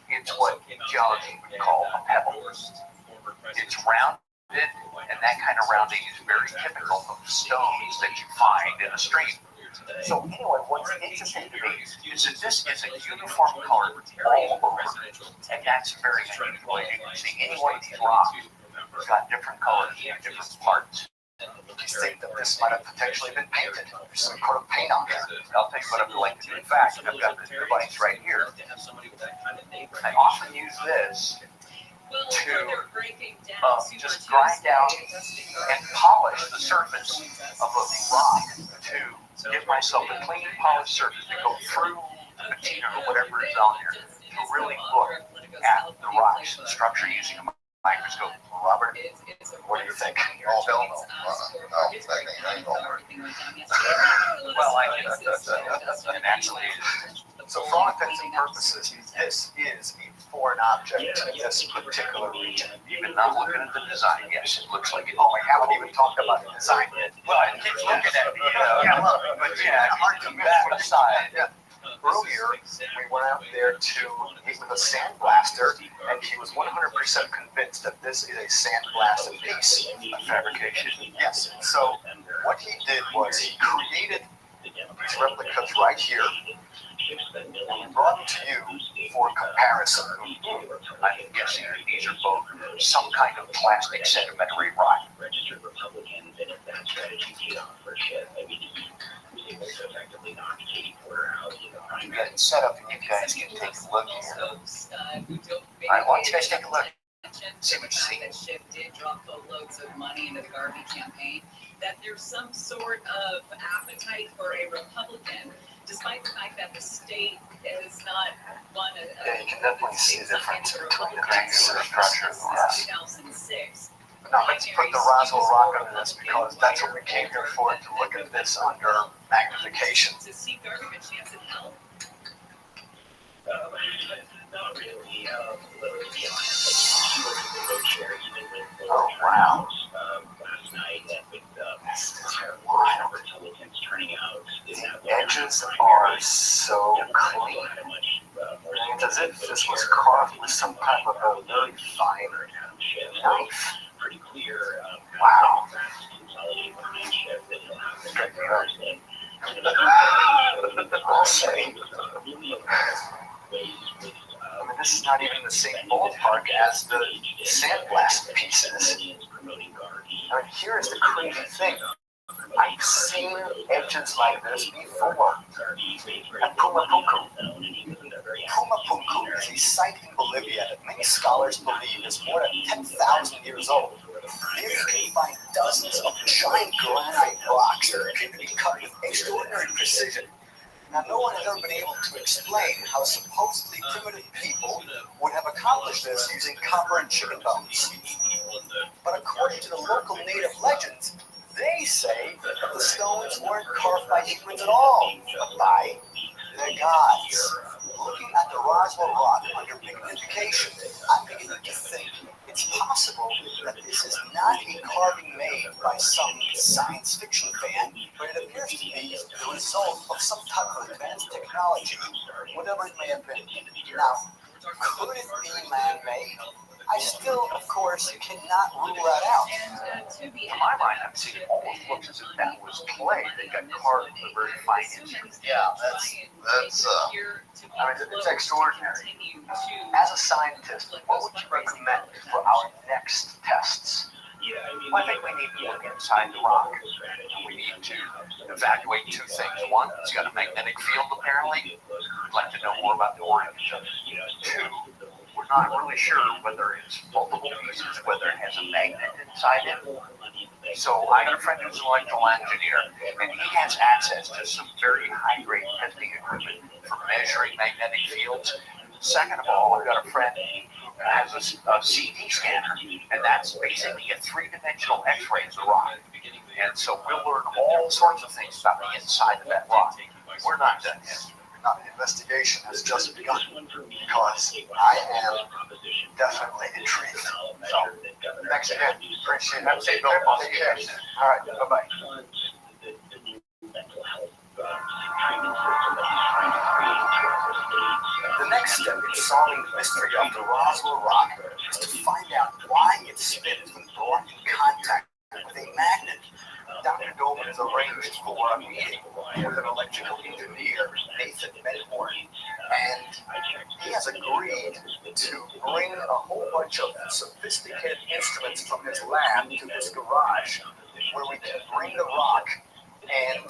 it's what geology would call a pebble. It's rounded, and that kind of rounding is very typical of the stones that you find in a stream. So anyway, what's interesting to me is that this is a uniform color all over, and that's very unusual. You can see any one of these rocks has got different colors in different parts. You think that this might have potentially been painted? There's some coat of paint on there. I'll tell you what I'd like to do. In fact, I've got this device right here. I often use this to just grind down and polish the surface of a rock to give myself a clean, polished surface to go through the patina or whatever is on there to really look at the rocks, the structure using a microscope. Robert, what do you think? Oh, hell no. Well, I can naturally. So for all intents and purposes, this is a foreign object in this particular region. Even not looking at the design, yes, it looks like it. Oh, we haven't even talked about the design yet. Well, I keep looking at it. Hard to back side. Yeah. Earlier, we went out there to meet with a sandblaster, and he was 100% convinced that this is a sandblasted piece of fabrication. Yes. So what he did was he created these replicas right here, and we brought them to you for comparison. I'm guessing that these are both some kind of plastic sedimentary rock. You got it set up, and you guys can take a look here. All right, why don't you guys take a look? See what you see. Schiff did drop boatloads of money into the Garvey campaign, that there's some sort of appetite for a Republican Despite the fact that the state is not one of Yeah, you can definitely see the difference between the magnetic structure and the rest. 2006. Now let's put the Roswell rock under this because that's what we came here for, to look at this under magnification. Does Steve Garvey have a chance in hell? Not really. To be honest, she was a good share even with Oh, wow. last night with whatever intelligence turning out. The edges are so clean. It's as if this was carved with some type of a very fine knife. Pretty clear. Wow. I'll say. I mean, this is not even the same ballpark as the sandblast pieces. I mean, here's the crazy thing. I've seen edges like this before. At Pumapunku. Pumapunku is a site in Bolivia that many scholars believe is more than 10,000 years old. There you can find dozens of giant granite rocks that appear to be cut with extraordinary precision. Now, no one has ever been able to explain how supposedly primitive people would have accomplished this using copper and chicken bones. But according to the local native legends, they say that the stones weren't carved by humans at all, but by their gods. Looking at the Roswell rock under magnification, I'm beginning to think it's possible that this is not a carving made by some science fiction fan, but it appears to be the result of some type of advanced technology, whatever it may have been. Now, could it be man-made? I still, of course, cannot rule that out. In my mind, I'm seeing it almost looks as if that was clay. They got carved with a very fine instrument. Yeah, that's I mean, it's extraordinary. As a scientist, what would you recommend for our next tests? Well, I think we need to look inside the rock. We need to evaluate two things. One, it's got a magnetic field, apparently. We'd like to know more about the origin. Two, we're not really sure whether it's multiple pieces, whether it has a magnet inside it. So I got a friend who's an electrical engineer, and he has access to some very high-grade testing equipment for measuring magnetic fields. Second of all, I've got a friend who has a CT scanner, and that's basically a three-dimensional X-ray of the rock. And so we'll learn all sorts of things about the inside of that rock. We're not done yet. The investigation has just begun because I am definitely intrigued. So, thanks again. Appreciate it. Take care. All right. Bye-bye. The next step in solving the mystery of the Roswell rock is to find out why it spins when brought in contact with a magnet. Dr. Goldman has arranged for a meeting with an electrical engineer, Nathan Medhorn, and he has agreed to bring a whole bunch of sophisticated instruments from his lab to this garage where we can bring the rock and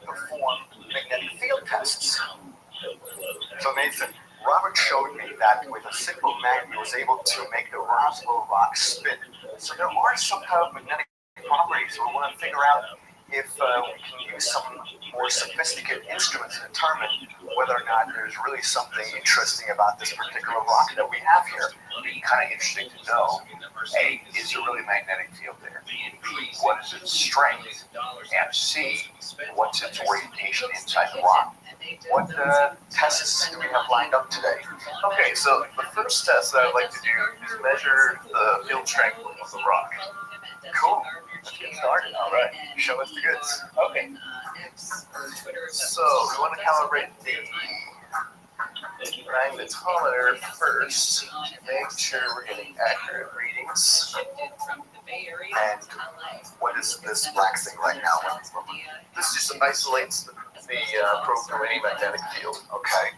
perform magnetic field tests. So Nathan, Robert showed me that with a simple magnet he was able to make the Roswell rock spin. So there are some kind of magnetic properties. We want to figure out if we can use some more sophisticated instruments to determine whether or not there's really something interesting about this particular rock that we have here. It'd be kind of interesting to know, A, is there really a magnetic field there? B, what is its strength? And C, what's its orientation inside the rock? What tests do we have lined up today? Okay, so the first test that I'd like to do is measure the field strength of the rock. Cool. Let's get started. All right. Show us the goods. Okay. So we want to calibrate the magnetometer first. Make sure we're getting accurate readings. And what is this black thing right now? This just isolates the probe from any magnetic field. Okay.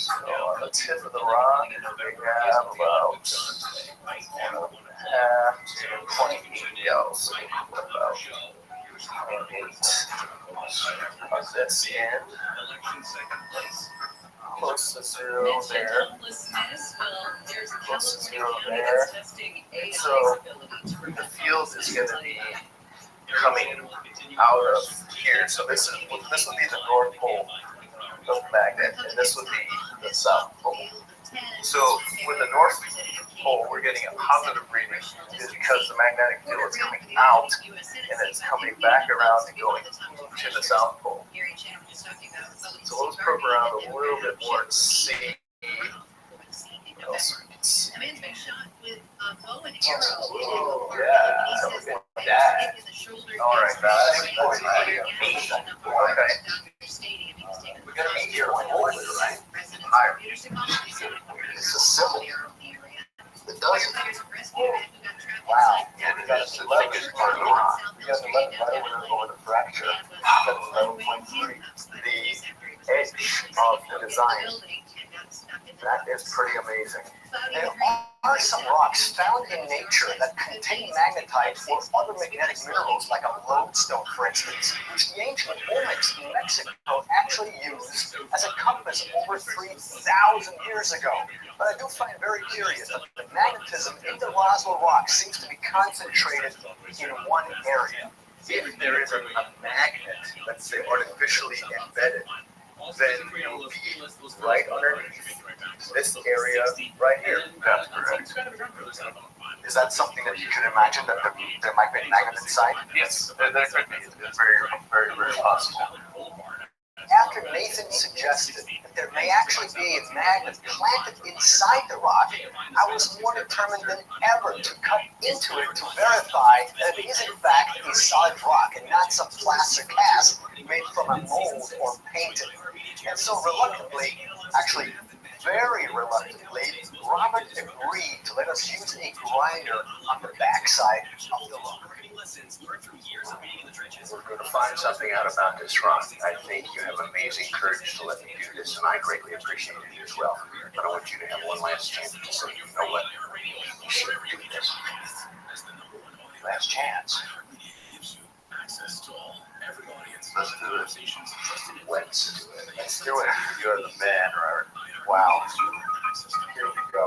So on the tip of the rock, we have about 1.5 to 28 gauss. About 8 on this end. Close to zero there. Close to zero there. So the field is going to be coming out of here. So this would be the North Pole of the magnet, and this would be the South Pole. So with the North Pole, we're getting a positive reading is because the magnetic field is coming out and it's coming back around and going to the South Pole. So let's probe around a little bit more and see what else we can see. Oh, yeah. All right, guys. Okay. We got a meteor right? Higher. It's a symbol. It doesn't. Wow. Yeah, we got 11 part of the rock. We got 11 right over the fracture. That's 11.3. The edge of the design. That is pretty amazing. There are some rocks found in nature that contain magnetite or other magnetic minerals, like a lodestone, for instance, which the ancient Olmecs in Mexico actually used as a compass over 3,000 years ago. But I do find it very curious that the magnetism in the Roswell rock seems to be concentrated in one area. If there is a magnet, let's say artificially embedded, then it will be right underneath this area right here. That's correct. Is that something that you could imagine that there might be a magnet inside? Yes, that could be. It's very, very, very possible. After Nathan suggested that there may actually be a magnet planted inside the rock, I was more determined than ever to cut into it to verify that it is in fact a solid rock and not some plaster cast made from a mold or painted. And so reluctantly, actually very reluctantly, Robert agreed to let us use a grinder on the backside of the rock. We're going to find something out about this rock. I think you have amazing courage to let me do this, and I greatly appreciate it as well. But I want you to have one last chance to say, you know what? You should do this. Last chance. Let's do it. Let's do it. Let's do it. You're the man, Robert. Wow. Here we go.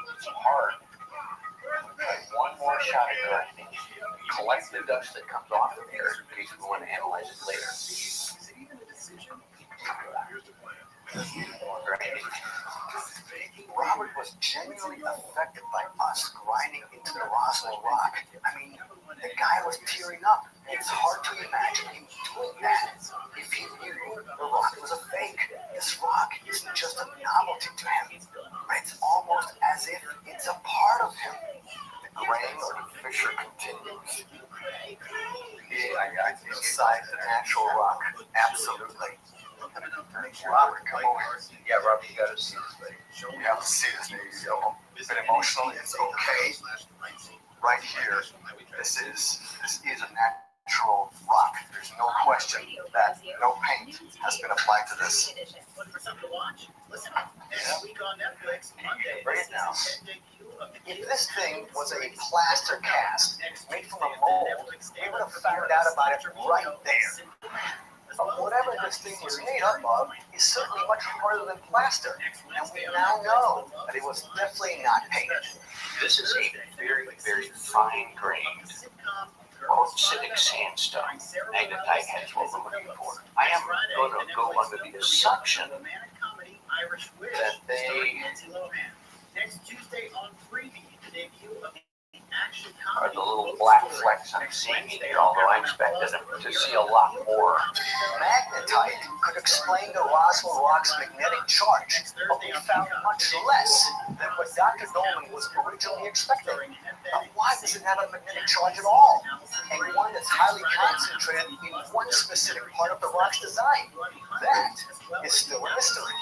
It's hard. One more shot at directing. Collect the dust that comes off of here in case we want to analyze it later. Robert was genuinely affected by us grinding into the Roswell rock. I mean, the guy was tearing up. It's hard to imagine him doing that if he knew the rock was a fake. This rock isn't just a novelty to him, but it's almost as if it's a part of him. The grain or the fissure continues. Yeah, inside the natural rock. Absolutely. Robert, come over. Yeah, Robert, you gotta see this thing. You have to see this baby. It's been emotional. It's okay. Right here, this is a natural rock. There's no question that no paint has been applied to this. Bring it down. If this thing was a plaster cast made from a mold, we would have found out about it right there. But whatever this thing was made up of is certainly much harder than plaster, and we now know that it was definitely not painted. This is a very, very fine-grained acidic sandstone. Magnetite has what we're looking for. I am going to go under the assumption that they are the little black flecks I'm seeing here, although I expected them to see a lot more. Magnetite could explain the Roswell rock's magnetic charge, but we found much less than what Dr. Dolman was originally expecting. Why does it have a magnetic charge at all? And one that's highly concentrated in one specific part of the rock's design. That is still a mystery.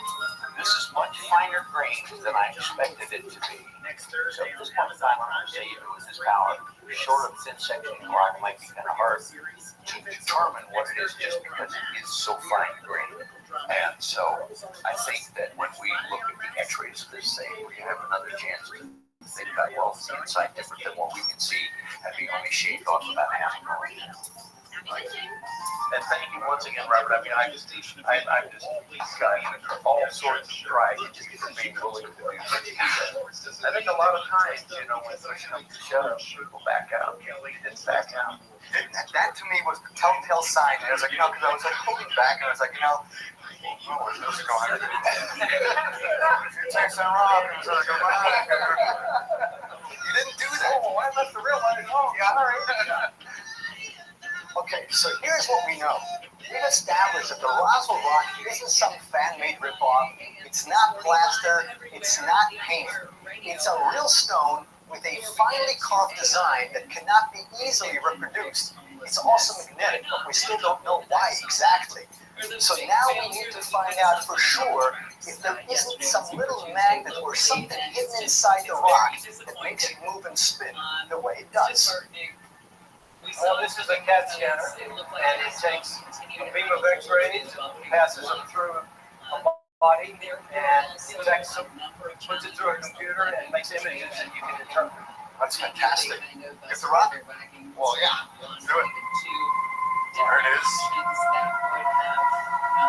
This is much finer grained than I expected it to be. So at this point in time, I'm going to say even with this power, short of thin section rock might be kind of hard to determine what it is just because it is so fine grained. And so I think that when we look at the x-rays of this thing, we have another chance to think about, well, it's the inside different than what we can see, having only shaved off about half of it. And thank you once again, Robert. I mean, I'm just got all sorts of pride for being willing to do this. I think a lot of times, you know, when push comes to shove, people back out. You didn't back out. That to me was the telltale sign. And I was like, because I was like holding back, and I was like, what's this going on? You take some rock, and so I go, you didn't do that. Oh, I left the real one at home. Yeah, all right. Okay, so here's what we know. We've established that the Roswell Rock isn't some fan-made ripoff. It's not plaster. It's not paint. It's a real stone with a finely carved design that cannot be easily reproduced. It's also magnetic, but we still don't know why exactly. So now we need to find out for sure if there isn't some little magnet or something hidden inside the rock that makes it move and spin the way it does. Well, this is a CAT scanner, and it takes a beam of X-rays, passes them through a body, and detects them, puts it through a computer, and makes images that you can interpret. That's fantastic. Get the rock? Well, yeah, let's do it. There it is.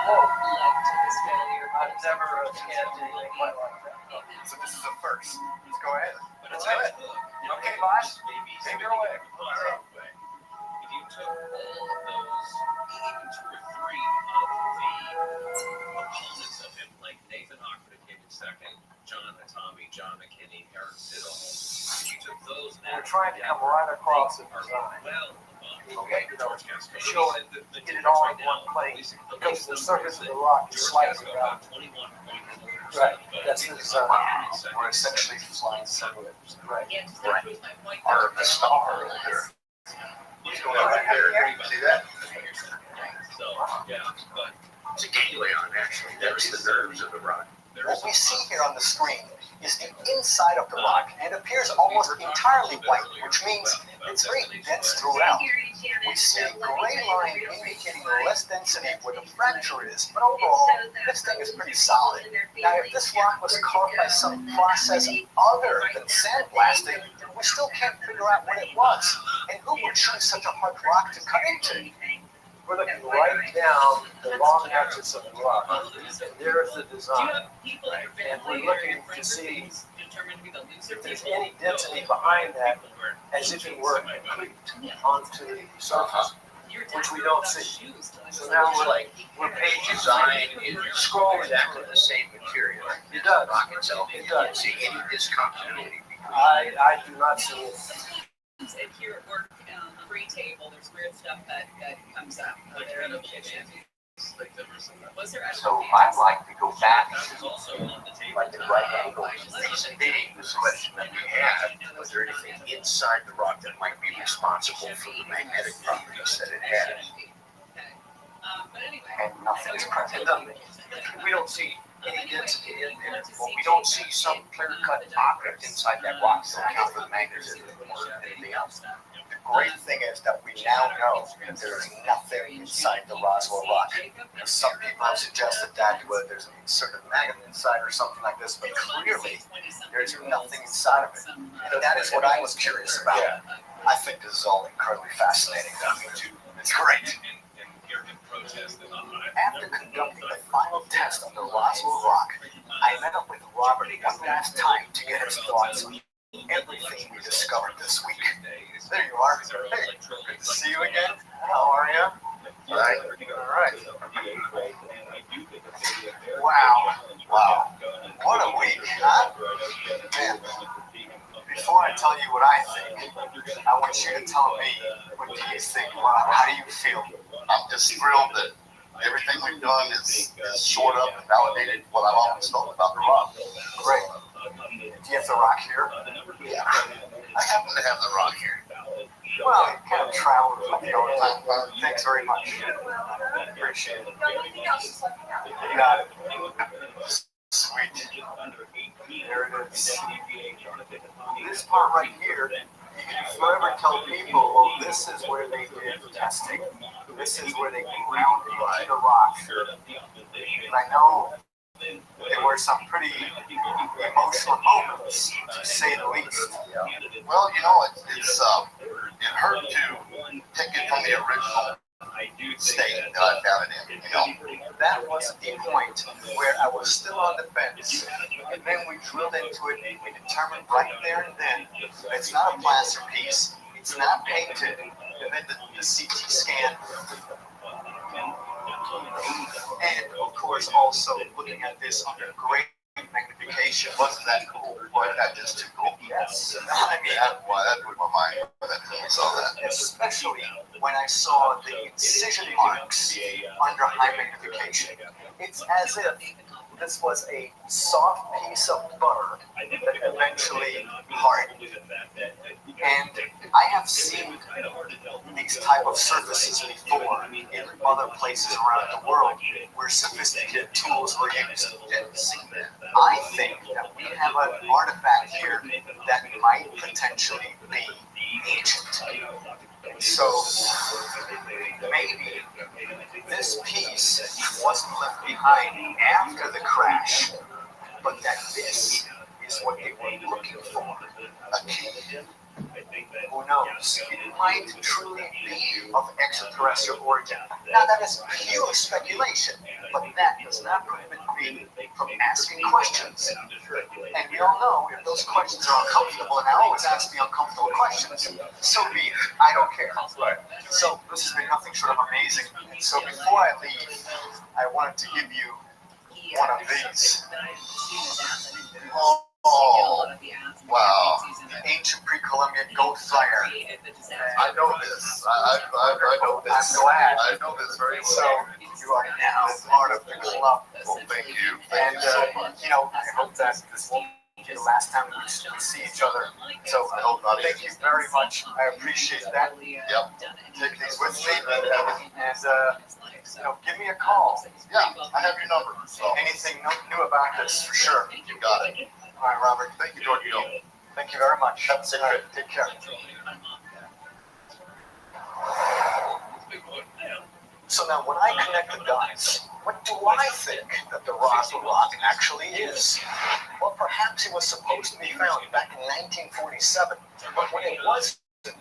Whoa. I've never scanned anything quite like that. So this is a first. Let's go ahead. Let's do it. Okay, boss. Take her away. If you took all of those, even 2 or 3 of the opponents of him, like Nathan Hawkwood came in second, John Hatami, John McKinney, Eric Siddall, if you took those now, We're trying to come right across the design. Okay. Show it, get it all in one place, because the surface of the rock is slightly around. Right, that's the design. We're essentially flying somewhere. Right. Or a star there. What's going on right there? See that? So, yeah, but It's a ganglion, actually. That's the nerves of the rock. What we see here on the screen is the inside of the rock, and it appears almost entirely white, which means it's very dense throughout. We see a gray line indicating less density where the fracture is, but overall, this thing is pretty solid. Now, if this rock was carved by some process other than sandblasting, we still can't figure out what it was. And who would choose such a hard rock to cut into? We're looking right down the long axis of the rock, and there's the design. And we're looking to see if there's any density behind that, as if it were complete onto the surface, which we don't see. So now we're page design, scrolling Exactly the same material. It does. The rock itself. It You don't does. see any discontinuity. I do not see it. And here at work, free table, there's weird stuff that comes up. They're in the kitchen. Was there So I'd like to go back like the right angle, revisiting this question that we had. Was there anything inside the rock that might be responsible for the magnetic properties that it had? And nothing is present. We don't see any density in there. Well, we don't see some clear-cut object inside that rock to account for the magnetism or anything else. The great thing is that we now know that there is nothing inside the Roswell rock. Some people have suggested that there's an inserted magnet inside or something like this, but clearly there's nothing inside of it. And that is what I was curious about. I think this is all incredibly fascinating. It's great. After conducting the final test on the Roswell rock, I met up with Robert one last time to get his thoughts on everything we discovered this week. There you are. Hey, good to see you again. How are you? All right. Wow. What a week, huh? Man, before I tell you what I think, I want you to tell me, what do you think? How do you feel? I'm just thrilled that everything we've done is shored up and validated what I've always thought about the rock. Great. Do you have the rock here? Yeah. I happen to have the rock here. Well, it kind of travels with me all the time. Thanks very much. Appreciate it. You got it. Sweet. There it is. This part right here, you can forever tell people, oh, this is where they did testing. This is where they ground into the rock. And I know there were some pretty emotional moments, to say the least. Well, it hurt to take it from the original state that I found it in. That wasn't the point where I was still on the fence. And then we drilled into it and we determined right there and then that it's not a plaster piece, it's not painted. And then the CT scan. And of course also looking at this under great magnification. Wasn't that cool? Boy, that just too cool. Yes. I mean, that blew my mind when I saw that. Especially when I saw the incision marks under high magnification. It's as if this was a soft piece of butter that eventually hardened. And I have seen these type of surfaces before in other places around the world where sophisticated tools were used. I think that we have an artifact here that might potentially be ancient. So maybe this piece wasn't left behind after the crash, but that this is what they were looking for. A key. Who knows? It might truly be of extraterrestrial origin. Now that is pure speculation, but that does not prohibit me from asking questions. And we all know if those questions are uncomfortable, and I always ask the uncomfortable questions, so be it. I don't care. So this has been nothing short of amazing. And so before I leave, I wanted to give you one of these. Oh, wow. Ancient pre-Columbian gold flyer. I know this. I know this. I'm glad. I know this very well. So you are now part of the club. Well, thank you. And, you know, I hope that this won't be the last time we see each other. So I hope not. thank you very much. I appreciate that. Yep. Take these with me. And, you know, give me a call. Yeah, I have your number. So Anything new about this, for sure. you got it. All right, Robert. Thank you, George. Thank you very much. Have a safe All right, trip. take care. So now, when I connect the dots, what do I think that the Roswell rock actually is? Well, perhaps it was supposed to be found back in 1947, but when it wasn't, the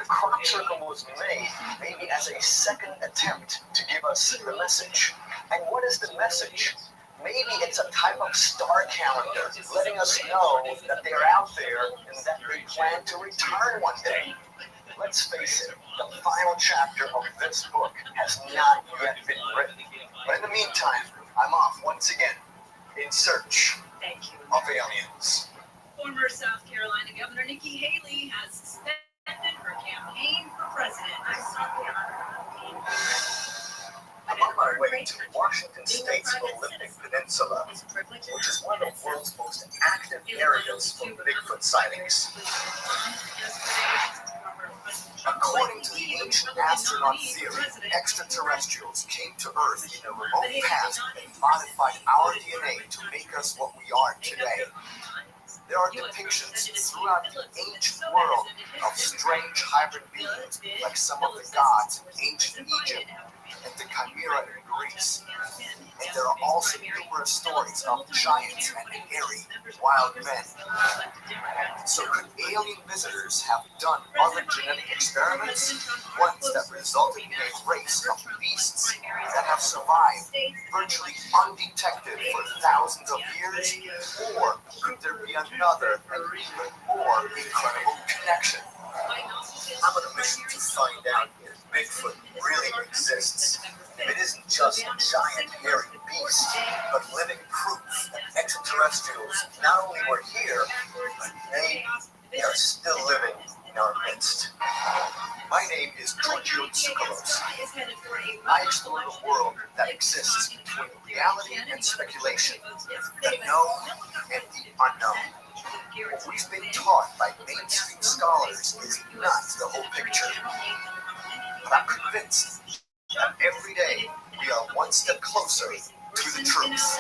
crop circle was made maybe as a second attempt to give us the message. And what is the message? Maybe it's a type of star calendar letting us know that they're out there and that they plan to return one day. Let's face it, the final chapter of this book has not yet been written. But in the meantime, I'm off once again in search of aliens. Former South Carolina Governor Nikki Haley has suspended her campaign for president. I'm on my way to Washington State's Olympic Peninsula, which is one of the world's most active areas for Bigfoot sightings. According to the ancient astronaut theory, extraterrestrials came to Earth in the remote past and modified our DNA to make us what we are today. There are depictions throughout the ancient world of strange hybrid beings like some of the gods in ancient Egypt and the Chimera in Greece. And there are also numerous stories of giants and hairy wild men. So could alien visitors have done other genetic experiments? Ones that resulted in a race of beasts that have survived virtually undetected for thousands of years? Or could there be another and even more incredible connection? I'm on a mission to find out if Bigfoot really exists. It isn't just a giant hairy beast, but living proof that extraterrestrials not only were here, but they are still living in our midst. My name is Giorgio Tsoukalos. I explore the world that exists between reality and speculation, the known and the unknown. What we've been taught by mainstream scholars is not the whole picture. But I'm convinced that every day we are one step closer to the truth.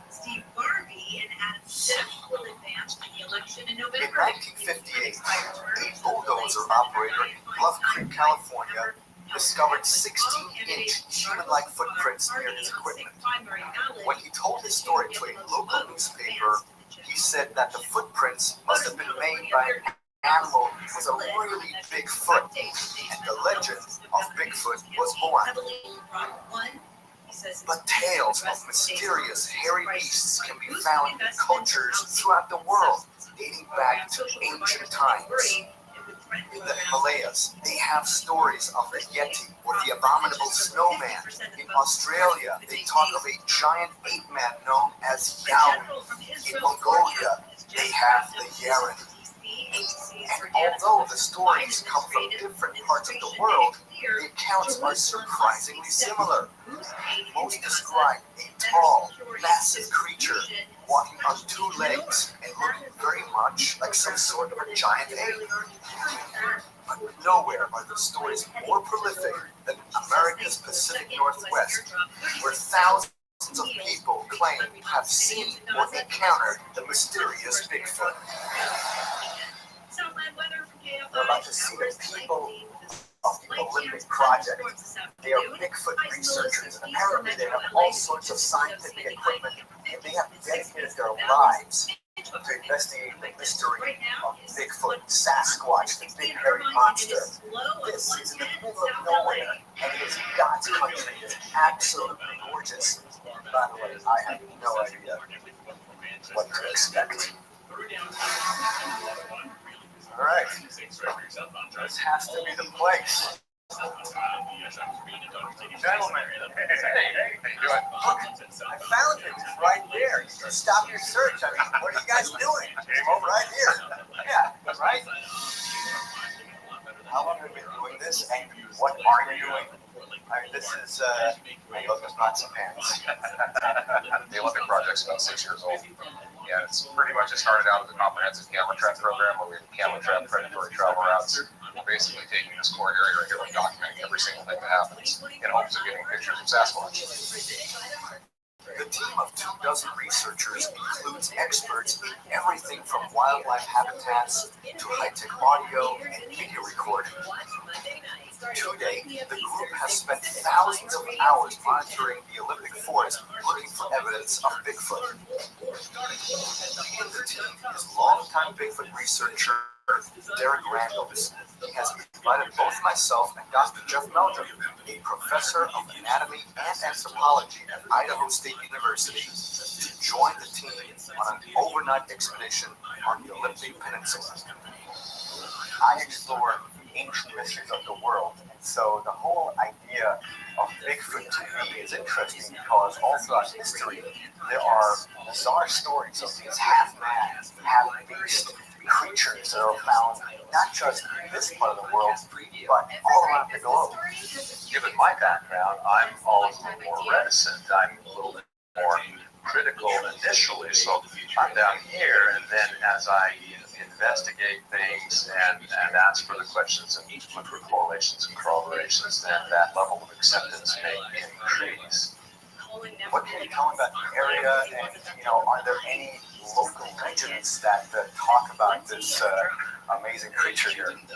Steve Garvey and Adam Schiff will advance in the election in In November. 1958, a bulldozer operator in Bluff Creek, California, discovered 16-inch human-like footprints near his equipment. When he told his story to a local newspaper, he said that the footprints must have been made by an animal was a really big foot, and the legend of Bigfoot was born. But tales of mysterious hairy beasts can be found in cultures throughout the world, dating back to ancient times. In the Himalayas, they have stories of the Yeti or the abominable snowman. In Australia, they talk of a giant ape man known as Yowie. In Mongolia, they have the Yeren. And although the stories come from different parts of the world, the accounts are surprisingly similar. Most describe a tall, massive creature walking on two legs and looking very much like some sort of a giant ape. But nowhere are the stories more prolific than America's Pacific Northwest, where thousands of people claim to have seen or encountered the mysterious Bigfoot. We're about to see the people of the Olympic Project. They are Bigfoot researchers, and apparently they have all sorts of scientific equipment, and they have dedicated their lives to investigate the mystery of Bigfoot, Sasquatch, the big hairy monster. This is in the middle of nowhere, and it is God's country. It's absolutely gorgeous. By the way, I have no idea what to expect. All right, this has to be the place. Gentlemen, hey, look, I found it right there. You stop your search. I mean, what are you guys doing? Oh, right here. Yeah, right? How long have you been doing this, and what are you doing? I mean, this is Olympic Pots and Pans. The Olympic Project's about 6 years old. Yeah, it's pretty much it started out as a comprehensive camera trap program where we camera trap predatory travel routes. We're basically taking this core area right here and documenting every single thing that happens in hopes of getting pictures of Sasquatch. The team of 24 researchers includes experts in everything from wildlife habitats to high-tech audio and video recording. To date, the group has spent thousands of hours monitoring the Olympic forest looking for evidence of Bigfoot. Leading the team is longtime Bigfoot researcher Derek Randalls. He has invited both myself and Dr. Jeff Meldrum, a professor of anatomy and anthropology at Idaho State University, to join the team on an overnight expedition on the Olympic Peninsula. I explore ancient mysteries of the world, and so the whole idea of Bigfoot to me is interesting because all throughout history there are bizarre stories of these half-man, half-beast creatures that are found not just in this part of the world, but all around the globe. Given my background, I'm always a little more reticent. I'm a little bit more critical initially, so I'm down here, and then as I investigate things and ask for the questions and look for correlations and corroborations, then that level of acceptance may increase. What can you tell me about the area, and are there any local legends that talk about this amazing creature here? The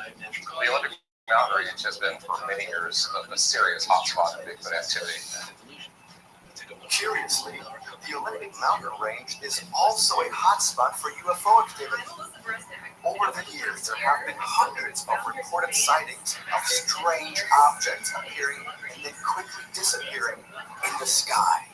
Olympic Mountain Range has been for many years a serious hotspot of Bigfoot activity. Curiously, the Olympic Mountain Range is also a hotspot for UFO activity. Over the years, there have been hundreds of reported sightings of strange objects appearing and then quickly disappearing in the sky.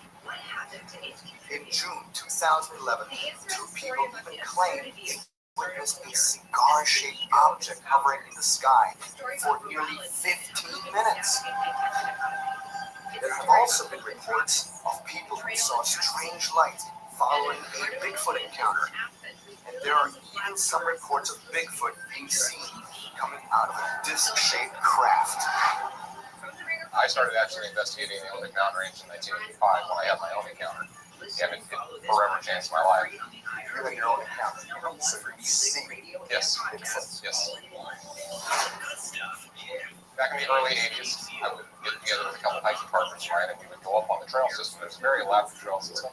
In June 2011, two people even claimed they witnessed a cigar-shaped object hovering in the sky for nearly 15 minutes. There have also been reports of people who saw strange light following a Bigfoot encounter. And there are even some reports of Bigfoot being seen coming out of a disc-shaped craft. I started actually investigating the Olympic Mountain Range in 1985 when I had my own encounter. And it forever changed my life. You had your own encounter, so you see Yes. Bigfoot. Yes. Back in the early 80s, I would get together with a couple of hiking partners of mine, and we would go up on the trail system. It was a very elaborate trail system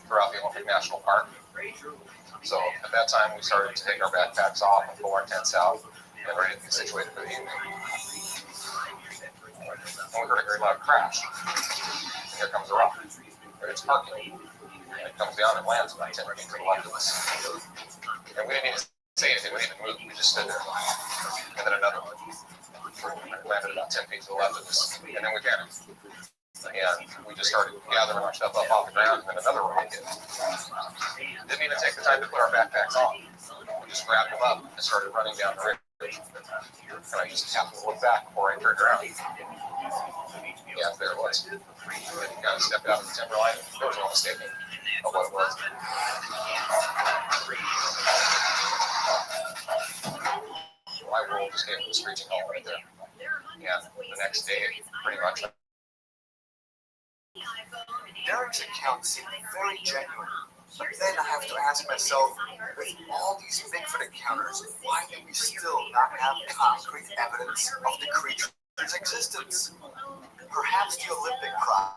throughout the Olympic National Park. So at that time, we started to take our backpacks off and pull our tents out and ready to get situated for the evening. And we heard a very loud crash. And here comes a rock. It's parking. And it comes down and lands about 10 feet to the left of us. And we didn't even say anything. We didn't even move. We just stood there. And then another one. Landed about 10 feet to the left of us. And then we panicked. And we just started gathering our stuff up off the ground, and then another one hit. Didn't even take the time to put our backpacks on. We just grabbed them up and started running down the ridge. And I just happened to look back before I turned around. Yeah, there it was. And kind of stepped out of the timber line. There was no mistaking of what it was. My world just came to a screeching halt right there. And the next day, pretty much. Derek's account seemed very genuine, but then I have to ask myself, with all these Bigfoot encounters, why do we still not have concrete evidence of the creature's existence? Perhaps the Olympic crowd